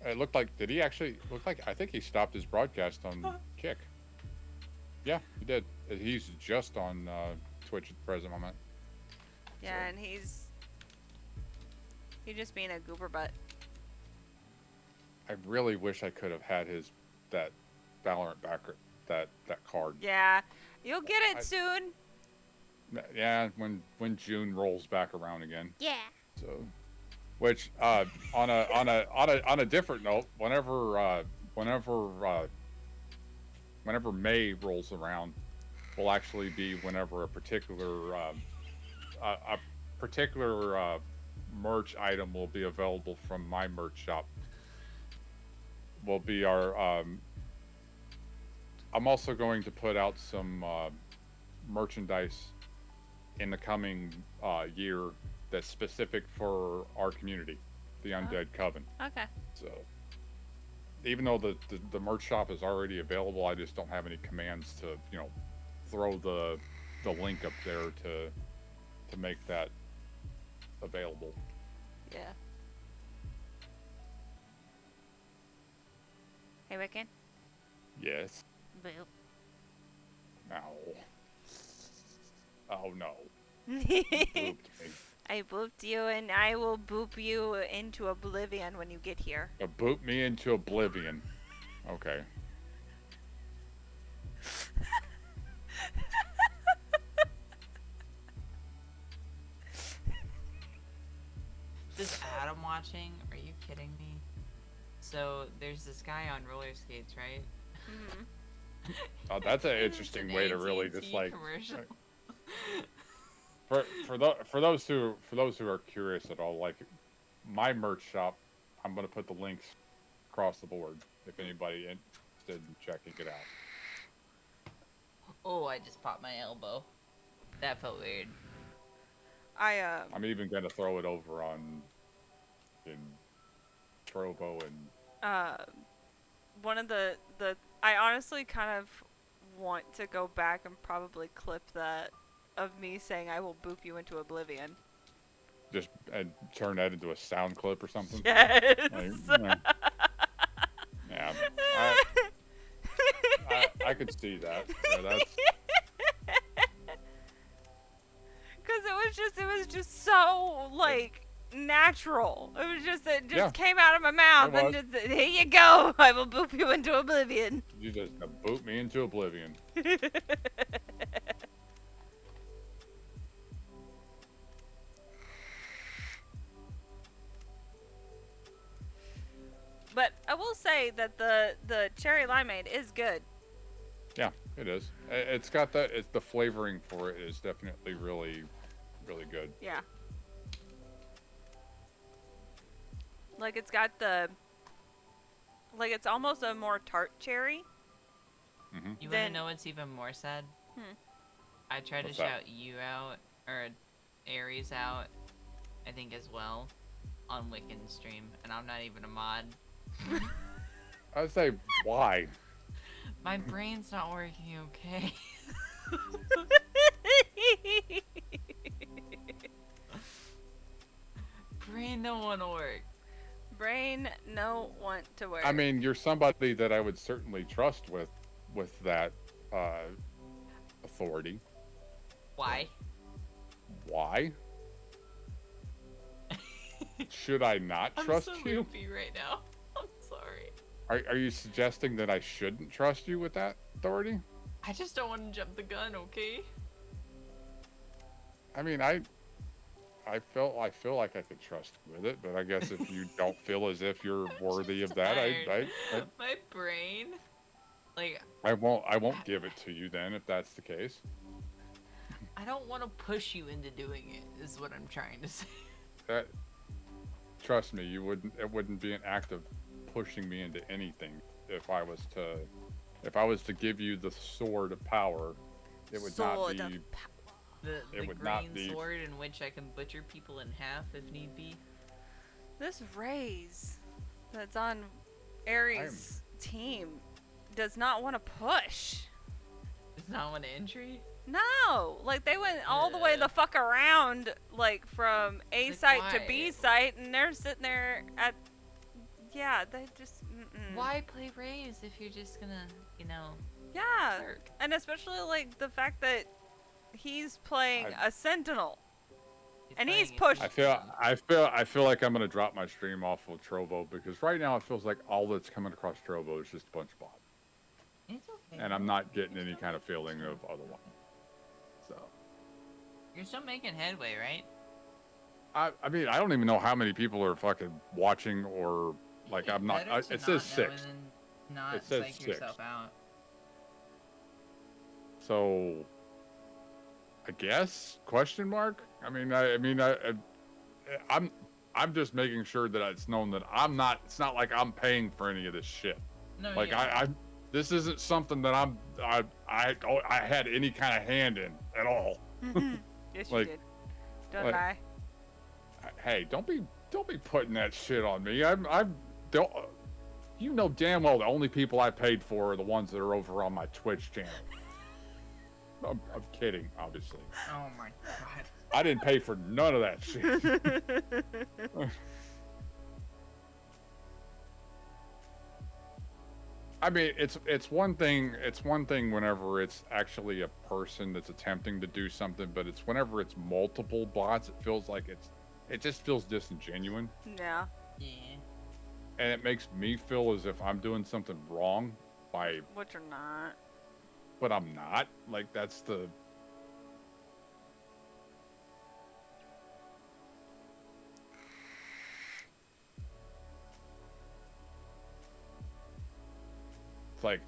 It looked like. Did he actually? Looked like. I think he stopped his broadcast on Kick. Yeah, he did. He's just on Twitch at the present moment. Yeah, and he's just being a goober butt. I really wish I could have had that Valorant that card. Yeah, you'll get it soon. Yeah, when June rolls back around again. Yeah. So, which on a different note, whenever May rolls around, will actually be whenever a particular merch item will be available from my merch shop. Will be our. I'm also going to put out some merchandise in the coming year that's specific for our community, the Undead Coven. Okay. So, even though the merch shop is already available, I just don't have any commands to throw the link up there to make that available. Yeah. Hey, Wiccan. Yes. Boop. No. Oh no. Booped me. I booped you, and I will boop you into oblivion when you get here. Boot me into oblivion. Okay. This Adam watching? Are you kidding me? So there's this guy on roller skates, right? Mm-hmm. Oh, that's an interesting way to really just like. Commercial. For those who are curious at all, like my merch shop, I'm gonna put the links across the board if anybody interested in checking it out. Oh, I just popped my elbow. That felt weird. I'm even gonna throw it over on in Trovo and one of the I honestly kind of want to go back and probably clip that of me saying I will boop you into oblivion. just and turn that into a sound clip or something. Yes. Yeah. I could see that. Yeah, that's. Because it was just so like natural. It just came out of my mouth and just, here you go. I will boop you into oblivion. You just boot me into oblivion. But I will say that the cherry limeade is good. Yeah, it is. It's got that. It's the flavoring for it is definitely really, really good. Yeah. Like it's got the. Like it's almost a more tart cherry. Mm-hmm. You wanna know what's even more sad? I tried to shout you out or Aries out, I think as well, on Wiccan stream, and I'm not even a mod. I would say why? My brain's not working okay. Brain don't want to work. Brain no want to work. I mean, you're somebody that I would certainly trust with that authority. Why? Why? Should I not trust I'm so you? loopy right now. I'm sorry. Are you suggesting that I shouldn't trust you with that authority? I just don't want to jump the gun, okay? I mean, I feel like I could trust you with it, but I guess if you don't feel as if you're worthy of that, my brain, like I won't give it to you then if that's the case. I don't want to push you into doing it. Is what I'm trying to say. Trust me, it wouldn't be an act of pushing me into anything if I was to give you the sword of power. It would not be the green sword in which I can butcher people in half if need be. This Raze that's on Aries' team does not want to push. Does not want entry? No, like they went all the way the fuck around, like from A site to B site, and they're sitting there at, yeah, they just. Why play Raze if you're just gonna, Yeah, and especially like the fact that he's playing a Sentinel, and he's pushing. I feel like I'm gonna drop my stream off of Trovo because right now it feels like all that's coming across Trovo is just a bunch of bots. It's okay. And I'm not getting any kind of feeling of otherwise. So. You're still making headway, right? I mean, I don't even know how many people are fucking watching or like I'm not. It says 6. It says 6. Yourself out. So, I guess question mark. I mean, I'm just making sure that it's known that I'm not. It's not like I'm paying for any of this shit. No, like this isn't something that I had any kind of hand in at all. Yes, you did. Don't lie. Hey, don't be putting that shit on me. Don't. You know damn well the only people I paid for are the ones that are over on my Twitch channel. I'm kidding, obviously. Oh my god. I didn't pay for none of that shit. I mean, it's one thing. It's one thing whenever it's actually a person that's attempting to do something, but it's whenever it's multiple bots. It feels like it just feels disingenuous. Yeah. Yeah. And it makes me feel as if I'm doing something wrong by. Which you're not. But I'm not. Like that's the. It's like,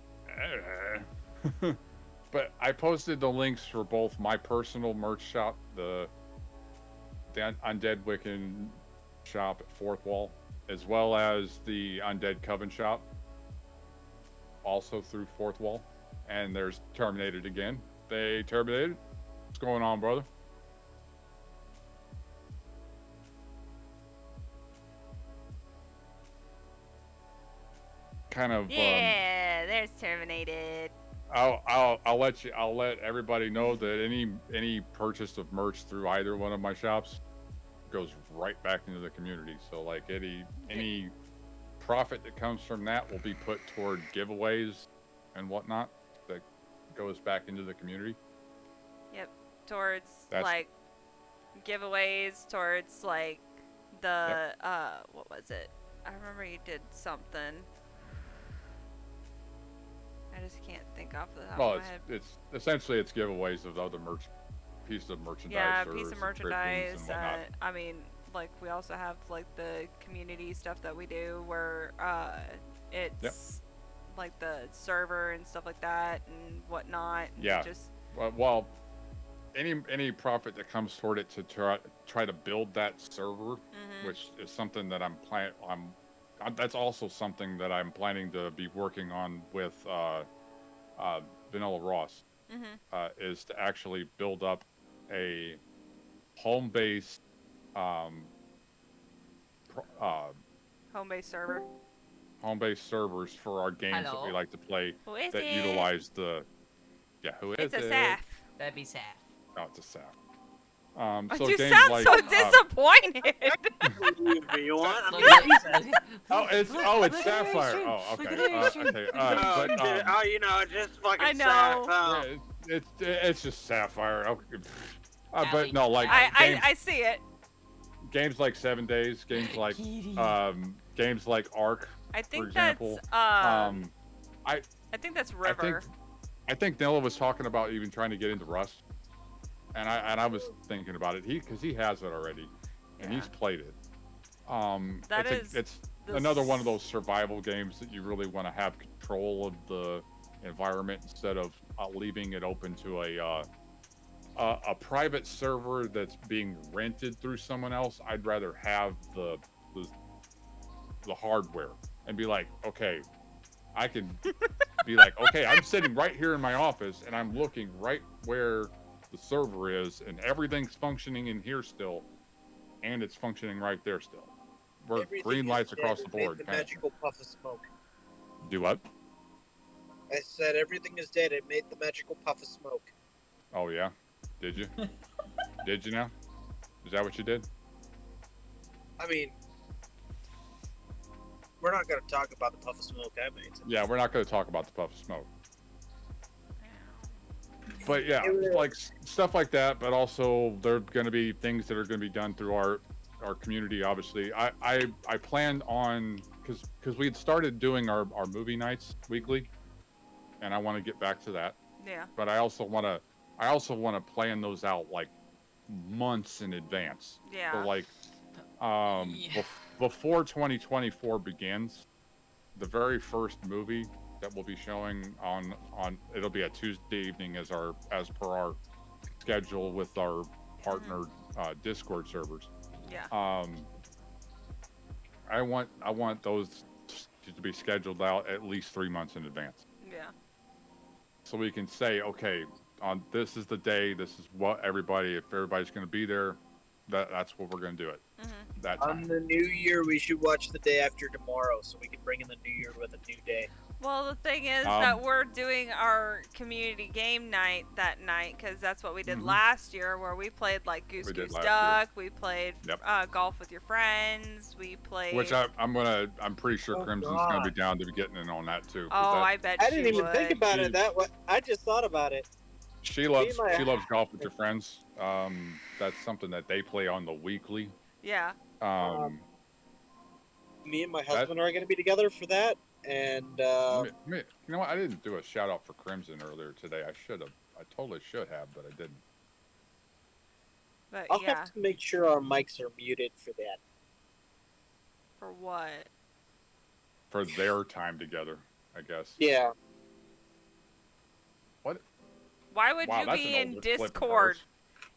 but I posted the links for both my personal merch shop, the Undead Wiccan shop at Fourth Wall, as well as the Undead Coven shop, also through Fourth Wall. And there's Terminated again. They terminated. What's going on, brother? Kind of. Yeah, there's terminated. I'll let everybody know that any purchase of merch through either one of my shops goes right back into the community. So like any profit that comes from that will be put toward giveaways and whatnot that goes back into the community. Yep, towards like giveaways, towards like the what was it? I remember you did something. I just can't think off the top of my head. It's essentially it's giveaways of other pieces of merchandise. Yeah, or piece of merchandise. I mean, like we also have like the community stuff that we do where it's like the server and stuff like that and whatnot. And yeah. Just well, any profit that comes toward it to try to build that server, which is something that that's also something that I'm planning to be working on with Vanilla Ross, is to actually build up a home-based home-based server. Home-based servers for our games that we like to play that it? utilize the. Yeah, who is it? It's a Saf. That'd be Saf. Oh, it's a Saf. So you games sound like, so disappointed. You want? It's Sapphire. Oh, okay. Oh, you know, just fucking I know. Sapphire. Yeah, it's just Sapphire. Okay. But no, like I see it. Games like 7 Days, games like games like Ark, I think for example. that's I think that's River. I think Nilla was talking about even trying to get into Rust, and I was thinking about it. Because he has it already, and he's played it. It's another one of those survival games that you really want to have control of the environment instead of leaving it open to a private server that's being rented through someone else. I'd rather have the hardware and be like, okay, I can be like, okay, I'm sitting right here in my office and I'm looking right where the server is and everything's functioning in here still, and it's functioning right there still. We're green lights across the board. The magical puff of smoke. Do what? I said everything is dead. It made the magical puff of smoke. Oh yeah, did you? Did you now? Is that what you did? I mean, we're not going to talk about the puff of smoke I made. Yeah, we're not going to talk about the puff of smoke. But yeah, like stuff like that. But also, there are going to be things that are going to be done through our community. Obviously, I planned on because we had started doing our movie nights weekly, and I want to get back to that. Yeah. But I also want to plan those out like months in advance. Yeah. So like, before 2024 begins, the very first movie that we'll be showing on it'll be a Tuesday evening as per our schedule with our partner Discord servers. Yeah. I want those to be scheduled out at least 3 months in advance. Yeah. So we can say, okay, on this is the day, this is what if everybody's going to be there, that's what we're going to do it. That time. On the new year, we should watch the day after tomorrow, so we can bring in the new year with a new day. Well, the thing is that we're doing our community game night that night because that's what we did last year, where we played like Goose Goose Duck. We played golf with your friends. We played. Which I'm pretty sure Crimson's gonna be down to be getting in on that too. I bet. I didn't even think about it that way. I just thought about it. She loves golf with her friends. That's something that they play on the weekly. Yeah. Me and my husband are going to be together for that, and you know what? I didn't do a shout out for Crimson earlier today. I should have. I totally should have, but I didn't. But I'll have to make sure our mics are muted for that. For what? For their time together, I guess. Yeah. What? Why would you be in Discord?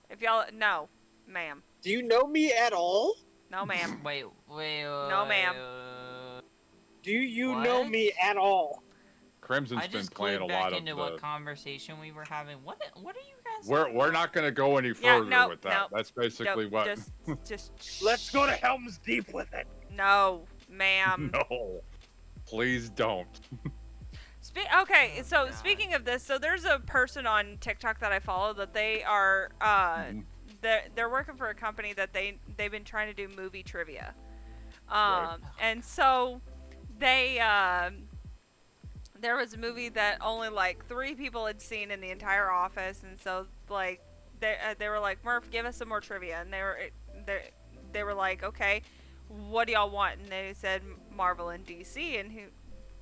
If y'all no, ma'am. Do you know me at all? No, ma'am. Wait. No, ma'am. Do you know me at all? Crimson's been playing a lot of into what conversation we were having. What are you we're not gonna go any further no, with that. no. That's basically what. Just. Let's go to Helm's Deep with it. No, ma'am. No, please don't. Okay, so speaking of this, so there's a person on TikTok that I follow that they are they're working for a company that they've been trying to do movie trivia. And so they there was a movie that only like 3 people had seen in the entire office, and so like they were like, Murph, give us some more trivia, and they were like, okay, what do y'all want? And they said Marvel and DC, and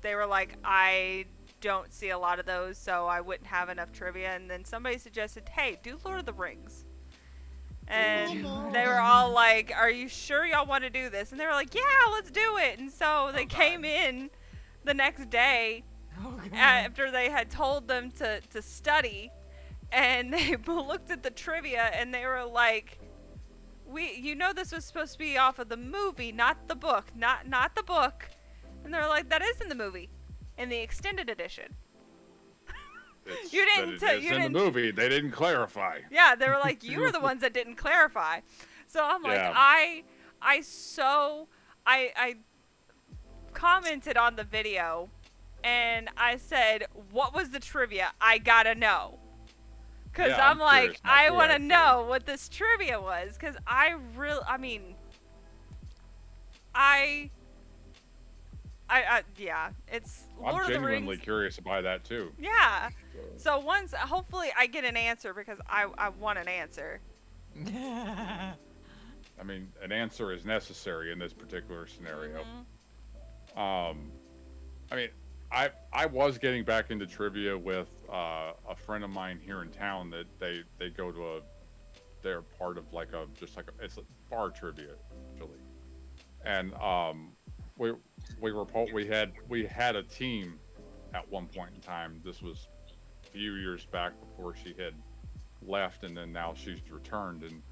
they were like, I don't see a lot of those, so I wouldn't have enough trivia. And then somebody suggested, hey, do Lord of the Rings. And they were all like, are you sure y'all want to do this? And they were like, yeah, let's do it. And so they came in the next day after they had told them to study, and they looked at the trivia and they were like, this was supposed to be off of the movie, not the book, not the book. And they're like, that is in the movie, in the extended edition. You didn't. In the movie, they didn't clarify. Yeah, they were like, you were the ones that didn't clarify. So I'm like, Yeah. I commented on the video, and I said, what was the trivia? I gotta know. Because Yeah, I'm like, curious I now, want to too, know what this trivia was. Because yeah, it's Lord I'm of the genuinely Rings. curious about that too. Yeah. So once, hopefully, I get an answer, because I want an answer. I mean, an answer is necessary in this particular scenario. I mean, I was getting back into trivia with a friend of mine here in town that they go to they're part of like it's a bar trivia actually, and we had a team at one point in time. This was a few years back before she had left, and then now she's returned and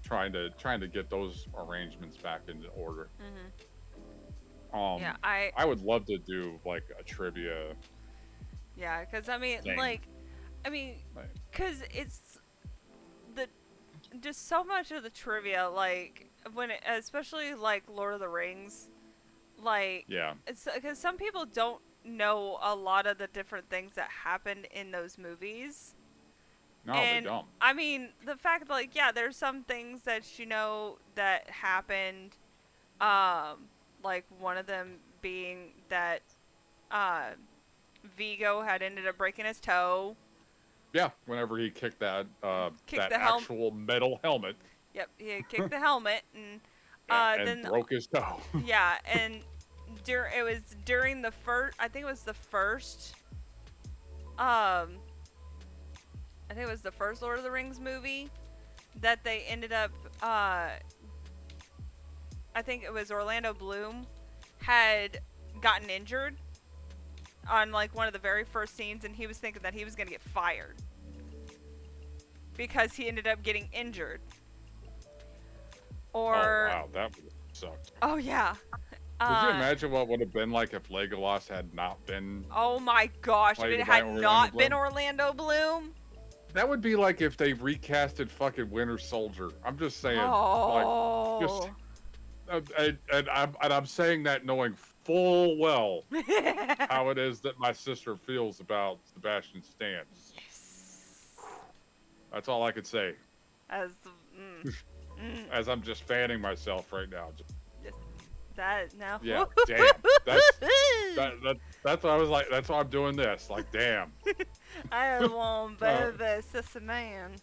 trying to get those arrangements back into order. Yeah, I would love to do like a trivia. Yeah, because I mean, because it's just so much of the trivia, like especially like Lord of the Rings, like it's because some people don't know a lot of the different things that happened in those movies. No, and, they don't. I mean, the fact like there's some things that that happened, like one of them being that Vigo had ended up breaking his toe. Yeah, whenever he kicked that Kicked that the actual metal helmet. Yep, he had kicked the helmet and And then broke his toe. Yeah, and it was during the first. I think it was the first. I think it was the first Lord of the Rings movie that they ended up. I think it was Orlando Bloom had gotten injured on like one of the very first scenes, and he was thinking that he was gonna get fired because he ended up getting injured. Or oh wow, that would have sucked. Oh yeah. Could you imagine what would have been like if Legolas had not been? Oh my gosh! If played it by had Orlando not Bloom? been Orlando Bloom. That would be like if they recasted fucking Winter Soldier. I'm just saying, Oh. I'm saying that knowing full well how it is that my sister feels about Sebastian Stan. Yes. That's all I could say. As I'm just fanning myself right now. That now. Yeah, damn. That's what I was like. That's why I'm doing this. Like, damn. I am one baby, sister man.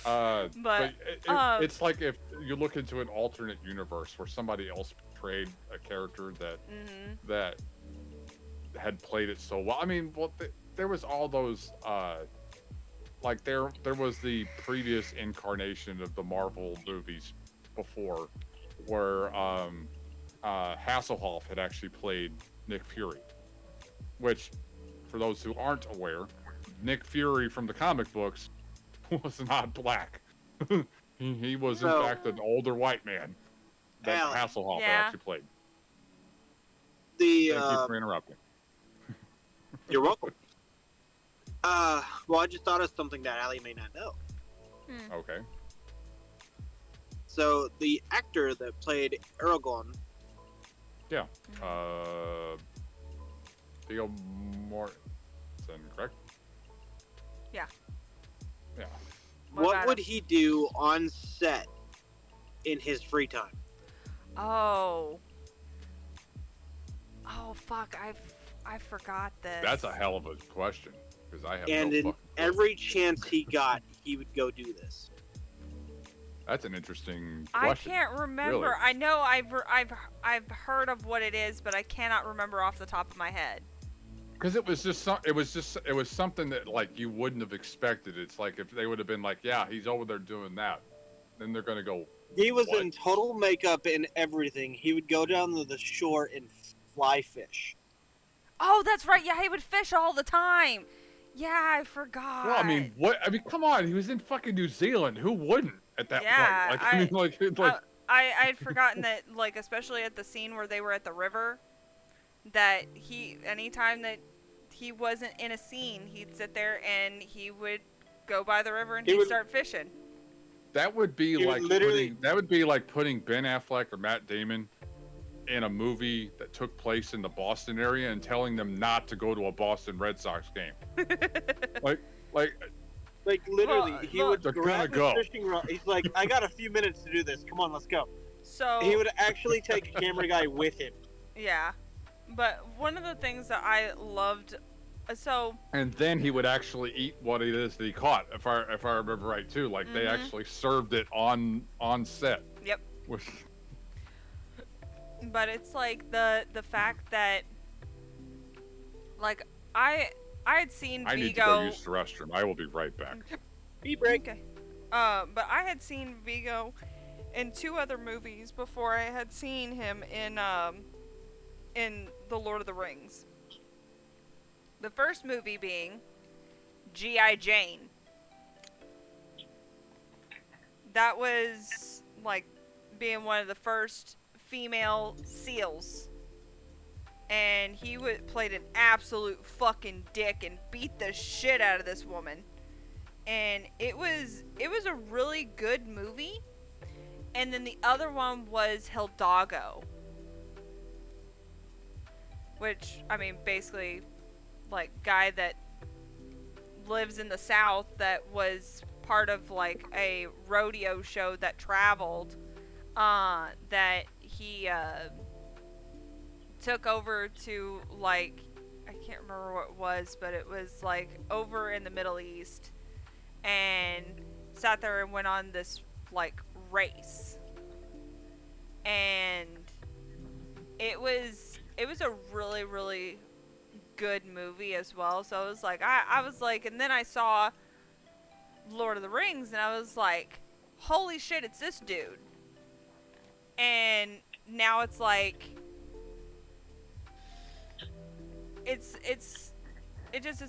It's like if you look into an alternate universe where somebody else portrayed a character that had played it so well. I mean, there was all those like there was the previous incarnation of the Marvel movies before, where Hasselhoff had actually played Nick Fury, which, for those who aren't aware, Nick Fury from the comic books was not black. he was in fact an older white man that Hasselhoff actually played. Thank you for interrupting. You're welcome. Well, I just thought of something that Allie may not know. Okay. So the actor that played Aragorn. Yeah. Viggo Mortensen, correct? Yeah. Yeah. What would he do on set in his free time? Oh. Oh fuck! I forgot this. That's a hell of a question because I have And no in fucking. every chance he got, he would go do this. That's an interesting I question. can't remember. Really. I know I've heard of what it is, but I cannot remember off the top of my head. Because it was something that like you wouldn't have expected. It's like if they would have been like, yeah, he's over there doing that, then they're gonna go. He was what? in total makeup and everything. He would go down to the shore and fly fish. Oh, that's right. Yeah, he would fish all the time. Yeah, I forgot. Well, I mean, what? I mean, come on. He was in fucking New Zealand. Who wouldn't at that Yeah, point? Like, I mean, like. I'd forgotten that, like, especially at the scene where they were at the river, that anytime that he wasn't in a scene, he'd sit there and he would go by the river and he'd start fishing. That would be He like literally- putting Ben Affleck or Matt Damon in a movie that took place in the Boston area and telling them not to go to a Boston Red Sox game. like literally, he would they're grab gonna his fishing rod. He's like, "I got a few minutes to do this. Come on, let's go." So he would actually take a camera guy with him. Yeah, but one of the things that I loved, so And then he would actually eat what it is that he caught, if I remember right too. Like they actually served it on set. Yep. Which, but it's like the fact that, like, I had seen I Viggo. need to go use the restroom. I will be right back. Be break. Okay. But I had seen Viggo in 2 other movies before I had seen him in The Lord of the Rings. The first movie being G.I. Jane. That was like being one of the first female SEALs. And he played an absolute fucking dick and beat the shit out of this woman. And it was a really good movie. And then the other one was Hidalgo. Which, I mean, basically, like, guy that lives in the South that was part of, like, a rodeo show that traveled, that he, took over to, like, I can't remember what it was, but it was, like, over in the Middle East, and sat there and went on this, like, race. And it was a really, really good movie as well. So I was like, I was like, and then I saw Lord of the Rings, and I was like, holy shit, it's this dude. And now it's like, it's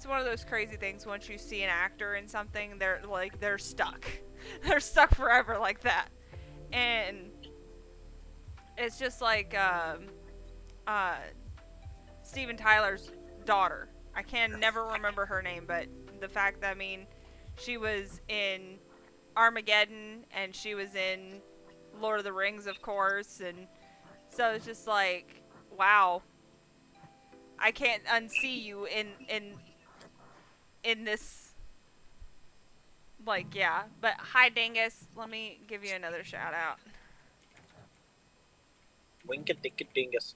one of those crazy things. Once you see an actor in something, they're stuck. They're stuck forever like that. And it's just like Steven Tyler's daughter. I can never remember her name, but the fact that, I mean, she was in Armageddon and she was in Lord of the Rings, of course, and so it's just like, wow, I can't unsee you in this, like, yeah. But hi, Dingus, let me give you another shout out. Winka dinka dingus.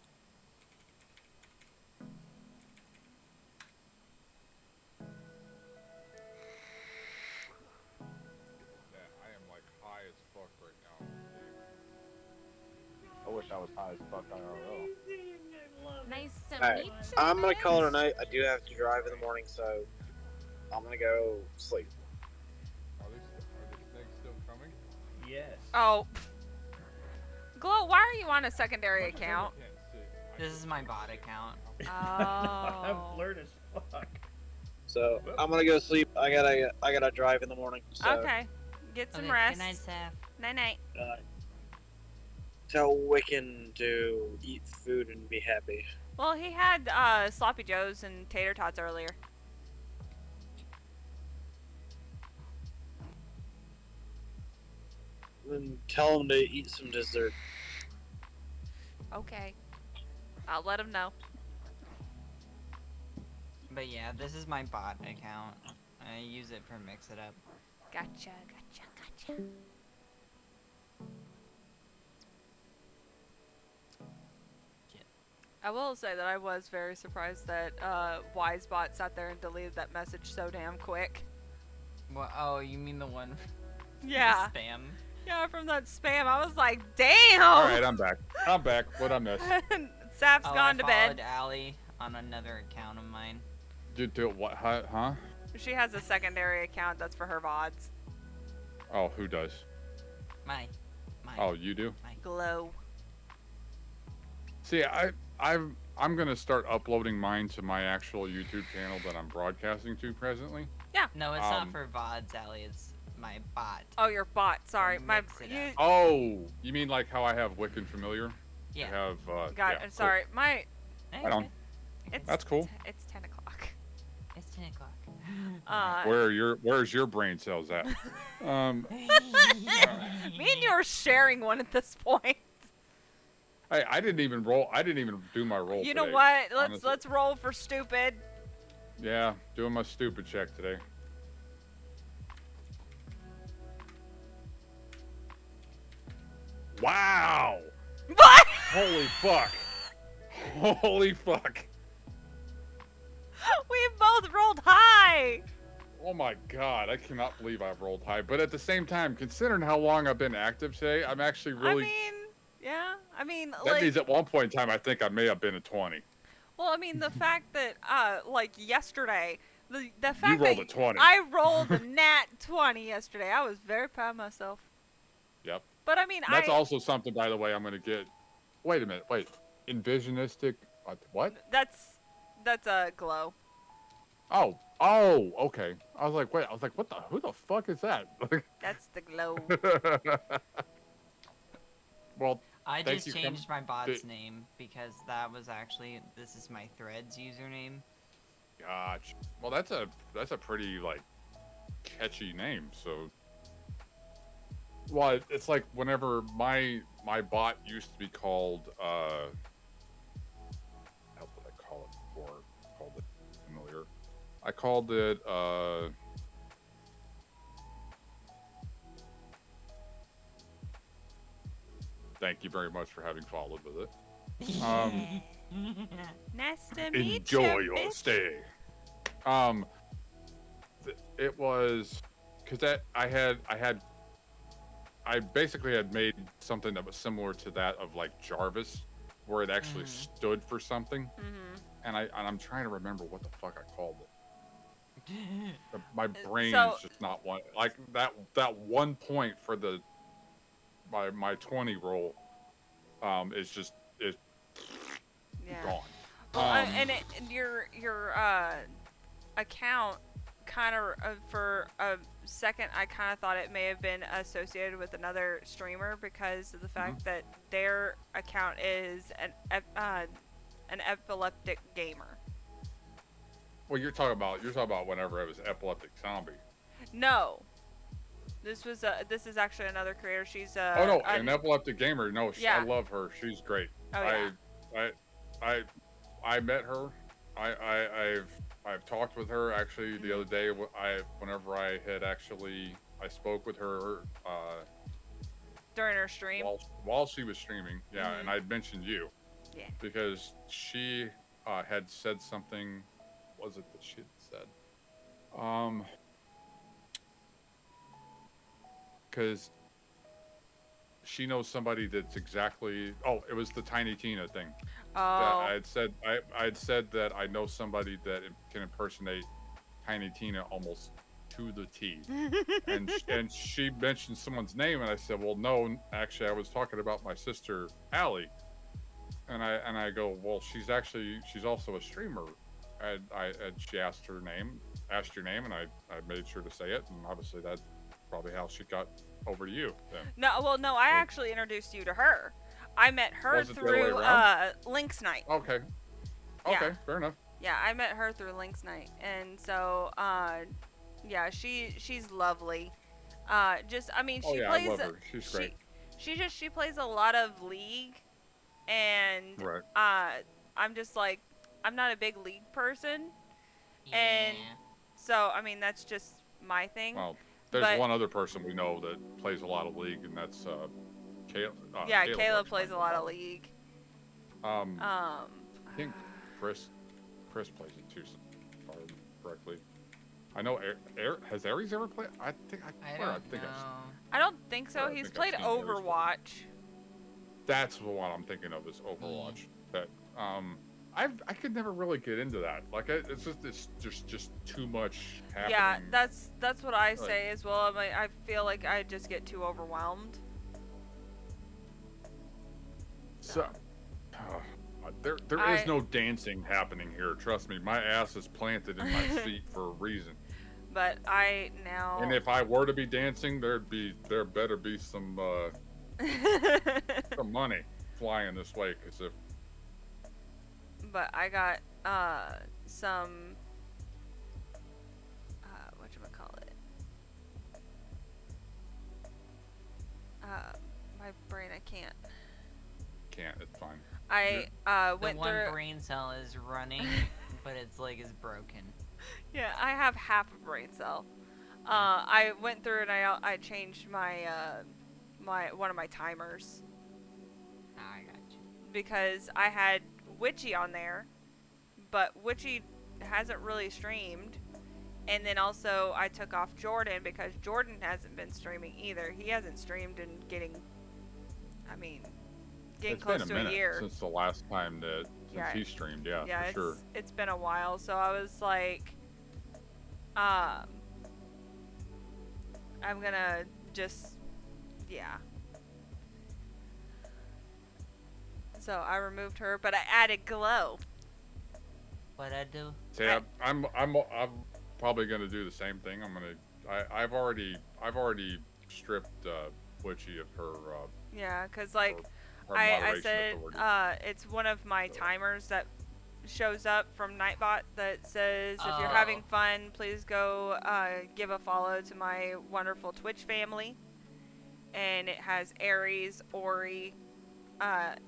I am like high as fuck right now. I wish I was high as fuck IRL. Nice to Alright, meet you. I'm gonna call it a night. I do have to drive in the morning, so I'm gonna go sleep. Are these things still coming? Yes. Oh. Glow, why are you on a secondary account? This is my bot account. Oh. I'm blurred as fuck. So I'm gonna go sleep. I gotta drive in the morning. So, Okay. Get some Okay, rest. good night, Seth. Night night. Tell Wiccan to eat food and be happy. Well, he had sloppy joes and tater tots earlier. then tell him to eat some dessert. Okay. I'll let him know. But yeah, this is my bot account. I use it for Mix It Up. Gotcha. I will say that I was very surprised that Wisebot sat there and deleted that message so damn quick. Well, oh, you mean the one from Yeah. the spam? Yeah, from that spam. I was like, damn! Alright, I'm back. What'd I miss? Sap's gone to I bed. followed Allie on another account of mine. Do what? Huh? She has a secondary account that's for her VODs. Oh, who does? My. Oh, you do? Glow. See, I'm gonna start uploading mine to my actual YouTube channel that I'm broadcasting to presently. Yeah. No, it's not for VODs, Allie. It's my bot. Oh, your bot. Sorry, my. You, Oh, you mean like how I have Wiccan Familiar? Yeah. I have. got yeah, it. Sorry, my. Right on. That's cool. It's 10 o'clock. It's 10 o'clock. Where's your brain cells at? Me and you are sharing one at this point. Hey, I didn't even roll. I didn't even do my roll. You know today, what? honestly. Let's roll for stupid. Yeah, doing my stupid check today. Wow! What? Holy fuck! Holy fuck! We both rolled high. Oh my god, I cannot believe I've rolled high. But at the same time, considering how long I've been active today, I'm actually really. I mean, yeah. I mean, that like. means at one point in time, I think I may have been a 20. Well, I mean, the fact that, like yesterday, the fact You rolled that a 20. I rolled a nat 20 yesterday, I was very proud of myself. Yep. But I mean, That's also something, by the way, I'm gonna get. Wait a minute. Wait. Envisionistic. What? That's a glow. Oh, okay. I was like, what the? Who the fuck is that? That's the glow. Well, I thank just you, changed my bot's name because that was actually this is my Threads username. Gotcha. Well, that's a pretty like catchy name. So, well, it's like whenever my bot used to be called how did I call it before? Called it familiar. I called it thank you very much for having followed with it. Nice to meet you. Enjoy your bitch. stay. It was because that I basically had made something that was similar to that of like Jarvis, where it actually stood for something, and I'm trying to remember what the fuck I called it. My brain is just not one like that 1 point for the my 20 roll is just gone. Well, and your account kind of for a second I kind of thought it may have been associated with another streamer because of the fact that their account is an epileptic gamer. Well, you're talking about whenever it was Epileptic Zombie. No, this is actually another creator. She's an Epileptic Gamer. No, Yeah. I love her. She's great. Oh, yeah. I met her. I've talked with her actually the other day. Whenever I spoke with her during her stream while she was streaming. Yeah, and I'd mentioned you. Yeah. Because she had said something. What was it that she had said? Because she knows somebody that's exactly. Oh, it was the Tiny Tina thing. Oh. I had said that I know somebody that can impersonate Tiny Tina almost to the T. and she mentioned someone's name, and I said, well, no, actually, I was talking about my sister Allie. And I go, well, she's also a streamer. And she asked your name, and I made sure to say it, and obviously that's probably how she got over to you. Then. No, I actually introduced you to her. I met her through Lynx Night. Okay. Yeah. Fair enough. Yeah, I met her through Lynx Night, and so yeah, she's lovely. Just I mean, Oh, she yeah, I plays. love her. She's great. She plays a lot of League, and Right. I'm just like I'm not a big League person, and so I mean that's just my thing. Well, there's but, one other person we know that plays a lot of League, and that's Kayla. Yeah, Kayla plays a lot of League. I think Chris plays it too, if I remember correctly. I know. Has Aries ever played? I think I don't think so. He's played I've seen Aries play. Overwatch. That's the one I'm thinking of is Overwatch. That I could never really get into that. Like it's just too much happening. Yeah, that's what I say as well. I feel like I just get too overwhelmed. So there is no dancing happening here. Trust me, my ass is planted in my seat for a reason. But I now. And if I were to be dancing, there better be some some money flying this way, because if. But I got some whatchamacallit. My brain, I can't. It's fine. I went the one through. brain cell is running, but its leg is broken. Yeah, I have half a brain cell. I went through and I changed my one of my timers. I got you. Because I had Witchy on there, but Witchy hasn't really streamed. And then also I took off Jordan because Jordan hasn't been streaming either. He hasn't streamed in getting close to a year. Since the last time that he streamed, yeah, for sure. It's been a while, so I was like, I'm gonna just, So I removed her, but I added Glow. What'd I do? See, I'm probably gonna do the same thing. I've already stripped Witchy of her. Yeah, cause like I said, it's one of my timers that shows up from Nightbot that says if you're having fun, please go give a follow to my wonderful Twitch family. And it has Aries, Ori,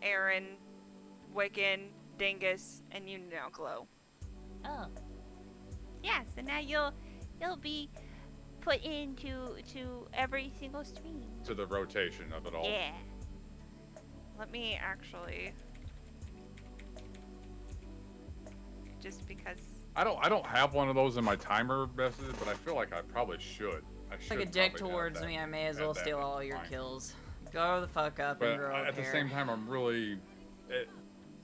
Aaron, Wiccan, Dingus, and you now Glow. Oh. Yeah, so now you'll be put into every single stream. To the rotation of it all. Yeah. Let me actually, just because I don't have one of those in my timer message, but I feel like I probably should. Like a dick towards me, I may as well steal all your kills. Go the fuck up and grow up at the same time, I'm really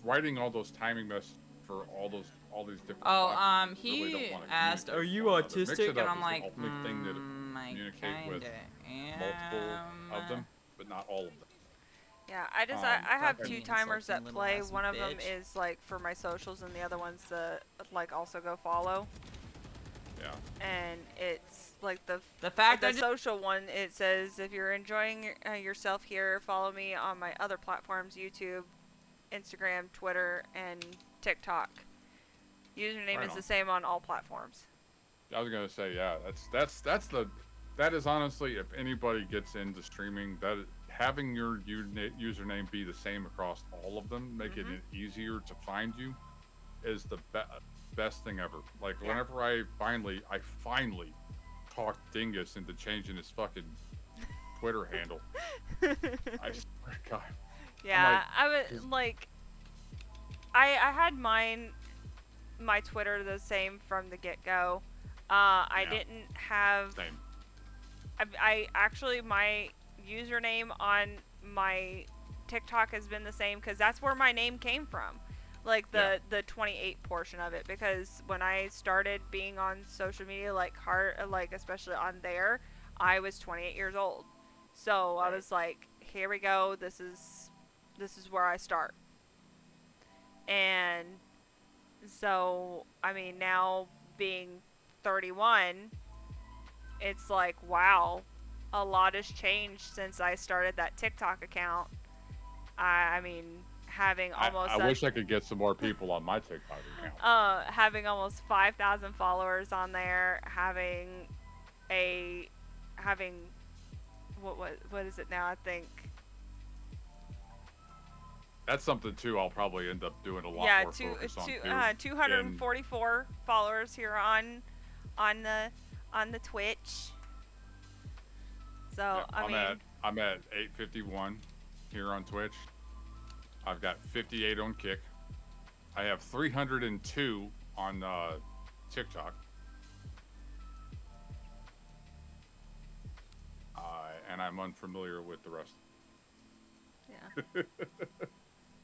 writing all those timing messages for all these different. He really asked, "Are you autistic?" And I'm like, thing to communicate with multiple of them, but not all of them. Yeah, I have two timers that play. One of them is like for my socials, and the other one's the like also go follow. Yeah. And it's like the fact the social one. It says if you're enjoying yourself here, follow me on my other platforms: YouTube, Instagram, Twitter, and TikTok. Username is the same on all platforms. I was gonna say, yeah, that is honestly, if anybody gets into streaming, that having your username be the same across all of them, make it easier to find you, is the best thing ever. Like whenever I finally talked Dingus into changing his fucking Twitter handle, I swear to God. Yeah, I was like, I had my Twitter the same from the get-go. I didn't have. Same. I actually my username on my TikTok has been the same because that's where my name came from, like the 28 portion of it. Because when I started being on social media, like especially on there, I was 28 years old. So I was like, here we go. This is where I start. And so I mean, now being 31. It's like, wow, a lot has changed since I started that TikTok account. I mean, having almost... I wish I could get some more people on my TikTok account. Having almost 5,000 followers on there, having what is it now? I think. That's something too. I'll probably end up doing a lot more focus on too. 244 followers here on the Twitch. So yeah, I'm at 851 here on Twitch. I've got 58 on Kick. I have 302 on TikTok. And I'm unfamiliar with the rest. Yeah.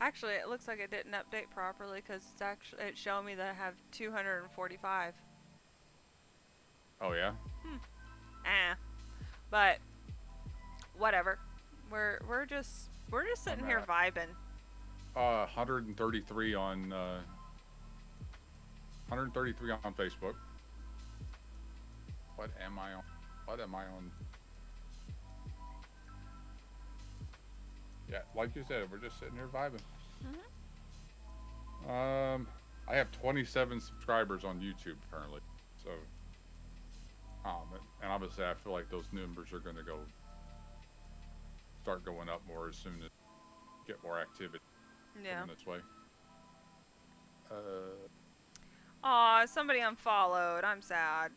Actually, it looks like it didn't update properly because it's showing me that I have 245. Oh yeah. But whatever. We're just sitting here vibing. 133 on 133 on Facebook. What am I on? Yeah, like you said, we're just sitting here vibing. I have 27 subscribers on YouTube currently, so and obviously I feel like those numbers are going to start going up more as soon as get more activity. Yeah. Coming this way. Aw, somebody unfollowed. I'm sad.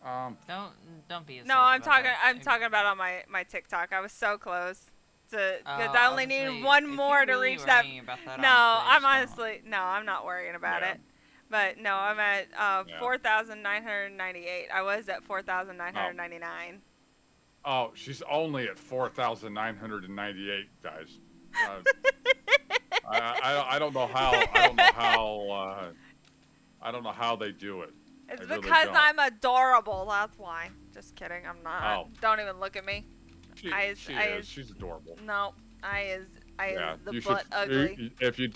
Don't be. No, I'm talking about on my TikTok. I was so close to because I only need one more to reach that. No, I'm honestly I'm not worrying about it. But no, I'm at 4,998. I was at 4,999. Oh, she's only at 4,998, guys. I don't know how. I don't know how they do it. It's really because don't. I'm adorable. That's why. Just kidding. I'm not. Oh. Don't even look at me. She's adorable. No, I is the you butt ugly. If you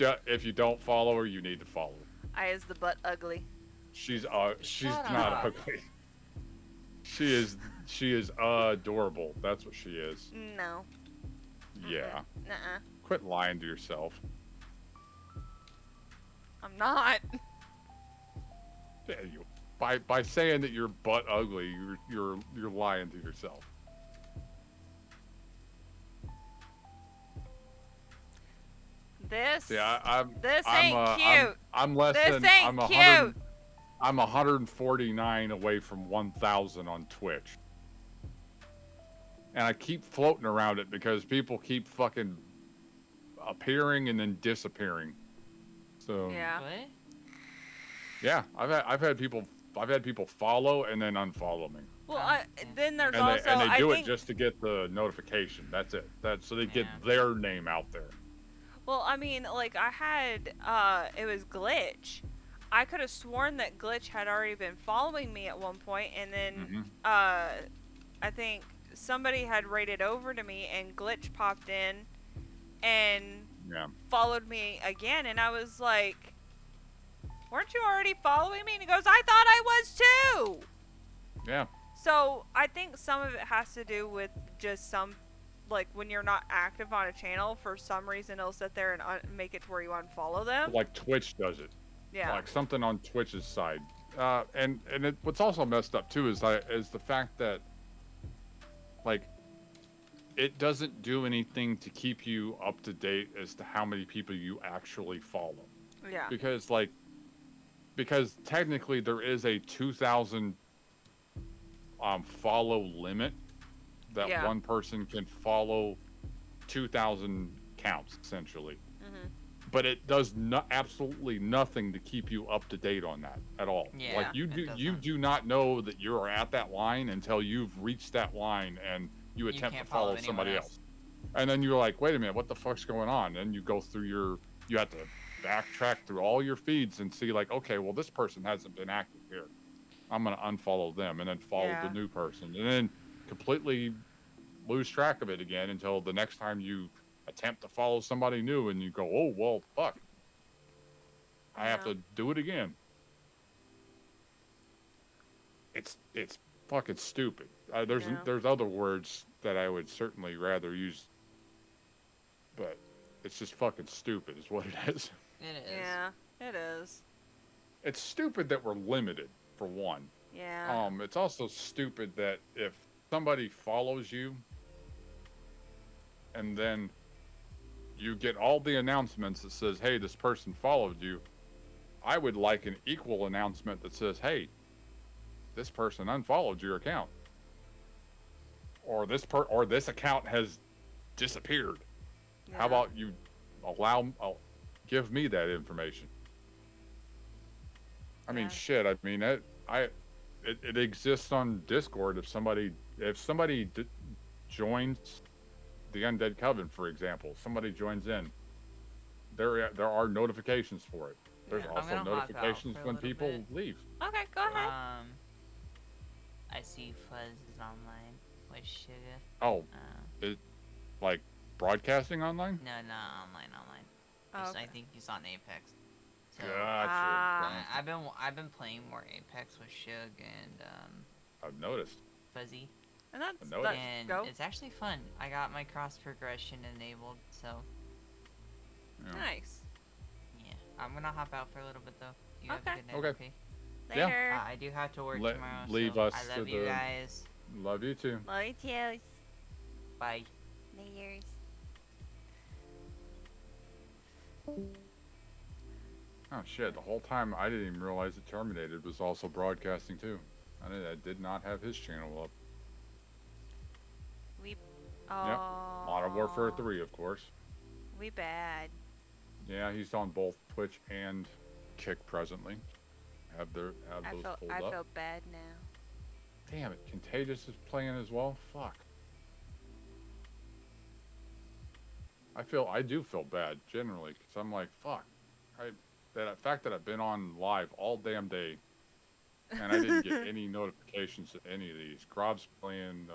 don't follow her, you need to follow her. I is the butt ugly. She's not ugly. She is adorable. That's what she is. No. Yeah. Nuh-uh. Quit lying to yourself. I'm not. Yeah, by saying that you're butt ugly, you're lying to yourself. This. Yeah, this ain't cute. I'm less this than. Ain't I'm cute. 100. I'm 149 away from 1,000 on Twitch, and I keep floating around it because people keep fucking appearing and then disappearing. So. Yeah. What? Yeah, I've had people follow and then unfollow me. Well, then there's and also they do I think, it just to get the notification. That's it. So they get their name out there. Well, I mean, like I had it was Glitch. I could have sworn that Glitch had already been following me at one point, and then I think somebody had raided over to me, and Glitch popped in and followed me again, and I was like, weren't you already following me? And he goes, I thought I was too. Yeah. So I think some of it has to do with just like when you're not active on a channel, for some reason it'll sit there and make it to where you unfollow them. Like Twitch does it. Yeah. Like something on Twitch's side. And what's also messed up too is the fact that like it doesn't do anything to keep you up to date as to how many people you actually follow. Yeah. Because technically there is a 2,000 follow limit that one person can follow 2,000 counts essentially. But it does absolutely nothing to keep you up to date on that at all. Yeah, like you do not know that you are at that line until you've reached that line and you attempt to follow somebody else. And then you're like, wait a minute, what the fuck's going on? And you go through you have to backtrack through all your feeds and see like, okay, well this person hasn't been active here. I'm gonna unfollow them and then follow the new person and then completely lose track of it again until the next time you attempt to follow somebody new and you go, oh well, fuck, I have to do it again. It's fucking stupid. There's other words that I would certainly rather use, but it's just fucking stupid is what it is. It is. Yeah, it is. It's stupid that we're limited, for one. Yeah. It's also stupid that if somebody follows you and then you get all the announcements that says, hey, this person followed you. I would like an equal announcement that says, hey, this person unfollowed your account. Or this account has disappeared. Yeah. How about you give me that information? I mean, shit. I mean, it exists on Discord. If somebody joins the Undead Coven, for example, somebody joins in, there are notifications for it. There's also notifications when people leave. Okay, go ahead. I see Fuzz is online with Sugar. Oh, like broadcasting online? No, not online. Oh, okay. I think he's on Apex. So, Gotcha. I've been playing more Apex with Shug and I've noticed. Fuzzy. And that's And it's actually fun. I got my cross progression enabled, so nice. Yeah, I'm gonna hop out for a little bit though. You have a good night. Okay. Later. I do have to work tomorrow. Leave so us I to love you the- guys. Love you too. Love you too. Bye. Layers. Oh shit! The whole time I didn't even realize that Terminated was also broadcasting too. I did not have his channel up. We. Yep. Modern Warfare 3, of course. We bad. Yeah, he's on both Twitch and Kick presently. Have those pulled up. I feel bad now. Damn it! Contagious is playing as well. Fuck. I do feel bad generally because I'm like, fuck. The fact that I've been on live all damn day and I didn't get any notifications of any of these. Grob's playing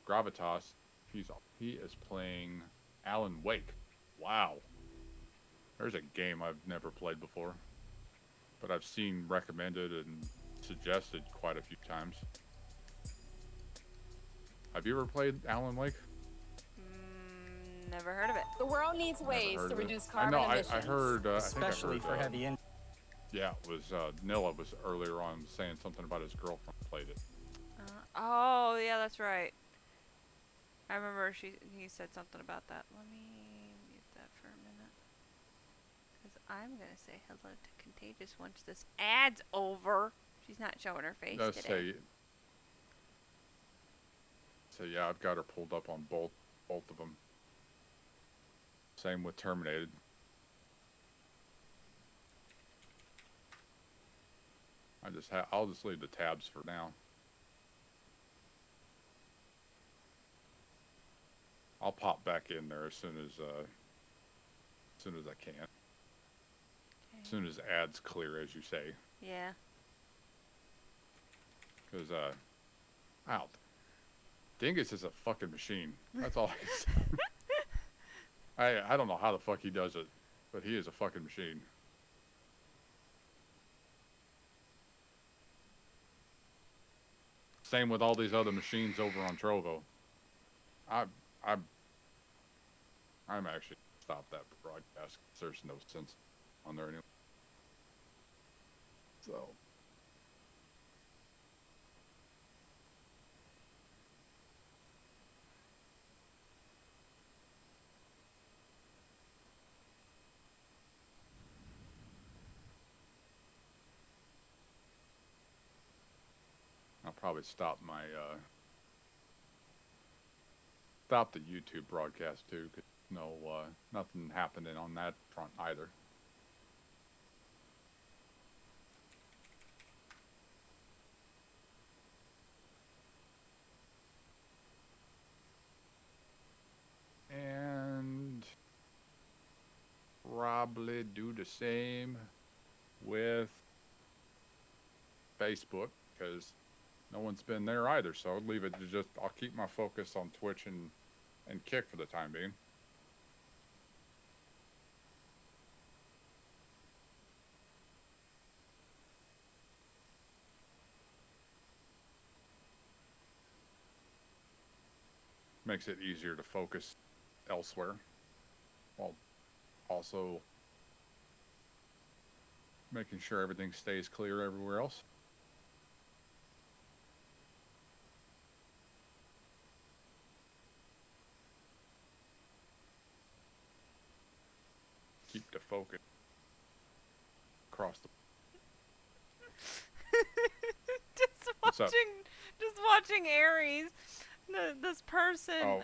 Gravitas. He is playing Alan Wake. Wow. There's a game I've never played before, but I've seen recommended and suggested quite a few times. Have you ever played Alan Wake? Never heard of it. The world needs ways to reduce carbon emissions. I heard. Especially for heavy industry. Yeah, it was Nilla was earlier on saying something about his girlfriend played it. Oh yeah, that's right. I remember he said something about that. Let me mute that for a minute, because I'm gonna say hello to Contagious once this ad's over. She's not showing her face today. So yeah, I've got her pulled up on both of them. Same with Terminated. I'll just leave the tabs for now. I'll pop back in there as soon as I can. Okay. As soon as ads clear, as you say. Yeah. Because wow, Dingus is a fucking machine. That's all I can say. I don't know how the fuck he does it, but he is a fucking machine. Same with all these other machines over on Trovo. I'm actually stop that broadcast. There's no sense on there anymore. So. I'll probably stop the YouTube broadcast too, cause nothing happening on that front either. And probably do the same with Facebook, because no one's been there either, so I'll leave it to I'll keep my focus on Twitch and Kick for the time being. Makes it easier to focus elsewhere, while also making sure everything stays clear everywhere else. focus across the. just watching Aries, this person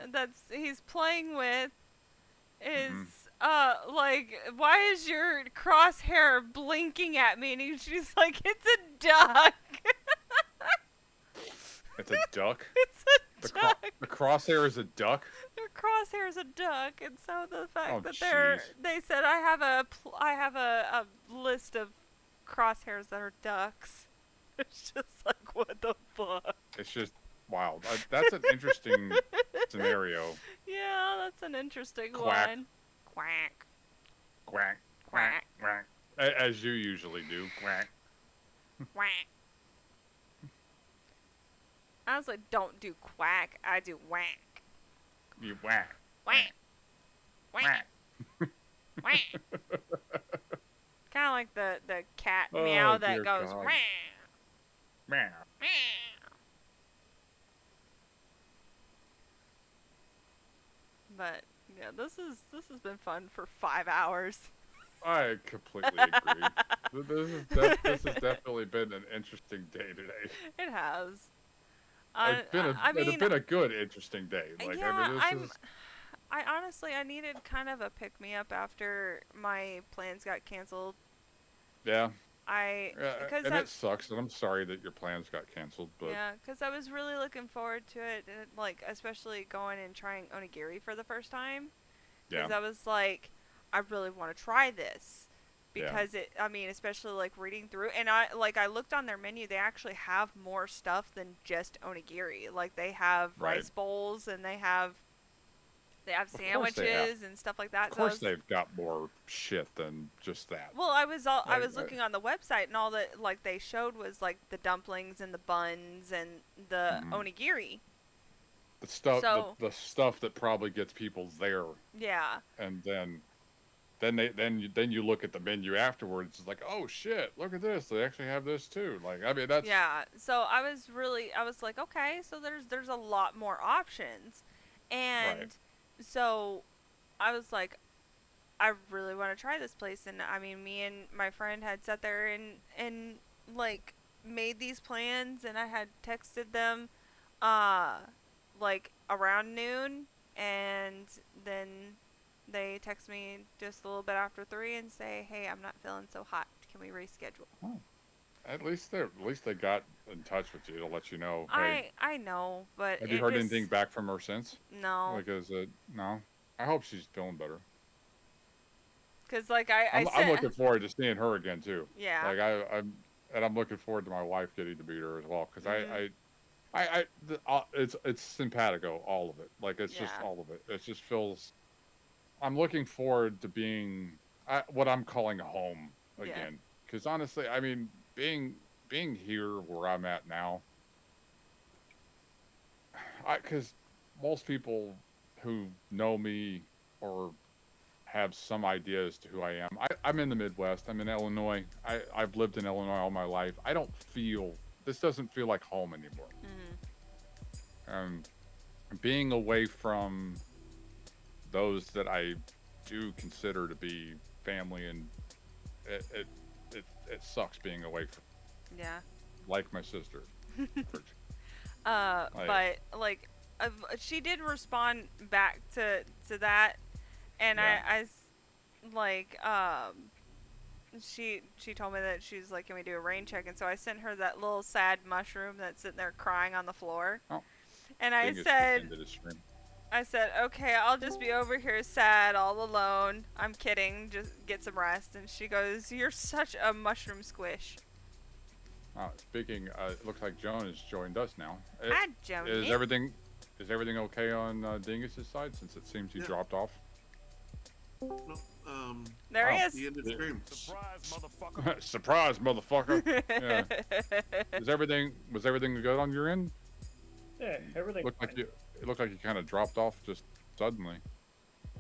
he's playing with is like, why is your crosshair blinking at me? And she's like, it's a duck. It's a duck. It's a duck. The crosshair is a duck. The crosshair is a duck, and so the fact that jeez. they said I have a list of crosshairs that are ducks. It's just like, what the fuck? It's just wild. That's an interesting scenario. Yeah, that's an interesting Quack. one. Quack. Quack, quack, quack. As you usually do. Quack. Quack. I was like, don't do quack, I do whack. You whack. Whack. Whack. Whack. Kind of like the cat meow that goes God. whack. Meow. But yeah, this has been fun for 5 hours. I completely agree. This has definitely been an interesting day today. It has. It's been a good, interesting day. Like, yeah, I mean, I honestly, I needed kind of a pick-me-up after my plans got canceled. Yeah. Because and it sucks, and I'm sorry that your plans got canceled. But yeah, because I was really looking forward to it, and like especially going and trying onigiri for the first time. Because I was like, I really want to try this. Because I mean, especially like reading through, and I looked on their menu. They actually have more stuff than just onigiri. Like they have rice bowls, and they have sandwiches and stuff like that. Of course, they've got more shit than just that. Well, I was looking on the website, and all that like they showed was like the dumplings and the buns and the onigiri. The stuff, the stuff that probably gets people there. Yeah. And then you look at the menu afterwards. It's like, oh shit, look at this. They actually have this too. Like, I mean, that's So I was like, okay, so there's a lot more options, and so I was like, I really want to try this place. And I mean, me and my friend had sat there and like made these plans, and I had texted them like around noon, and then they text me just a little bit after 3 and say, hey, I'm not feeling so hot, can we reschedule? At least they got in touch with you to let you know. I know, but have you heard anything back from her since? No. Like, no? I hope she's feeling better. Because like I'm looking forward to seeing her again too. Yeah. Like I'm looking forward to my wife getting to meet her as well. Because it's simpatico, all of it. Like it's just all of it. It just feels. I'm looking forward to being what I'm calling home again. Because honestly, I mean, being here where I'm at now, because most people who know me or have some idea as to who I am, I'm in the Midwest. I'm in Illinois. I've lived in Illinois all my life. This doesn't feel like home anymore. Being away from those that I do consider to be family, and it sucks being away from. Yeah. Like my sister. But like, she did respond back to that, and she told me that she's like, can we do a rain check? And so I sent her that little sad mushroom that's sitting there crying on the floor. Oh. And I said, okay, I'll just be over here sad all alone. I'm kidding, just get some rest. And she goes, you're such a mushroom squish. Speaking, it looks like Joan has joined us now. Hi, Joan. Is everything okay on Dingus's side, since it seems he dropped off? No, there he is. The end of the stream. Surprise, motherfucker. Surprise, motherfucker. Yeah. Was everything good on your end? Yeah, everything. It looked like you kind of dropped off just suddenly.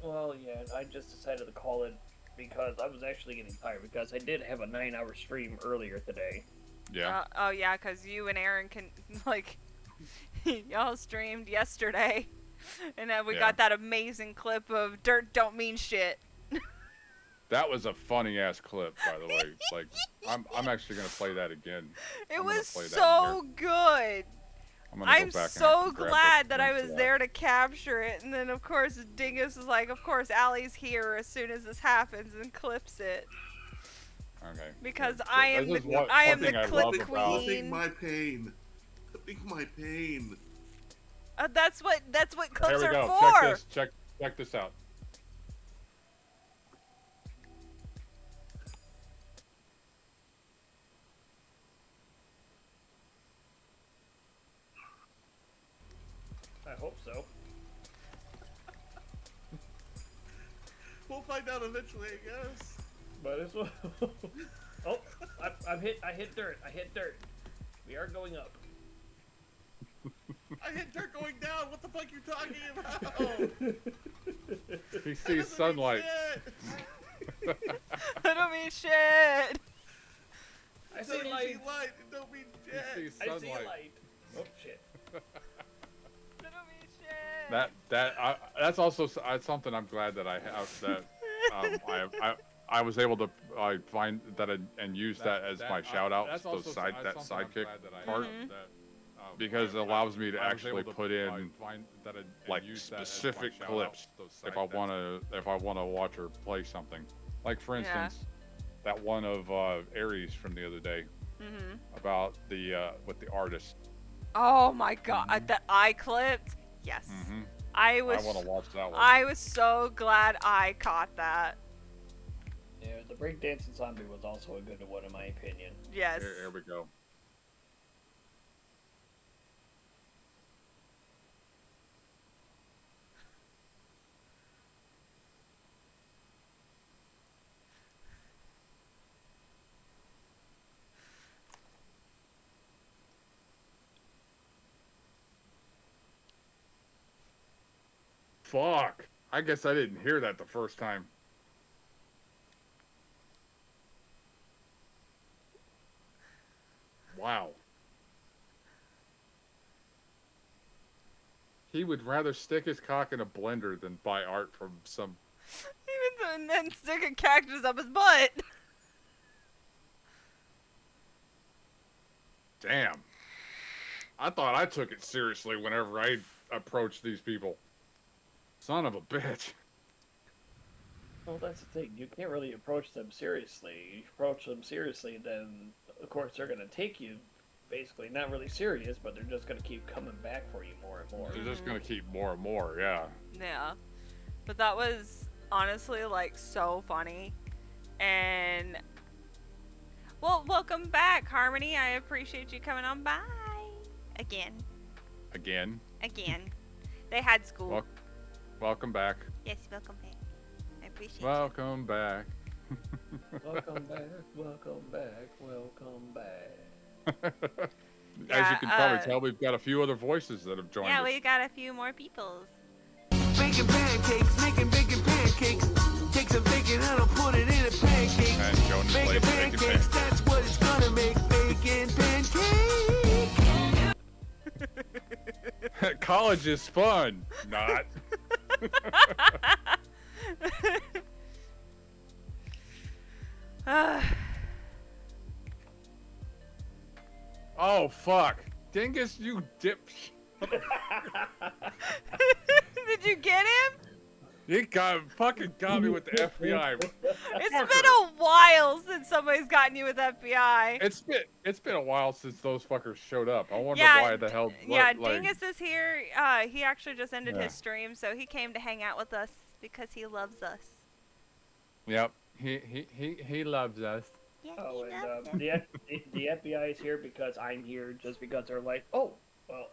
Well, yeah, I just decided to call it because I was actually getting tired, because I did have a 9-hour stream earlier today. Yeah. Oh yeah, because you and Aaron can like y'all streamed yesterday, and then we got that amazing clip of "Dirt Don't Mean Shit." That was a funny ass clip, by the way. Like, I'm actually gonna play that again. It I'm was gonna play that so in good. I'm gonna I'm go back so and grab glad that I link was to there to capture it, and then of course Dingus was like, "Of course, Allie's here as soon as this happens," and clips it. Okay. Because Good. I am This is the one clip thing I love queen. about- Clipping my pain. Clipping my pain. That's what clips Here we are go. for. Check this out. I hope so. We'll find out eventually, I guess. But it's oh, I hit dirt. I hit dirt. We are going up. I hit dirt going down. What the fuck you talking about? He sees sunlight. I don't mean shit. I see light. It don't mean shit. He sees I see sunlight. light. Oh shit. That's also something I'm glad that I have that I was able to find that and use that as my shout out. That sidekick part. Because it allows me to actually put in like specific clips if I wanna watch or play something. Like for instance, that one of Aries from the other day about the with the artist. Oh my god, that I clipped. Yes, I want to watch that one. I was so glad I caught that. Yeah, the breakdancing zombie was also a good one in my opinion. Yes. Here we go. Fuck. I guess I didn't hear that the first time. Wow. He would rather stick his cock in a blender than buy art from some... Even then stick a cactus up his butt. Damn. I thought I took it seriously whenever I approached these people. Son of a bitch. Well, that's the thing. You can't really approach them seriously. You approach them seriously, then of course they're gonna take you basically not really serious, but they're just gonna keep coming back for you more and more. They're just gonna keep more and more, yeah. Yeah, but that was honestly like so funny, and well, welcome back, Harmony. I appreciate you coming on by again. Again. They had school. Welcome back. Yes, welcome back. I appreciate Welcome back. Welcome back, welcome back, welcome back. As you can probably tell, we've got a few other voices that have joined us. Yeah, we got a few more peoples. Baking pancakes, making bacon pancakes. Take some bacon and I'll put it in a pancake. And Jonas plays Bacon pancakes, that's what it's gonna make. Bacon pancake. College is fun. Not. Oh, fuck. Dingus, you dip. Did you get him? He fucking got me with the FBI. It's been a while since somebody's gotten you with FBI. It's been a while since those fuckers showed up. I wonder Yeah, why the hell. Yeah, Dingus is here. He actually just ended Yeah. his stream, so he came to hang out with us because he loves us. Yep. He loves us. Yeah, Oh, and the FBI is here because I'm here, just because they're like, oh, well,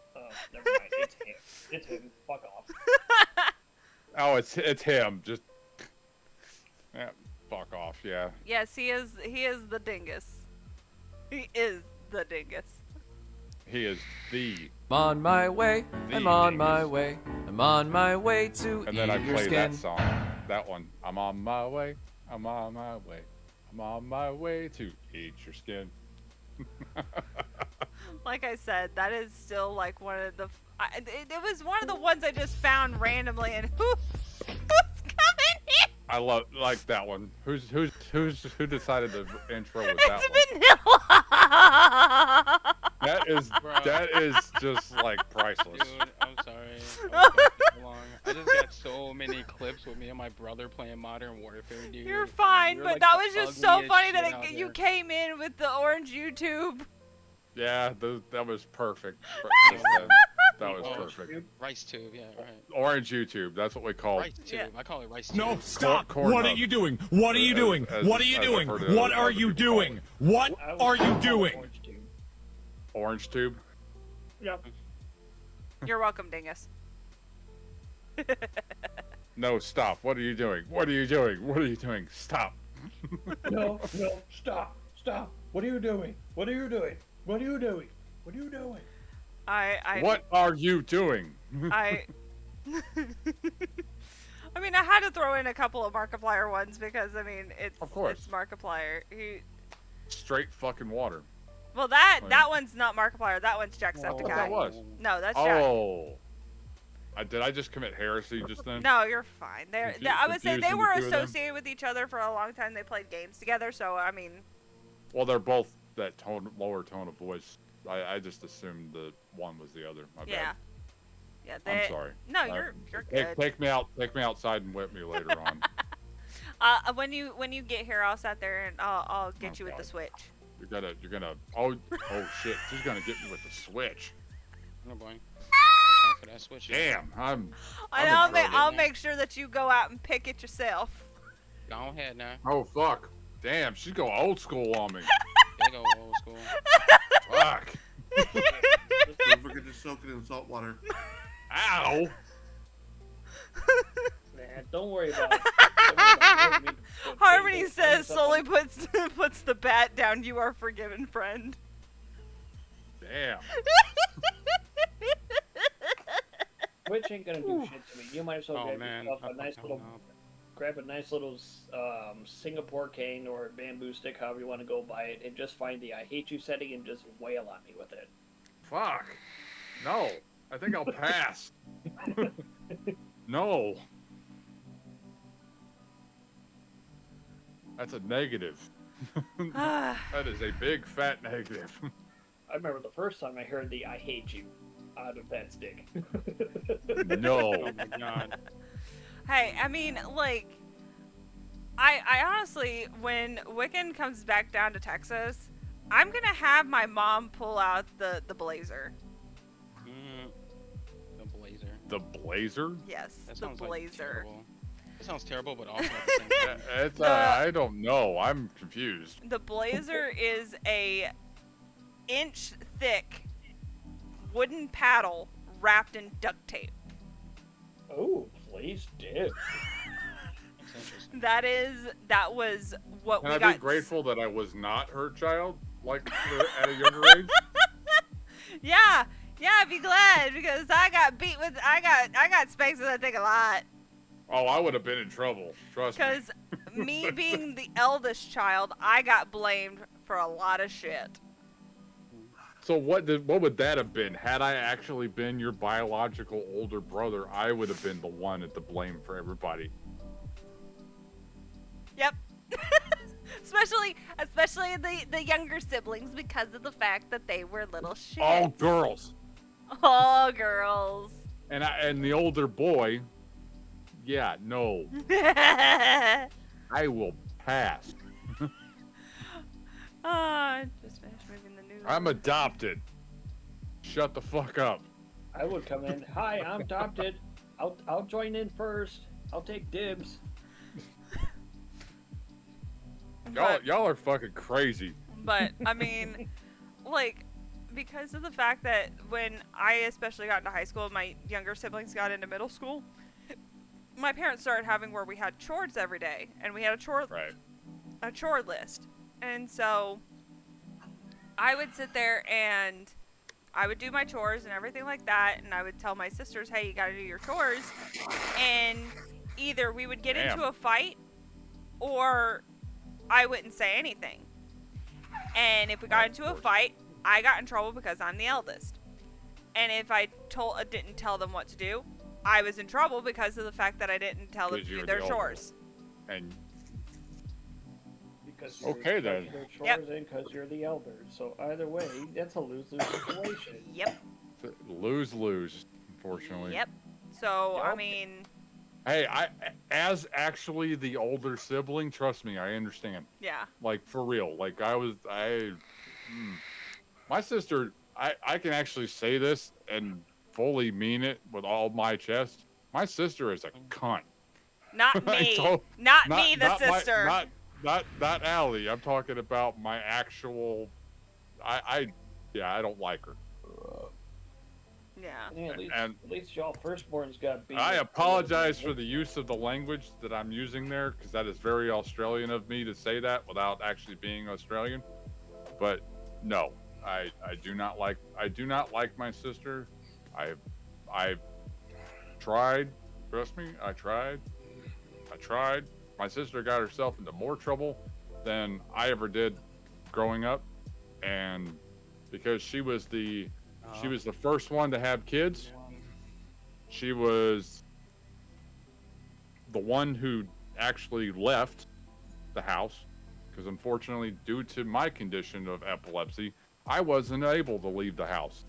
never mind, it's him. It's him. Fuck off. Oh, it's him. Just yeah, fuck off. Yeah. Yes, he is the Dingus. He is the Dingus. He is the. I'm on my way. I'm on my way. I'm on my way to And then I eat your play skin. that song. That one. I'm on my way. I'm on my way. I'm on my way to eat your skin. Like I said, that is still like one of the. It was one of the ones I just found randomly, and who's coming in? I like that one. Who decided the intro with that It's one? That is just like priceless. Dude, I'm sorry. I just got so many clips with me and my brother playing Modern Warfare, dude. You're fine, We're but like that the was just so ugliest funny shit that out you there. came in with the orange YouTube. Yeah, that was perfect. That was perfect. Rice tube, yeah, right. Orange YouTube. That's what we call Rice it. tube. I call it rice tube. No, stop! Corn What are hub. you doing? What are you doing? What are you doing? What are you doing? What are you doing? Orange tube. Yep. You're welcome, Dingus. No, stop. What are you doing? What are you doing? What are you doing? Stop. No, stop. What are you doing? What are you doing? What are you doing? What are you doing? What are you doing? I mean, I had to throw in a couple of Markiplier ones because, I mean, it's Markiplier. Straight fucking water. Well, that one's not Markiplier. That one's Jacksepticeye. That was. No, that's Jack. Oh. Did I just commit heresy just then? No, you're fine. I would say they confusing were the two of them? associated with each other for a long time. They played games together, so I mean. Well, they're both that lower tone of voice. I just assumed the one was the other. My bad. Yeah. I'm sorry. No, you're good. Take me outside and whip me later on. When you get here, I'll sit there and I'll get you with the Switch. You're gonna. Oh shit! She's gonna get me with the Switch. No boy. For that Switch. Damn, I'll make sure that you go out and pick it yourself. Go ahead now. Oh fuck! Damn, she's going old school on me. They go old school. Fuck. Don't forget to soak it in salt water. Ow! Man, don't worry about it. Harmony says Sully puts the bat down. You are forgiven, friend. Damn. Twitch ain't gonna do shit to me. You might as well grab man. yourself grab a nice little Singapore cane or bamboo stick, however you want to go by it, and just find the I hate you setting and just wail on me with it. Fuck. No. I think I'll pass. No. That's a negative. That is a big fat negative. I remember the first time I heard the I hate you out of that stick. No. Oh my god. Hey, I mean, like, I honestly, when Wiccan comes back down to Texas, I'm gonna have my mom pull out the Blazer. The Blazer. The Blazer? Yes, That the sounds like Blazer. terrible. That sounds terrible, but also at the same time. I don't know. I'm confused. The Blazer is a inch thick wooden paddle wrapped in duct tape. Oh, please do. That was what Can we I got. be grateful that I was not her child, like at a younger age? Yeah, I'd be glad because I got spanked with that thing a lot. Oh, I would have been in trouble. Trust me. Because me being the eldest child, I got blamed for a lot of shit. So what would that have been? Had I actually been your biological older brother, I would have been the one at the blame for everybody. Yep. especially the younger siblings because of the fact that they were little shits. All girls. All girls. And the older boy, yeah, no. I will pass. Just finished moving the news. I'm adopted. Shut the fuck up. I would come in. Hi, I'm adopted. I'll join in first. I'll take dibs. Y'all are fucking crazy. But I mean, like, because of the fact that when I especially got into high school, my younger siblings got into middle school, my parents started having where we had chores every day, and we had a chore list. And so I would sit there and I would do my chores and everything like that, and I would tell my sisters, hey, you gotta do your chores. And either we would get into a fight or I wouldn't say anything. And if we got into a fight, I got in trouble because I'm the eldest. And if I didn't tell them what to do, I was in trouble because of the fact that I didn't tell them to do their chores. And because you're okay then. their chores and because you're the elder. So either way, that's a lose-lose situation. Yep. Lose-lose, unfortunately. Yep. So I mean. Hey, as actually the older sibling, trust me, I understand. Yeah. Like for real. Like my sister, I can actually say this and fully mean it with all my chest. My sister is a cunt. Not me. Not me, the sister. Not Allie. I'm talking about my actual. I don't like her. Yeah. At least y'all firstborns got beat. I apologize for the use of the language that I'm using there, because that is very Australian of me to say that without actually being Australian. But no, I do not like my sister. I tried. Trust me, I tried. My sister got herself into more trouble than I ever did growing up, and because she was the first one to have kids, she was the one who actually left the house, because unfortunately, due to my condition of epilepsy, I wasn't able to leave the house.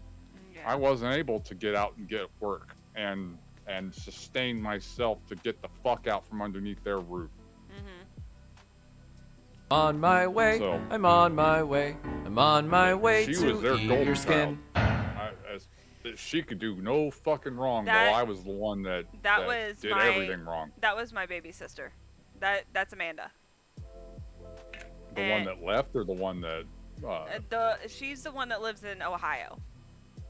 I wasn't able to get out and get work and sustain myself to get the fuck out from underneath their roof. On my way, So- I'm on my way. I'm on my way She to was their eat golden your skin. She could do no fucking wrong, That- while I was the one that was did my everything wrong. That was my baby sister. That's Amanda. The one that left, or the one that? She's the one that lives in Ohio.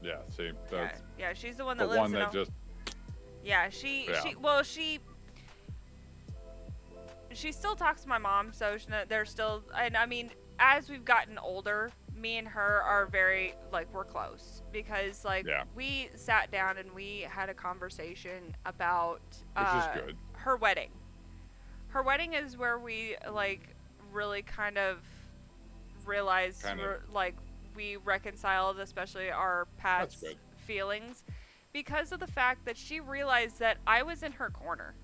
Yeah. See, that's Yeah, she's the one that the lives one in that just. Yeah, she still talks to my mom, so they're still, and I mean, as we've gotten older, me and her are very, like, we're close, because, like, we sat down and we had a conversation about Which is good. her wedding. Her wedding is where we, like, really kind of realized, like, we reconciled, especially our past feelings, because of the fact that she realized that I was in her corner.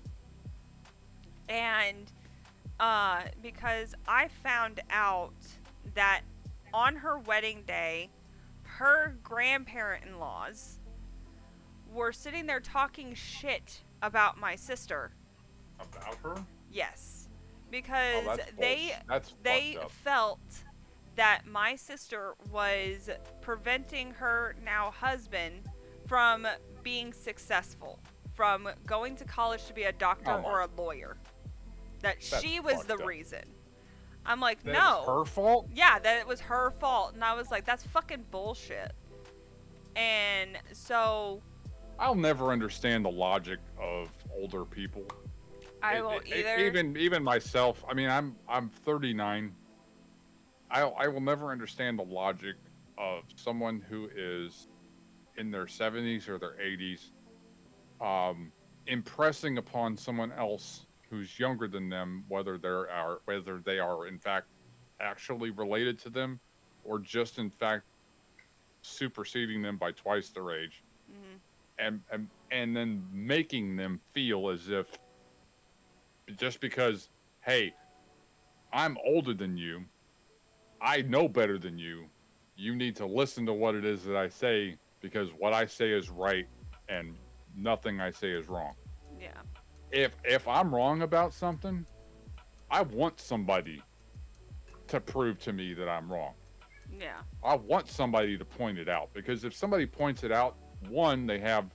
And because I found out that on her wedding day, her grandparent-in-laws were sitting there talking shit about my sister. About her? Yes. Because they fucked up. felt that my sister was preventing her now husband from being successful, from going to college to be a doctor or a lawyer. That she was the reason. I'm like, That no. was her fault? Yeah, that it was her fault. And I was like, that's fucking bullshit. And so I'll never understand the logic of older people. I won't either. Even myself. I mean, I'm 39. I will never understand the logic of someone who is in their 70s or their 80s, impressing upon someone else who's younger than them, whether they are in fact actually related to them, or just in fact superseding them by twice their age, and then making them feel as if just because, hey, I'm older than you, I know better than you, you need to listen to what it is that I say, because what I say is right and nothing I say is wrong. Yeah. If I'm wrong about something, I want somebody to prove to me that I'm wrong. Yeah. I want somebody to point it out, because if somebody points it out, one, they have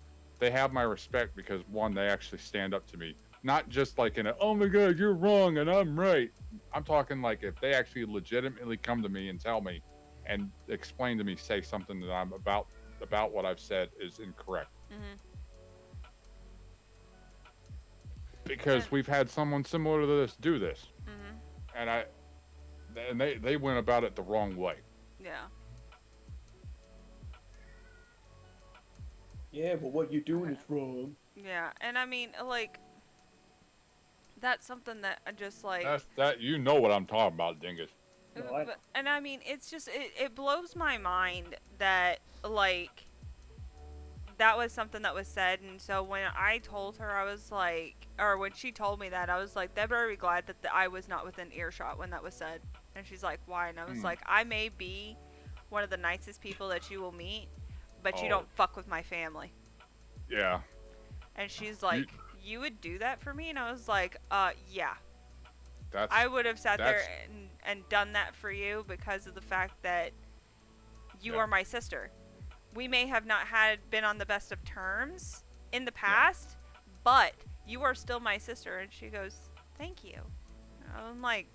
my respect, because one, they actually stand up to me. Not just like in a, oh my God, you're wrong and I'm right. I'm talking like if they actually legitimately come to me and tell me and explain to me, say something that I'm about what I've said is incorrect. Because we've had someone similar to this do this. And they went about it the wrong way. Yeah. Yeah, but what you're doing is wrong. Yeah, and I mean, like, that's something that I just like. That you know what I'm talking about, Dingus. And I mean, it's just it blows my mind that, like, that was something that was said, and so when I told her, I was like, or when she told me that, I was like, they better be glad that I was not within earshot when that was said. And she's like, why? And I was like, I may be one of the nicest people that you will meet, but you don't fuck with my family. Yeah. And she's like, you would do that for me? And I was like, yeah. That's, I would have sat there and done that for you because of the fact that you are my sister. We may have not been on the best of terms in the past, but you are still my sister. And she goes, thank you. I'm like,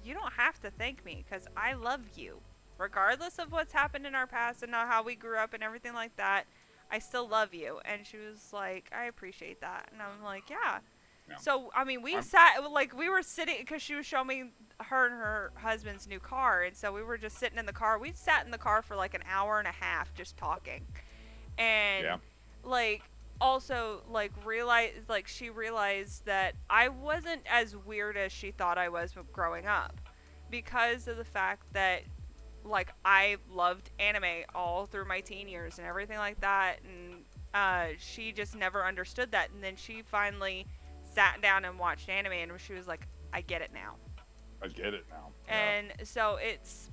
you don't have to thank me because I love you. Regardless of what's happened in our past and how we grew up and everything like that, I still love you. And she was like, I appreciate that. And I'm like, yeah. So, I mean, we were sitting, because she was showing me her and her husband's new car. And so we were just sitting in the car. We sat in the car for like an hour and a half just talking. And, also, she realized that I wasn't as weird as she thought I was growing up. Because of the fact that, I loved anime all through my teen years and everything like that. And she just never understood that. And then she finally sat down and watched anime, and she was like, I get it now. I get it now. And so it's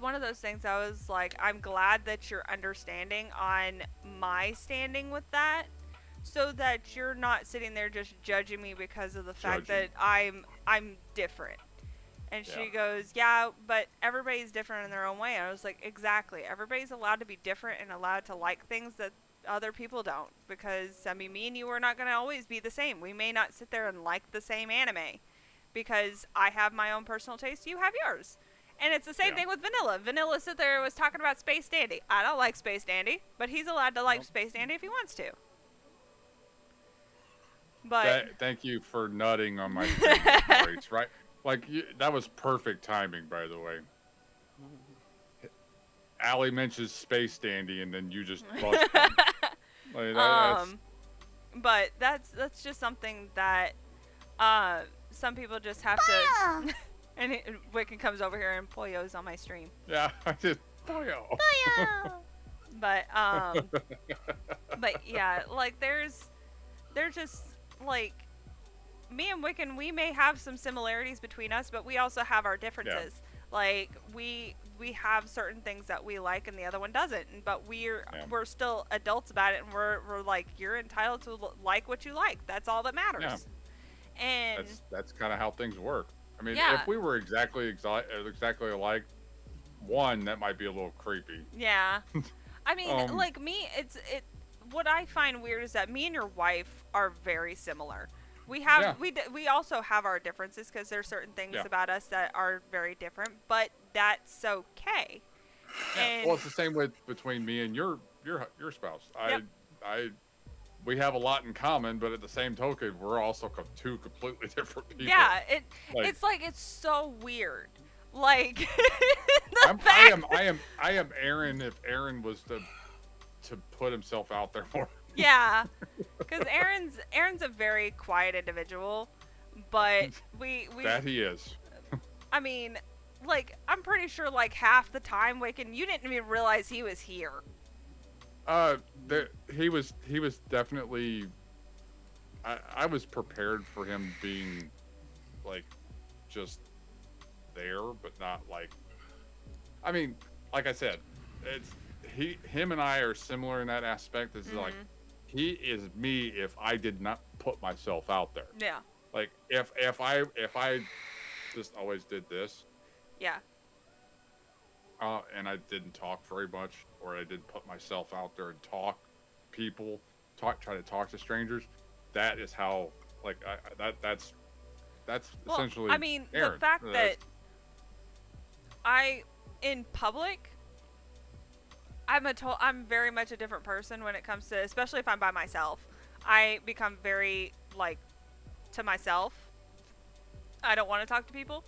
one of those things. I was like, I'm glad that you're understanding on my standing with that, so that you're not sitting there just judging me because of the fact that I'm different. And she goes, yeah, but everybody's different in their own way. And I was like, exactly. Everybody's allowed to be different and allowed to like things that other people don't. Because, I mean, me and you are not going to always be the same. We may not sit there and like the same anime. Because I have my own personal taste, you have yours. And it's the same thing with Vanilla. Vanilla sit there and was talking about Space Dandy. I don't like Space Dandy, but he's allowed to like Space Dandy if he wants to. But thank you for nutting on my rates, right? That was perfect timing, by the way. Allie mentions Space Dandy, and then you just bust but that's just something that some people just have to. And Wiccan comes over here and Pollo's on my stream. Yeah, I just Pollo. But yeah, they're just me and Wiccan, we may have some similarities between us, but we also have our differences. Yeah. We have certain things that we like and the other one doesn't, but we're still adults about it, and we're like, you're entitled to like what you like. That's all that matters. Yeah. And that's kind of how things work. I mean, if we were exactly alike, one, that might be a little creepy. Yeah. I mean, me, what I find weird is that me and your wife are very similar. We have we also have our differences because there's certain things about us that are very different, but that's okay. And well, it's the same between me and your spouse. We have a lot in common, but at the same token, we're also two completely different people. Yeah, it's so weird. I am Aaron if Aaron was to put himself out there more. Yeah, because Aaron's a very quiet individual, but we that he is. I mean, I'm pretty sure half the time, Wiccan, you didn't even realize he was here. He was definitely. I was prepared for him being, just there, but not I mean, like I said, him and I are similar in that aspect. It's he is me if I did not put myself out there. Yeah. If I just always did this. Yeah. And I didn't talk very much, or I didn't put myself out there and try to talk to strangers. That is how, that's essentially. I mean, Aaron. The fact that in public, I'm very much a different person when it comes to, especially if I'm by myself. I become very to myself. I don't want to talk to people.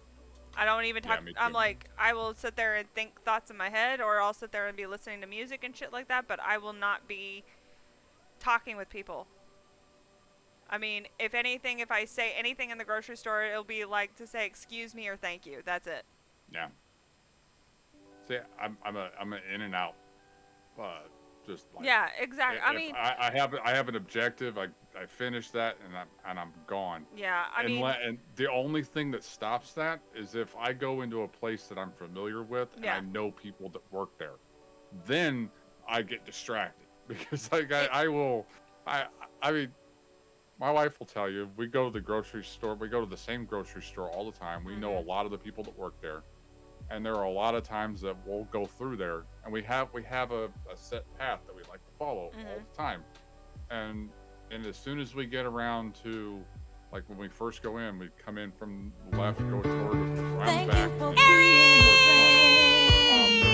I don't even talk. I'm I will sit there and think thoughts in my head, or I'll sit there and be listening to music and shit like that, but I will not be talking with people. I mean, if anything, if I say anything in the grocery store, it'll be to say excuse me or thank you. That's it. Yeah. See, I'm an in and out just like, yeah, exactly. I mean, I have an objective. I finish that and I'm gone. Yeah, I mean, and the only thing that stops that is if I go into a place that I'm familiar with and I know people that work there, then I get distracted because like I mean, my wife will tell you, we go to the grocery store. We go to the same grocery store all the time. We know a lot of the people that work there. And there are a lot of times that we'll go through there, and we have a set path that we like to follow all the time. And as soon as we get around to, like when we first go in, we come in from the left, go toward around the back.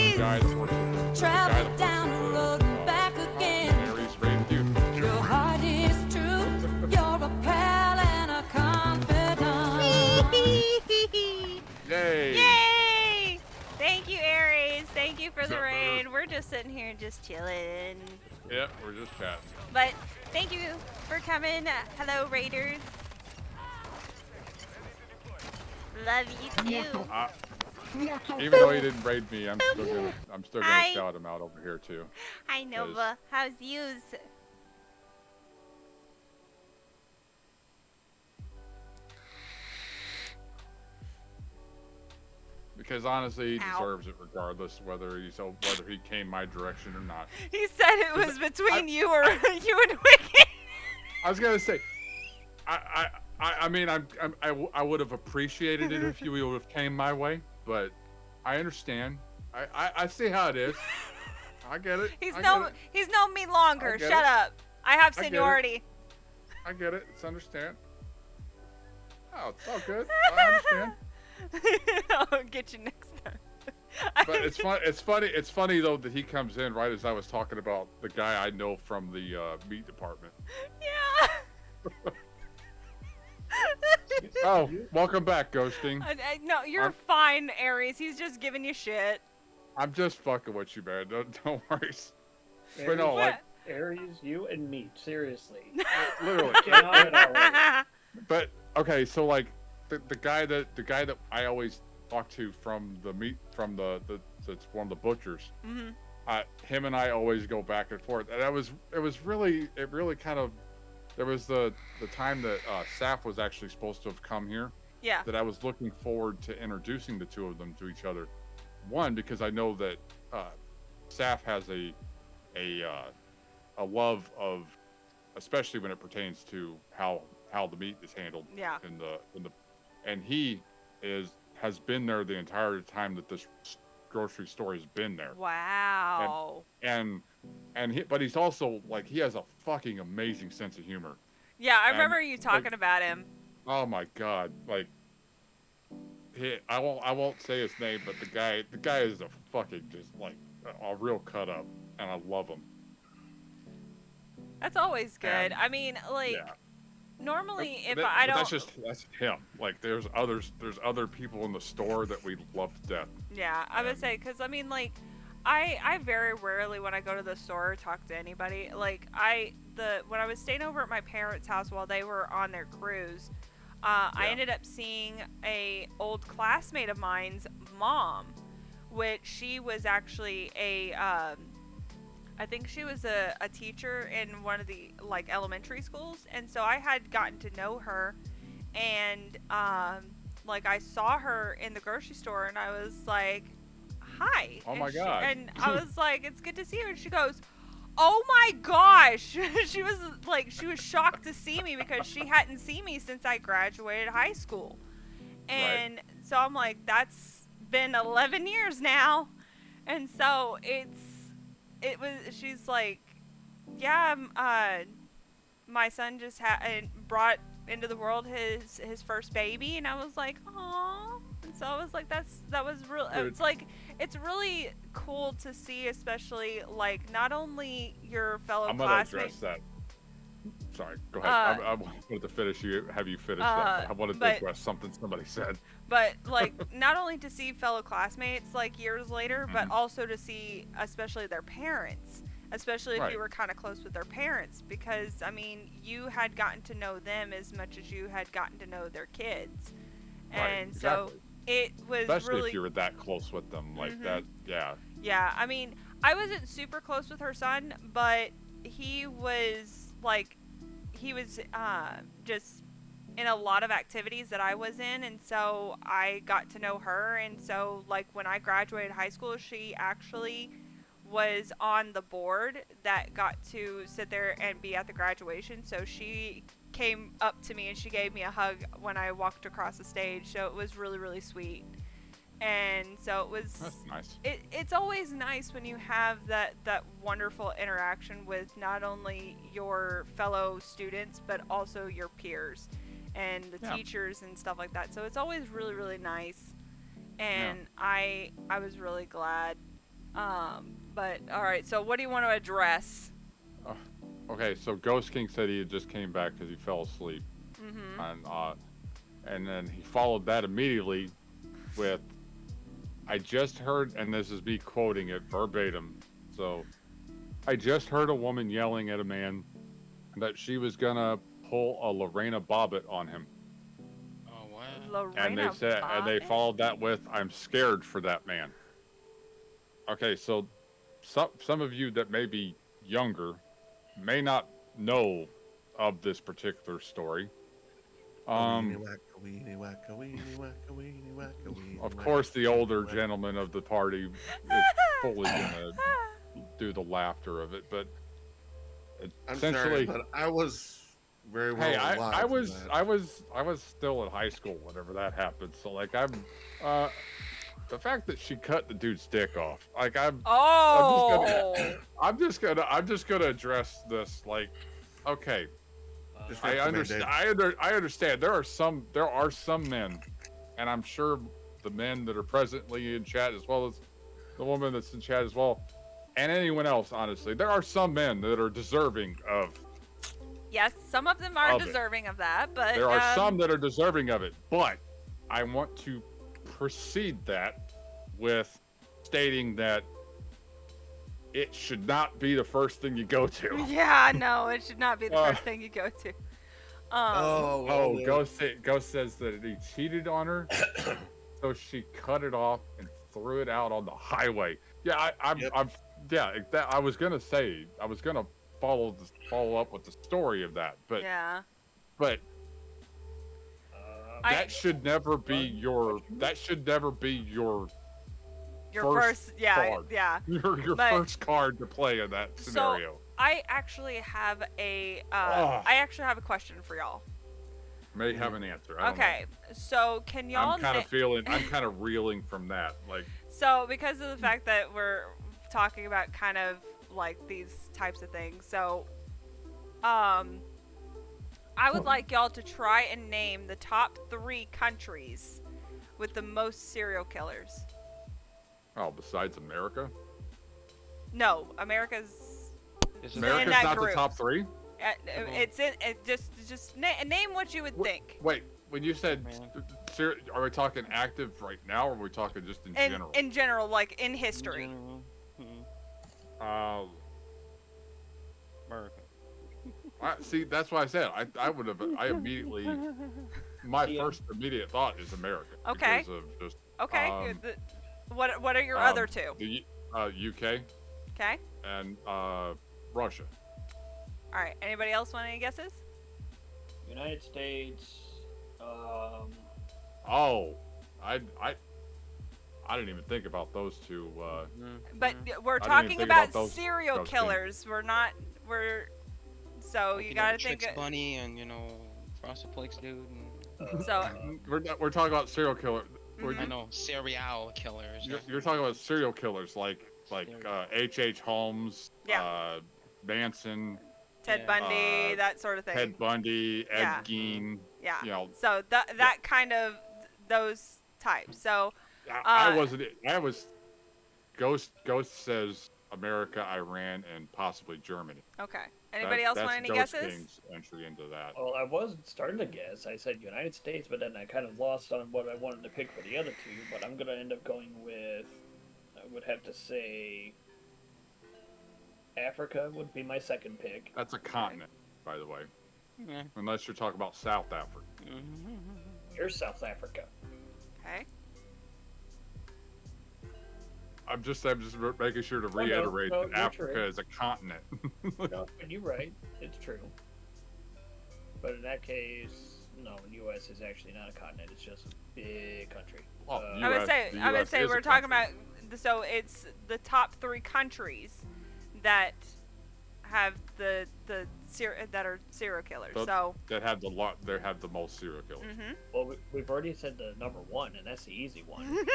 There's a guy that works at the Travel down the road and back again. Aries Rain Dude. Your heart is true. You're a pal and a confidant. Yay! Yay! Thank you, Aries. Thank you for the raid. We're just sitting here just chilling. Yep, we're just chatting. But thank you for coming. Hello, Raiders. Love you too. Even though he didn't raid me, I'm still gonna shout him out over here too. Hi, Nova. How's yous? Because honestly, he deserves it regardless whether he came my direction or not. He said it was between you and Wicked. I was gonna say, I mean, I would have appreciated it if you would have came my way, but I understand. I see how it is. I get it. He's known me longer. Shut up. I have seniority. I get it. It's understand. Oh, it's all good. I understand. I'll get you next time. But it's fun. It's funny though that he comes in right as I was talking about the guy I know from the meat department. Yeah. Oh, welcome back, Ghosting. No, you're fine, Aries. He's just giving you shit. I'm just fucking with you, man. Don't worry. Aries, But no, like Aries, you and meat, seriously. literally. But okay, so like the guy that I always talk to from the meat that's one of the butchers. Him and I always go back and forth, and it really kind of. There was the time that Saf was actually supposed to have come here. Yeah. That I was looking forward to introducing the two of them to each other. One, because I know that Saf has a love of, especially when it pertains to how the meat is handled. Yeah. And he has been there the entire time that this grocery store has been there. Wow. But he's also like, he has a fucking amazing sense of humor. Yeah, I remember you talking about him. Oh my god, like I won't say his name, but the guy is a fucking just like a real cut up, and I love him. That's always good. I mean, like normally if I don't. That's him. Like there's other people in the store that we love to death. Yeah, I would say because I mean like. I very rarely when I go to the store talk to anybody. Like when I was staying over at my parents' house while they were on their cruise, I ended up seeing a old classmate of mine's mom, which she was actually I think she was a teacher in one of the like elementary schools, and so I had gotten to know her, and like I saw her in the grocery store, and I was like. Hi. Oh my god. And I was like, it's good to see her. And she goes, oh my gosh. She was shocked to see me because she hadn't seen me since I graduated high school. And so I'm like, that's been 11 years now. And so she's like, yeah, my son just brought into the world his first baby. And I was like, aw. And so I was like, that was real. It's like, it's really cool to see, especially like not only your fellow classmates. I'm gonna address that. Sorry, go ahead. I wanted to finish have you finish that. I wanted to address something somebody said. But like, not only to see fellow classmates like years later, but also to see, especially their parents. Especially if you were kind of close with their parents, because I mean, you had gotten to know them as much as you had gotten to know their kids, and so it was especially really. if you were that close with them, like that. Yeah. Yeah, I mean, I wasn't super close with her son, but he was just in a lot of activities that I was in, and so I got to know her. And so, like, when I graduated high school, she actually was on the board that got to sit there and be at the graduation. So she came up to me and she gave me a hug when I walked across the stage. So it was really, really sweet. And so it was. That's nice. It's always nice when you have that wonderful interaction with not only your fellow students but also your peers and the teachers and stuff like that. So it's always really, really nice. And I was really glad. But all right, so what do you want to address? Okay, so Ghost King said he had just came back because he fell asleep, and then he followed that immediately with, "I just heard," and this is me quoting it verbatim. So, "I just heard a woman yelling at a man that she was gonna pull a Lorena Bobbitt on him." Oh wow! Lorena And they said, Bobbitt? and they followed that with, "I'm scared for that man." Okay, so some of you that may be younger may not know of this particular story. Of course, the older gentleman of the party is fully gonna do the laughter of it, but I'm essentially, sorry, but I was very well hey, alive I for was that. still in high school whenever that happened. So like the fact that she cut the dude's dick off, like I'm just gonna address this. Like, okay, I understand. I understand. There are some men, and I'm sure the men that are presently in chat, as well as the woman that's in chat as well, and anyone else. Honestly, there are some men that are deserving of. Yes, some of them are deserving of that, but there are some that are deserving of it. But I want to precede that with stating that it should not be the first thing you go to. Yeah, no, it should not be the first thing you go to. Ghost says that he cheated on her, so she cut it off and threw it out on the highway. Yeah, I was gonna follow up with the story of that, but that should never be your first card. Your first card to play in that scenario. So I actually have a question for y'all. May have an answer. I don't know. So can y'all? I'm kind of reeling from that. Like, so because of the fact that we're talking about kind of like these types of things, so I would like y'all to try and name the top 3 countries with the most serial killers. Oh, besides America? No, America's not the top 3? It's in. Just name what you would think. Wait, when you said, are we talking active right now, or are we talking just in general? In general, like in history. America. See, that's why I said I immediately. My first immediate thought is America. Okay. Because of just, what are your other 2? The UK. Okay. And Russia. All right. Anybody else want any guesses? United States. I didn't even think about those 2. But we're talking about serial killers. So you gotta think. Trix Bunny and Frosted Flakes dude. So we're talking about serial killers. I know serial killers. You're talking about serial killers like H.H. Holmes, Manson, Ted Bundy, that sort of thing. Ted Bundy, Ed Gein. Yeah. So that kind of those types. So I was Ghost says America, Iran, and possibly Germany. Okay. Anybody else want any guesses? King's entry into that. Well, I was starting to guess. I said United States, but then I kind of lost on what I wanted to pick for the other 2. But I'm gonna end up going with. I would have to say. Africa would be my second pick. That's a continent, by the way. Yeah. Unless you're talking about South Africa. Here's South Africa. Okay. I'm just making sure to reiterate that Africa is a continent. No, and you're right. It's true. But in that case, no, the U.S. is actually not a continent. It's just a big country. Well, I would say we're talking about. So it's the top 3 countries that have that are serial killers. So that have the most serial killers. Mm-hmm. Well, we've already said the number 1, and that's the easy one.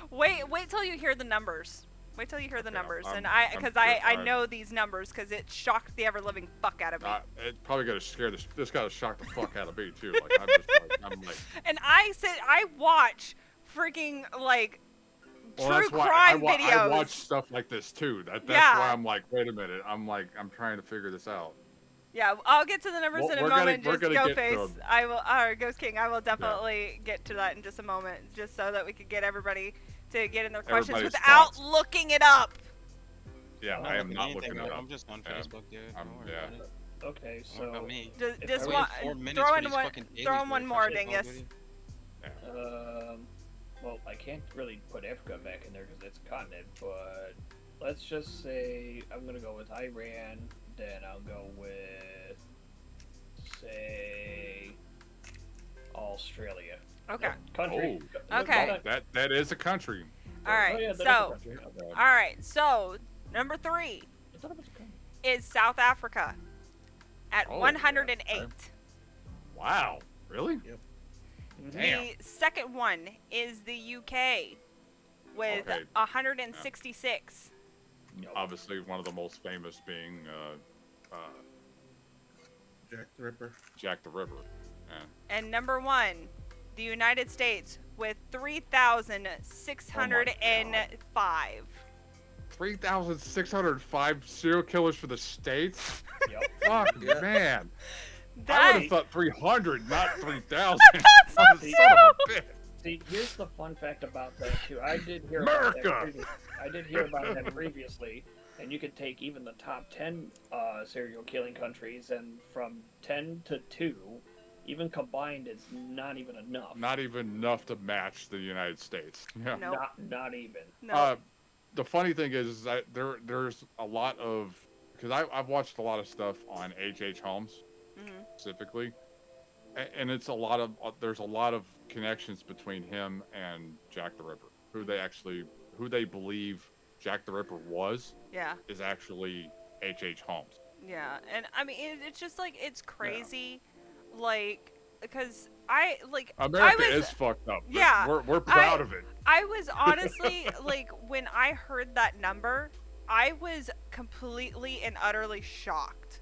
wait till you hear the numbers. Wait till you hear the numbers, I know these numbers because it shocked the ever living fuck out of me. It probably got to scare this got to shock the fuck out of me too. Like I'm like. And I watch freaking like. Well, true crime videos. I watch stuff like this too. That's why I'm like, wait a minute. I'm trying to figure this out. Yeah, I'll get to the numbers in a moment. Just Ghostface. I will, or Ghost King. I will definitely get to that in just a moment, just so that we could get everybody to get in their questions without looking it up. Yeah, I am not looking it up. I'm just on Facebook, dude. Okay, so just throw in one more, Dingus. Well, I can't really put Africa back in there because it's a continent, but let's just say I'm going to go with Iran, then I'll go with, say, Australia. Okay. Country. Oh, okay. That is a country. All right, all right, so number 3 is South Africa at 108. Okay. Wow, really? Yep. The second one is the UK with 166. Obviously, one of the most famous being Jack the Ripper. Jack the Ripper. Yeah. And number 1, the United States with 3,605. 3,605 serial killers for the states? Yep. Fuck, man. I would have thought 300, not 3,000. See, here's the fun fact about that too. I did hear about that previously, and you could take even the top 10 serial killing countries, and from 10 to 2, even combined, it's not even enough. Not even enough to match the United States. Yeah. Nope. Not even. No. The funny thing is that there's a lot of, because I've watched a lot of stuff on H.H. Holmes. Specifically, and it's there's a lot of connections between him and Jack the Ripper. Who they believe Jack the Ripper was. Yeah. Is actually H.H. Holmes. Yeah, and I mean it's just like it's crazy, like because America is fucked up. Yeah, we're proud of it. I was honestly like when I heard that number, I was completely and utterly shocked.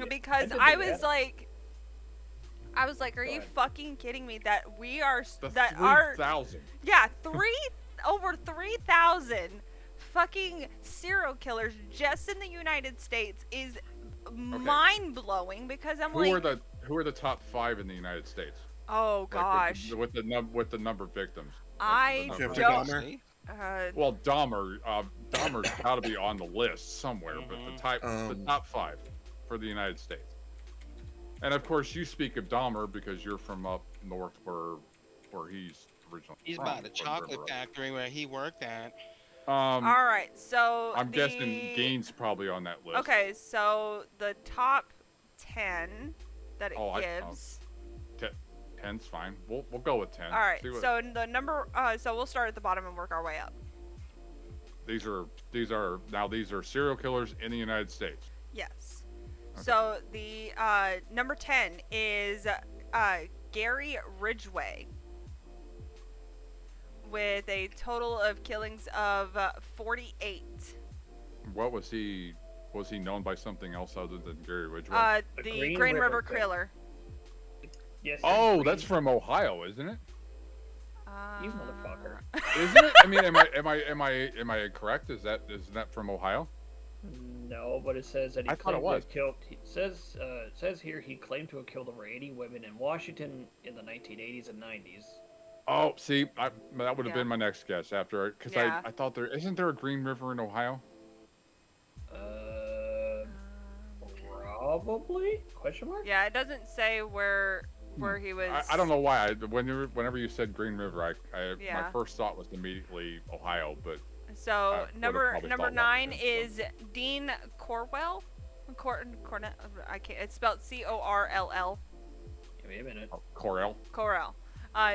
Because I was like, are you fucking kidding me? That we are that are 3,000. Yeah, over 3,000 fucking serial killers just in the United States is mind blowing. Because I'm who are the top 5 in the United States? Oh gosh, with the number of victims. I don't. Well, Dahmer's got to be on the list somewhere, but the top 5. For the United States. And of course you speak of Dahmer because you're from up north where he's originally He's from, by the chocolate factory where he worked at. All right, so I'm guessing Gaines probably on that list. Okay, so the top 10 that it gives. 10's fine. We'll go with 10. All right, so the number so we'll start at the bottom and work our way up. These are serial killers in the United States. Yes. Okay. So the number 10 is Gary Ridgway with a total of killings of 48. What was he? Was he known by something else other than Gary Ridgway? The Green River Killer. Yes. Oh, that's from Ohio, isn't it? You motherfucker. Isn't it? I mean, am I incorrect? Isn't that from Ohio? No, but it says that he claimed to have killed. It says here he claimed to have killed over 80 women in Washington in the 1980s and 90s. Oh, see, that would have been my next guess after, because I thought isn't there a Green River in Ohio? Probably? Question mark? Yeah, it doesn't say where where he was. I don't know why. Whenever you said Green River, Yeah. my first thought was immediately Ohio, but. So number thought 9 Washington, is Dean Corwell. Cornell. I can't. It's spelled Corll. Give me a minute. Corel. Corell.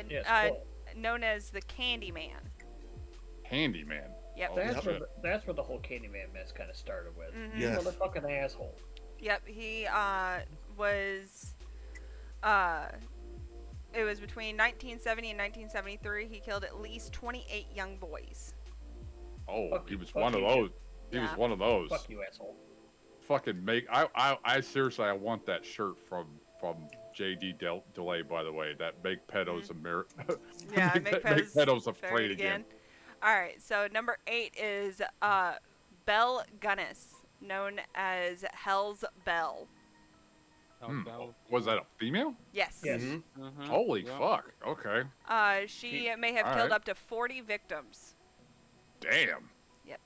Yes, Known as the Candyman. Handyman. Yep. That's where the whole Candyman mess kind of started with. Mhm. Yes. Motherfucking asshole. Yep. He was. It was between 1970 and 1973. He killed at least 28 young boys. Oh, he was one of those. He was one of those. Fuck you, asshole. Fucking make. I seriously, I want that shirt from JD Delay, by the way. That make pedos Yeah, make pedos afraid again. All right, so number 8 is Belle Gunnis, known as Hell's Belle. Was that a female? Yes. Yes. Holy fuck. Okay. She may have all killed right. up to 40 victims. Damn. Yep.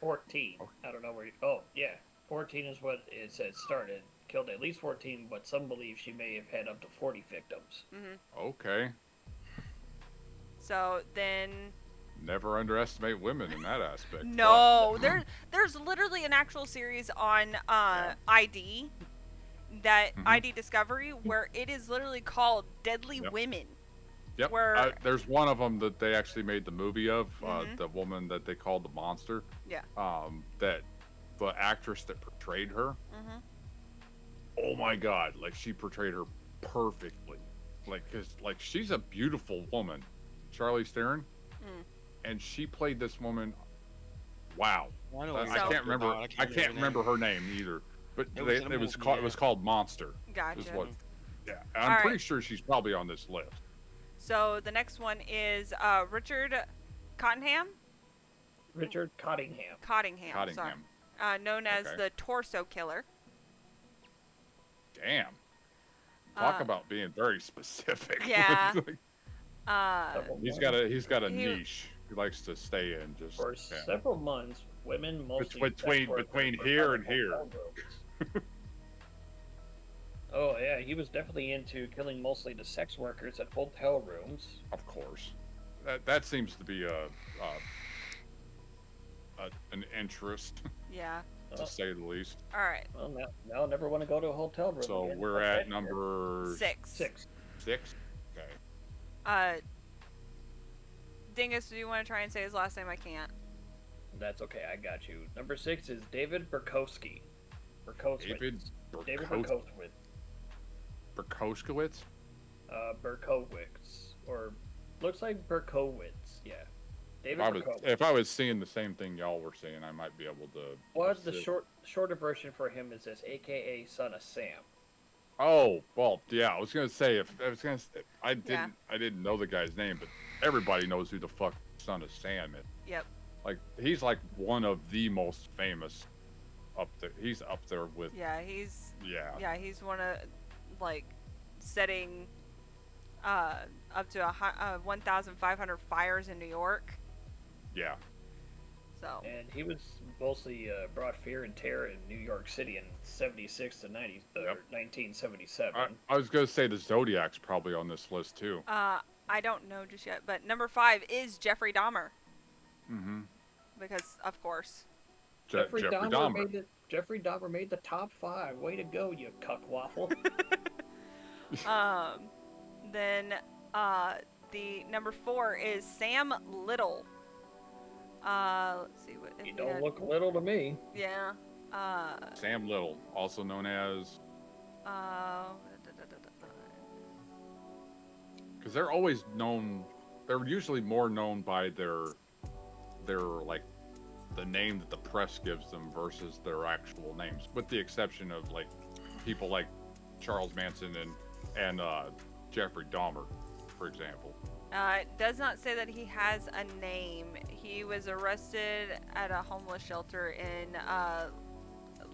14. I don't know where. Oh, yeah. 14 is what it says started. Killed at least 14, but some believe she may have had up to 40 victims. Okay. So then. Never underestimate women in that aspect. No, there's literally an actual series on ID, that ID Discovery, where it is literally called Deadly Women. Yep. Where there's one of them that they actually made the movie of, the woman that they called the monster. Yeah. That the actress that portrayed her. Oh my God! Like she portrayed her perfectly. Like, cause like she's a beautiful woman, Charlize Theron, and she played this woman. Wow. I can't remember. I can't remember her name either. But it was called Monster. Gotcha. Is what, yeah, I'm pretty sure she's probably on this list. So the next one is Richard Cottingham. Richard Cottingham. Cottingham. Sorry. Known as the Torso Killer. Damn. Talk about being very specific. Yeah. He's got a niche he likes to stay in. Just for several months, women mostly between here and here. Oh yeah, he was definitely into killing mostly the sex workers at hotel rooms. Of course, that seems to be an interest. Yeah. To say the least. All right. Well, now I never want to go to a hotel room. So again. we're at number 6. 6. Okay. Dingus, do you want to try and say his last name? I can't. That's okay. I got you. Number 6 is David Berkowski. David Berkowitz. Berkowitz? Berkowitz. Or looks like Berkowitz. Yeah. If I was seeing the same thing y'all were seeing, I might be able to. What the shorter version for him is this, AKA Son of Sam. Oh well, yeah. I was gonna say I didn't know the guy's name, but everybody knows who the fuck Son of Sam is. Yep. Like he's like one of the most famous up there. He's up there with. Yeah, he's. Yeah. Yeah, he's one of like setting up to 1,500 fires in New York. Yeah. So. And he was mostly brought fear and terror in New York City in 76 to 1977. I was gonna say the Zodiac's probably on this list too. I don't know just yet, but number 5 is Jeffrey Dahmer. Because of course. Jeffrey Dahmer made the top 5. Way to go, you cuckwaffle. Then the number 4 is Sam Little. Let's see what. You don't look little to me. Yeah. Sam Little, also known as. Because they're always known. They're usually more known by their like the name that the press gives them versus their actual names, with the exception of like people like Charles Manson and Jeffrey Dahmer, for example. It does not say that he has a name. He was arrested at a homeless shelter in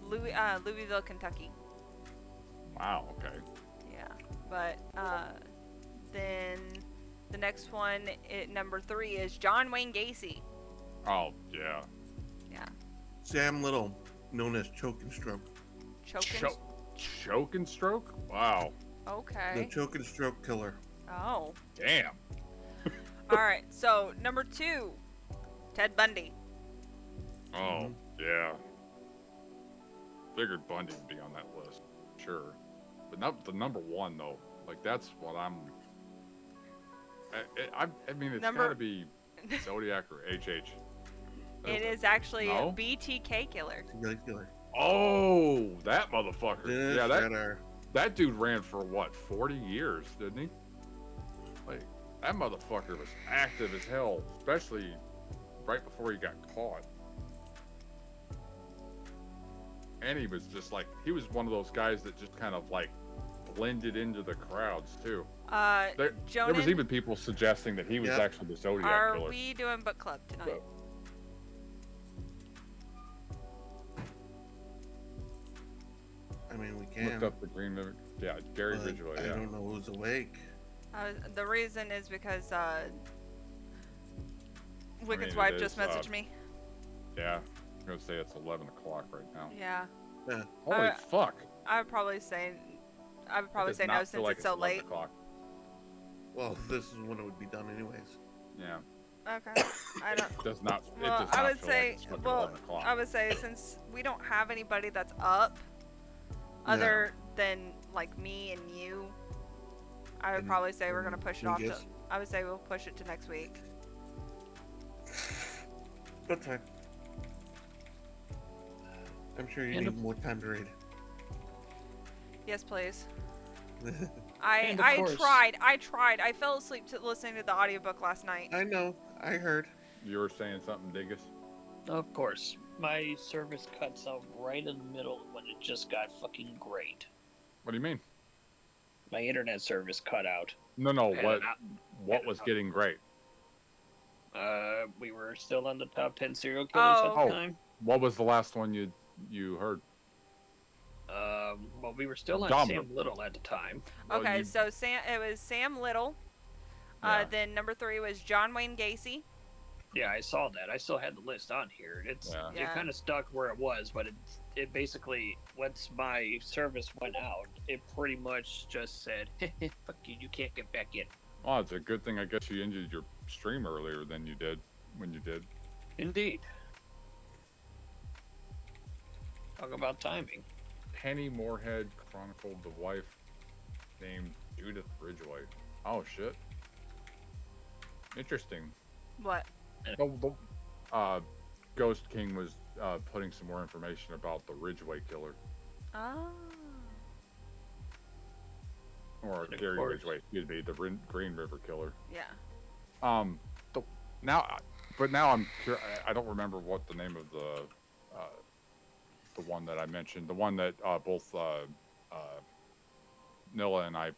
Louisville, Kentucky. Wow. Okay. Yeah, but then the next one, number 3, is John Wayne Gacy. Oh yeah. Yeah. Sam Little, known as Choke and Stroke. Choke and Stroke? Wow. Okay. The choke and stroke killer. Oh. Damn. All right. So number 2, Ted Bundy. Oh, yeah. Figured Bundy would be on that list. Sure. But not the number 1, though. Like, that's what I'm... I mean, it's gotta be Zodiac or HH. It is actually No? a BTK killer. Oh, that motherfucker. Yes, Yeah, that that dude ran for, what, 40 years, didn't he? Like, that motherfucker was active as hell, especially right before he got caught. And he was just like, he was one of those guys that just kind of like blended into the crowds too. There was Jonan, even people suggesting that he was actually the Zodiac are killer. we doing book club tonight? I mean, we can. Looked up the Green River. Yeah, Gary but Ridgway. I Yeah. don't know who's awake. The reason is because Wicked's it wife is, just messaged me. Yeah, I'm gonna say it's 11 o'clock right now. Yeah. Holy fuck! I would probably say Does no not since feel like it's so 11 late. o'clock. Well, this is when it would be done anyways. Yeah. Okay. I don't. Does not. It Well, does not I would feel say, like it's fucking well, 11 o'clock. I would say since we don't have anybody that's up, other than like me and you, I would And- probably say we're gonna push it and off to. Giz? I would say we'll push it to next week. That's fine. I'm sure you And need more time to read. Yes, please. And I of course- tried. I fell asleep to listening to the audiobook last night. I know. I heard. You were saying something, Dingus? Of course. My service cuts out right in the middle when it just got fucking great. What do you mean? My internet service cut out. No. And What was getting great? We were still on the top 10 serial killers at the time. What was the last one you heard? Well, we were still on Dahmer. Sam Little at the time. Okay, so it was Sam Little. Yeah. Then number 3 was John Wayne Gacy. Yeah, I saw that. I still had the list on here. It Yeah. kind of stuck where it was, but it basically, once my service went out, it pretty much just said, "Fuck you, you can't get back in." Oh, it's a good thing I guess you ended your stream earlier than you did when you did. Indeed. Talk about timing. Penny Moorhead chronicled the wife named Judith Ridgway. Oh shit. Interesting. What? Ghost King was putting some more information about the Ridgway killer. Oh. Or Gary Ridgway, excuse me, the Green River killer. Yeah. Now I'm curious. I don't remember what the name of the one that I mentioned, the one that both Nilla and I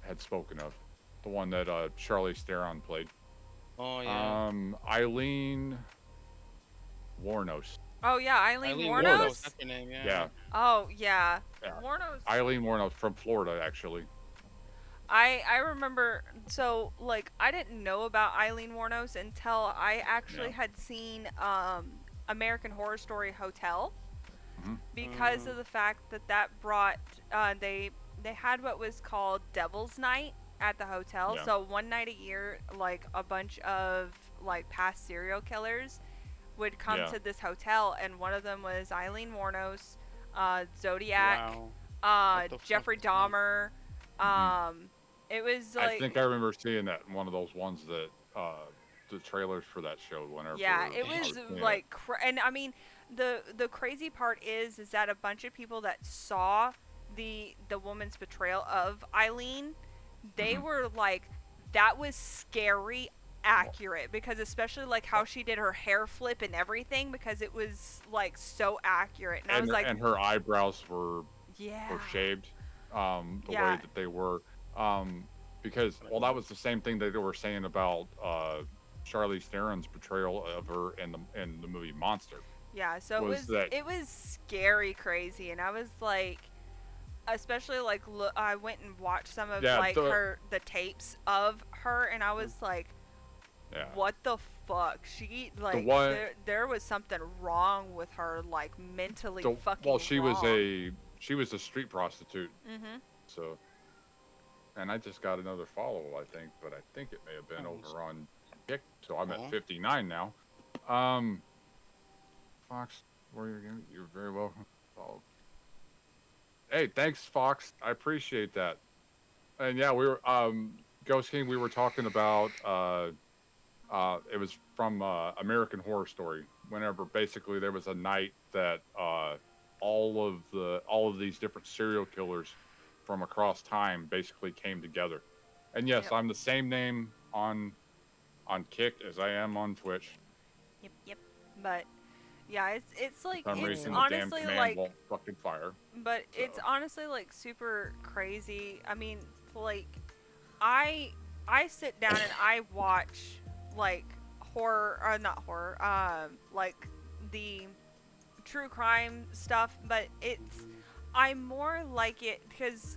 had spoken of, the one that Charlize Theron played. Oh yeah. Eileen Warnos. Oh yeah, Eileen Warnos. That's her name. Yeah. Yeah. Oh yeah. Yeah. Warnos. Eileen Warnos from Florida, actually. I remember, so like I didn't know about Eileen Warnos until I actually had seen American Horror Story Hotel, because of the fact that brought they had what was called Devil's Night at the hotel. Yeah. So one night a year, like a bunch of like past serial killers would come to this hotel, and one of them was Eileen Warnos, Zodiac, Jeffrey Dahmer. It was like, I think I remember seeing that in one of those ones that the trailers for that show whenever. yeah, it was like, and I mean, the crazy part is that a bunch of people that saw the woman's betrayal of Eileen, they were like, that was scary accurate, because especially like how she did her hair flip and everything, because it was like so accurate, and I was like, and her eyebrows were yeah, shaved the way that they were. Because that was the same thing that they were saying about Charlize Theron's portrayal of her in the movie Monster. Yeah, so it was scary crazy, and I was like, especially like I went and watched some of the tapes of her, and I was like, Yeah. what the fuck? She like one- there was something wrong with her, like mentally fucking well, she wrong. was a street prostitute. Mhm. So, and I just got another follow, I think, but I think it may have been over on Kick. So I'm at 59 now. Fox, you're very welcome. Follow. Hey, thanks, Fox. I appreciate that. And yeah, we were Ghost King. We were talking about it was from American Horror Story. Whenever basically there was a night that all of these different serial killers from across time basically came together. And yes, I'm the same name on Kick as I am on Twitch. Yep. But yeah, it's like For some it's reason, the damn honestly command like won't fucking fire. But it's honestly like super crazy. I mean, like I sit down and I watch like horror, or not horror, like the true crime stuff, but I more like it because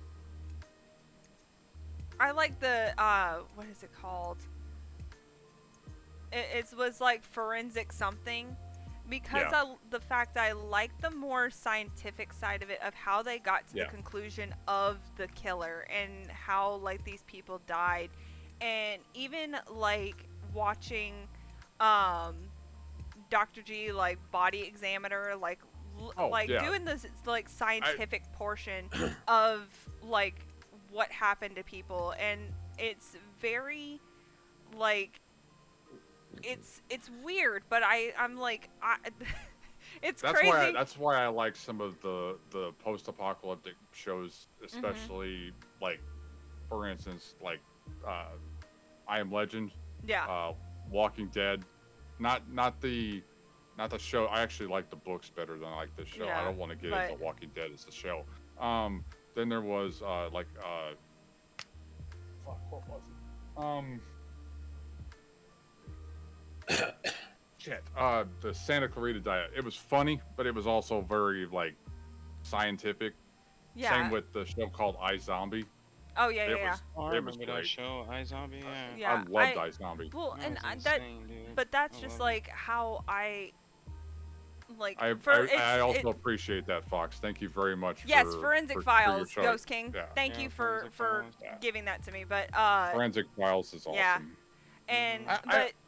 I like the what is it called? It was like forensic something. Because the fact I like the more scientific side of it, of how they got to the conclusion of the killer and how like these people died, and even like watching Dr. G like Body Examiner like doing this like scientific portion of like what happened to people, and it's very like it's weird, but I'm like it's crazy. That's why I like some of the post-apocalyptic shows, especially like, for instance, like I Am Legend. Yeah. Walking Dead. Not the show. I actually like the books better than I like the show. I don't want to get into Walking Dead as the show. Then there was fuck, what was it? Shit. The Santa Clarita Diet. It was funny, but it was also very like scientific. Yeah. Same with the show called iZombie. Oh yeah. I remember that show, iZombie. Yeah. I loved iZombie. Well, and insane, but that's just like how I like. I also appreciate that, Fox. Thank you very much. Yes, Forensic Files, for Ghost King. Yeah. Thank you for giving that to me. But Forensic Files is awesome. Yeah. And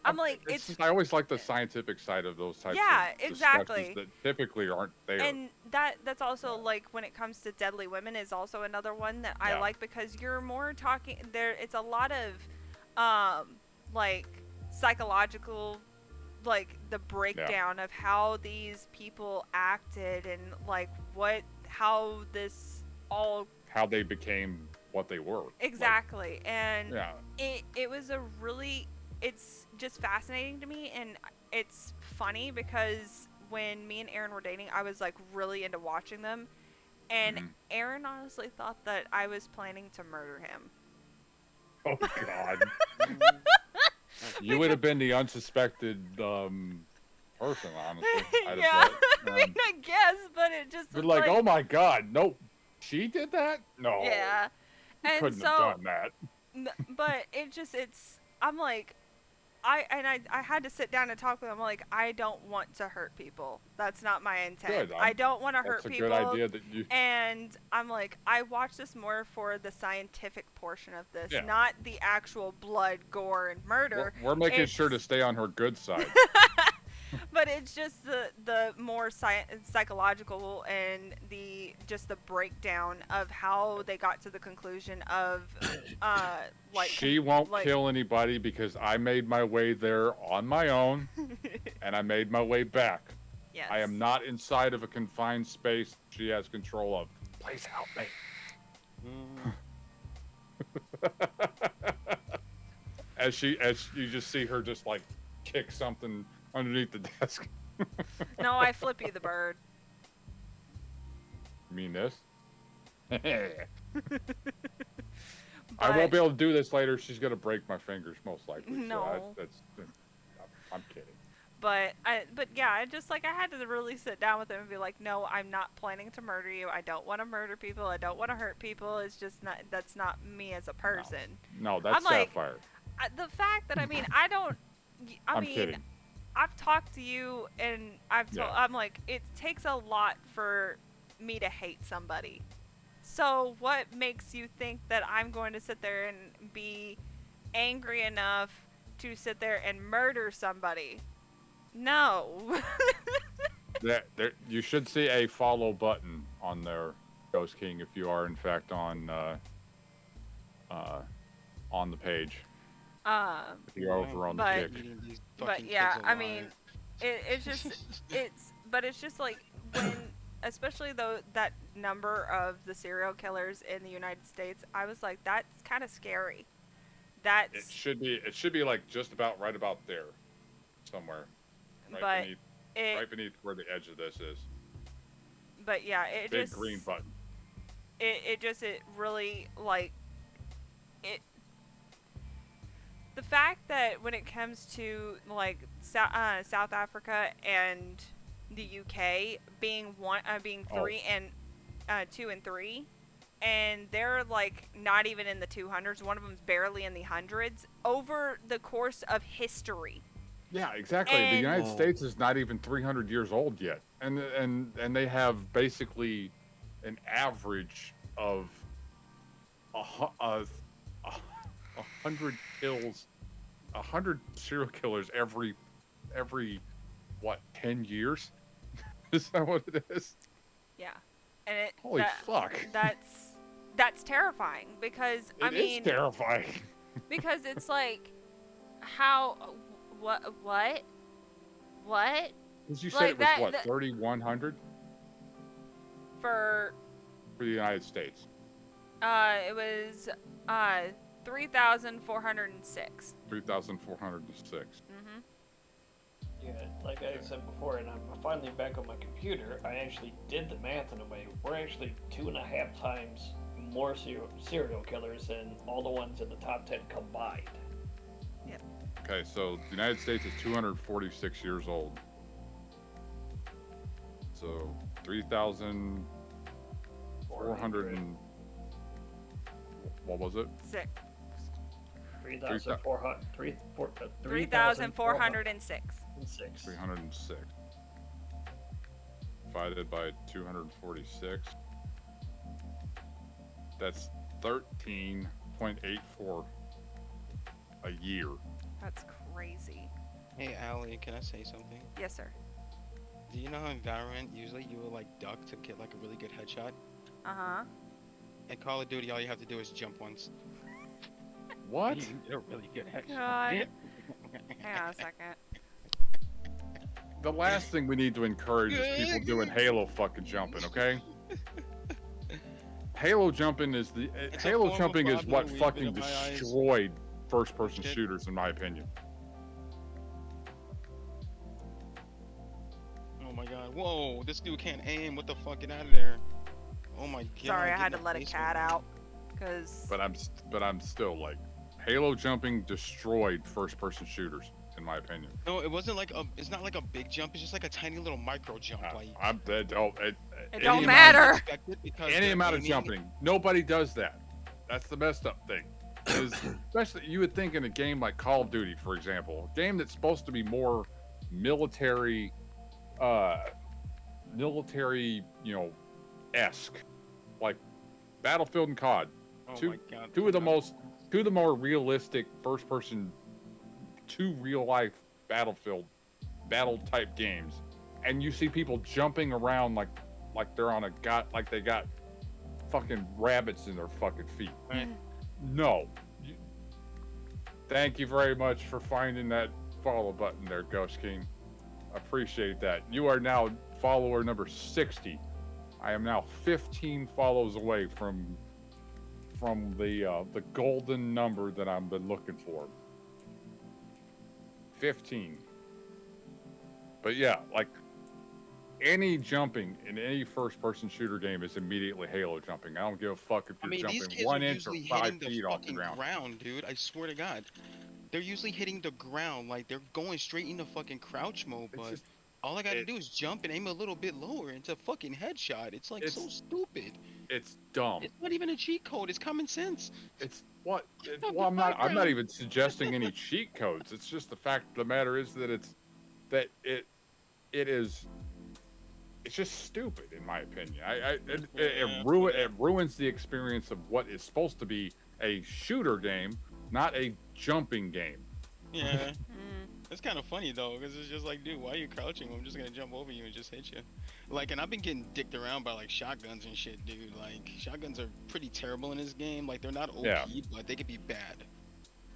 I'm like it's I always like the scientific side of those types of exactly that typically aren't there. And that's also like when it comes to Deadly Women is also another one that I like, because you're more talking there. It's a lot of like psychological, like the breakdown of how these people acted and like how this all how they became what they were. Exactly. And it was a really, it's just fascinating to me, and it's funny because when me and Aaron were dating, I was like really into watching them, and Aaron honestly thought that I was planning to murder him. Oh God. You would have been the unsuspected person, honestly. Yeah, I mean, I guess, but it just but like, oh my God, no, she did that? No. Yeah. You and couldn't so, have done that. But I'm like, I had to sit down and talk with him. I'm like, I don't want to hurt people. That's not my intent. Good. I don't want to hurt people. That's a good idea that you... And I'm like, I watch this more for the scientific portion of this, not the actual blood, gore, and murder. We're making sure to stay on her good side. But it's just the more psychological and the breakdown of how they got to the conclusion of like she won't kill anybody because I made my way there on my own and I made my way back. Yes. I am not inside of a confined space she has control of. Please help me. As you just see her just like kick something underneath the desk. No, I flip you the bird. You mean this? I won't be able to do this later. She's gonna break my fingers most likely. No. So I'm kidding. But yeah, I just like I had to really sit down with him and be like, no, I'm not planning to murder you. I don't want to murder people. I don't want to hurt people. It's just not. That's not me as a person. No, that's Sapphire. The fact that I mean, I don't. I'm kidding. I've talked to you, and I'm like, it takes a lot for me to hate somebody. So what makes you think that I'm going to sit there and be angry enough to sit there and murder somebody? No. You should see a follow button on there, Ghost King, if you are in fact on the page. If you're over on the kick. But yeah, I mean, it's just like when, especially though that number of the serial killers in the United States, I was like, that's kind of scary. It should be like just about right about there, somewhere, right beneath where the edge of this is. But yeah, big green button. It really like it. The fact that when it comes to like South Africa and the UK being 2 and 3, and they're like not even in the 200s. One of them's barely in the hundreds over the course of history. Yeah, exactly. The United States is not even 300 years old yet, and they have basically an average of 100 kills, 100 serial killers every what, 10 years? Is that what it is? Yeah, and holy fuck. That's terrifying because it is terrifying. Because it's like, how, what? Because you said it was what, 3,100 for the United States. It was 3,406. 3,406. Mhm. Yeah, like I said before, and I'm finally back on my computer. I actually did the math in a way. We're actually 2.5 times more serial killers than all the ones in the top 10 combined. Yep. Okay, so the United States is 246 years old. So 3,400 and what was it? 3,406. 306 divided by 246. That's 13.84 a year. That's crazy. Hey, Allie, can I say something? Yes, sir. Do you know how in Valorant usually you will like duck to get like a really good headshot? Uh-huh. In Call of Duty, all you have to do is jump once. What? You get a really good headshot. God. Hang on a second. The last thing we need to encourage is people doing Halo fucking jumping, okay? Halo jumping is what fucking destroyed first-person shooters, in my opinion. Oh my god! Whoa! This dude can't aim. What the fuck? Get out of there! Oh my god! Sorry, I had to let a cat out, cause. But I'm still like, Halo jumping destroyed first-person shooters, in my opinion. No, it wasn't like it's not like a big jump. It's just like a tiny little micro jump. It don't matter. Any amount of jumping, nobody does that. That's the messed up thing. Especially, you would think in a game like Call of Duty, for example, a game that's supposed to be more military, esque, like Battlefield and COD. Two of the more realistic first-person, real life battle type games, and you see people jumping around like they're on like they got fucking rabbits in their fucking feet. No. Thank you very much for finding that follow button there, Ghost King. Appreciate that. You are now follower number 60. I am now 15 follows away from the golden number that I've been looking for. 15. But yeah, like any jumping in any first-person shooter game is immediately Halo jumping. I don't give a fuck if you're jumping 1 inch or 5 feet off the ground. Dude, I swear to God, they're usually hitting the ground like they're going straight into fucking crouch mode. But all I gotta do is jump and aim a little bit lower. It's a fucking headshot. It's like so stupid. it's dumb. It's not even a cheat code. It's common sense. It's what? Well, I'm not even suggesting any cheat codes. It's just the fact of the matter is that it is. It's just stupid, in my opinion. It ruins the experience of what is supposed to be a shooter game, not a jumping game. Yeah. It's kind of funny though, because it's just like, dude, why are you crouching? I'm just gonna jump over you and just hit you. Like, and I've been getting dicked around by like shotguns and shit, dude. Like, shotguns are pretty terrible in this game. Like, they're not OP, but they could be bad.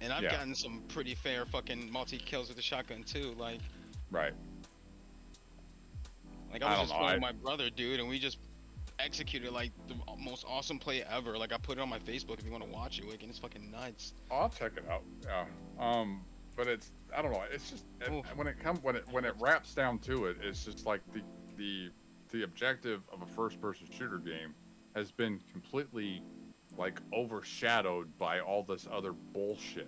And I've gotten some pretty fair fucking multi kills with the shotgun too. Like, right. Like, I was just playing with my brother, dude, and we just executed like the most awesome play ever. Like, I put it on my Facebook if you want to watch it, Wick, and it's fucking nuts. I'll check it out. Yeah. But it's, I don't know. It's just when it wraps down to it, it's just like the objective of a first-person shooter game has been completely like overshadowed by all this other bullshit.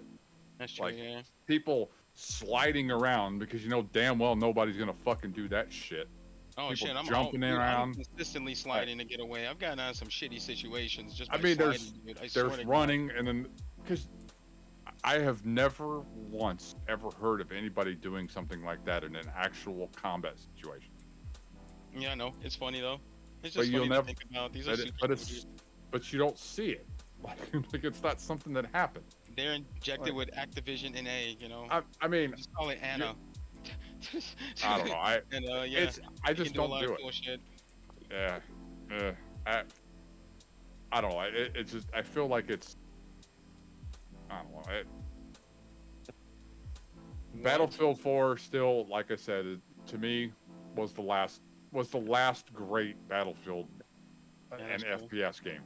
That's true. Like, yeah. people sliding around because you know damn well nobody's gonna fucking do that shit. Oh people shit! I'm jumping around, I'm consistently sliding to get away. I've gotten out of some shitty situations just by I mean, sliding, dude. I swear there's to running, and then because I have never once ever heard of anybody doing something like that in an actual combat situation. God. Yeah, I know. It's funny though. It's But just you'll funny never. to think about. These are But, super but cool, it's but you don't see it. Like it's not something that happened. They're injected with Activision NA, you know. I mean, just call it Anna. I don't know. I I just don't do it. Cool shit. Yeah. I don't know. It's just I feel like it's. I don't know. Battlefield 4 still, like I said, to me was the last great Battlefield and FPS game,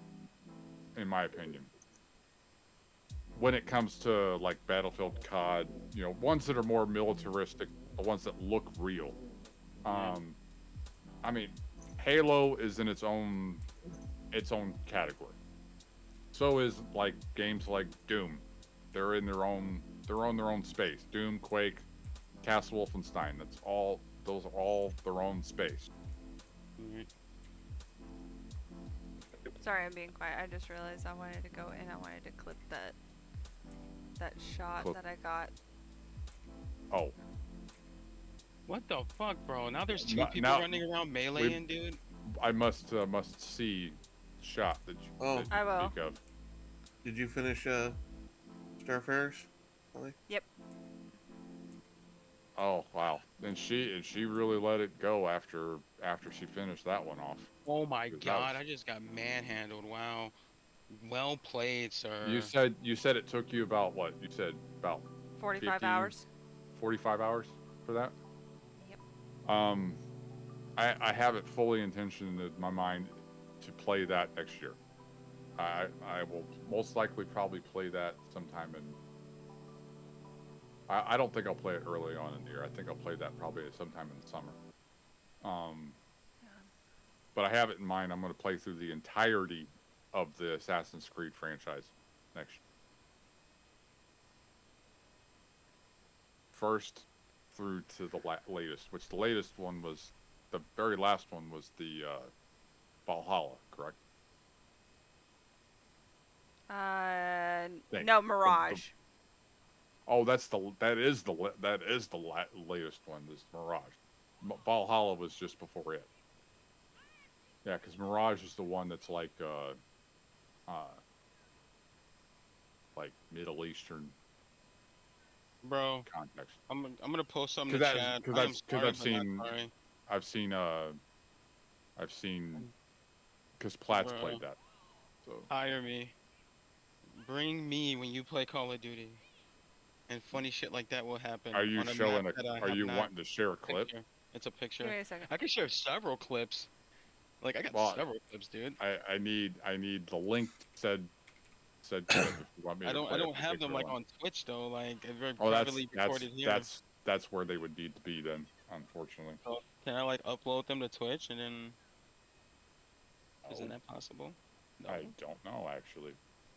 in my opinion. When it comes to like Battlefield COD, you know, ones that are more militaristic, the ones that look real. I mean, Halo is in its own category. So is like games like Doom. They're in their own space. Doom, Quake, Castle Wolfenstein. Those are all their own space. Sorry, I'm being quiet. I just realized I wanted to go in. I wanted to clip that shot that I got. Oh. What the fuck, bro? Now there's two people running around meleeing, dude. I must see shot that you I will. speak of. Did you finish Starfarers, Holly? Yep. Oh wow! And she really let it go after she finished that one off. Oh my god! I just got manhandled. Wow. Well played, sir. You said it took you about what? You said about 45 50, hours. 45 hours for that? Yep. I have it fully intentioned in my mind to play that next year. I will most likely probably play that sometime in. I don't think I'll play it early on in the year. I think I'll play that probably sometime in the summer. But I have it in mind. I'm going to play through the entirety of the Assassin's Creed franchise next year. First through to the latest, which the latest one was, the very last one was the Valhalla, correct? No, Mirage. That is the latest one. Is Mirage. Valhalla was just before it. Yeah, because Mirage is the one that's like Middle Eastern. Bro, context. I'm gonna post something in the chat. I've seen because Platts played that. So hire me. Bring me when you play Call of Duty, and funny shit like that will happen. Are you showing Are you wanting to share a clip? It's a picture. Give me a second. I can share several clips. Like I got several clips, dude. I need the link said clip if you want me. I don't have them like on Twitch though. Like very that's recorded here. That's where they would need to be then, unfortunately. So, can I like upload them to Twitch and then? Isn't that possible? No. I don't know actually.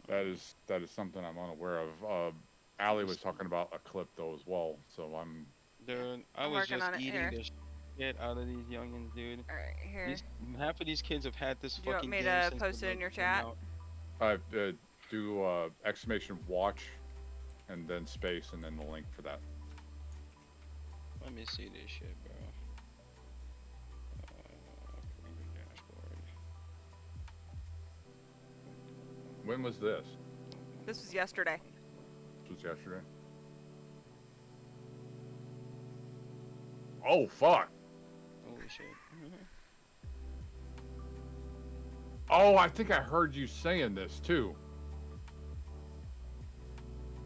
That is something I'm unaware of. Ali was talking about a clip though as well, so I'm. Dude, I was just eating this. Get out of these youngins, dude. Alright, here. Half of these kids have had this Do you want fucking me game to since post the it in your came chat? out. Do exclamation watch, and then space, and then the link for that. Let me see this shit, bro. Dashboard. When was this? This was yesterday. This was yesterday. Oh fuck! Holy shit. Oh, I think I heard you saying this too.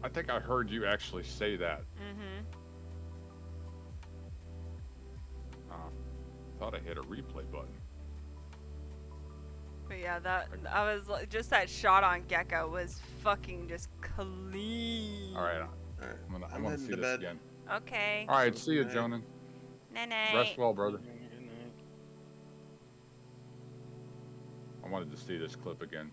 I think I heard you actually say that. Mm-hmm. Thought I hit a replay button. But yeah, I was like, just that shot on Gecko was fucking just clean. All right, I want to see this again. Okay. All right, see you, Jonan. Night night. Rest well, brother. I wanted to see this clip again.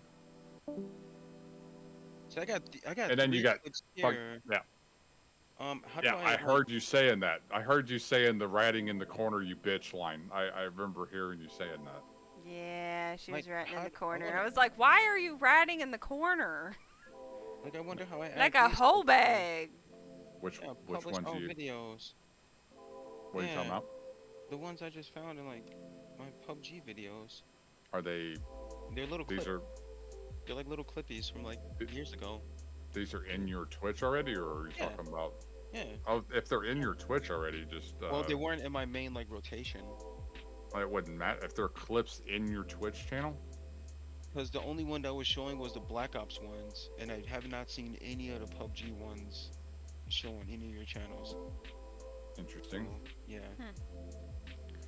So I got. And then you got. Here. Yeah. How yeah, do I heard you saying that. I heard you saying the ratting in the corner, you bitch line. I remember hearing you saying that. Yeah, she was Like, ratting in how- the corner. I I was like, why are you ratting in the corner? Like, I wonder how I. Like add a these whole to- bag. Which Yeah, which publish ones all you? videos. What are you talking about? The ones I just found in like my PUBG videos. Are they? They're little. These are. They're like little clippies from like years ago. These are in your Twitch already, or are you Yeah. talking about? Yeah. Oh, if they're in your Twitch already, just. Well, they weren't in my main like rotation. It wouldn't matter if they're clips in your Twitch channel. Because the only one that was showing was the Black Ops ones, and I have not seen any of the PUBG ones showing any of your channels. Interesting. Yeah.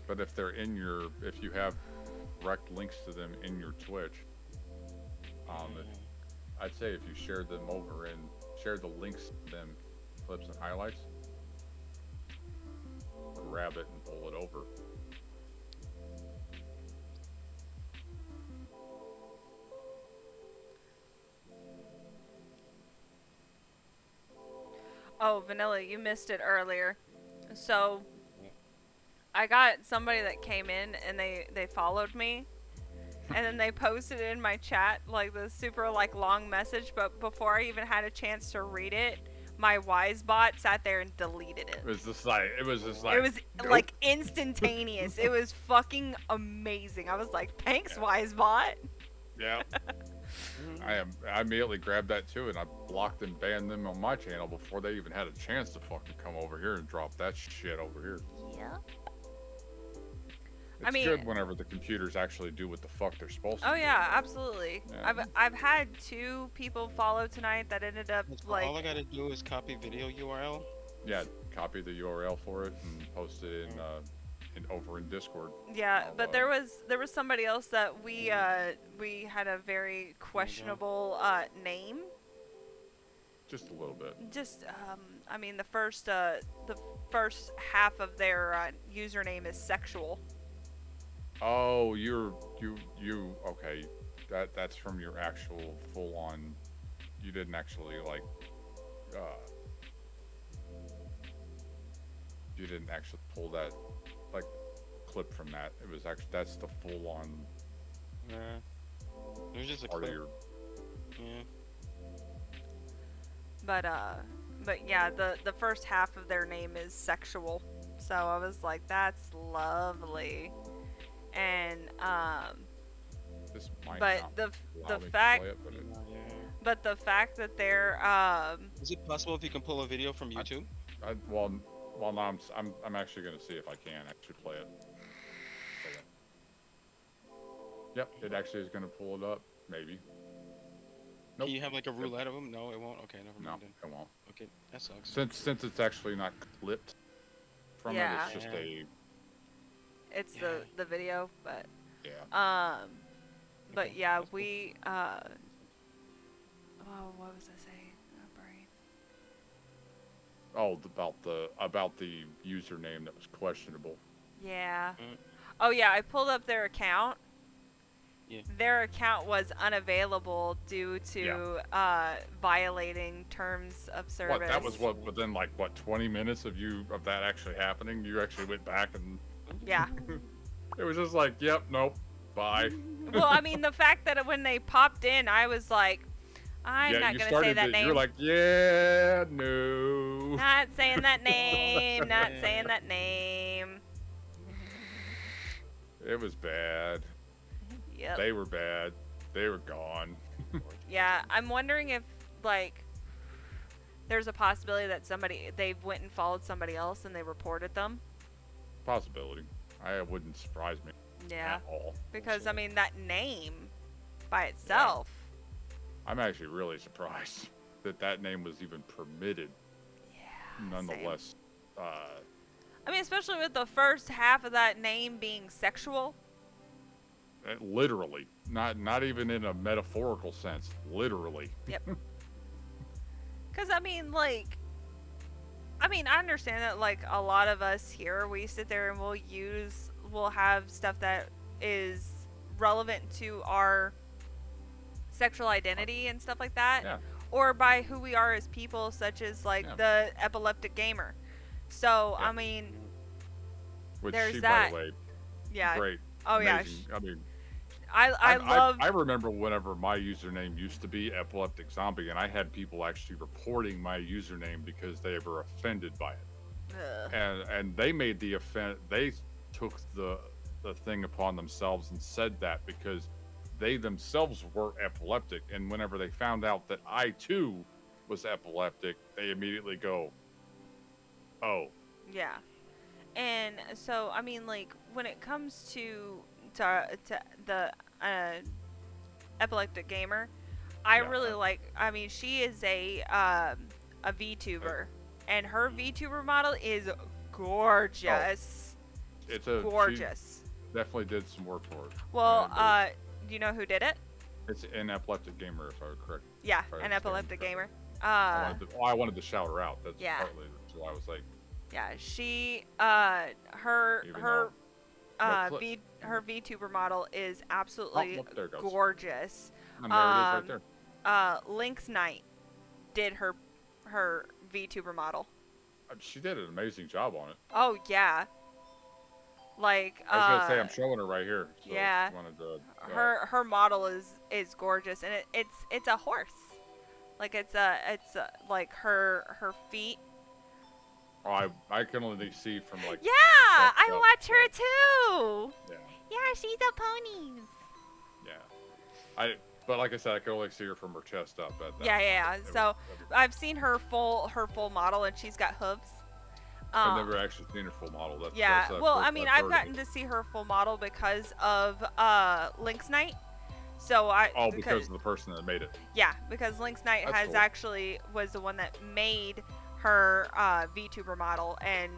But if they're in your, if you have direct links to them in your Twitch, I'd say if you shared them over and share the links to them, clips and highlights, grab it and pull it over. Oh, Vanilla, you missed it earlier. So, I got somebody that came in and they followed me. And then they posted it in my chat, like the super like long message, but before I even had a chance to read it, my Wisebot sat there and deleted it. It was just like, It was nope. like instantaneous. It was fucking amazing. I was like, thanks, Wisebot. Yeah. I immediately grabbed that too, and I blocked and banned them on my channel before they even had a chance to fucking come over here and drop that shit over here. Yeah. It's good whenever the computers actually do what the fuck they're supposed to. Oh yeah, absolutely. Yeah. I've had 2 people follow tonight that ended up like. All I gotta do is copy video URL. Yeah, copy the URL for it and post it in over in Discord. Yeah, but there was somebody else that we had a very questionable name. Just a little bit. Just I mean the first half of their username is sexual. Oh, you okay. That's from your actual full on. You didn't actually like you didn't actually pull that like clip from that. It was actually that's the full on. Yeah. It was just a part clip. of your. Yeah. But yeah, the first half of their name is sexual. So I was like, that's lovely. And This might but not the allow me to fact play it, but but the fact that they're Is it possible if you can pull a video from YouTube? well now I'm actually gonna see if I can actually play it. Yep, it actually is gonna pull it up. Maybe. Nope. Can you have like a roulette of them? No, it won't. Okay, never No, mind. it won't. Okay, that sucks. Since it's actually not clipped from Yeah. it, it's just a. it's the video, but Yeah. but yeah, we oh, what was I saying? Oh, brain. Oh, about the username that was questionable. Yeah. Oh yeah, I pulled up their account. Yeah. Their account was unavailable due to violating terms of service. What that was within like 20 minutes of that actually happening? You actually went back and Yeah. It was just like, yep, nope, bye. Well, I mean, the fact that when they popped in, I was like, I'm not going to say that name. You're like, yeah, no. Not saying that name. Not saying that name. It was bad. Yep. They were bad. They were gone. Yeah, I'm wondering if, like, there's a possibility that they went and followed somebody else and they reported them. Possibility. It wouldn't surprise me. Yeah. At all. Because, I mean, that name by itself. Yeah. I'm actually really surprised that name was even permitted. Yeah. Nonetheless. I mean, especially with the first half of that name being sexual. Literally. Not even in a metaphorical sense. Literally. Yep. Because, I mean, like... I mean, I understand that, like, a lot of us here, we sit there and we'll have stuff that is relevant to our sexual identity and stuff like that. Yeah. Or by who we are as people, such as, like, the epileptic gamer. So, I mean, which there's she, that. by the way, yeah. Great. Oh, amazing. yeah. I mean, I love... I remember whenever my username used to be Epileptic Zombie, and I had people actually reporting my username because they were offended by it. And they made the offense. They took the thing upon themselves and said that because they themselves were epileptic, and whenever they found out that I too was epileptic, they immediately go, "Oh." Yeah. And so, I mean, like, when it comes to the epileptic gamer, I really like. I mean, she is a VTuber, and her VTuber model is gorgeous. It's gorgeous. She definitely did some work for it. Well, do you know who did it? It's an epileptic gamer, if I'm correct. Yeah, an epileptic gamer. I wanted to shout her out. That's partly why I was like. Yeah, she her VTuber model is absolutely gorgeous. And there it is right there. Lynx Knight did her VTuber model. She did an amazing job on it. Oh yeah. Like I was gonna say I'm showing her right here. So yeah. Her model is gorgeous, and it's a horse. Like it's like her feet. Oh, I can only see from like. Yeah, I watch her too. Yeah. Yeah, she's a ponies. Yeah, but like I said, I can only see her from her chest up. Yeah. So I've seen her full model, and she's got hooves. I've never actually seen her full model. Well, I mean, I've gotten to see her full model because of Lynx Knight. So because of the person that made it. Yeah, because Lynx Knight was the one that made her VTuber model, and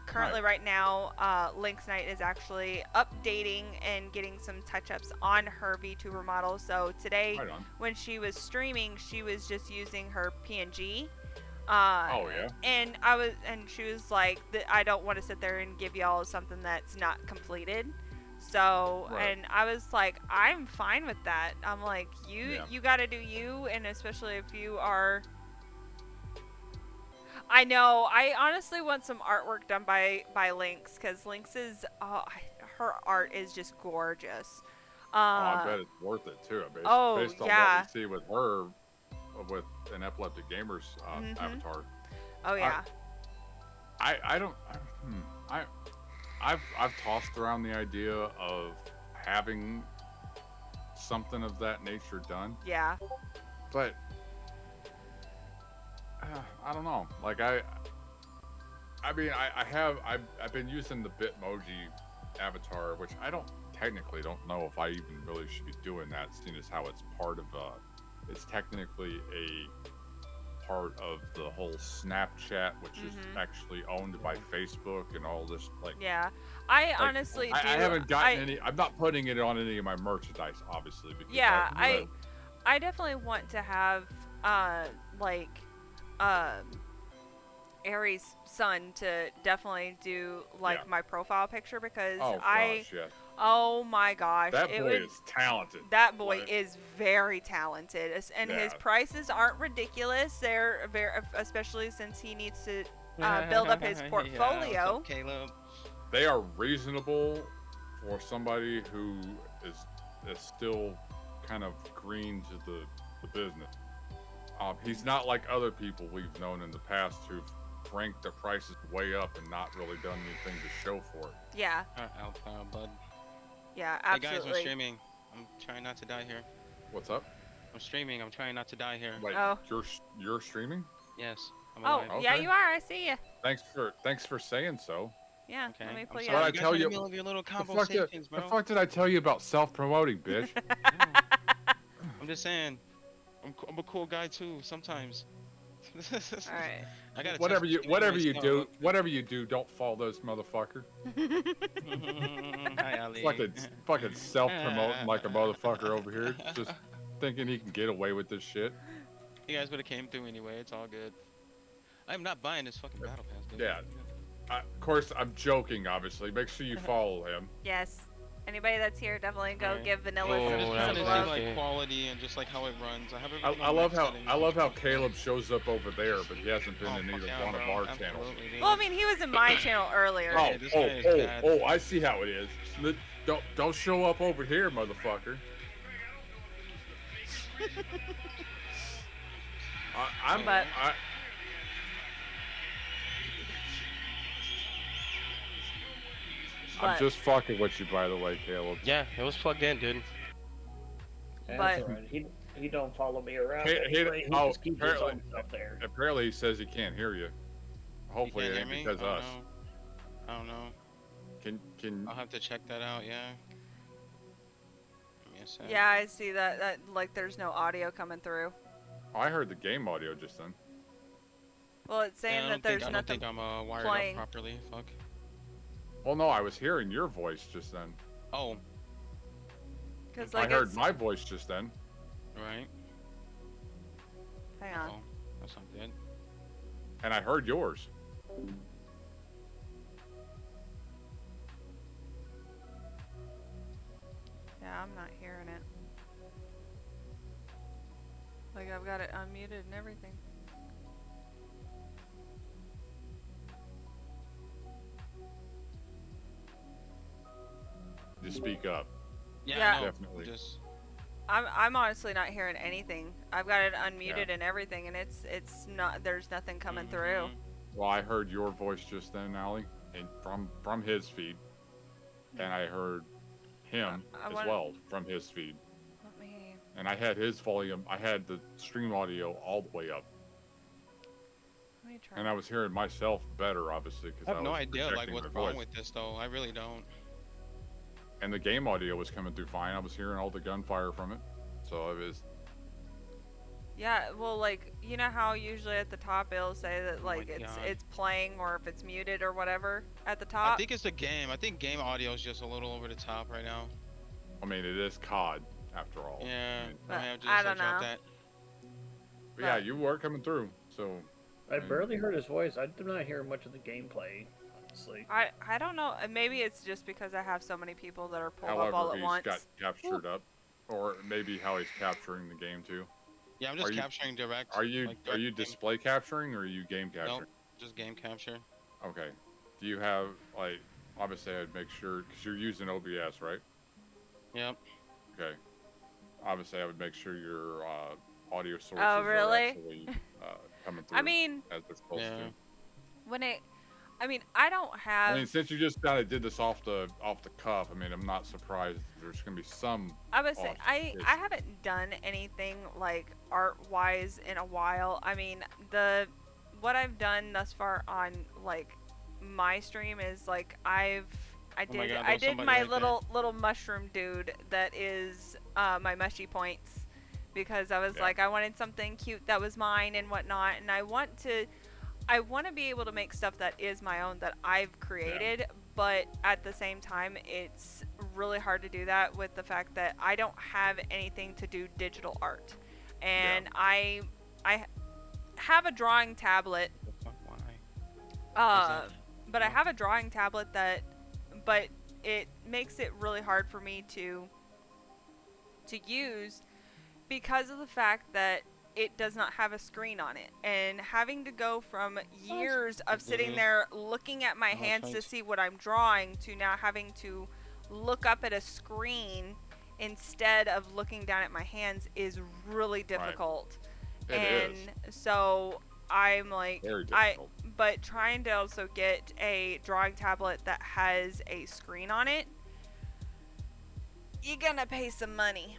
currently right now Lynx Knight is actually updating and getting some touch-ups on her VTuber model. So today when she was streaming, she was just using her PNG. And she was like, I don't want to sit there and give y'all something that's not completed. So and I was like, I'm fine with that. I'm like, you got to do you, and especially if you are. I know. I honestly want some artwork done by Lynx, because Lynx is her art is just gorgeous. I bet it's worth it too. Based on what we see with her, with an epileptic gamer's avatar. Oh yeah. I've tossed around the idea of having something of that nature done. Yeah. But I don't know. Like I've been using the Bitmoji avatar, which I technically don't know if I even really should be doing that, seeing as how it's part of it's technically a part of the whole Snapchat, which is actually owned by Facebook and all this. Like, yeah, I honestly do. I haven't gotten any. I'm not putting it on any of my merchandise, obviously. Because I definitely want to have Aries' son to definitely do my profile picture, because oh my gosh, that boy is talented. That boy is very talented, and his prices aren't ridiculous. They're very, especially since he needs to build up his portfolio. Caleb. they are reasonable for somebody who is still kind of green to the business. He's not like other people we've known in the past who've ranked their prices way up and not really done anything to show for it. Yeah. Bud. Yeah, Hey absolutely. guys, I'm streaming. I'm trying not to die here. What's up? I'm streaming. I'm trying not to die here. Wait, Oh. you're streaming? Yes. I'm Oh, alive. yeah, you are. I see you. Thanks for saying so. Yeah, Okay. let me I'm pull you sorry, What I guys tell are in you? the middle of your little The conversations, bro. fuck did I tell you about self-promoting, bitch? I'm just saying. I'm a cool guy too. Sometimes. All right. I gotta whatever test you do, don't fall those motherfucker. Hi, Ali. Fucking self-promoting like a motherfucker over here, just thinking he can get away with this shit. You guys would have came through anyway. It's all good. I'm not buying this fucking battle pass, dude. Yeah. Of course, I'm joking. Obviously, make sure you follow him. Yes. Anybody that's here, definitely go Alright. give Vanilla I'm some just trying to see love. like quality and just like how it runs. I have everything I on love max how settings. Caleb shows up over there, but he hasn't been in fuck either yeah, one of bro. our channels. Absolutely, dude. Well, I mean, he was in my channel earlier. Oh! I see how it is. Don't show up over here, motherfucker. I'm just fucking with you, by the way, Caleb. Yeah, it was plugged in, dude. That's But- alright. He don't follow me around. He anyway. He just keeps his own stuff there. Apparently, he says he can't hear you. Hopefully, You it can't ain't hear me? because of us. I don't know. Can I'll have to check that out. Yeah. Give me a sec. Yeah, I see that like there's no audio coming through. I heard the game audio just then. Well, it's Yeah, saying that there's I don't nothing think I'm wired playing. up properly. Fuck. Well, no, I was hearing your voice just then. Oh. Cause I like heard it's, my voice just then. Right. hang on. Oh, that's not good. And I heard yours. Yeah, I'm not hearing it. Like I've got it unmuted and everything. Just speak up. Yeah. Definitely. Just I'm honestly not hearing anything. I've got it unmuted and everything, and it's not. There's nothing coming through. Well, I heard your voice just then, Allie, and from his feed, and I heard him I as wanna- well from his feed. Let me. And I had his volume. I had the stream audio all the way up, Let me try. and I was hearing myself better, obviously, because I have no was idea like projecting what's my wrong voice. with this though. I really don't. And the game audio was coming through fine. I was hearing all the gunfire from it, so it was. Yeah, well, like you know how usually at the top it'll say that like God. it's playing or if it's muted or whatever at the top. I think it's the game. I think game audio is just a little over the top right now. I mean, it is COD after all. Yeah. But I may have to I just don't drop know. that. But yeah, you were coming through, so. I barely heard his voice. I did not hear much of the gameplay, honestly. I don't know. Maybe it's just because I have so many people that are pulled up all However, at he's once. got captured up, or maybe how he's capturing the game too. Yeah, I'm just Are you- capturing direct. Are you like, are you direct game. display capturing or are you game capturing? Nope, just game capture. Okay. Do you have like obviously I'd make sure because you're using OBS, right? Yep. Okay. Obviously, I would make sure your audio sources Oh, really? are actually coming through. I mean, as they're supposed to. when it, I mean, I don't have. I mean, since you just kind of did this off the cuff, I mean, I'm not surprised there's gonna be some. I would say off- I it's- haven't done anything like art wise in a while. I mean what I've done thus far on like my stream is like I Oh my did God, I there's did somebody my right there. little mushroom dude that is my mushy points because I was Yeah. like I wanted something cute that was mine and whatnot, and I want to be able to make stuff that is my own that I've created, but at the same time it's really hard to do that with the fact that I don't have anything to do digital art. And I have a drawing tablet. Why? But I have a drawing tablet but it makes it really hard for me to use because of the fact that it does not have a screen on it, and having to go from years of sitting there looking at my hands to see what I'm drawing to now having to look up at a screen instead of looking down at my hands is really difficult. It and is. So I'm like, Very difficult. but trying to also get a drawing tablet that has a screen on it, you're gonna pay some money.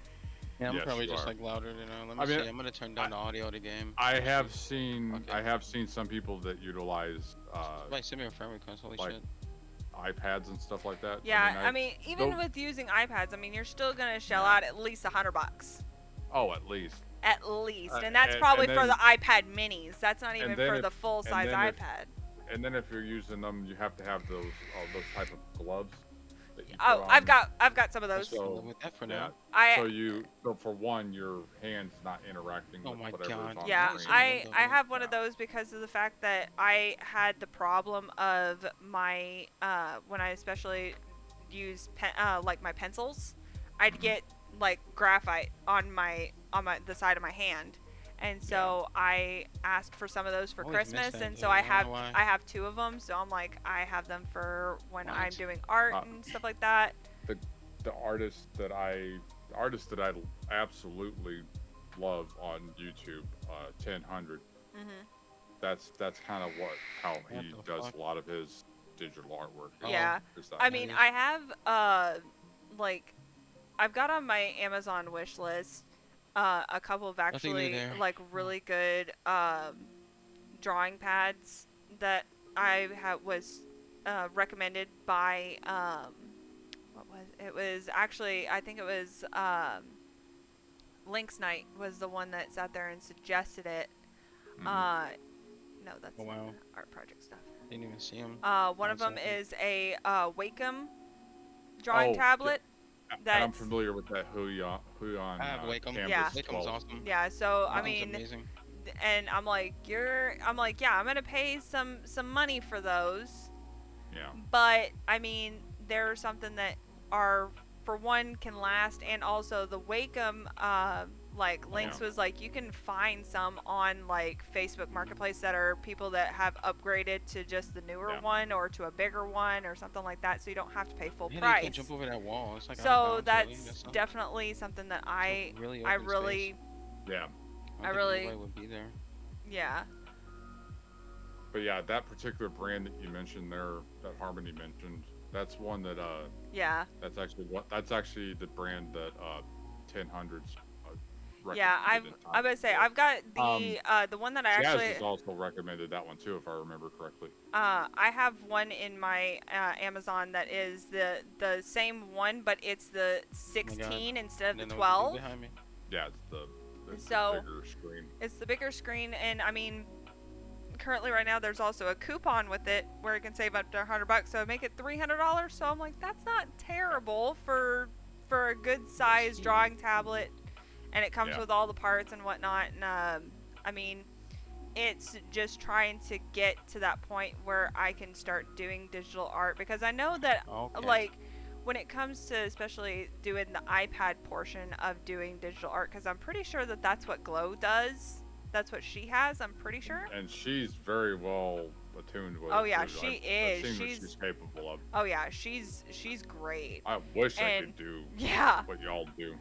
Yeah, I'm Yes, probably you just are. like louder, you know. Let me see. I'm gonna turn down the audio of the game. I have seen some people that utilize Like, send me a friend request. Holy like shit. iPads and stuff like that. Yeah, I mean, even with using iPads, I mean, you're still gonna shell out at least $100. Oh, at least. At least, and that's probably for the iPad minis. That's not even for the full size iPad. And then if you're using them, you have to have those type of gloves. That you Oh, put I've on. got some of those. So, with that for yeah. now. So for one, your hands not interacting with whatever is on Yeah, the screen. I have one of those because of the fact that I had the problem of my when I especially use like my pencils, I'd get like graphite on the side of my hand, and so I asked for some of those for Always miss Christmas, that, and dude. so I I don't know why. have 2 of them, so I'm like I have them for when I'm What? doing art and stuff like that. The artist that I absolutely love on YouTube, 1000. That's kind of how he does a lot of his digital artwork. Yeah, is that I way. mean, I have like I've got on my Amazon wish list a couple of Nothing new actually there. like really good drawing pads that I was recommended by what was it? Was actually I think it was Lynx Knight was the one that sat there and suggested it. No, that's wow. art project stuff. Didn't even see him. One of them is a Wacom drawing tablet. And I'm familiar with that Huion. I have Wacom. Canvas Yeah. Wacom's 12. awesome. Yeah, so I Wacom's mean, amazing. and I'm like, yeah, I'm gonna pay some money for those. Yeah. But I mean, they're something that are for one can last, and also the Wacom like Lynx was like you can find some on like Facebook Marketplace that are people that have upgraded to just the newer one or to a bigger one or something like that, so you don't have to pay full Yeah, you price. can't jump over that wall. It's like So that's definitely something that I really Yeah. would be there. Yeah. But yeah, that particular brand that you mentioned there, that Harmony mentioned, that's one that Yeah. That's actually the brand that 1000's. Yeah, I'm gonna say I've got the one that I Jazz actually has also recommended that one too, if I remember correctly. I have one in my Amazon that is the same one, but it's the 16 instead of the 12. Yeah, it's the So bigger screen. it's the bigger screen, and I mean, currently right now there's also a coupon with it where you can save up to $100, so make it $300. So I'm like, that's not terrible for a good size drawing tablet, and it comes with all the parts and whatnot. And I mean, it's just trying to get to that point where I can start doing digital art, because I know that like when it comes to especially doing the iPad portion of doing digital art, because I'm pretty sure that that's what Glow does. That's what she has, I'm pretty sure. And she's very well attuned with Oh it, yeah, too. she I've is. seen what she's capable of. Oh yeah, she's great. I wish I And- could do yeah. what y'all do.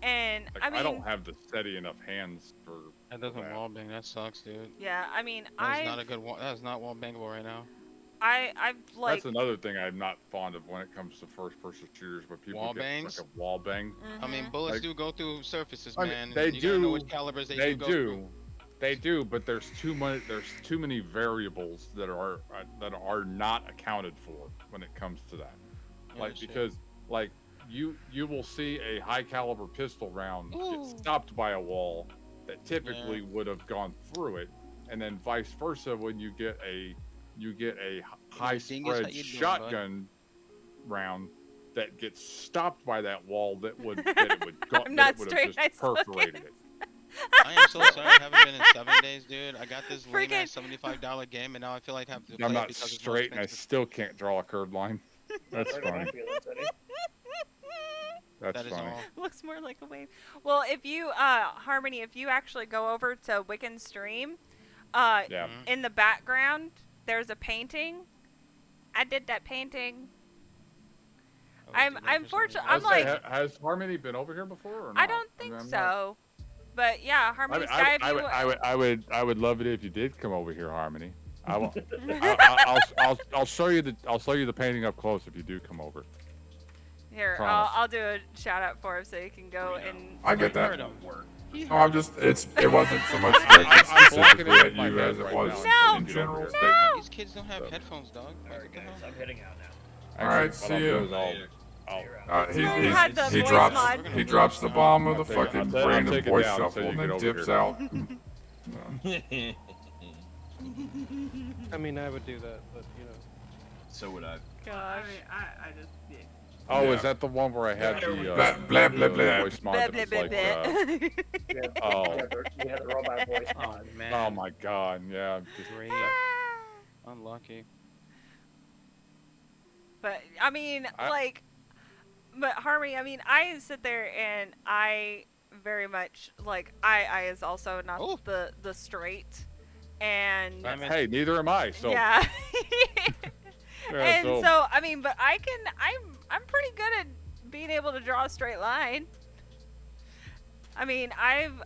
And Like, I mean, I don't have the steady enough hands for That doesn't wallbang. That sucks, dude. yeah, I mean, That's not a good wall. That is not wallbangable right now. I've like That's another thing I'm not fond of when it comes to first-person shooters, where people Wall get bangs? like a wall bang. I mean, bullets Like- do go through surfaces, I mean, man. they You gotta know do. which calibers they They do. Go do. through. They do, but there's too many variables that are not accounted for when it comes to that. Yeah, Like shit. because like you will see a high caliber pistol round Ooh. get stopped by a wall that typically would have gone through it, and then vice versa when you get a high Dingus, how spread you doing, shotgun round that gets stopped by that wall that would that it would go, I'm that not it would straight, have I just still perforated it. I am so sorry. I haven't been in 7 days, dude. I got this lame ass $75 game, and now I feel like I have to play I'm it not because it's more straight and I expensive. still can't draw a curved line. That's Right in my fine. feelings, Eddie. That's That is funny. all. Looks more like a wave. Well, if you, Harmony, if you actually go over to Wiccan Stream, Yeah. in the background, there's a painting. I did that painting. I'm fortunate. I'm like, has Harmony been over here before? Or not? I don't think so. But yeah, Harmony Sky. If you, I would love it if you did come over here, Harmony. I'll show you the painting up close if you do come over. Here, Promise. I'll do a shout out for him so you can go and. I get that. No, No, I'm just, it wasn't so much I'm blocking specifically it at with my you head as it right was now. in No! general No! statement. These kids don't have headphones, dog. Alright, guys, I'm heading out now. Alright, What see I'll do you. is had the He voice drops mod. he drops the bomb with a I'll fucking take random it voice down so shuffle you and get then over dips here. out. I mean, I would do that, but you know. So would I. Gosh. I just. Yeah. Oh, Yeah. is that the one where I had the Blah, blah, blah. voice mod Blah, that blah, was blah, like, blah. oh, You had the robot voice Oh on. man. oh my God, yeah. Just, Great. Unlucky. But I mean, but Harmony, I mean, I sit there and I very much like I is also not Oh. the straight, and hey, neither am I. So yeah. Yeah, And so I mean, but I'm pretty good at being able to draw a straight line. I mean, I've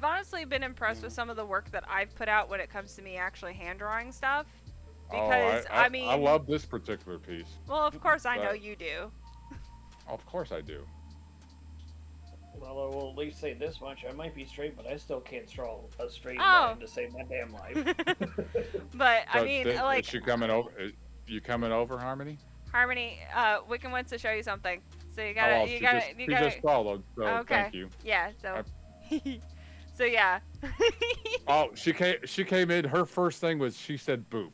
honestly been impressed with some of the work that I've put out when it comes to me actually hand drawing stuff. Because I mean, I love this particular piece. well, of course I know But- you do. Of course I do. Well, I will at least say this much: I might be straight, but I still can't draw a straight Oh. line to save my damn life. But I So mean, is like she coming over? You coming over, Harmony? Harmony, Wiccan wants to show you something. So you Oh, gotta, well, you she gotta, just, you she gotta. just followed. So Okay. thank you. Yeah. So. So yeah. Oh, she came in. Her first thing was she said "boop."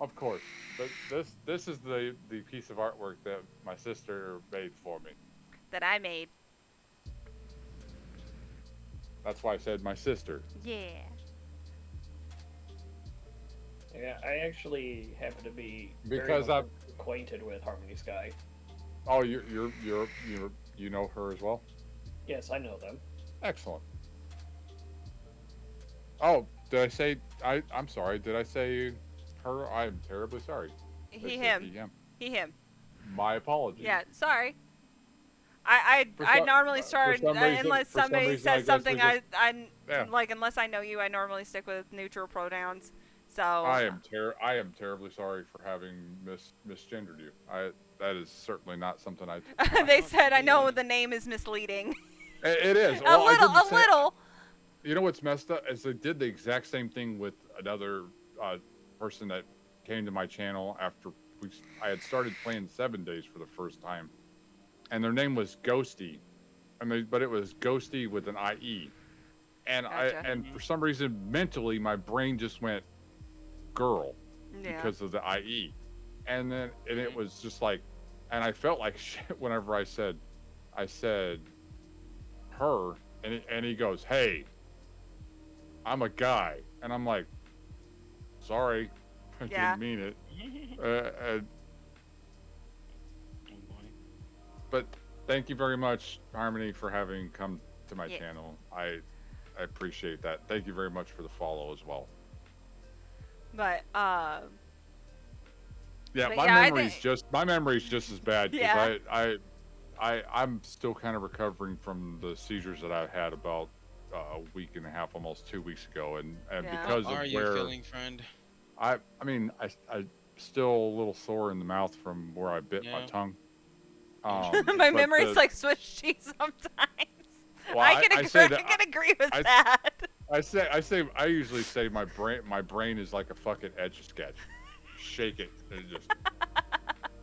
Of course, but this is the piece of artwork that my sister made for me. That I made. That's why I said my sister. Yeah. Yeah, I actually happen to be Because very I'm- acquainted with Harmony Sky. Oh, you know her as well. Yes, I know them. Excellent. Oh, did I say I'm sorry. Did I say her? I'm terribly sorry. I said Him. Him. My apologies. Yeah. Sorry. I normally start some reason- unless for some somebody reason, I says guess we something. just- I Yeah. like unless I know you, I normally stick with neutral pronouns. So. I am terribly sorry for having misgendered you. That is certainly not something I. They said I know the name is misleading. It is. A Well, I little. didn't A say- little. You know what's messed up is they did the exact same thing with another person that came to my channel after I had started playing 7 Days for the first time, and their name was Ghosty, but it was Ghosty with an IE, and Gotcha. for some reason mentally my brain just went girl Yeah. because of the IE, and it was just like, and I felt like shit whenever I said her, and he goes, hey, I'm a guy, and I'm like, sorry, I Yeah. didn't mean it. But thank you very much, Harmony, for having come to my Yes. channel. I appreciate that. Thank you very much for the follow as well. But Yeah, But my yeah, I memory's think- just as bad because Yeah. I'm still kind of recovering from the seizures that I had about a week and a half, almost 2 weeks ago, and Yeah. because How of are you where feeling, friend? I mean I still a little sore in the mouth from where I bit my Yeah. tongue. my but memory's the- like Swiss cheese sometimes. Well, I can agree. say I that- can agree with I- that. I usually say my brain is like a fucking Etch a Sketch. Shake it and it's just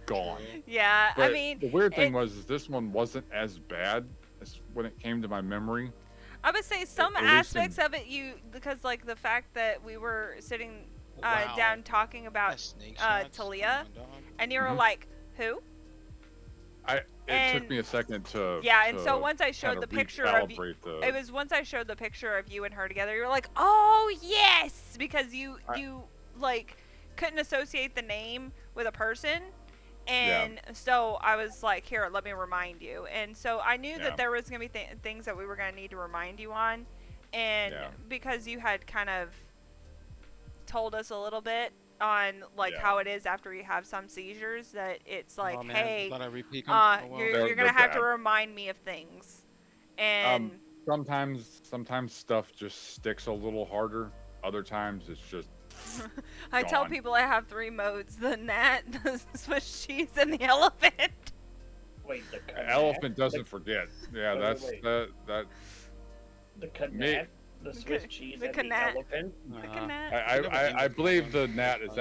gone. Yeah, But I mean, the weird thing it's- was this one wasn't as bad as when it came to my memory. I would say some at least aspects of it because like the fact that we were sitting Wow. down talking about Talia, and you were Mhm. like, who? It And- took me a second to Yeah, and to so once I showed kinda the picture of you, recalibrate the- it was once I showed the picture of you and her together, you were like, oh yes, because you like couldn't associate the name with a person, And so I was like, here, let me remind you. And so I knew that there was going to be things that we were going to need to remind you on. And because you had kind of told us a little bit on like how it is after you have some seizures, that it's like, hey, you're going to have to remind me of things. And sometimes stuff just sticks a little harder. Other times it's just I tell people I have 3 modes: the gnat, the Swiss cheese, and the elephant. Wait, the elephant doesn't forget. Yeah, that's that. The gnat, the Swiss cheese, and the elephant. I believe the gnat is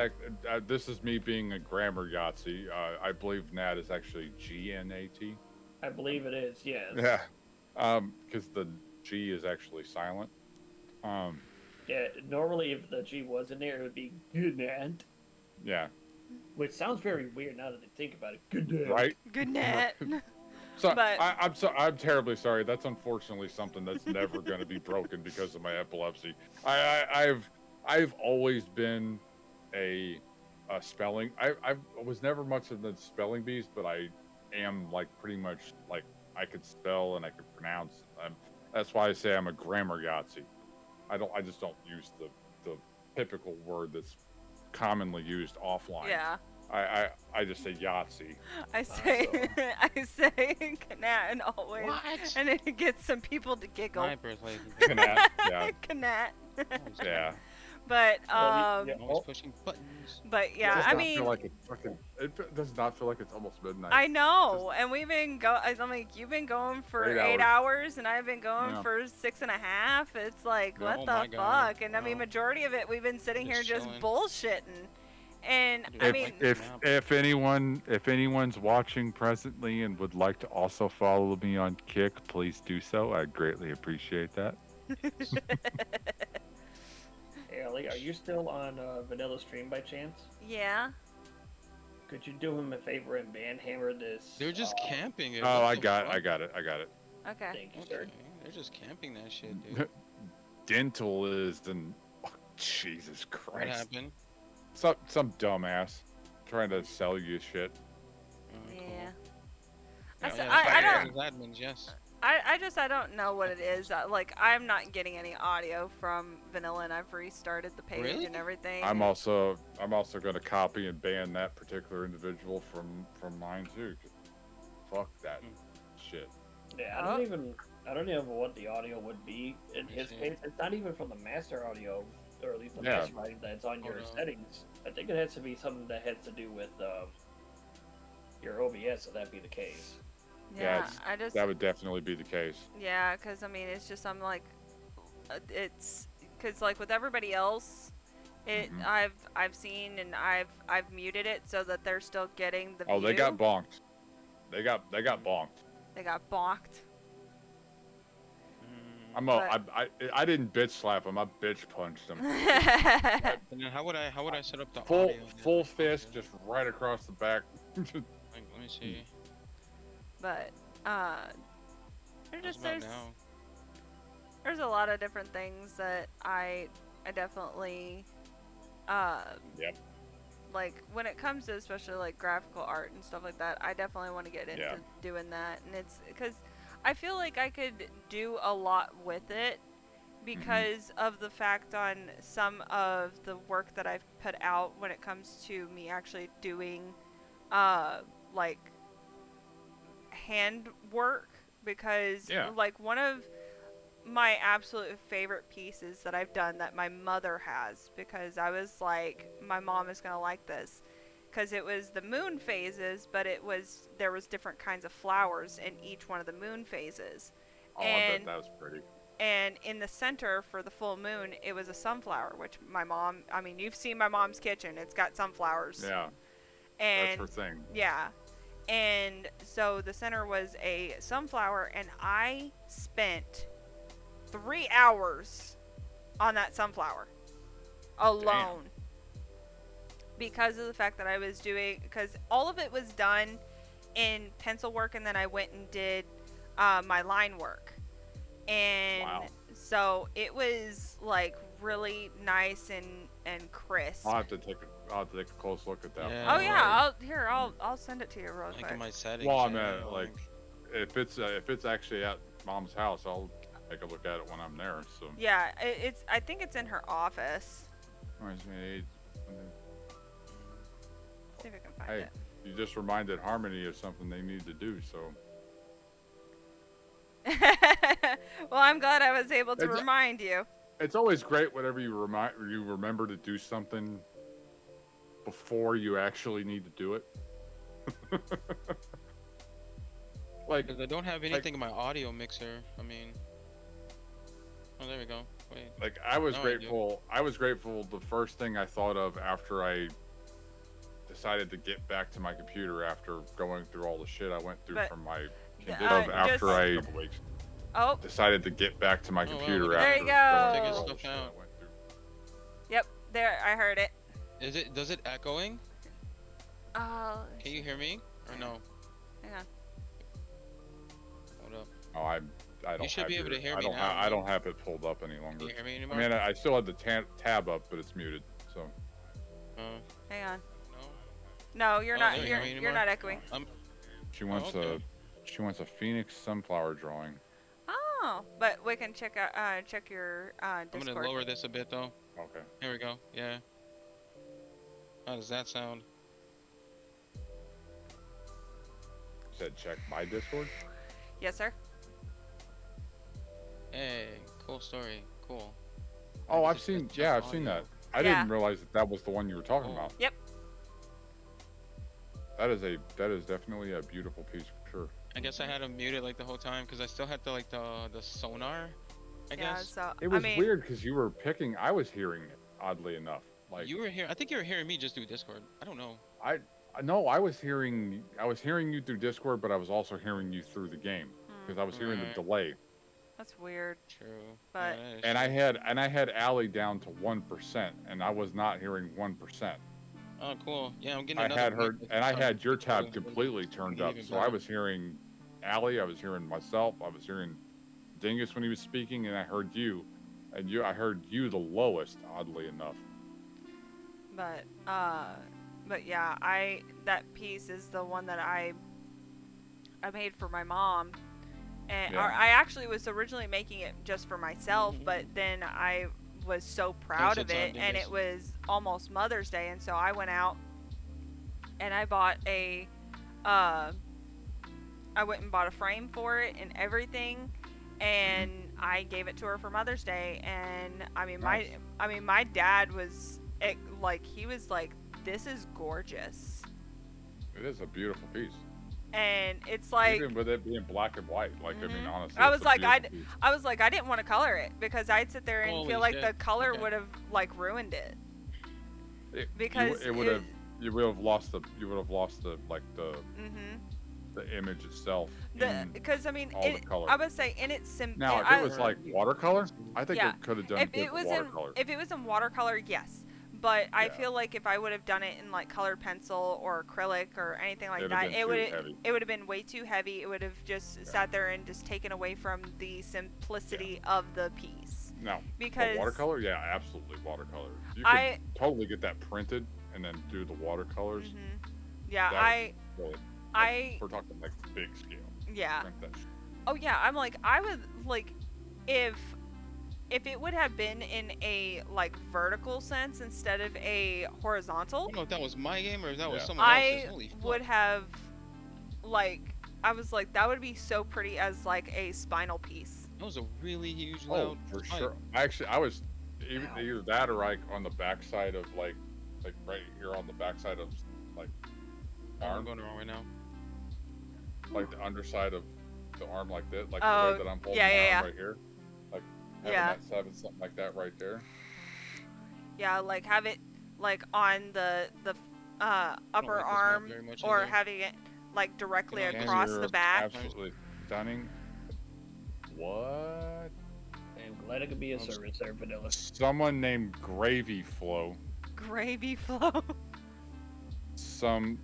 this is me being a grammar Yahtzee. I believe gnat is actually GNAT. I believe it is. Yes. Yeah. Because the G is actually silent. Yeah, normally if the G was in there, it would be gnat. Yeah. Which sounds very weird now that I think about it. Gnat. Right? Gnat. So I'm terribly sorry. That's unfortunately something that's never going to be broken because of my epilepsy. I've always been a spelling. I was never much of the spelling bees, but I am like pretty much like I could spell and I could pronounce. That's why I say I'm a grammar Yahtzee. I just don't use the typical word that's commonly used offline. Yeah. I just say Yahtzee. I say Knat and always, and it gets some people to giggle. Knat, yeah. Knat. Yeah. But always pushing buttons. But yeah, I mean, it does not feel like it's almost midnight. I know, and we've been I'm like, you've been going for 8 hours, and I've been going for 6.5. It's like, what the fuck? And I mean, majority of it, we've been sitting here just bullshitting. And I mean, if anyone's watching presently and would like to also follow me on Kick, please do so. I'd greatly appreciate that. Hey, Ellie, are you still on Vanilla Stream by chance? Yeah. Could you do him a favor and banhammer this? They're just camping it. Oh, I got it. Okay. Thank you, sir. They're just camping that shit, dude. Dental is Jesus Christ. What happened? Some dumbass trying to sell you shit. Yeah. I don't. Admins, yes. I don't know what it is. Like, I'm not getting any audio from Vanilla, and I've restarted the page and everything. I'm also going to copy and ban that particular individual from mine too. Fuck that shit. Yeah, I don't even know what the audio would be in his case. It's not even from the master audio, or at least the master audio that's on your settings. I think it has to be something that has to do with your OBS, if that be the case. Yeah, that would definitely be the case. Yeah, because I mean, it's just I'm like, it's because like with everybody else, I've seen and I've muted it so that they're still getting the view. Oh, they got bonked. They got bonked. They got bonked. I didn't bitch slap him. I bitch punched him. And then how would I set up the full fist just right across the back? Let me see. But there's a lot of different things that I definitely like when it comes to especially like graphical art and stuff like that. I definitely want to get into doing that, and it's because I feel like I could do a lot with it because of the fact on some of the work that I've put out when it comes to me actually doing like hand work, because like one of my absolute favorite pieces that I've done that my mother has, because I was like, my mom is gonna like this, because it was the moon phases, but there was different kinds of flowers in each one of the moon phases. Oh, I bet that was pretty. And in the center for the full moon, it was a sunflower, which my mom, I mean, you've seen my mom's kitchen. It's got sunflowers. Yeah. And that's her thing. Yeah. And so the center was a sunflower, and I spent 3 hours on that sunflower alone. Damn. Because of the fact that I was doing, because all of it was done in pencil work, and then I went and did my line work. And so it was like really nice, and and crisp. I'll have to take a close look at that. Yeah. Oh yeah, I'll send it to you real Like quick. in my settings. Well, I yeah, mean, like, if it's actually at Mom's house, I'll take a look at it when I'm there. So. Yeah, I think it's in her office. Hey, See if I can find it. you just reminded Harmony of something they need to do. So. Well, I'm glad I was able to It's- remind you. It's always great whenever you remember to do something before you actually need to do it. Like, 'Cause I don't have anything in my audio mixer. I mean, oh, there we go. Wait. Like I was No, I do. grateful. I was grateful. The first thing I thought of after I decided to get back to my computer after going through all the shit I went through But, from my just- after I Oh, decided to get back to my Oh, wow, computer look at There after you going go. through Take all his the stuff shit I out. went through. yep, there, I heard it. Does it echoing? Oh, Can you hear me or no? hang on. Hold up. Oh, I don't. You should have be able to hear I me don't now, I don't have it pulled up any longer. Can you hear me I anymore? mean, I still had the tab up, but it's muted. So. Hang on. No. No, you're Oh, not. there you You're go. you're Anymore? not echoing. She wants okay. she wants a Phoenix sunflower drawing. Oh, but we can check out check your I'm Discord. gonna lower this a bit though. Okay. Here we go. Yeah. How does that sound? You said check my Discord. Yes, sir. Hey, cool story. Cool. Oh, I've Just seen. check Yeah, I've seen audio. that. I Yeah. didn't realize that was the one you were talking about. Yep. That is definitely a beautiful piece for sure. I guess I had him muted like the whole time because I still had the the sonar. I Yeah. guess. So It was I mean, weird because you were picking. I was hearing it oddly enough. Like You were here. I think you were hearing me just do Discord. I don't know. no, I was hearing you through Discord, but I was also hearing you through the game because I was hearing the Right. delay. that's weird. True. But- Yeah, that is And true. I had Allie down to 1%, and I was not hearing 1%. Oh, cool. Yeah, I'm getting I another. had her, mic that's and I trying had to your control tab it. completely turned Even up. So I better. was hearing Allie, I was hearing myself, I was hearing Dingus when he was speaking, and I heard you, and I heard you the lowest, oddly enough. But yeah, that piece is the one that I made for my mom, and Yeah. I actually was originally making it just for myself, but then I was so proud so of it, tired, and Dingus. it was almost Mother's Day, and so I went out and I bought I went and bought a frame for it and everything, and I gave it to her for Mother's Day. And I mean, Nice. my dad was he was like, "This is gorgeous," It is a beautiful piece. and it's like Even with it being black and white, like I mean, honestly, I it's was a like, beautiful piece. I was like, I didn't want to color it because I'd sit there and Holy feel like shit. the color Okay. would have like ruined it. It would have you would have lost the like the image itself. in Because I mean, all the color. I would say in its sim. Now, if it was like watercolor, I think Yeah. it could have done if good it was watercolor. if it was in watercolor, yes. But I Yeah. feel like if I would have done it in like colored pencil or acrylic or anything like It'd have that, been it too would heavy. it would have been way too heavy. It would have just sat there and just taken away from the simplicity of the piece. No, because but watercolor, yeah, absolutely watercolor. You could I- totally get that printed and then do the watercolors. Yeah, That would- I we're talking like big scale. Yeah. Print that shit. Oh yeah, I'm like, I would like if it would have been in a like vertical sense instead of a horizontal. I don't know if that was my game or if that was Yeah. someone else's. I Holy fuck. would have like I was like, that would be so pretty as like a spinal piece. That was a really huge Oh, loud. for spike. sure. I was either that or like on the backside of like right here on the backside of like I'm arm, going wrong right now. like the underside of the arm, like that, like Oh, the way that I'm holding yeah, my yeah, arm yeah. right here, like having Yeah. something like that right there. Yeah, like have it like on the upper like this map arm very much or either. having it like directly Can I- across You're the back. Absolutely stunning. What? I'm glad I could be a service there, Vanilla. Someone named Gravy Flow. Gravy flow. Some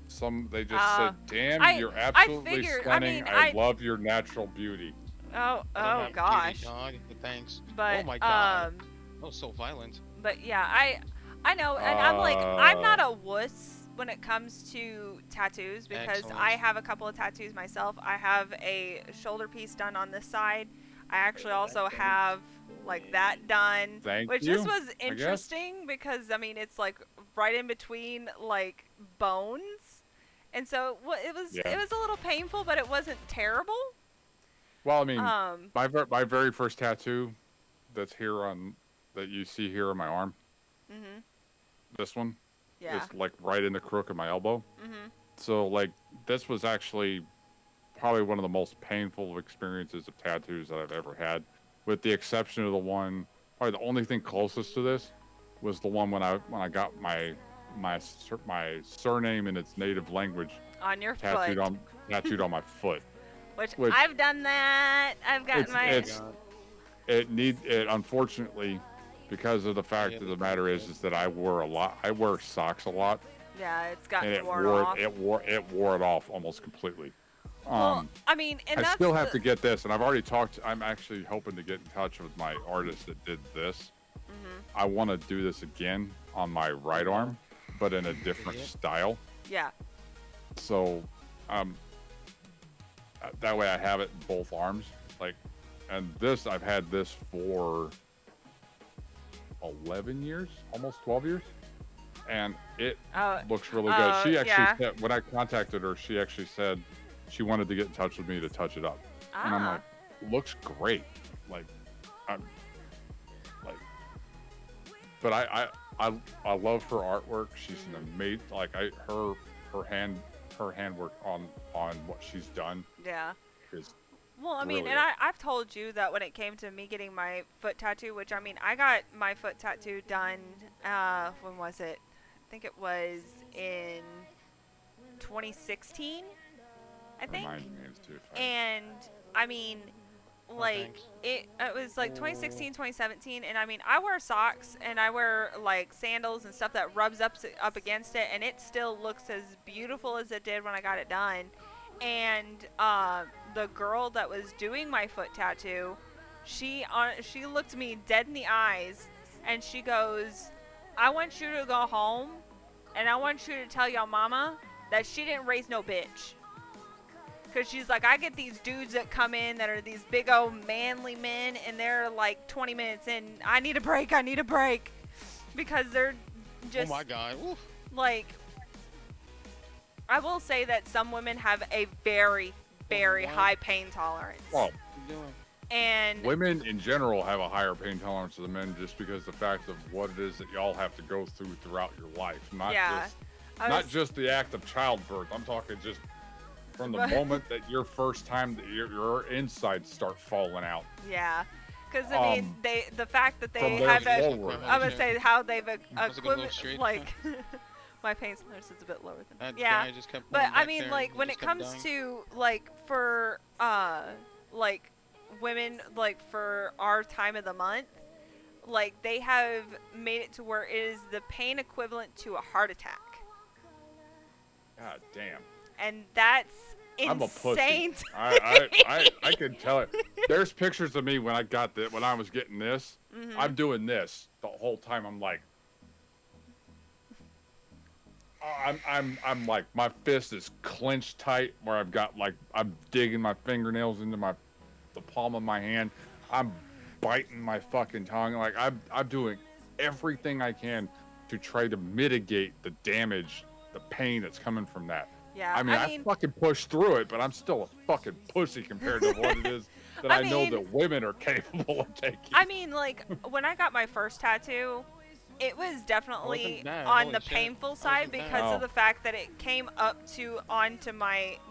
they just Uh, said, "Damn, I- you're I absolutely figured- I stunning. mean, I I- love your natural beauty." Oh I don't have gosh. beauty, dog, but thanks. But oh my god. um That was so violent. but yeah, I know, and I'm like, I'm not a wuss when it comes to tattoos because Excellent. I have a couple of tattoos myself. I have a shoulder piece done on this side. I actually also have like that done, Thank which you, this was I guess. interesting because I mean it's like right in between like bones, and so it was Yeah. it was a little painful, but it wasn't terrible. Well, I mean, my very first tattoo that's here on that you see here on my arm. Mhm. This one. Yeah. Is like right in the crook of my elbow. Mhm. So like this was actually probably one of the most painful experiences of tattoos that I've ever had, with the exception of the one. Probably the only thing closest to this was the one when I got my surname in its native language On your tattooed foot. on my foot. Which Which- I've done that. I've gotten my. It unfortunately, because of the fact of the matter is that I wear socks a lot, Yeah, it's gotten and worn off. it wore it off almost completely. Well, I mean, and I that's still have the- to get this, and I've already talked. I'm actually hoping to get in touch with my artist that did this. Mhm. I want to do this again on my right arm, but in a different style. Yeah. So, that way I have it in both arms. Like, and this I've had this for 11 years, almost 12 years, and it looks really good. She actually said, when I contacted her, she actually said she wanted to get in touch with me to touch it up, and I'm like, looks great. Like, but I love her artwork. She's an amazing, like her handwork on what she's done. Yeah. Is Well, I mean, brilliant. and I've told you that when it came to me getting my foot tattoo, which I mean, I got my foot tattoo done, when was it? I think it was in 2016, I think. Remind me as to if I- And I mean, like, thanks. it was like 2016, 2017, and I mean, I wear socks and I wear like sandals and stuff that rubs up against it, and it still looks as beautiful as it did when I got it done. And the girl that was doing my foot tattoo, she looked me dead in the eyes, and she goes, "I want you to go home, and I want you to tell your mama that she didn't raise no bitch." Because she's like, I get these dudes that come in that are these big old manly men, and they're like 20 minutes in, I need a break, because they're just Oh my god. Oof. like, I will say that some women have a very, very high pain tolerance. Well, And women in general have a higher pain tolerance than men, just because the fact of what it is that y'all have to go through throughout your life, not Yeah, I not was- just the act of childbirth. I'm talking just from the moment that your first time that your insides start falling out. yeah, because I mean, the fact that from they there have that, forward. I'm gonna say how they've That's a good little equivalent, streak. like, my pain tolerance is a bit lower than That yeah, guy just kept but going I back mean, there, like he when just it kept comes dying. to like for like women, like for our time of the month, like they have made it to where it is the pain equivalent to a heart attack, God damn. and that's I'm a insane. pussy. to I can tell it. There's pictures of me when I got that, when I was getting this. Mhm. I'm doing this the whole time. I'm like, I'm like, my fist is clenched tight, where I've got like, I'm digging my fingernails into the palm of my hand. I'm biting my fucking tongue. Like I'm doing everything I can to try to mitigate the damage, the pain that's coming from that. Yeah, I mean, I I mean- fucking pushed through it, but I'm still a fucking pussy compared to what it is that I know mean- that women are capable of taking. I mean, like when I got my first tattoo, it was definitely wasn't bad, on holy the shit. painful It side wasn't bad. because Oh. of the fact that it came up onto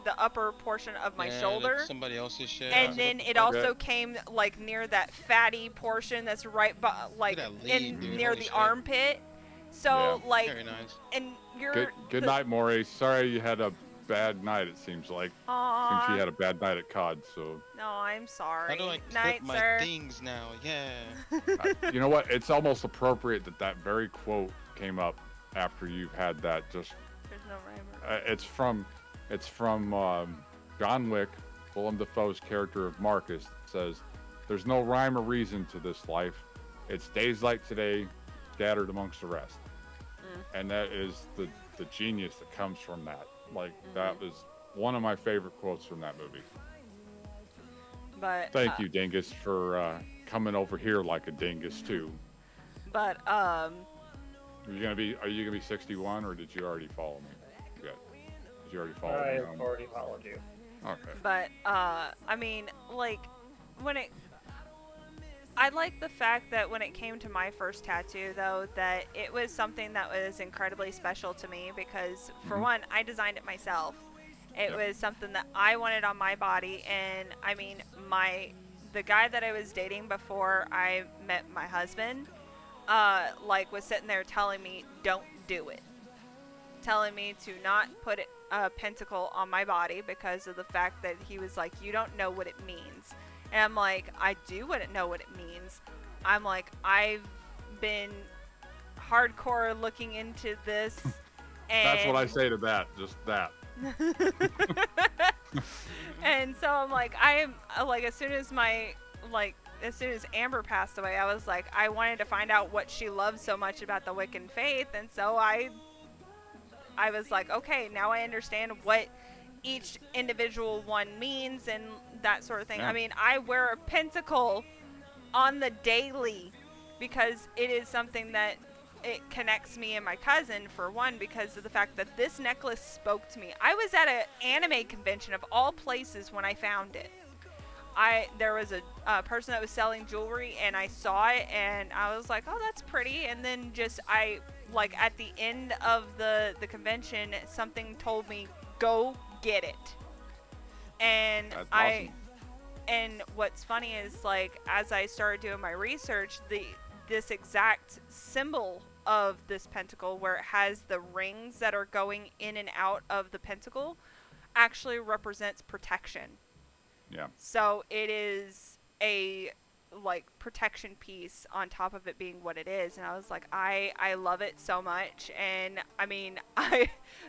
the upper portion of my Yeah, shoulder. that's somebody else's shit. And So then what the it fuck? also came like near that fatty portion that's right, like at that lead, dude. near Holy the shit. armpit. So Yeah. like, Very nice. and you're Good night, Maury. Sorry you had a bad night. It seems like. Aw. Seems you had a bad night at COD. So No, I'm sorry. How do I clip Night, my sir. things now? Yeah. you know what? It's almost appropriate that very quote came up after you've had that. Just There's no rhyme. it's from John Wick. Willem Dafoe's character of Marcus says, "There's no rhyme or reason to this life. It's days like today, scattered amongst the rest." and that is the genius that comes from that. Like that was one of my favorite quotes from that movie. But thank you, Dingus, for coming over here like a dingus too. But Are you gonna be 61, or did you already follow me? Good. Did you already follow me? I've already followed you. Okay. But I mean, like I like the fact that when it came to my first tattoo, though, that it was something that was incredibly special to me because, for one, I designed it myself. It was something that I wanted on my body, and I mean, the guy that I was dating before I met my husband, like, was sitting there telling me, don't do it. Telling me to not put a pentacle on my body because of the fact that he was like, you don't know what it means. And I'm like, I do know what it means. I'm like, I've been hardcore looking into this. And that's what I say to that. Just that. And so I'm like, as soon as Amber passed away, I was like, I wanted to find out what she loved so much about the Wiccan faith. And so I was like, okay, now I understand what each individual one means and that sort of thing. Yeah. I mean, I wear a pentacle on the daily because it is something that it connects me and my cousin, for one, because of the fact that this necklace spoke to me. I was at an anime convention of all places when I found it. There was a person that was selling jewelry, and I saw it, and I was like, oh, that's pretty. And then at the end of the convention, something told me, go get it. And that's awesome. And what's funny is, like, as I started doing my research, this exact symbol of this pentacle, where it has the rings that are going in and out of the pentacle, actually represents protection. Yeah. So it is a protection piece on top of it being what it is. And I was like, I love it so much. And I mean,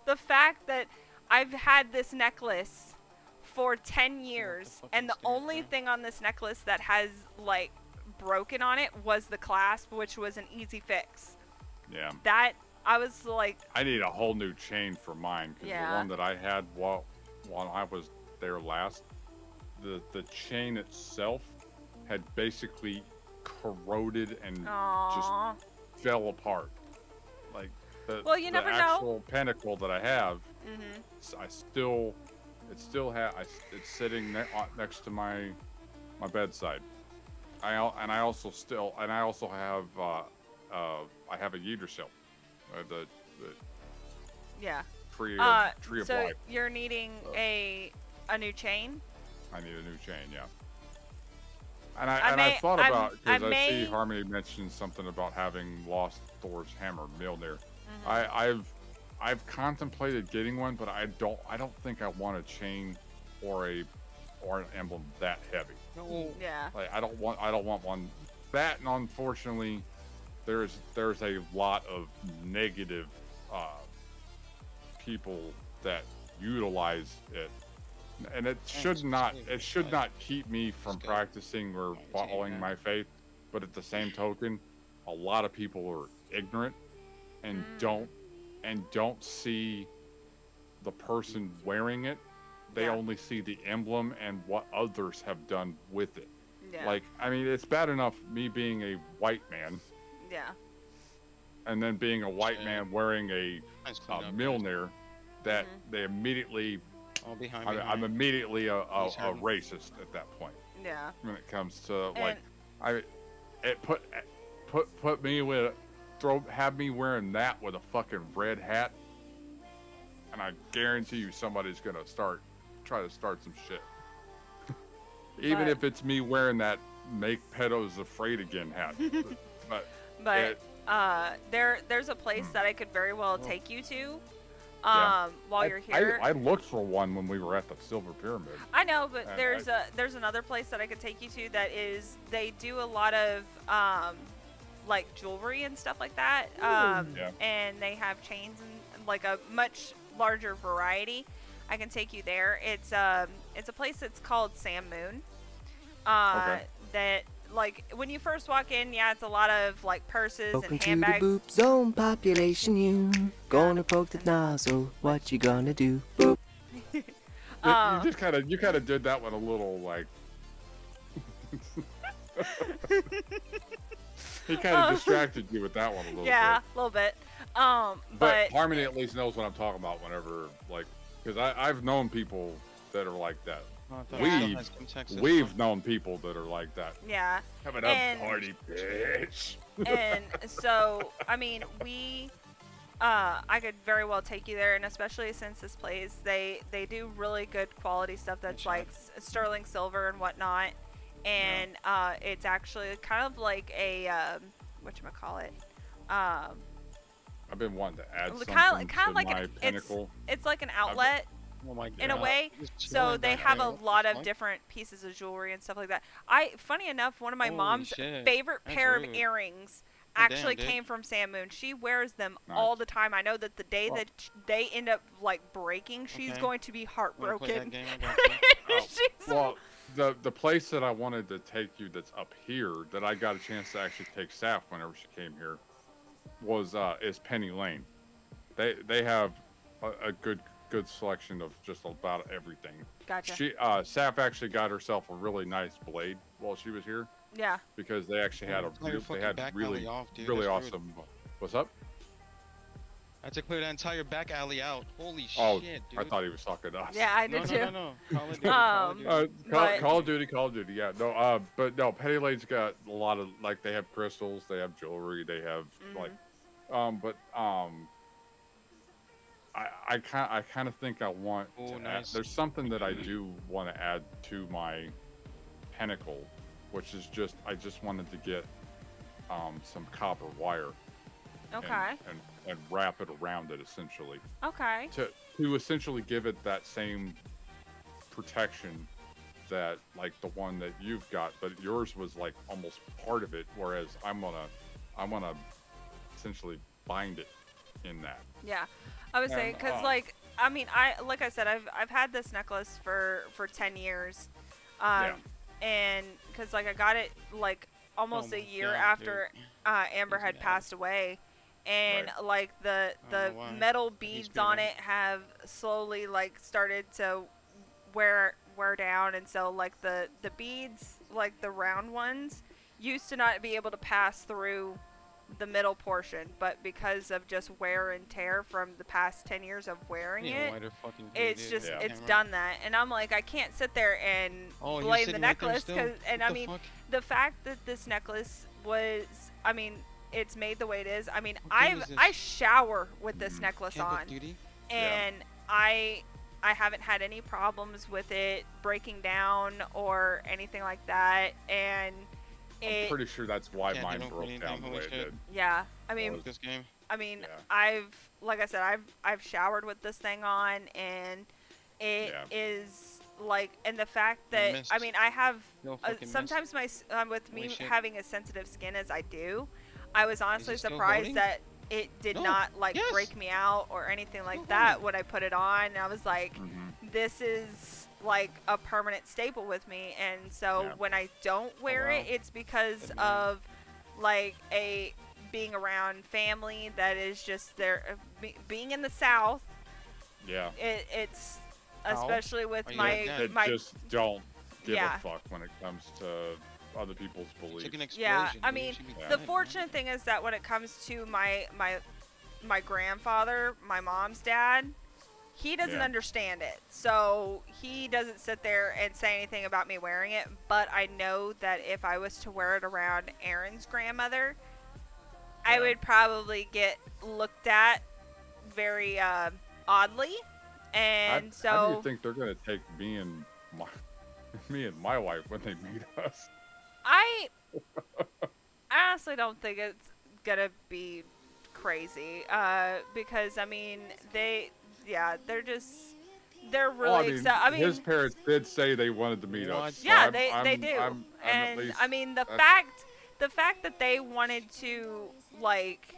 the fact that I've had this necklace for 10 years, and the only thing on this necklace that has broken on it was the clasp, which was an easy fix. Yeah. That I was like, I need a whole new chain for mine because the one that I had while I was there last, the chain itself had basically corroded and just fell apart. Like the actual pentacle that I have, it's sitting next to my bedside. I also have I have a Yggdrasil, the tree of so life. You're needing a new chain. I need a new chain, yeah. And I thought about, because I see Harmony mentioned something about having lost Thor's hammer, Mjolnir. I've contemplated getting one, but I don't think I want a chain or an emblem that heavy. No. Yeah. Like I don't want one that, and unfortunately, there's a lot of negative people that utilize it. And it should not keep me from practicing or following my faith, but at the same token, a lot of people are ignorant and don't see the person wearing it. They only see the emblem and what others have done with it. Yeah. Like, I mean, it's bad enough me being a white man. Yeah. And then being a white man wearing a Mjolnir, that they immediately. I'm immediately a racist at that point. Yeah. When it comes to it put me with have me wearing that with a fucking red hat, and I guarantee you somebody's gonna try to start some shit. Even if it's me wearing that "Make Pedos Afraid Again" hat. There's a place that I could very well take you to. While you're here. I looked for one when we were at the Silver Pyramid. I know, but there's another place that I could take you to that they do a lot of like jewelry and stuff like that. And they have chains and like a much larger variety. I can take you there. It's a place that's called Sam Moon. That like when you first walk in, yeah, it's a lot of like purses Welcome and to the handbags. boop zone population. You gonna poke the nozzle? What you gonna do? Boop. You just kind of did that one a little like. He kind of distracted you with that one a little Yeah, bit. a little bit. But Harmony at least knows what I'm talking about whenever, like, because I've known people that are like that. We've known people that are like that. Yeah. Coming up, party bitch. And so, I mean, I could very well take you there, and especially since this place, they do really good quality stuff that's like sterling silver and whatnot. And it's actually kind of like a whatchamacallit. I've been wanting to add something kind to of like my pinnacle. it's like an outlet in a way. So they have a lot of different pieces of jewelry and stuff like that. Funny enough, one of my mom's favorite pair of earrings actually came from Sam Moon. She wears them all the time. I know that the day that they end up like breaking, she's going to be heartbroken. Well, the place that I wanted to take you that's up here that I got a chance to actually take Saf whenever she came here is Penny Lane. They have a good selection of just about everything. Gotcha. Saf actually got herself a really nice blade while she was here. Yeah. Because they actually had really awesome. What's up? I had to clear that entire back alley out. Holy Oh, shit, dude. I thought he was talking to us. Yeah, I did too. No. Call of Duty. Call of Duty. Yeah, no. But no, Penny Lane's got a lot of like they have crystals, they have jewelry, they have like, I kind of think I want. There's something that I do want to add to my pinnacle, which is I just wanted to get some copper wire. Okay. And wrap it around it essentially. Okay. To essentially give it that same protection that like the one that you've got, but yours was like almost part of it, whereas I wanna essentially bind it in that. Yeah, I would say because like I mean like I said I've had this necklace for 10 years, and because like I got it like almost a year after Amber had passed away. And like the metal beads on it have slowly like started to wear down, and so like the beads, like the round ones, used to not be able to pass through the middle portion, but because of just wear and tear from the past 10 years of wearing it's done that. And I'm like, I can't sit there and blame the necklace the fact that this necklace was, I mean, it's made the way it is. I mean, I shower with this necklace on, and I haven't had any problems with it breaking down or anything like that. And I'm pretty sure that's why mine broke down the way it did. Yeah, I mean, like I said, I've showered with this thing on, and it is like, and the fact that I mean, I have sometimes with me having as sensitive skin as I do. I was honestly surprised that it did not like break me out or anything like that when I put it on. And I was like, this is like a permanent staple with me. And so when I don't wear it, it's because of like being around family that is just there, being in the South. Yeah. It's especially with my just don't give a fuck when it comes to other people's beliefs. Yeah, I mean, the fortunate thing is that when it comes to my grandfather, my mom's dad, he doesn't understand it. So he doesn't sit there and say anything about me wearing it. But I know that if I was to wear it around Aaron's grandmother, I would probably get looked at very oddly. And how do you think they're gonna take me and my wife when they meet us? I honestly don't think it's gonna be crazy, because I mean they're really I mean his parents did say they wanted to meet us. Yeah, so they do. And I mean the fact that they wanted to like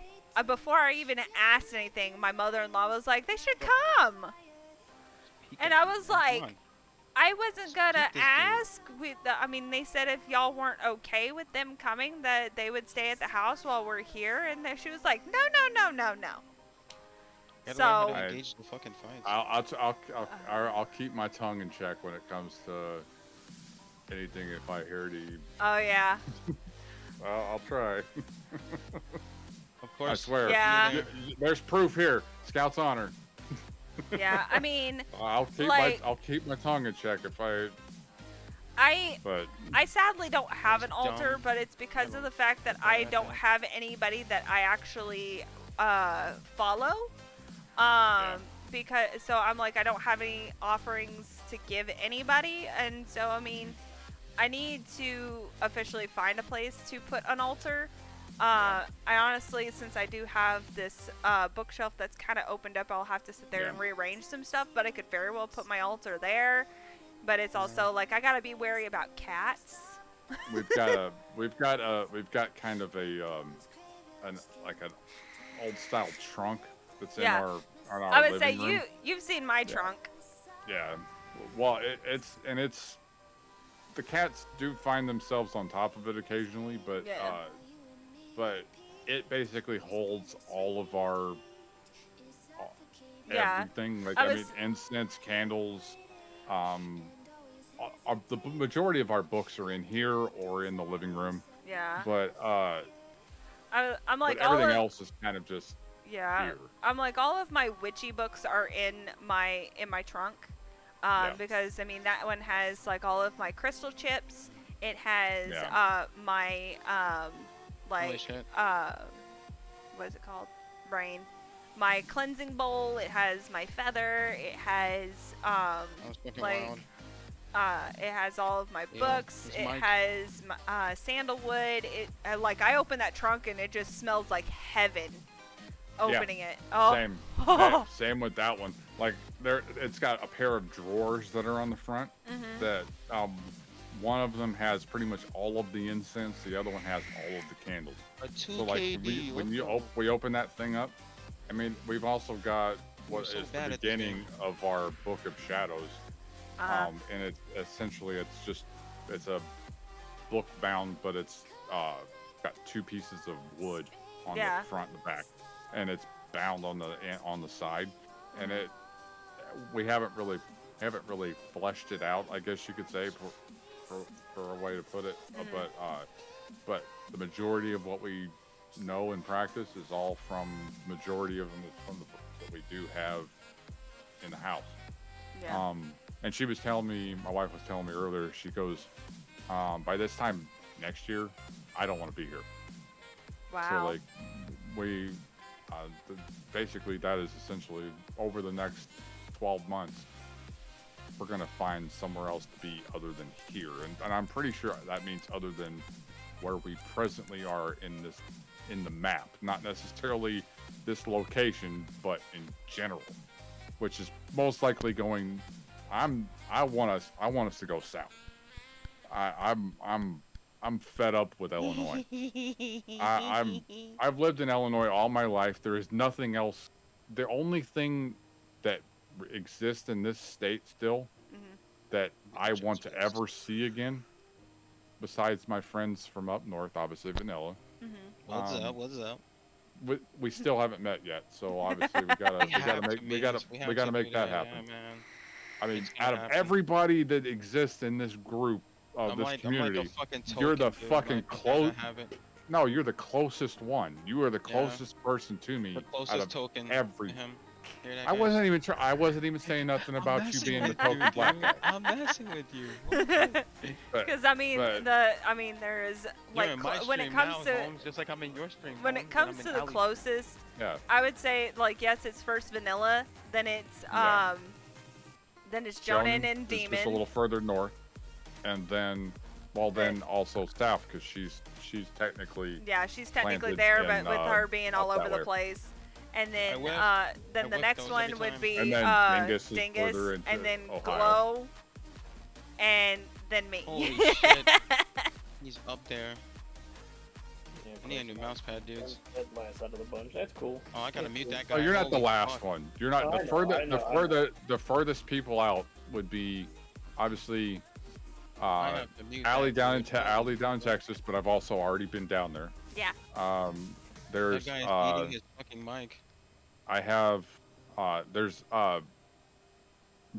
before I even asked anything, my mother-in-law was like, they should come, and I was like, I wasn't gonna this dude. ask. I mean, they said if y'all weren't okay with them coming, that they would stay at the house while we're here. And then she was like, no. Gotta So- learn how to engage the fucking fights. I'll keep my tongue in check when it comes to anything if I hear the. Oh yeah. I'll try. Of course. I swear. Yeah. There's proof here. Scout's honor. Yeah. I mean, I'll keep my tongue in check if But I sadly don't have an altar, but it's because of the fact that I don't have anybody that I actually follow. Because so I'm like, I don't have any offerings to give anybody, and so I mean, I need to officially find a place to put an altar. I honestly, since I do have this bookshelf that's kind of opened up, I'll have to sit there and rearrange some stuff, but I could very well put my altar there. But it's also like I gotta be wary about cats. we've got kind of an old style trunk that's in our I would say living room. you've seen my trunk. Yeah, well, it's the cats do find themselves on top of it occasionally, but but it basically holds all of our everything. Like I mean, incense, candles. The majority of our books are in here or in the living room. Yeah. But I'm like but everything else is kind of just here. I'm like all of my witchy books are in my trunk. Because I mean that one has like all of my crystal chips. It has my what is it called? Brain. My cleansing bowl. It has my feather. It has it has all of my books. It has sandalwood. I open that trunk and it just smells like heaven. Opening it. Oh. Same. Same with that one. Like it's got a pair of drawers that are on the front. That one of them has pretty much all of the incense. The other one has all of the candles. So like we open that thing up. I mean, we've also got what is the beginning of our Book of Shadows. And it's a book bound, but it's got two pieces of wood on the front and the back, and it's bound on the side, and we haven't really fleshed it out, I guess you could say, for a way to put it. But the majority of what we know and practice is all from majority of them is from the books that we do have in the house. Yeah. And she was telling me, my wife was telling me earlier, she goes, by this time next year, I don't want to be here. Wow. So like basically that is essentially over the next 12 months, we're going to find somewhere else to be other than here. And I'm pretty sure that means other than where we presently are in the map, not necessarily this location, but in general, which is most likely going. I want us to go south. I'm fed up with Illinois. I've lived in Illinois all my life. There is nothing else. The only thing that exists in this state still that I want to ever see again, besides my friends from up north, obviously Vanilla. What's up? We still haven't met yet, so obviously we gotta make that happen. I mean, out of everybody that exists in this group of this community, you're the fucking close. No, you're the closest one. You are the closest person to me. The closest token. Every. I wasn't even saying nothing about you being the token black guy. I'm messing with you. Because I mean, there's like when it comes to Holmes, just like I'm in your stream. When it comes to the closest, I would say like yes, it's first Vanilla, then it's Jonan and Demon. Just a little further north, and then also south because she's technically there, but with her being all over the place. And then the next one would be Dingus, and then Ohio. Glow, and then me. Holy shit. He's up there. I need a new mouse pad, dudes. Last out of the bunch. That's cool. Oh, I gotta mute that guy. Oh, you're not the last one. You're not the furthest people out would be obviously, have to mute Alley that down in Texas, but I've also already been down there. Yeah. There's That guy is eating his fucking mic. I have there's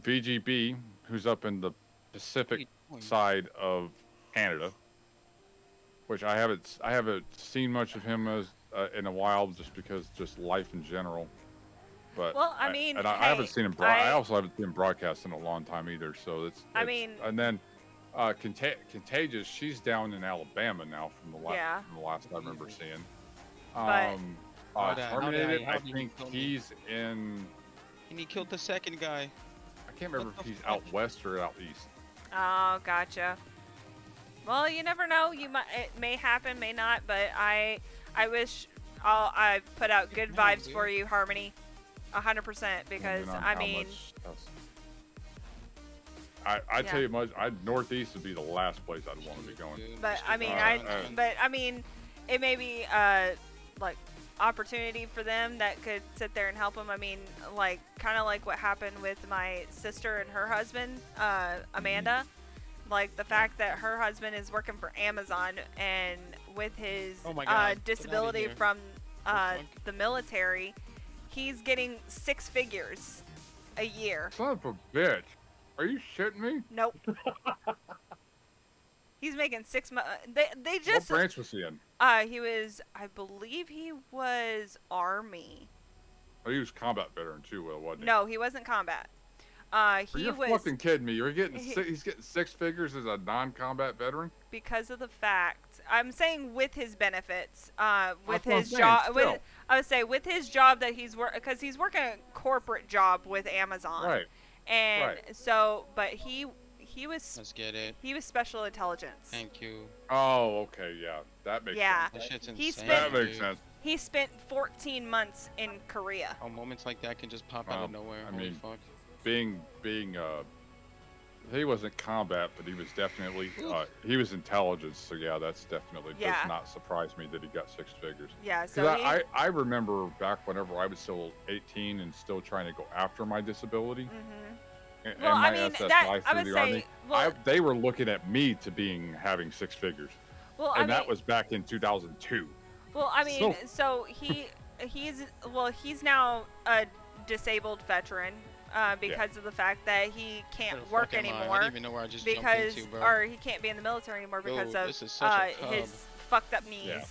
VGB, who's up in the Pacific side of Canada, which I haven't seen much of him as in a while, just because just life in general. But well, I mean, I haven't seen him. I also haven't seen him broadcast in a long time either. So it's and then Contagious, she's down in Alabama now from the last I remember seeing. Terminated, I think he's in. And he killed the second guy. I can't remember if he's out west or out east. Oh, gotcha. Well, you never know. It may happen, may not. But I wish I put out good vibes for you, Harmony, 100%. Because I mean, I tell you much. Northeast would be the last place I'd want to be going. But I mean, it may be like opportunity for them that could sit there and help them. I mean, like kind of like what happened with my sister and her husband, Amanda. Like the fact that her husband is working for Amazon, and with his disability from the military, he's getting 6 figures a year. Son of a bitch. Are you shitting me? Nope. He's making 6 months. They just. What branch was he in? He was, I believe he was Army. Oh, he was combat veteran too, wasn't he? No, he wasn't combat. You're fucking kidding me. He's getting 6 figures as a non-combat veteran? Because of the fact, I'm saying with his benefits, with That's his what I'm job, saying, I would say with his job that he's because he's working a corporate job with Amazon. Right. And so, but he was. Let's get it. He was special intelligence. Thank you. Oh, okay, yeah, that makes sense. That shit's insane. That makes sense. He spent 14 months in Korea. Oh, moments like that can just pop out of nowhere. I Holy mean, fuck. being he wasn't combat, but he was definitely he was intelligence. So yeah, that's definitely does not surprise me that he got 6 figures. Yeah, so I remember back whenever I was still 18 and still trying to go after my disability. And Well, my I mean, SSI that- I through would the say- Army, they were looking at me to having 6 figures. Well, and I that mean- was back in 2002. Well, I mean, so he's now a disabled veteran because of the fact that he can't Where the work fuck am I? I anymore didn't even know where I just jumped because into, bro. or he can't be in the military anymore because Yo, this is such a his cub. fucked up knees. Yeah.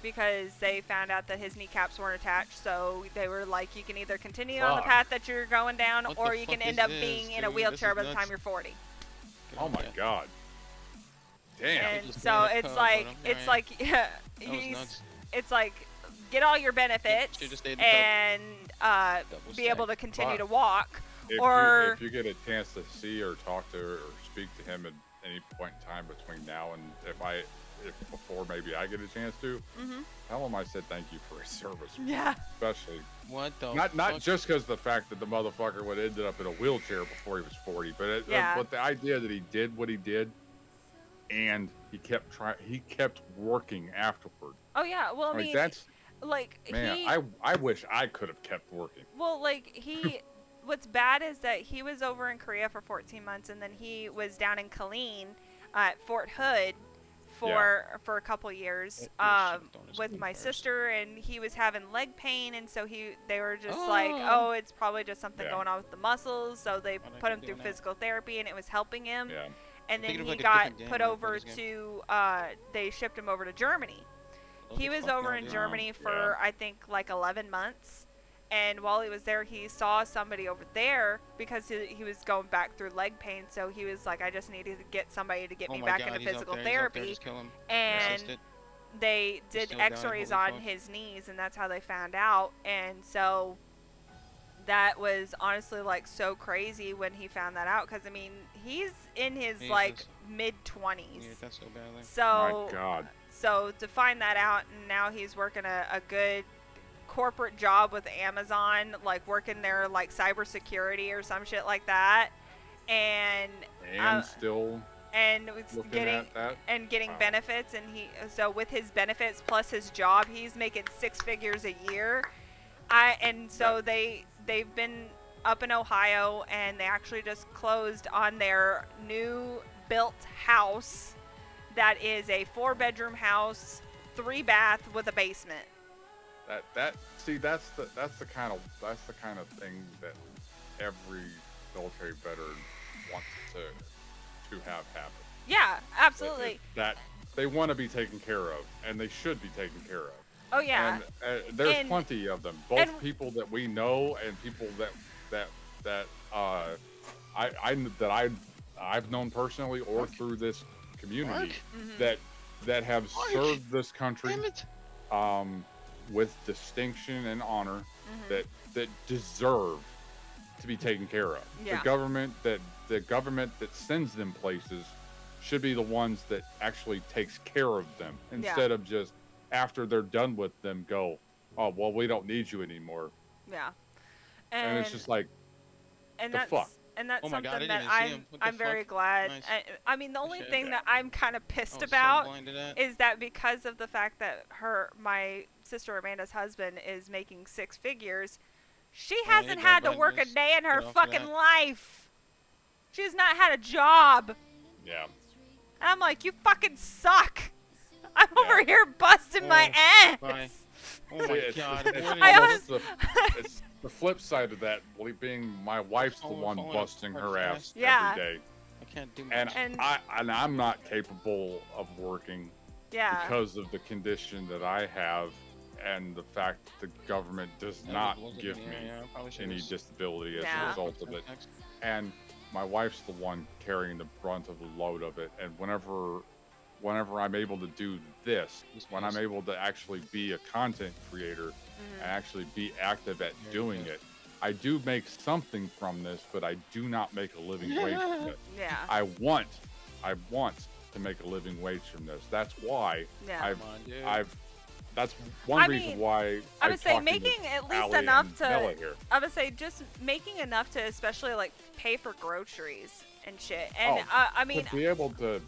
Because they found out that his kneecaps weren't attached, so they were like, you can either continue on the Fuck. path that you're going down, What or the you can fuck end is up this, being in a dude? wheelchair This by is the time nuts. you're 40. Oh my god. Damn. And just so made a it's cub, like but I'm it's crying. like yeah, That was he's nuts. it's like get all your benefits Should've stayed in the cup. and Double be able to stack. continue Fuck. to walk, If or if you get a chance to see or talk to or speak to him at any point in time between now and if before maybe I get a chance to, tell him I said thank you for his service. Yeah. Especially What the not fuck? just because the fact that the motherfucker would have ended up in a wheelchair before he was 40, but but the idea that he did what he did, and he kept working afterward. oh yeah, well I Like, mean that's like man, he I wish I could have kept working. well like he what's bad is that he was over in Korea for 14 months and then he was down in Killeen at Fort Hood for a couple years with my sister, and he was having leg pain, and so they were just like, oh, it's probably just something going on with the muscles, so they put him through physical therapy and it was helping him. Yeah. And then Thinking of, he like, a got different game, put like, over what is to they shipped him over to Germany. Oh, He the was fuck over no, in dude. Germany for I think like 11 months. And while he was there, he saw somebody over there because he was going back through leg pain. So he was like, I just needed to get somebody to get Oh me my back God, into he's up physical there, he's up there, therapy. just kill him. And Assist it. they He's did still dying, x-rays holy on fuck. his knees, and that's how they found out. And so that was honestly like so crazy when he found that out, because I mean he's in his like Jesus. mid-20s. Yeah, that's so badly. So My God. so to find that out, and now he's working a good corporate job with Amazon, like working their like cybersecurity or some shit like that, and Still and it's looking getting at that. and getting Wow. benefits, and so with his benefits plus his job, he's making 6 figures a year. They've been up in Ohio, and they actually just closed on their new built house that is a 4-bedroom house, 3-bath with a basement. See, that's the kind of thing that every military veteran wants to have happen. Yeah, absolutely. That they want to be taken care of, and they should be taken care of. Oh yeah. And there's plenty of them, both people that we know and people that I've known personally or through this community that have served this country with distinction and honor that deserve to be taken care of. Yeah. The government that sends them places should be the ones that actually takes care of them instead of just after they're done with them go, oh well, we don't need you anymore. Yeah. And it's just like, fuck. And that's something God, that I'm very glad. Nice. I mean, the only thing that I'm kind of pissed about is that because of the fact that my sister Amanda's husband is making 6 figures, she hasn't had to work a day in her fucking life. She has not had a job. Yeah. And I'm like, you fucking suck. I'm over here busting my ass. Oh my God. It's the flip side of that being my wife's the one busting her ass every day. I can't do much. And I'm not capable of working because of the condition that I have and the fact the government does not give me any disability as a result of it. And my wife's the one carrying the brunt of the load of it. And whenever I'm able to do this, when I'm able to actually be a content creator and actually be active at doing it, I do make something from this, but I do not make a living wage from it. Yeah. I want to make a living wage from this. That's why that's one reason why I would say making at least enough to. I would say just making enough to especially like pay for groceries and shit. And I mean, to be able to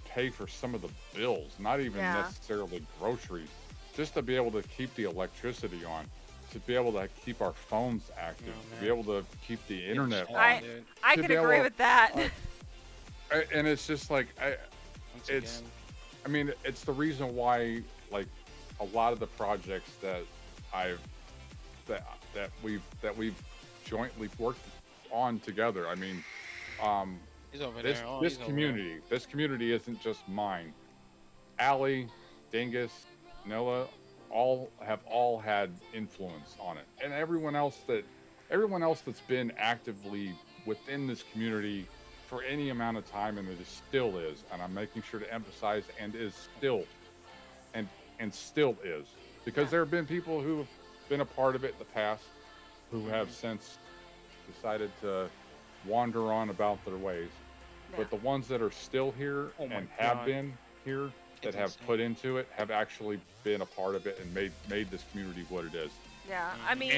pay for some of the bills, not even necessarily groceries, just to be able to keep the electricity on, to be able to keep our phones active, to be able to keep the internet on. I could agree with that. And it's just like it's the reason why like a lot of the projects that we've jointly worked on together. I mean, this community isn't just mine. Allie, Dingus, Noah, have all had influence on it, and everyone else that's been actively within this community for any amount of time, and it still is, and I'm making sure to emphasize, and is still, and still is, because there have been people who have been a part of it in the past who have since decided to wander on about their ways. But the ones that are still here and have been here, that have put into it, have actually been a part of it and made this community what it is. Yeah, I mean,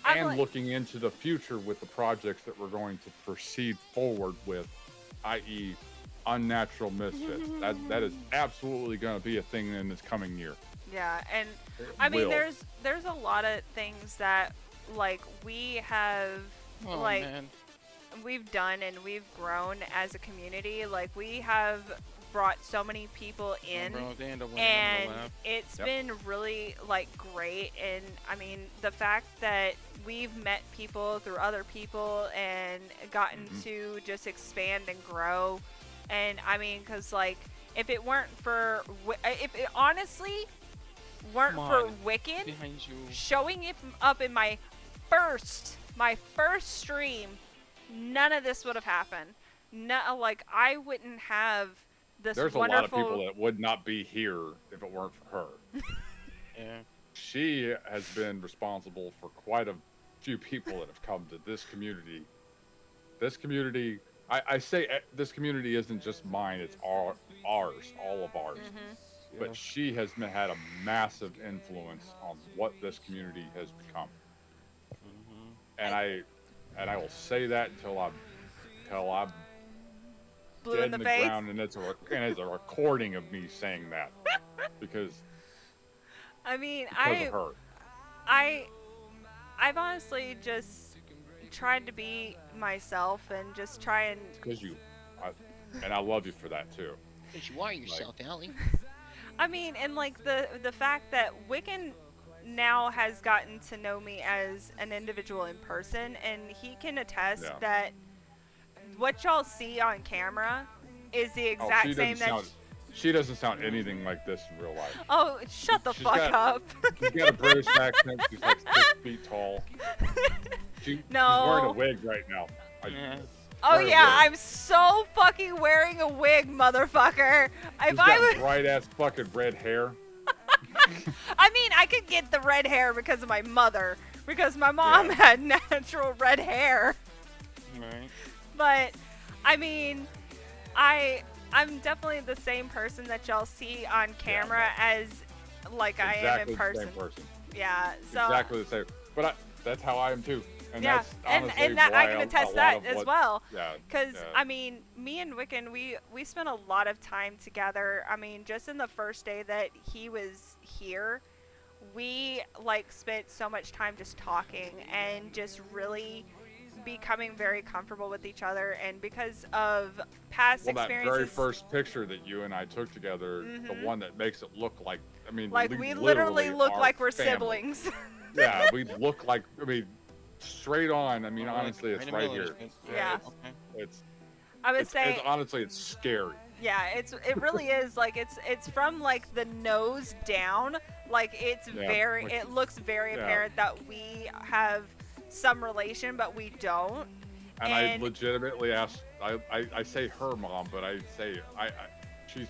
and looking into the future with the projects that we're going to proceed forward with, i.e. Unnatural Misfits. that is absolutely going to be a thing in this coming year. Yeah, and I mean, there's a lot of things that like we have we've done and we've grown as a community. Like we have brought so many people in, and it's been really like great. And I mean, the fact that we've met people through other people and gotten to just expand and grow. And I mean, because like if it weren't for if it honestly weren't for Wicked showing it up in my first stream, none of this would have happened. No, like I wouldn't have this There's wonderful... a lot of people that would not be here if it weren't for her. She has been responsible for quite a few people that have come to this community. This community, I say this community isn't just mine, it's ours, all of ours. But she has had a massive influence on what this community has become. And I will say that until I'm blue dead in the face. Ground, and it's a recording of me saying that because I mean, of her. I've honestly just tried to be myself and just try and. Because and I love you for that too. Because you are yourself, Allie. I mean, and like the fact that Wiccan now has gotten to know me as an individual in person, and he can attest that what y'all see on camera is the exact same that. She doesn't sound anything like this in real life. Oh, shut the fuck up. She's got a British accent. She's like 6 feet tall. She's wearing a wig right now. Oh yeah, I'm so fucking wearing a wig, motherfucker. She's got bright ass fucking red hair. I mean, I could get the red hair because of my mother, because my mom had natural red hair. Right. But I mean, I'm definitely the same person that y'all see on camera as like I am in person. Exactly the same person. Yeah. So exactly the same. But that's how I am too. And yeah, that's and that I can attest that as well. Yeah. Because I mean, me and Wiccan, we spent a lot of time together. I mean, just in the first day that he was here, we like spent so much time just talking and just really becoming very comfortable with each other. And because of past experiences, that very first picture that you and I took together, the one that makes it look like, I mean, like we literally look like we're siblings. Yeah, we look like, I mean, straight on. I mean, honestly, it's right here. Yeah. It's. I would say. Honestly, it's scary. Yeah, it really is. Like it's from like the nose down. Like it's very. It looks very apparent that we have some relation, but we don't. And I legitimately asked. I say her mom, but I say she's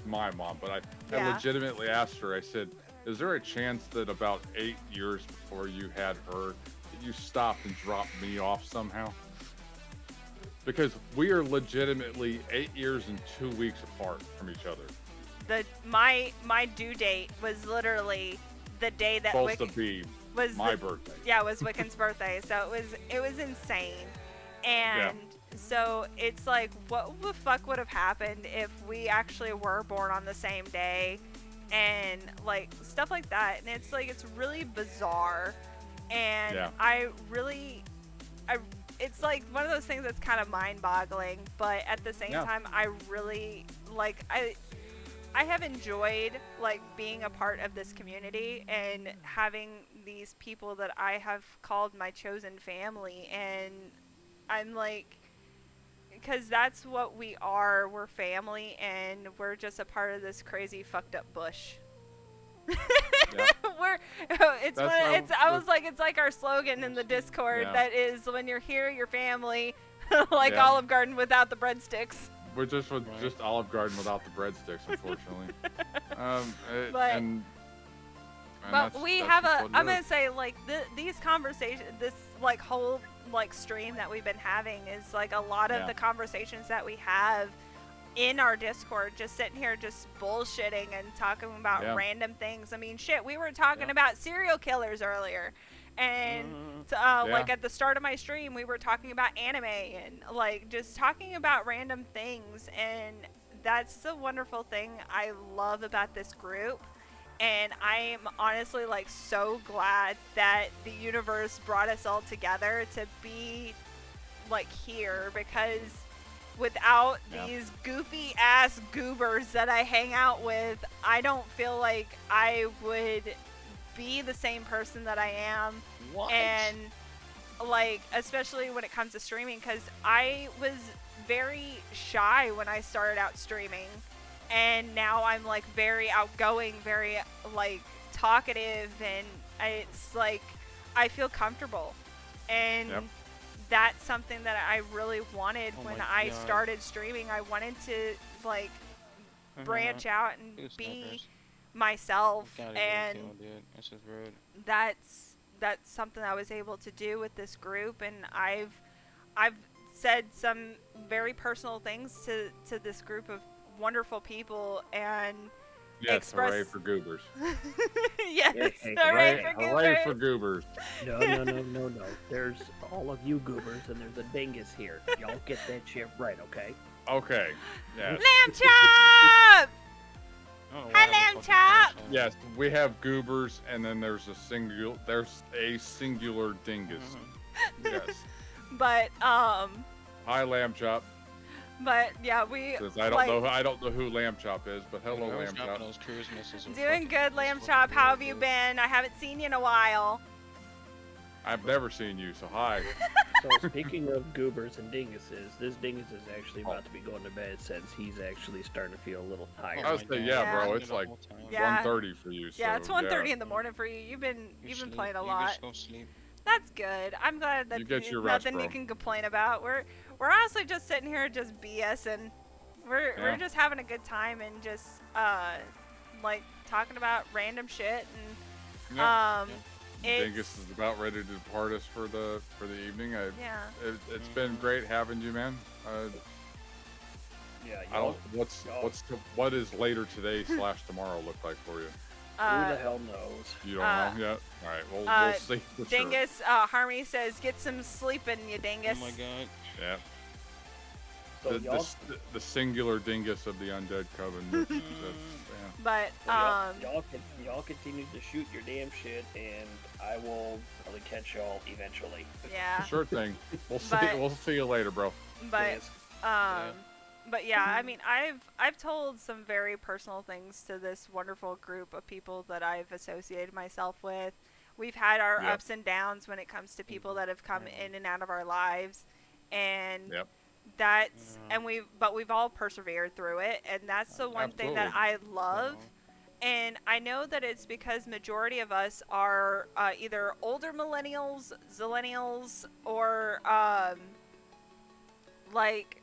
my mom. But I legitimately asked her. I said, is there a chance that about 8 years before you had her, that you stopped and dropped me off somehow? Because we are legitimately 8 years and 2 weeks apart from each other. My due date was literally the day that supposed to be my birthday. Yeah, it was Wiccan's birthday. So it was insane. And so it's like, what the fuck would have happened if we actually were born on the same day? And like stuff like that, and it's like it's really bizarre, and it's like one of those things that's kind of mind-boggling, but at the same time, I really like I have enjoyed like being a part of this community and having these people that I have called my chosen family, and I'm like, because that's what we are. We're family, and we're just a part of this crazy fucked up bush. I was like, it's like our slogan in the Discord that is, when you're here, you're family, like Olive Garden without the breadsticks. We're just Olive Garden without the breadsticks, unfortunately. But we have I'm gonna say like these conversations, this like whole like stream that we've been having is like a lot of the conversations that we have in our Discord, just sitting here just bullshitting and talking about random things. I mean, shit, we were talking about serial killers earlier, and like at the start of my stream we were talking about anime and like just talking about random things, and that's the wonderful thing I love about this group. And I am honestly like so glad that the universe brought us all together to be like here, because without these goofy ass goobers that I hang out with, I don't feel like I would be the same person that I am. What? And like, especially when it comes to streaming, because I was very shy when I started out streaming. And now I'm like very outgoing, very like talkative, and it's like I feel comfortable. And that's something that I really wanted when I started streaming. I wanted to like branch out and be myself, and that's something I was able to do with this group. And I've said some very personal things to this group of wonderful people, and hooray for goobers. Hooray for goobers. No. There's all of you goobers, and there's a dingus here. Y'all get that shit right, okay? Okay. Yes. Lamb chop! Hi, Lamb Chop. Yes, we have goobers, and then there's a singular dingus. Yes. But Hi, Lamb Chop. But yeah, we. I don't know who Lamb Chop is, but hello, I was Lamb Chop. dropping those cruise missiles and Doing fucking- good, Lamb Chop. How have you been? I haven't seen you in a while. I've never seen you, so hi. So speaking of goobers and dinguses, this dingus is actually about to be going to bed since he's actually starting to feel a little tired. I was saying, yeah, bro, it's like Yeah. 1:30 for you. Yeah, so, it's 1:30 in the morning for you. You've been playing a You lot. just go sleep. That's good. I'm glad that You get there's your rest, nothing you bro. can complain about. We're honestly just sitting here just BSing. We're Yeah. just having a good time and just like talking about random shit and it's Dingus is about ready to depart us for the evening. Yeah. It's been great having you, man. Yeah. I don't. What is later today / tomorrow look like for you? Who the hell knows? You don't know yet. All right, we'll see. For sure. Dingus, Harmony says, "Get some sleeping, you dingus." Oh my god. Yeah. So The singular dingus of the undead coven. That's, But y'all continue to shoot your damn shit, and I will probably catch y'all eventually. Yeah. Sure thing. We'll see. But- We'll see you later, bro. But but yeah, I mean, I've told some very personal things to this wonderful group of people that I've associated myself with. We've had our Yep. ups and downs when it comes to people that have come in and out of our lives, and that's we've all persevered through it, and that's the one thing that I love. And I know that it's because majority of us are either older millennials, zillennials, or like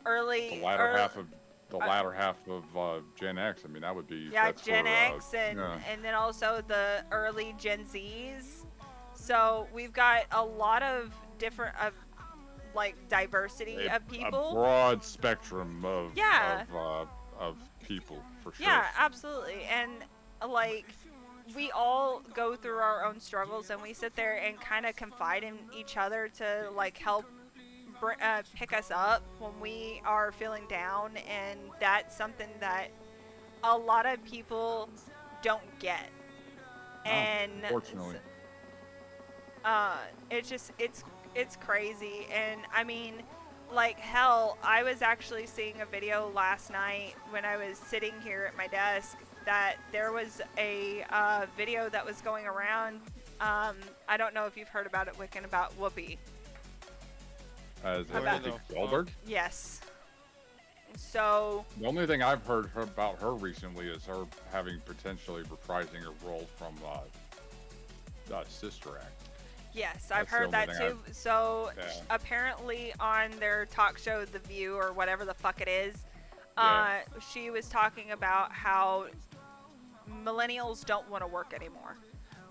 early. The latter half of Gen X. I mean, that would be. Yeah, that's Gen for, X and then also the early Gen Zs. So we've got a lot of different like diversity of people. A broad spectrum of of people for sure. Yeah, absolutely. And like we all go through our own struggles, and we sit there and kind of confide in each other to like help pick us up when we are feeling down, and that's something that a lot of people don't get. And unfortunately, it's crazy. And I mean, like hell, I was actually seeing a video last night when I was sitting here at my desk that there was a video that was going around. I don't know if you've heard about it, Wiccan, about Whoopi. As About- Whoopi Goldberg. Yes. So. The only thing I've heard about her recently is her having potentially reprising her role from Sister Act. Yes, I've That's the heard only that thing too. So Yeah. apparently on their talk show, The View or whatever the fuck it is, she was talking about how millennials don't want to work anymore,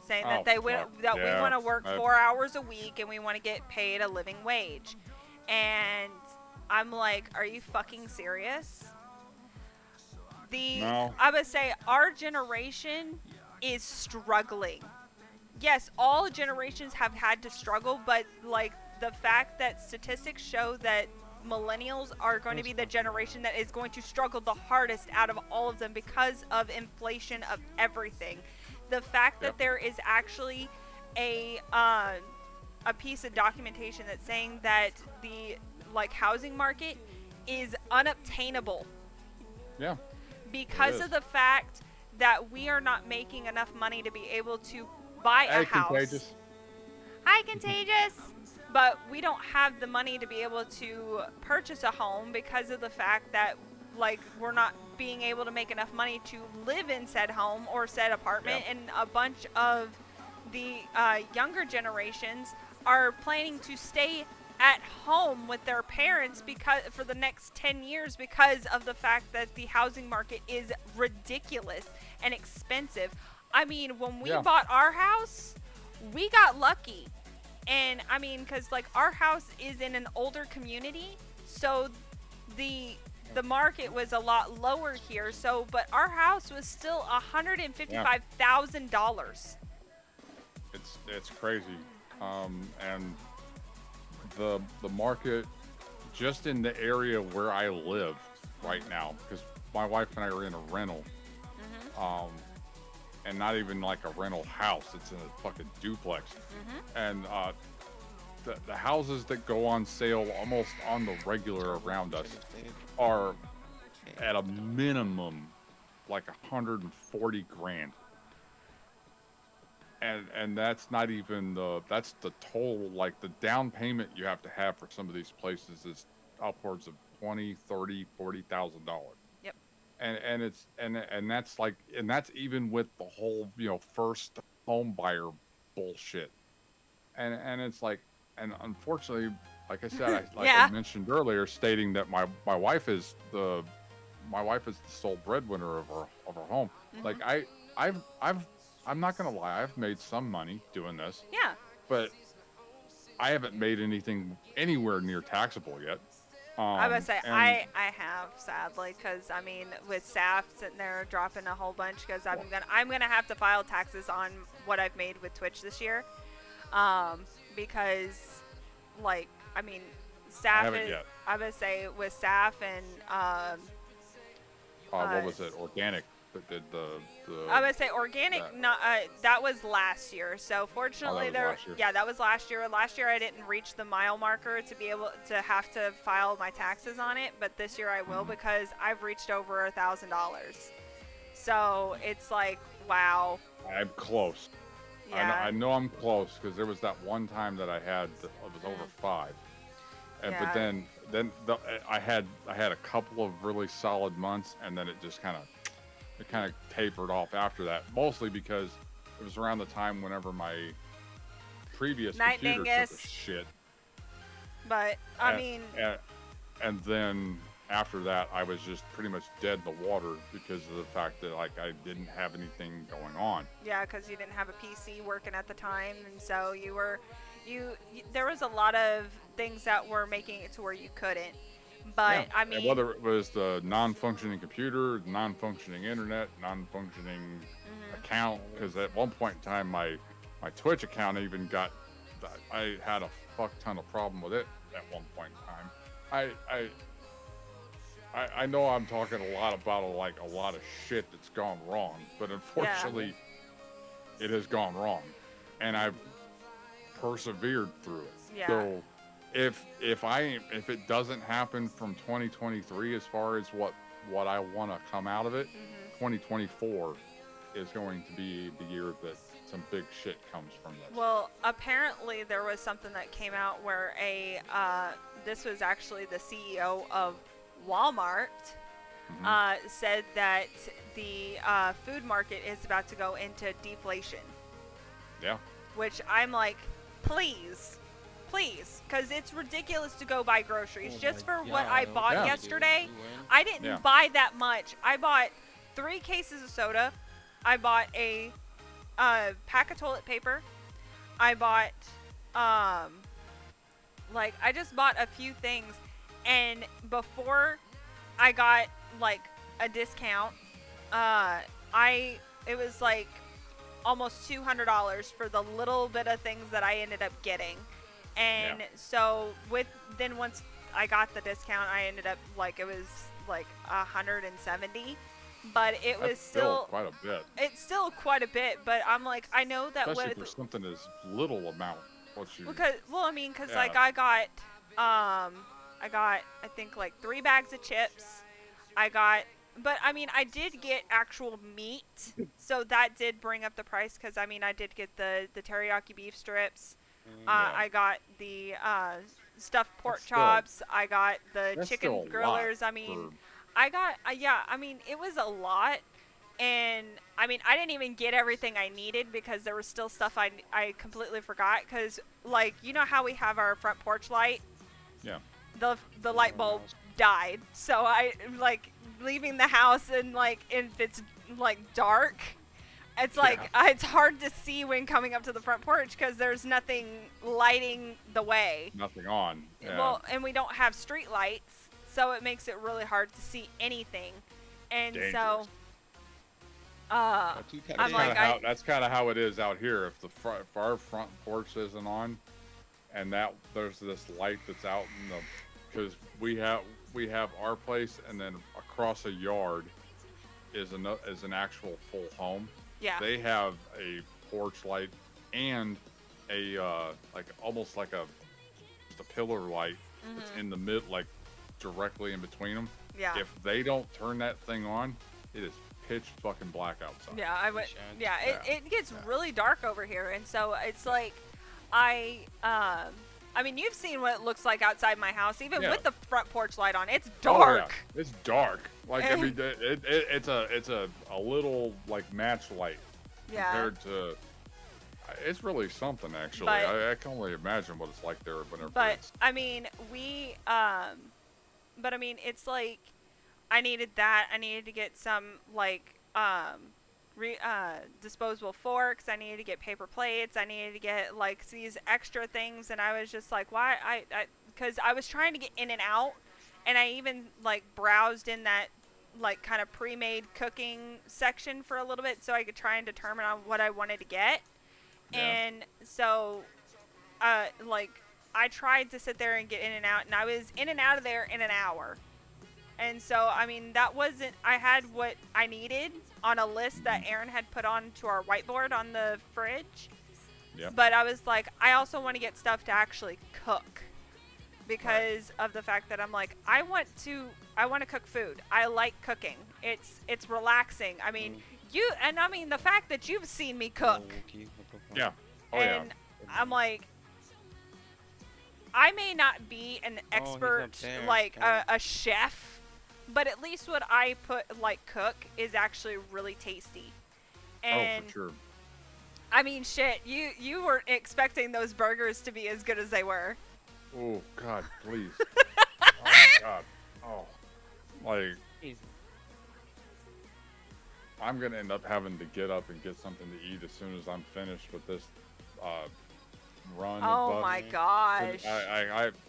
saying that we want to work 4 hours a week and we want to get paid a living wage. And I'm like, are you fucking serious? No. I would say our generation is struggling. Yes, all generations have had to struggle, but like the fact that statistics show that millennials are going to be the generation that is going to struggle the hardest out of all of them because of inflation of everything. The fact that there is actually a piece of documentation that's saying that the housing market is unobtainable. Yeah. Because of the fact that we are not making enough money to be able to buy a house. Contagious. Hi, Contagious. But we don't have the money to be able to purchase a home because of the fact that we're not being able to make enough money to live in said home or said apartment. And a bunch of the younger generations are planning to stay at home with their parents for the next 10 years because of the fact that the housing market is ridiculous and expensive. I mean, when we bought our house, we got lucky. And I mean, because our house is in an older community, so the market was a lot lower here. So, but our house was still $155,000. It's crazy, and the market just in the area where I live right now, because my wife and I are in a rental, and not even like a rental house. It's in a fucking duplex, and the houses that go on sale almost on the regular around us are at a minimum like 140 grand. And that's not even that's the total, like the down payment you have to have for some of these places is upwards of $20,000, $30,000, $40,000. Yep. And it's and that's like, and that's even with the whole, you know, first home buyer bullshit. And it's like, and unfortunately, like I said, I mentioned earlier, stating that my wife is the sole breadwinner of our home. Like I'm not gonna lie, I've made some money doing this. Yeah. But I haven't made anything anywhere near taxable yet. I would say I have, sadly, because I mean, with Saf sitting there dropping a whole bunch, because I'm gonna have to file taxes on what I've made with Twitch this year, because like I mean, Saf is, I would say with Saf and what was it? Organic that did the I would say organic. That was last year. So fortunately, that was last year. Last year I didn't reach the mile marker to be able to have to file my taxes on it, but this year I will because I've reached over $1,000. So it's like, wow. I'm close. Yeah. I know I'm close because there was that one time that I had it was over 5, and but then I had a couple of really solid months, and then it just kind of tapered off after that, mostly because it was around the time whenever my previous computer took a shit. But I mean, and then after that, I was just pretty much dead in the water because of the fact that like I didn't have anything going on. Yeah, because you didn't have a PC working at the time, and so there was a lot of things that were making it to where you couldn't. But I mean, and whether it was the non-functioning computer, non-functioning internet, non-functioning account, because at one point in time my Twitch account even I had a fuck ton of problem with it at one point in time. I know I'm talking a lot about a lot of shit that's gone wrong, but unfortunately it has gone wrong, and I've persevered through it. Yeah. So if it doesn't happen from 2023 as far as what I want to come out of it, 2024 is going to be the year that some big shit comes from this. Well, apparently there was something that came out where this was actually the CEO of Walmart said that the food market is about to go into deflation. Yeah. Which I'm like, please, because it's ridiculous to go buy groceries just for what I bought yesterday. I didn't buy that much. I bought 3 cases of soda. I bought a pack of toilet paper. I bought I just bought a few things, and before I got like a discount, it was like almost $200 for the little bit of things that I ended up getting. And so once I got the discount, I ended up it was like 170, but that's still quite a bit. It's still quite a bit, but I'm like, I know that especially for something as little amount. Because I got I think like 3 bags of chips. But I mean, I did get actual meat, so that did bring up the price. Because I mean, I did get the teriyaki beef strips. I got the stuffed pork chops. I got the chicken grillers. I mean, I got I mean, it was a lot, and I mean, I didn't even get everything I needed because there was still stuff I completely forgot. Because like, you know how we have our front porch light? Yeah. The light bulb died, so I like leaving the house and if it's like dark. It's it's hard to see when coming up to the front porch because there's nothing lighting the way. Nothing on. Yeah. Well, and we don't have street lights, so it makes it really hard to see anything. And dangerous. So, that's kind of how it is out here. If our front porch isn't on, and there's this light that's out in the, because we have our place, and then across a yard is an actual full home. Yeah. They have a porch light and a like almost like a pillar light that's in the mid, like directly in between them. Yeah. If they don't turn that thing on, it is pitch fucking black outside. Yeah, it gets really dark over here, and so it's like I mean, you've seen what it looks like outside my house, even with the front porch light on. It's dark. Oh, yeah. It's dark. Like I mean, it's a little like match light compared to. It's really something, actually. But, I can only imagine what it's like there whenever. But I mean, but I mean, it's like I needed that. I needed to get some like disposable forks. I needed to get paper plates. I needed to get like these extra things, and I was just like, why? Because I was trying to get in and out, and I even like browsed in that like kind of pre-made cooking section for a little bit, so I could try and determine on what I wanted to get. Yeah. And so, like, I tried to sit there and get in and out, and I was in and out of there in an hour. And so, I mean, that wasn't, I had what I needed on a list that Aaron had put onto our whiteboard on the fridge. Yep. But I was like, I also want to get stuff to actually cook because of the fact that I'm like, I want to cook food. I like cooking. It's relaxing. I mean, I mean, the fact that you've seen me cook. Yeah. Oh, and yeah. I'm like, I may not be an expert, like a chef, but at least what I cook is actually really tasty. And for sure. I mean, shit, you weren't expecting those burgers to be as good as they were. Oh God, please. Oh my God. Oh, like. I'm gonna end up having to get up and get something to eat as soon as I'm finished with this run. Oh my gosh!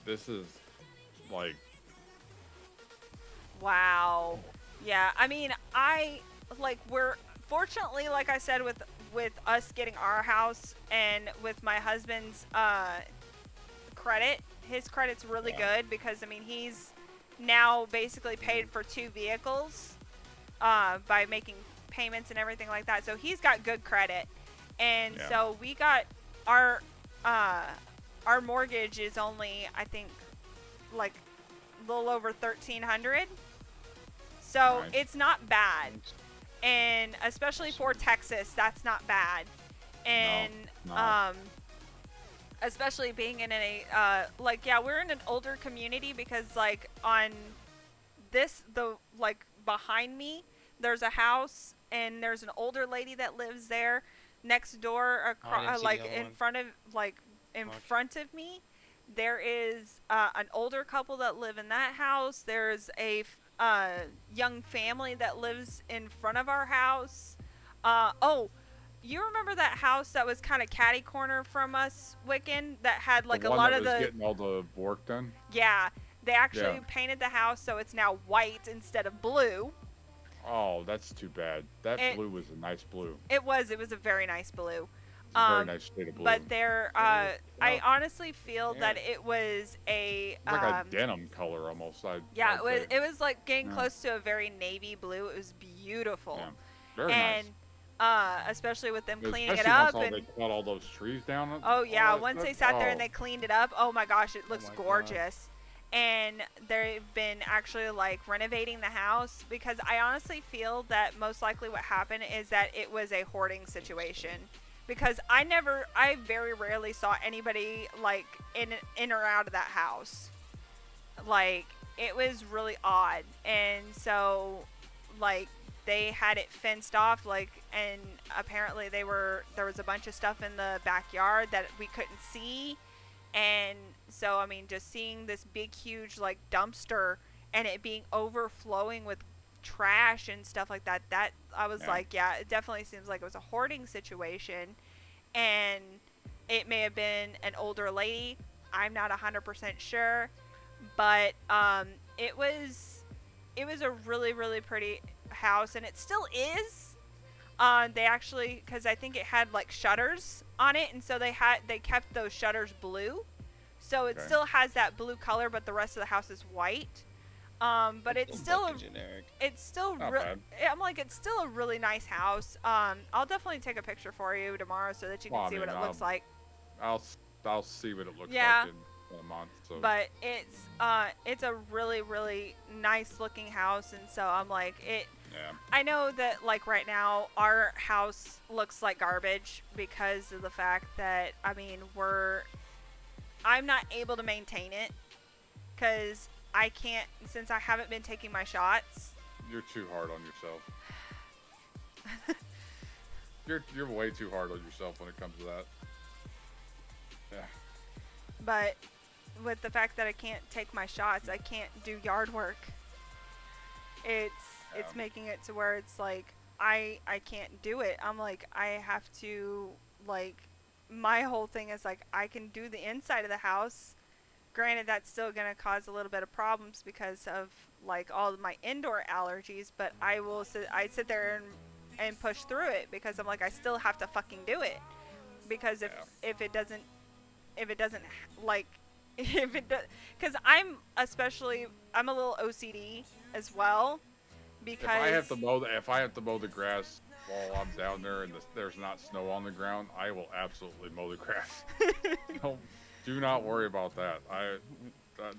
This is like. Wow. Yeah, I mean, we're fortunately, like I said, with us getting our house and with my husband's credit, his credit's really good because I mean he's now basically paid for 2 vehicles by making payments and everything like that, so he's got good credit, and so we got our mortgage is only I think like a little over $1,300, so it's not bad, and especially for Texas that's not bad, and No. Especially being in a we're in an older community because like on behind me there's a house and there's an older lady that lives there. Next door, in front of me, there is an older couple that live in that house. There's a young family that lives in front of our house. You remember that house that was kind of catty corner from us, Wiccan, that had like a lot of the getting all the work done? Yeah, they actually painted the house so it's now white instead of blue. Oh, that's too bad. That blue was a nice blue. It was a very nice blue. It's a very nice shade of blue. But I honestly feel that it was a like a denim color almost. It was like getting close to a very navy blue. It was beautiful. Yeah. Very nice. Especially with them cleaning it up. Once they cut all those trees down. Oh yeah, once they sat there and they cleaned it up, oh my gosh, it looks gorgeous. And they've been actually like renovating the house because I honestly feel that most likely what happened is that it was a hoarding situation. Because I very rarely saw anybody like in or out of that house. Like it was really odd, and so like they had it fenced off, like, and apparently there was a bunch of stuff in the backyard that we couldn't see, and so I mean just seeing this big huge like dumpster and it being overflowing with trash and stuff like that, I was like, yeah, it definitely seems like it was a hoarding situation, and it may have been an older lady. I'm not 100% sure, but it was a really, really pretty house, and it still is. They actually, because I think it had like shutters on it, and so they kept those shutters blue, so it still has that blue color, but the rest of the house is white. But it's still a, generic. it's still Not really. bad. I'm like, it's still a really nice house. I'll definitely take a picture for you tomorrow so that you can Well, I see what mean, it looks like. I'll see what it looks Yeah. like in a month. So. But it's a really really nice looking house, and so I'm like it. Yeah. I know that like right now our house looks like garbage because of the fact that I mean I'm not able to maintain it because I can't, since I haven't been taking my shots. You're too hard on yourself. You're way too hard on yourself when it comes to that. Yeah. But with the fact that I can't take my shots, I can't do yard work. It's making it to where it's like I can't do it. I'm like I have to like my whole thing is like I can do the inside of the house. Granted, that's still going to cause a little bit of problems because of like all of my indoor allergies, but I sit there and push through it because I'm like I still have to fucking do it because if it doesn't like if it does, because I'm a little OCD as well because if I have to mow the grass while I'm down there and there's not snow on the ground, I will absolutely mow the grass. Do not worry about that.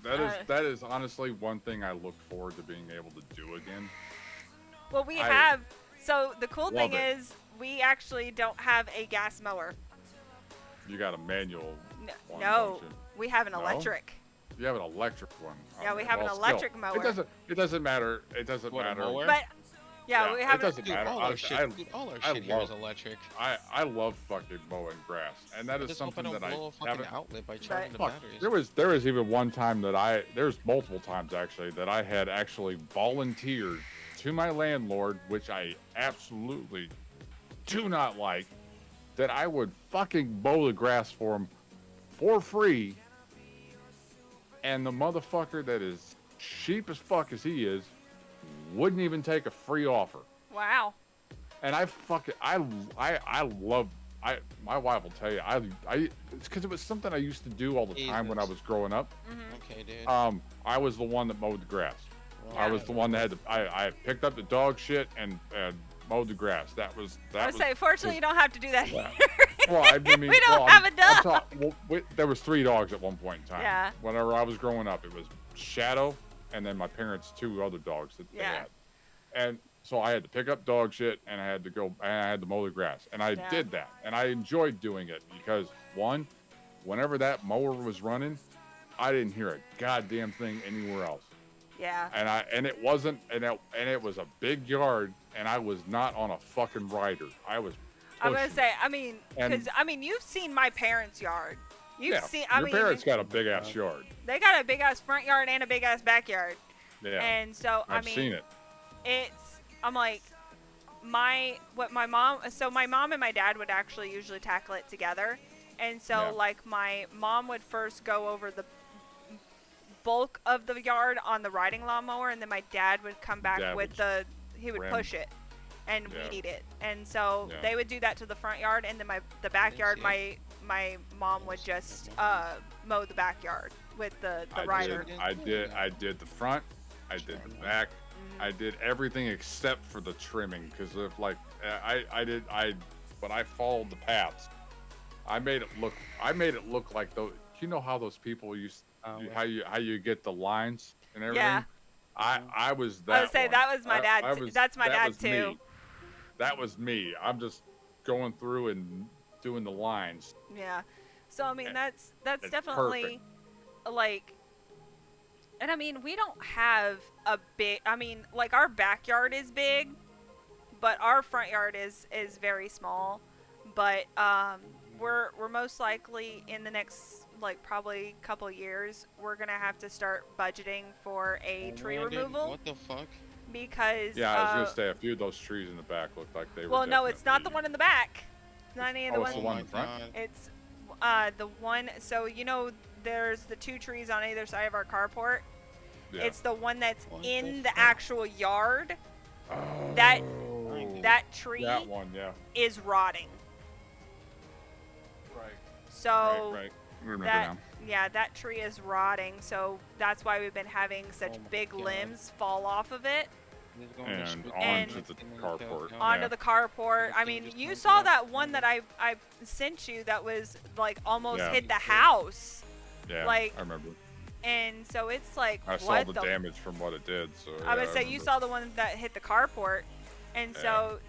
That is honestly one thing I look forward to being able to do again. Well, so the cool thing is we actually don't have a gas mower. You got a manual one, No, don't you? we have an electric. You have an electric one. Yeah, we have an electric mower. It doesn't matter. It doesn't matter. But yeah, we have. It doesn't matter. All our shit here is electric. I love fucking mowing grass, and that is something that I haven't. Outlet by charging the batteries. There was even one time that there's multiple times actually that I had actually volunteered to my landlord, which I absolutely do not like, that I would fucking mow the grass for him for free, and the motherfucker that is cheap as fuck as he is wouldn't even take a free offer. Wow. And my wife will tell you, it's because it was something I used to do all the time when I was growing up. Okay, dude. I was the one that mowed the grass. I was the one that had I picked up the dog shit and mowed the grass. Fortunately, you don't have to do that here. Well, I mean, we don't have a dog. There was 3 dogs at one point in time. Yeah. Whenever I was growing up, it was Shadow, and then my parents' 2 other dogs that they had. And so I had to pick up dog shit, and I had to mow the grass, and I did that, and I enjoyed doing it because one, whenever that mower was running, I didn't hear a goddamn thing anywhere else. Yeah. And it wasn't, and it was a big yard, and I was not on a fucking rider. I was. I'm gonna say, because you've seen my parents' yard. Your parents got a big ass yard. They got a big ass front yard and a big ass backyard. Yeah. And so I've seen it. I'm like, my mom and my dad would actually usually tackle it together, and so like my mom would first go over the bulk of the yard on the riding lawnmower, and then my dad would come back he would push it and weed eat it, and so they would do that to the front yard, and then the backyard my mom would just mow the backyard with the rider. I did the front, I did the back, I did everything except for the trimming, because if like when I followed the paths, I made it look like those. You know how those people how you get the lines and everything. Yeah. I was that. I would say that was my dad. That's my dad too. Me. That was me. I'm just going through and doing the lines. Yeah. So I mean that's definitely like, and I mean we don't have a big. I mean like our backyard is big, but our front yard is very small. But we're most likely in the next like probably couple years we're gonna have to start budgeting for a tree removal. What the fuck? Because I was gonna say a few of those trees in the back looked like they were. Well, no, it's not the one in the back. It's not any of the it's the one in front. It's the one. So there's the 2 trees on either side of our carport. Yeah. It's the one that's in the actual yard. Oh, that tree that one, is rotting. Right. So right. Remember that now. yeah, that tree is rotting, so that's why we've been having such big limbs fall off of it. And onto the carport. Onto the carport. I mean, you saw that one that I sent you that was like almost hit the house. Yeah, like, I remember. And so it's like, I saw the damage from what it did. So I would say you saw the one that hit the carport, and so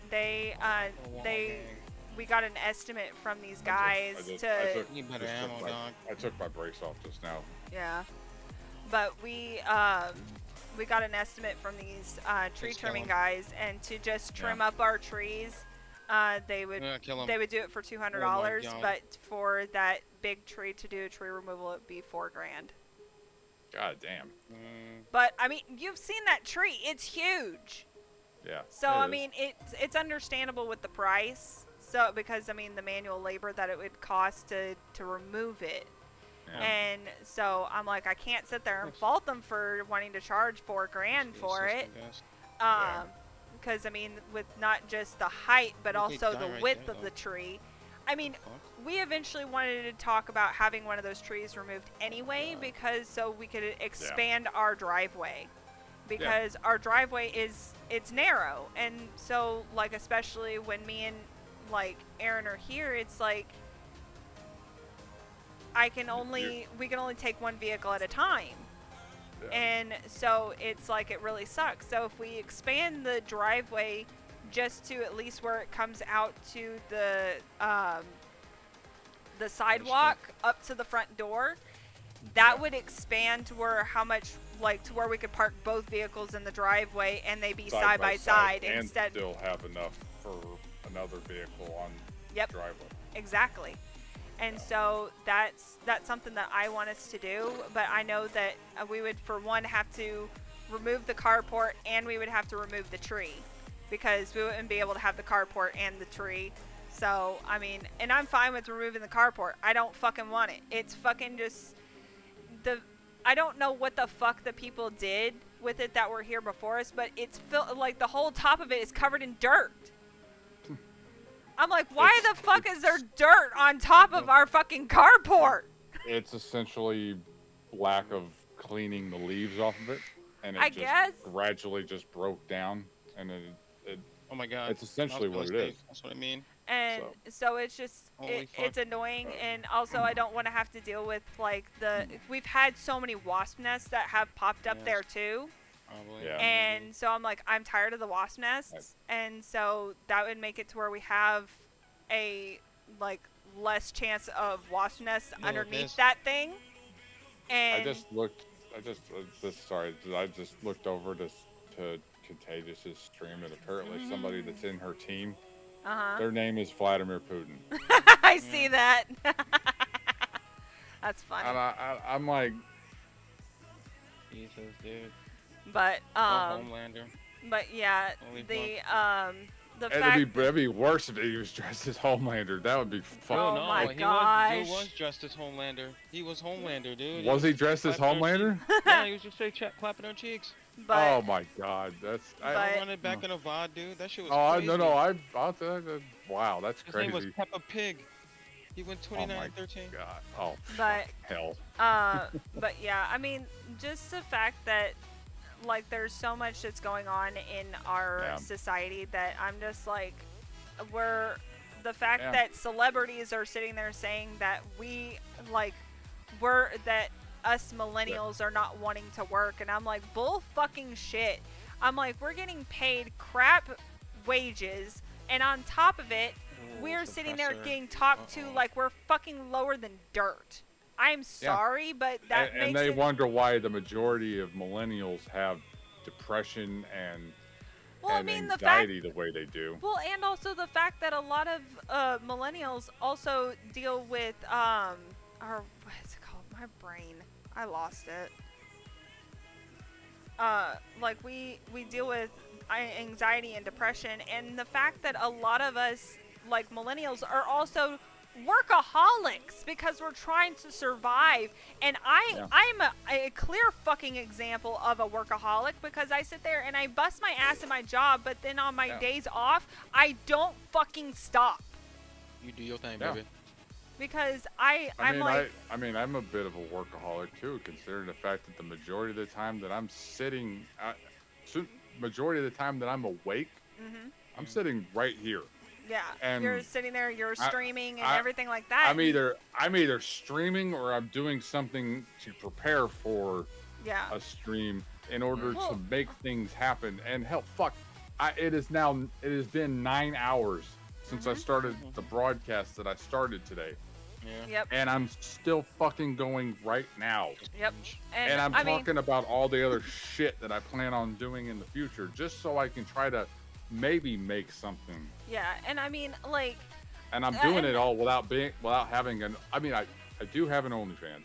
we got an estimate from these guys I took my brace off just now. Yeah, but we got an estimate from these tree trimming guys, and to just trim up our trees, they would do it for $200, but for that big tree to do a tree removal, it'd be $4,000. God damn. But I mean, you've seen that tree; it's huge. Yeah. So I mean, it's understandable with the price. So because I mean, the manual labor that it would cost to remove it. Yeah. And so I'm like, I can't sit there and fault them for wanting to charge $4,000 for it. Because I mean, with not just the height, but also the width of the tree. I mean, we eventually wanted to talk about having one of those trees removed anyway, because so we could expand our driveway. Because our driveway it's narrow, and so like especially when me and like Aaron are here, it's like we can only take one vehicle at a time. And so it's like it really sucks. So if we expand the driveway just to at least where it comes out to the sidewalk up to the front door, that would expand to where to where we could park both vehicles in the driveway and they be side by side instead. And still have enough for another vehicle on the driveway. Exactly. And so that's something that I want us to do, but I know that we would, for one, have to remove the carport and we would have to remove the tree, because we wouldn't be able to have the carport and the tree. So, I mean, and I'm fine with removing the carport. I don't fucking want it. It's fucking just I don't know what the fuck the people did with it that were here before us, but it's like the whole top of it is covered in dirt. I'm like, why the fuck is there dirt on top of our fucking carport? It's essentially lack of cleaning the leaves off of it, and I guess gradually just broke down, and it oh my god, it's essentially what it is. That's what I mean. And so it's just it's annoying, and also I don't want to have to deal with like we've had so many wasp nests that have popped up there too. Yeah. And so I'm like, I'm tired of the wasp nests, and so that would make it to where we have a less chance of wasp nests underneath that thing. And I just looked over to Contagious's stream, and apparently somebody that's in her team, their name is Vladimir Putin. I see that. That's funny. And I'm like, Jesus, dude. But Homelander. But yeah, the fact it'd be worse if he was dressed as Homelander. That would be fun. Oh my gosh. He was dressed as Homelander. He was Homelander, dude. Was he dressed as Homelander? Yeah, he was just straight clapping on cheeks. But, oh my god, I run it back in a VOD, dude. That shit was crazy. Wow, that's crazy. His name was Peppa Pig. He went 29-13. God. Oh, but hell. But yeah, I mean, just the fact that like there's so much that's going on in our society that I'm just like, the fact that celebrities are sitting there saying that us millennials are not wanting to work, and I'm like, bull fucking shit. I'm like, we're getting paid crap wages, and on top of it, we're sitting there getting talked to like we're fucking lower than dirt. I'm sorry, but that makes and they wonder why the majority of millennials have depression and anxiety the way they do. Well, and also the fact that a lot of millennials also deal with what's it called? My brain. I lost it. Like we deal with anxiety and depression, and the fact that a lot of us like millennials are also workaholics because we're trying to survive. And I'm a clear fucking example of a workaholic, because I sit there and I bust my ass in my job, but then on my days off I don't fucking stop. You do your thing, baby. Because I'm like, I mean, I'm a bit of a workaholic too, considering the fact that the majority of the time that I'm sitting, majority of the time that I'm awake, I'm sitting right here. Yeah, and you're sitting there, you're streaming and everything like that. I'm either streaming or I'm doing something to prepare for a stream in order to make things happen. And hell, fuck, it has been 9 hours since I started the broadcast that I started today. Yep. And I'm still fucking going right now. Yep. And I'm talking about all the other shit that I plan on doing in the future, just so I can try to maybe make something. Yeah, and I mean, like. And I'm doing it all without having an. I mean, I do have an OnlyFans,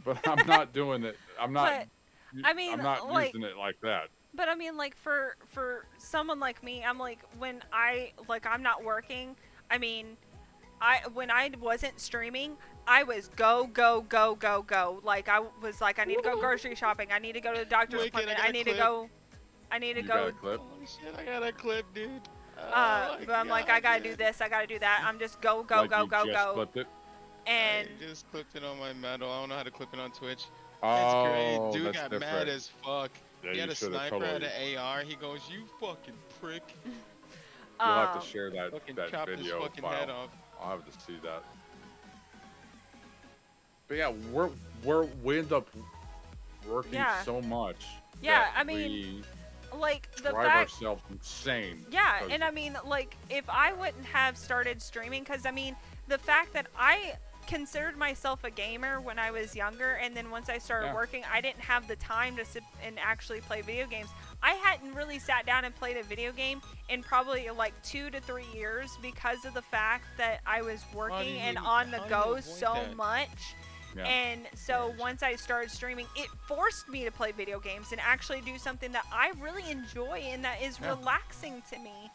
but I'm not doing it. I'm not. I mean, I'm not like, using it like that. But I mean, like for someone like me, I'm like when I'm not working. I mean, when I wasn't streaming, I was go. Like I was like, I need to go grocery shopping. I need to go to the doctor's appointment. I need to go. You got a clip? Oh shit, I got a clip, dude. But I'm like, I gotta do this, I gotta do that. I'm just go. Clipped it? And I just clipped it on my metal. I don't know how to clip it on Twitch. Oh, That's great. Dude that's got different. mad as fuck. Yeah, he had you a should've sniper, had totally- an AR. He goes, "You fucking prick." You'll have to share that Fucking that chopped his video fucking head file. off. I'll have to see that. But yeah, we end up working so much. Yeah, that I mean, like the drive fact. ourselves insane. Yeah, 'cause- and I mean, like, if I wouldn't have started streaming, because I mean, the fact that I considered myself a gamer when I was younger, and then once I started working, I didn't have the time to sit and actually play video games. I hadn't really sat down and played a video game in probably like 2 to 3 years because of the fact that I was working and on the go so much. Yeah. And so once I started streaming, it forced me to play video games and actually do something that I really enjoy and that is relaxing to me.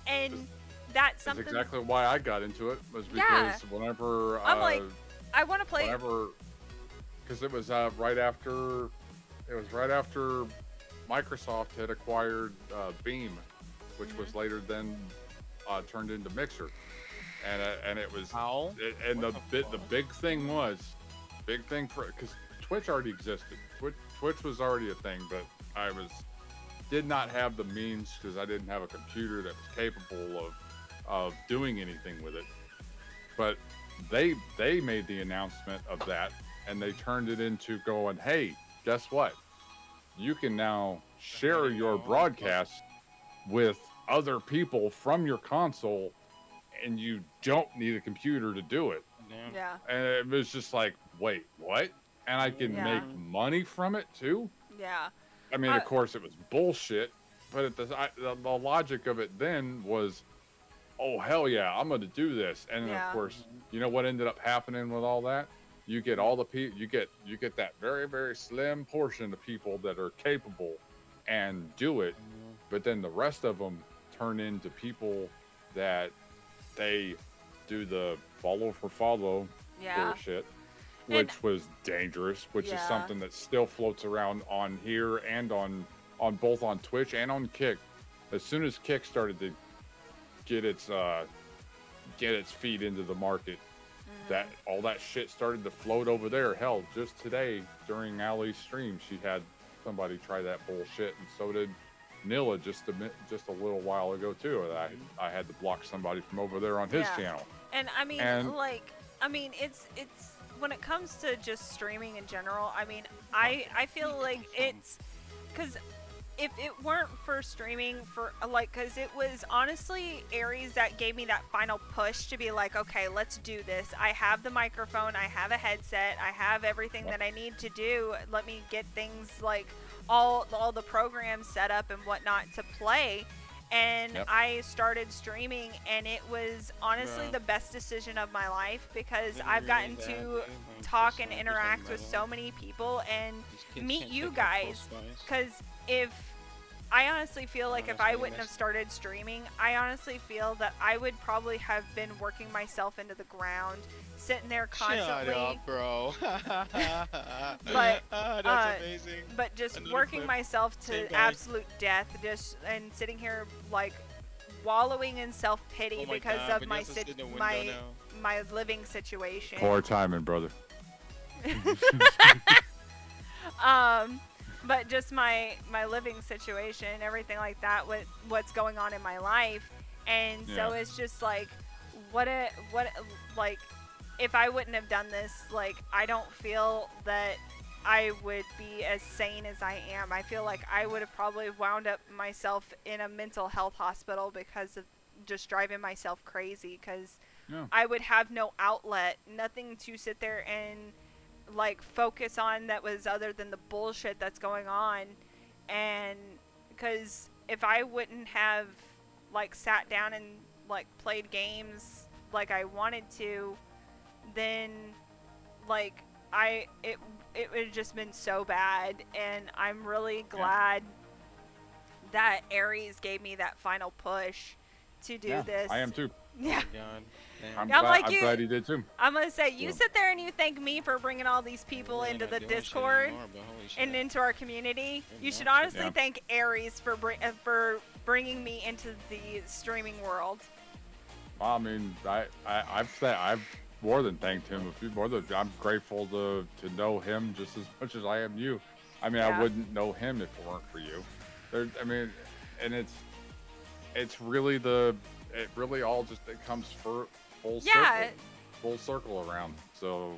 And that's something. That's exactly why I got into it, was because whenever I'm like, I want to play. Whenever, because it was right after Microsoft had acquired Beam, which was later then turned into Mixer, and it was the big thing was. Big thing for because Twitch already existed. Twitch was already a thing, but I did not have the means because I didn't have a computer that was capable of doing anything with it. But they made the announcement of that, and they turned it into going, hey, guess what? You can now share your broadcast with other people from your console, and you don't need a computer to do it. Yeah. And it was just like, wait, what? And I can make money from it too? Yeah. I mean, of course, it was bullshit, but the logic of it then was, oh, hell yeah, I'm going to do this. And then, of course, you know what ended up happening with all that? You get all the people, you get that very, very slim portion of people that are capable and do it, but then the rest of them turn into people that they do the follow for follow bullshit, which was dangerous, which is something that still floats around on here and on both on Twitch and on Kick. As soon as Kick started to get its feet into the market, that all that shit started to float over there. Hell, just today during Allie's stream, she had somebody try that bullshit, and so did Nilla just a little while ago too. I had to block somebody from over there on his channel. And I mean, it's when it comes to just streaming in general, I mean, I feel like it's because if it weren't for streaming because it was honestly Aries that gave me that final push to be like, okay, let's do this. I have the microphone, I have a headset, I have everything that I need to do. Let me get things like all the programs set up and whatnot to play. And I started streaming, and it was honestly the best decision of my life because I've gotten to talk and interact with so many people and meet you guys. Because I honestly feel like if I wouldn't have started streaming, I honestly feel that I would probably have been working myself into the ground, sitting there constantly. Shut up, bro. But that's amazing. But just working myself to absolute death, and sitting here like wallowing in self-pity because of my my living situation. Poor timing, brother. But just my living situation, everything like that, what's going on in my life, and so it's just like, what like, if I wouldn't have done this, like, I don't feel that I would be as sane as I am. I feel like I would have probably wound up myself in a mental health hospital because of just driving myself crazy, because I would have no outlet, nothing to sit there and like focus on that was other than the bullshit that's going on. And because if I wouldn't have like sat down and like played games like I wanted to, then like it would have just been so bad. And I'm really glad that Aries gave me that final push to do this. I am too. Yeah. I'm glad he did too. I'm gonna say, you sit there and you thank me for bringing all these people into the Discord and into our community. You should honestly thank Aries for bringing me into the streaming world. Well, I mean, I've more than thanked him. I'm grateful to know him just as much as I am you. I mean, I wouldn't know him if it weren't for you. And it's really it really all just comes for full circle around. So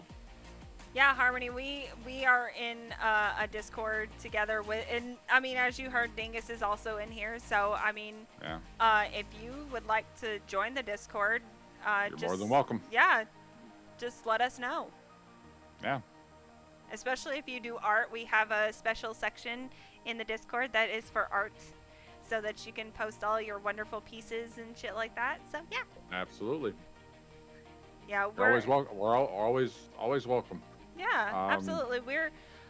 yeah, Harmony, we are in a Discord together with, and I mean, as you heard, Dingus is also in here. So I mean, if you would like to join the Discord, you're more than welcome. Yeah, just let us know. Yeah. Especially if you do art, we have a special section in the Discord that is for art, so that you can post all your wonderful pieces and shit like that. So yeah. Absolutely. Yeah, we're always welcome. We're always welcome. Yeah, absolutely.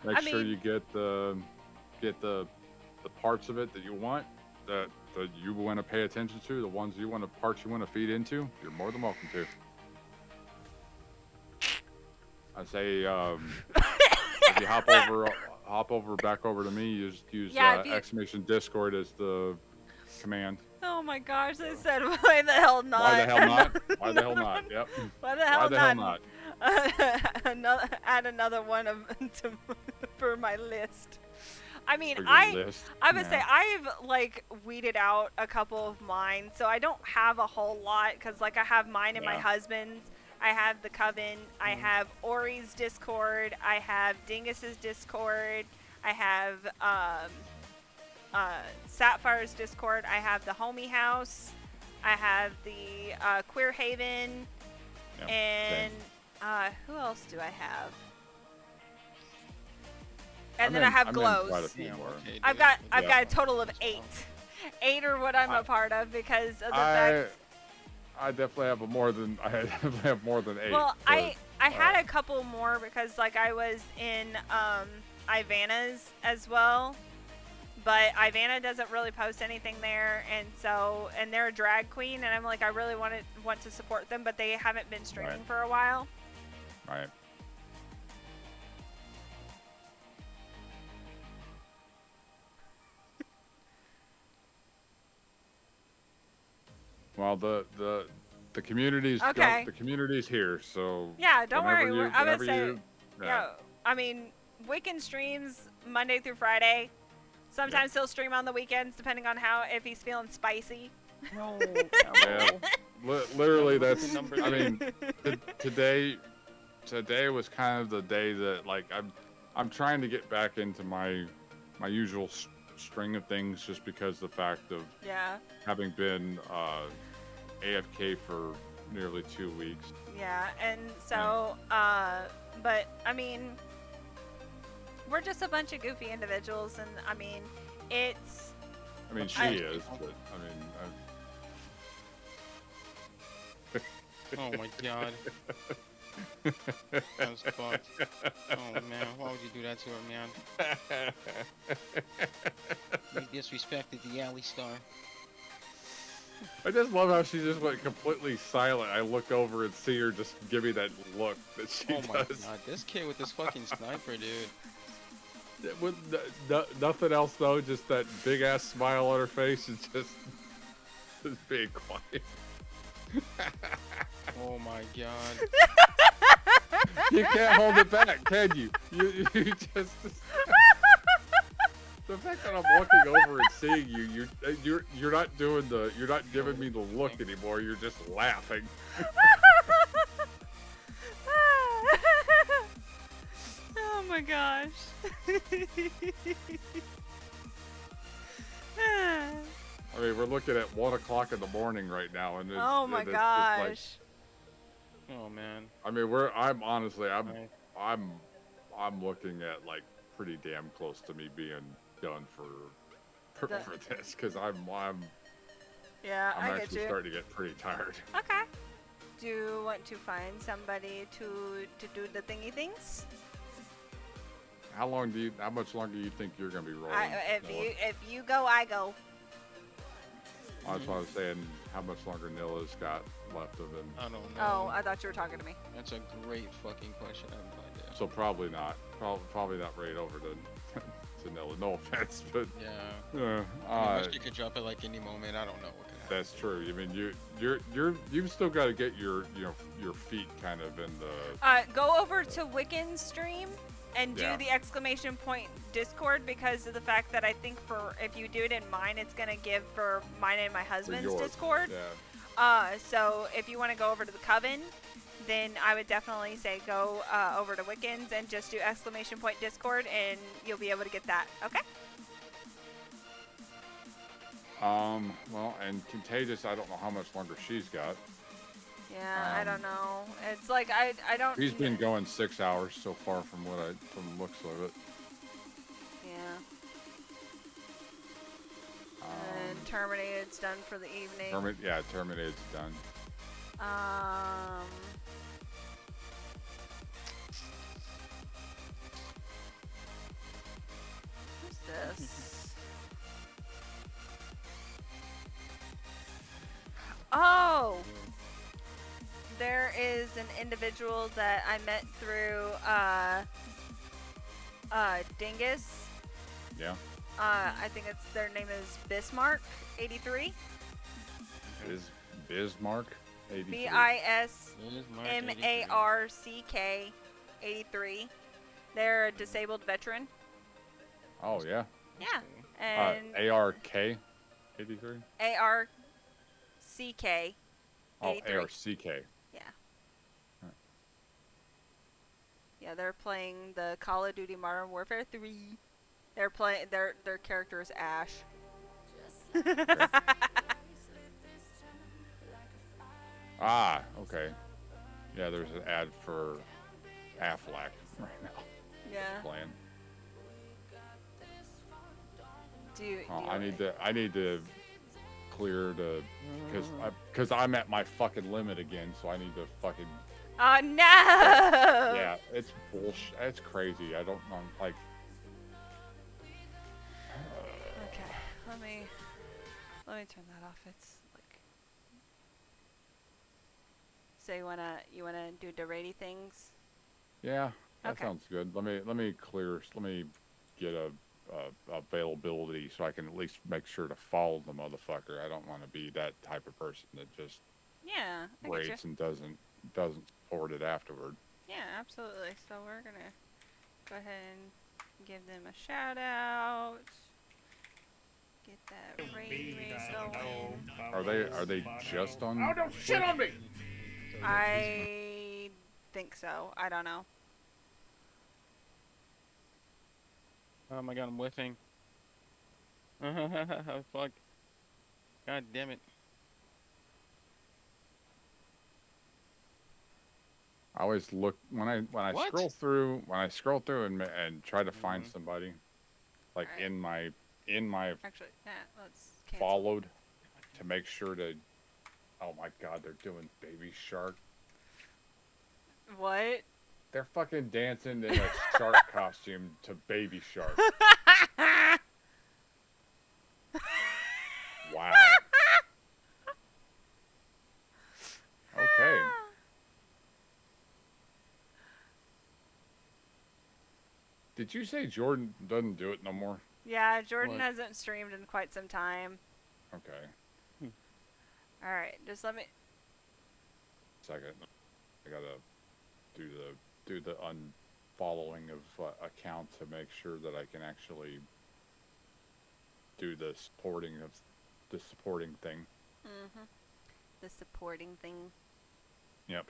Make sure you get the parts of it that you want, that you want to pay attention to, the ones parts you want to feed into. You're more than welcome to. I say, if you hop back over to me, you just use exclamation Discord as the command. Oh my gosh, they said, why the hell not? Why the hell not? Why the hell not? Yep. Why the hell not? Add another one for my list. I mean, I would say I've like weeded out a couple of mine, so I don't have a whole lot, because like I have mine and my husband's. I have the Coven. I have Ori's Discord. I have Dingus's Discord. I have Sapphire's Discord. I have the Homie House. I have the Queer Haven. And who else do I have? And then I have Glows. I've got a total of 8. 8 are what I'm a part of, because of the fact. I definitely have more than 8. Well, I had a couple more, because like I was in Ivana's as well, but Ivana doesn't really post anything there, and they're a drag queen, and I'm like, I really want to support them, but they haven't been streaming for a while. Right. Well, the community's the community's here, so yeah, don't worry. I would say, I mean, Wiccan streams Monday through Friday. Sometimes he'll stream on the weekends, depending on if he's feeling spicy. No. Yeah, literally, that's. I mean, today was kind of the day that like I'm trying to get back into my usual string of things, just because the fact of having been AFK for nearly 2 weeks. Yeah, and so, but I mean, we're just a bunch of goofy individuals, and I mean, it's. I mean, she is, but I mean. Oh my god. That was fucked. Oh man, why would you do that to her, man? You disrespected the alley star. I just love how she just went completely silent. I look over and see her just give me that look that she does. Oh my god, this kid with this fucking sniper, dude. With nothing else though, just that big ass smile on her face and just being quiet. Oh my god. You can't hold it back, can you? You just. The fact that I'm looking over and seeing you, you're not doing the, you're not giving me the look anymore. You're just laughing. Oh my gosh. I mean, we're looking at 1 o'clock in the morning right now, and it's, Oh my and it's gosh. just like, Oh man. I mean, I'm honestly, I'm looking at like pretty damn close to me being done for this, because Yeah, I'm I get actually you. starting to get pretty tired. Okay. Do you want to find somebody to do the thingy things? How much longer do you think you're gonna be rolling? If you go, I go. That's what I was saying. How much longer Nilla's got left of him? I don't know. Oh, I thought you were talking to me. That's a great fucking question. I have no idea. So probably not. Probably not right over to Nilla. No offense, but yeah. She could drop it like any moment. I don't know what could happen. That's true. I mean, you've still got to get your feet kind of in the. Go over to Wiccan's stream and do the exclamation point Discord, because of the fact that I think if you do it in mine, it's gonna give for mine and my husband's Discord. Yeah. So if you want to go over to the Coven, then I would definitely say go over to Wiccan's and just do exclamation point Discord, and you'll be able to get that. Okay. Well, and Contagious, I don't know how much longer she's got. Yeah, I don't know. It's like I don't. She's been going 6 hours so far from the looks of it. Yeah. And Terminated's done for the evening. Terminated's done. Who's this? Oh! There is an individual that I met through Dingus. Yeah. I think their name is Bismarck 83. Bismarck 83. BISMARCK 83. They're a disabled veteran. Oh yeah. Yeah. And ARK 83. ARCK 83. Oh, ARCK. Yeah. Yeah, they're playing the Call of Duty Modern Warfare 3. They're playing their character is Ash. Ah, okay. Yeah, there's an ad for Aflac right now. Yeah. Playing. Do I need to clear the because I'm at my fucking limit again, so I need to fucking. Oh no! Yeah, it's bullshit. It's crazy. I don't know. Like. Okay, let me turn that off. It's like. So you wanna do the raty things? Yeah, that Okay. sounds good. Let me get a availability so I can at least make sure to follow the motherfucker. I don't want to be that type of person that just Yeah, I get rates you. and doesn't forward it afterward. Yeah, absolutely. So we're gonna go ahead and give them a shout out. Get that race going. Are they just on? Oh, don't shit on me! I think so. I don't know. Oh my god, I'm whiffing. Fuck. God damn it. I always look when I What? scroll through and try to find somebody like in my Actually, yeah, let's cancel. followed to make sure to. Oh my god, they're doing Baby Shark. What? They're fucking dancing in a shark costume to Baby Shark. Wow. Okay. Did you say Jordan doesn't do it no more? Yeah, Jordan What? hasn't streamed in quite some time. Okay. All right, just let me. second. I gotta do the unfollowing of account to make sure that I can actually do the supporting thing. Mm-hmm. The supporting thing. Yep.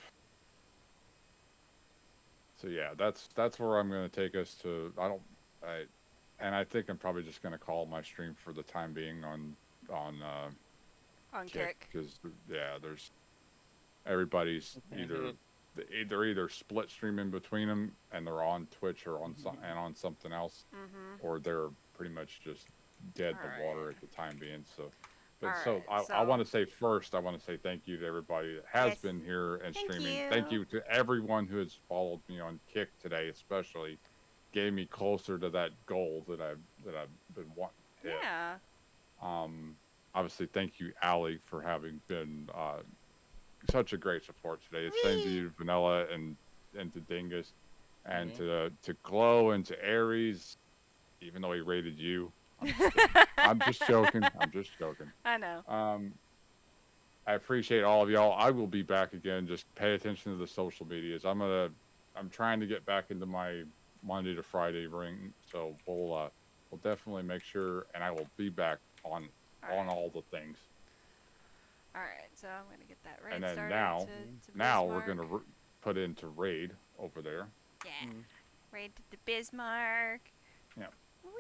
So yeah, that's where I'm gonna take us to. I think I'm probably just gonna call my stream for the time being on Kick. Because yeah, there's everybody's either split streaming between them and they're on Twitch or on and on something else, or they're pretty much just dead the water at the time being. So. But I want to say first, I want to say thank you to everybody that has been here and streaming. Thank you to everyone who has followed me on Kick today, especially gave me closer to that goal that I've been wanting to hit. Yeah. Obviously, thank you, Allie, for having been such a great support today. Same to you, Vanilla, and to Dingus, and to Glow and to Aries, even though he rated you. I'm just joking. I'm just joking. I know. I appreciate all of y'all. I will be back again. Just pay attention to the social medias. I'm trying to get back into my Monday to Friday ring, so we'll definitely make sure, and I will be back on all the things. All right, so I'm gonna get that raid and then started. now we're gonna put into raid over there. Yeah, raid to the Bismarck. Yeah. Whee!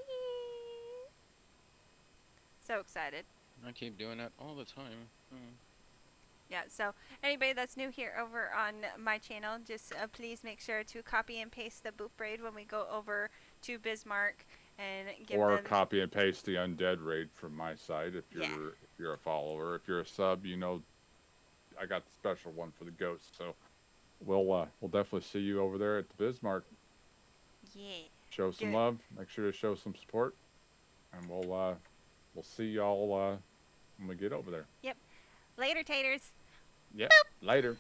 So excited. I keep doing that all the time. Yeah, so anybody that's new here over on my channel, just please make sure to copy and paste the boop raid when we go over to Bismarck and give or them... copy and paste the undead raid from my side if you're a follower. If you're a sub, you know I got the special one for the ghosts. So we'll definitely see you over there at the Bismarck. Yeah. Show some love. Make sure to show some support, and we'll see y'all when we get over there. Yep. Later, taters. Yep. Boop. Later.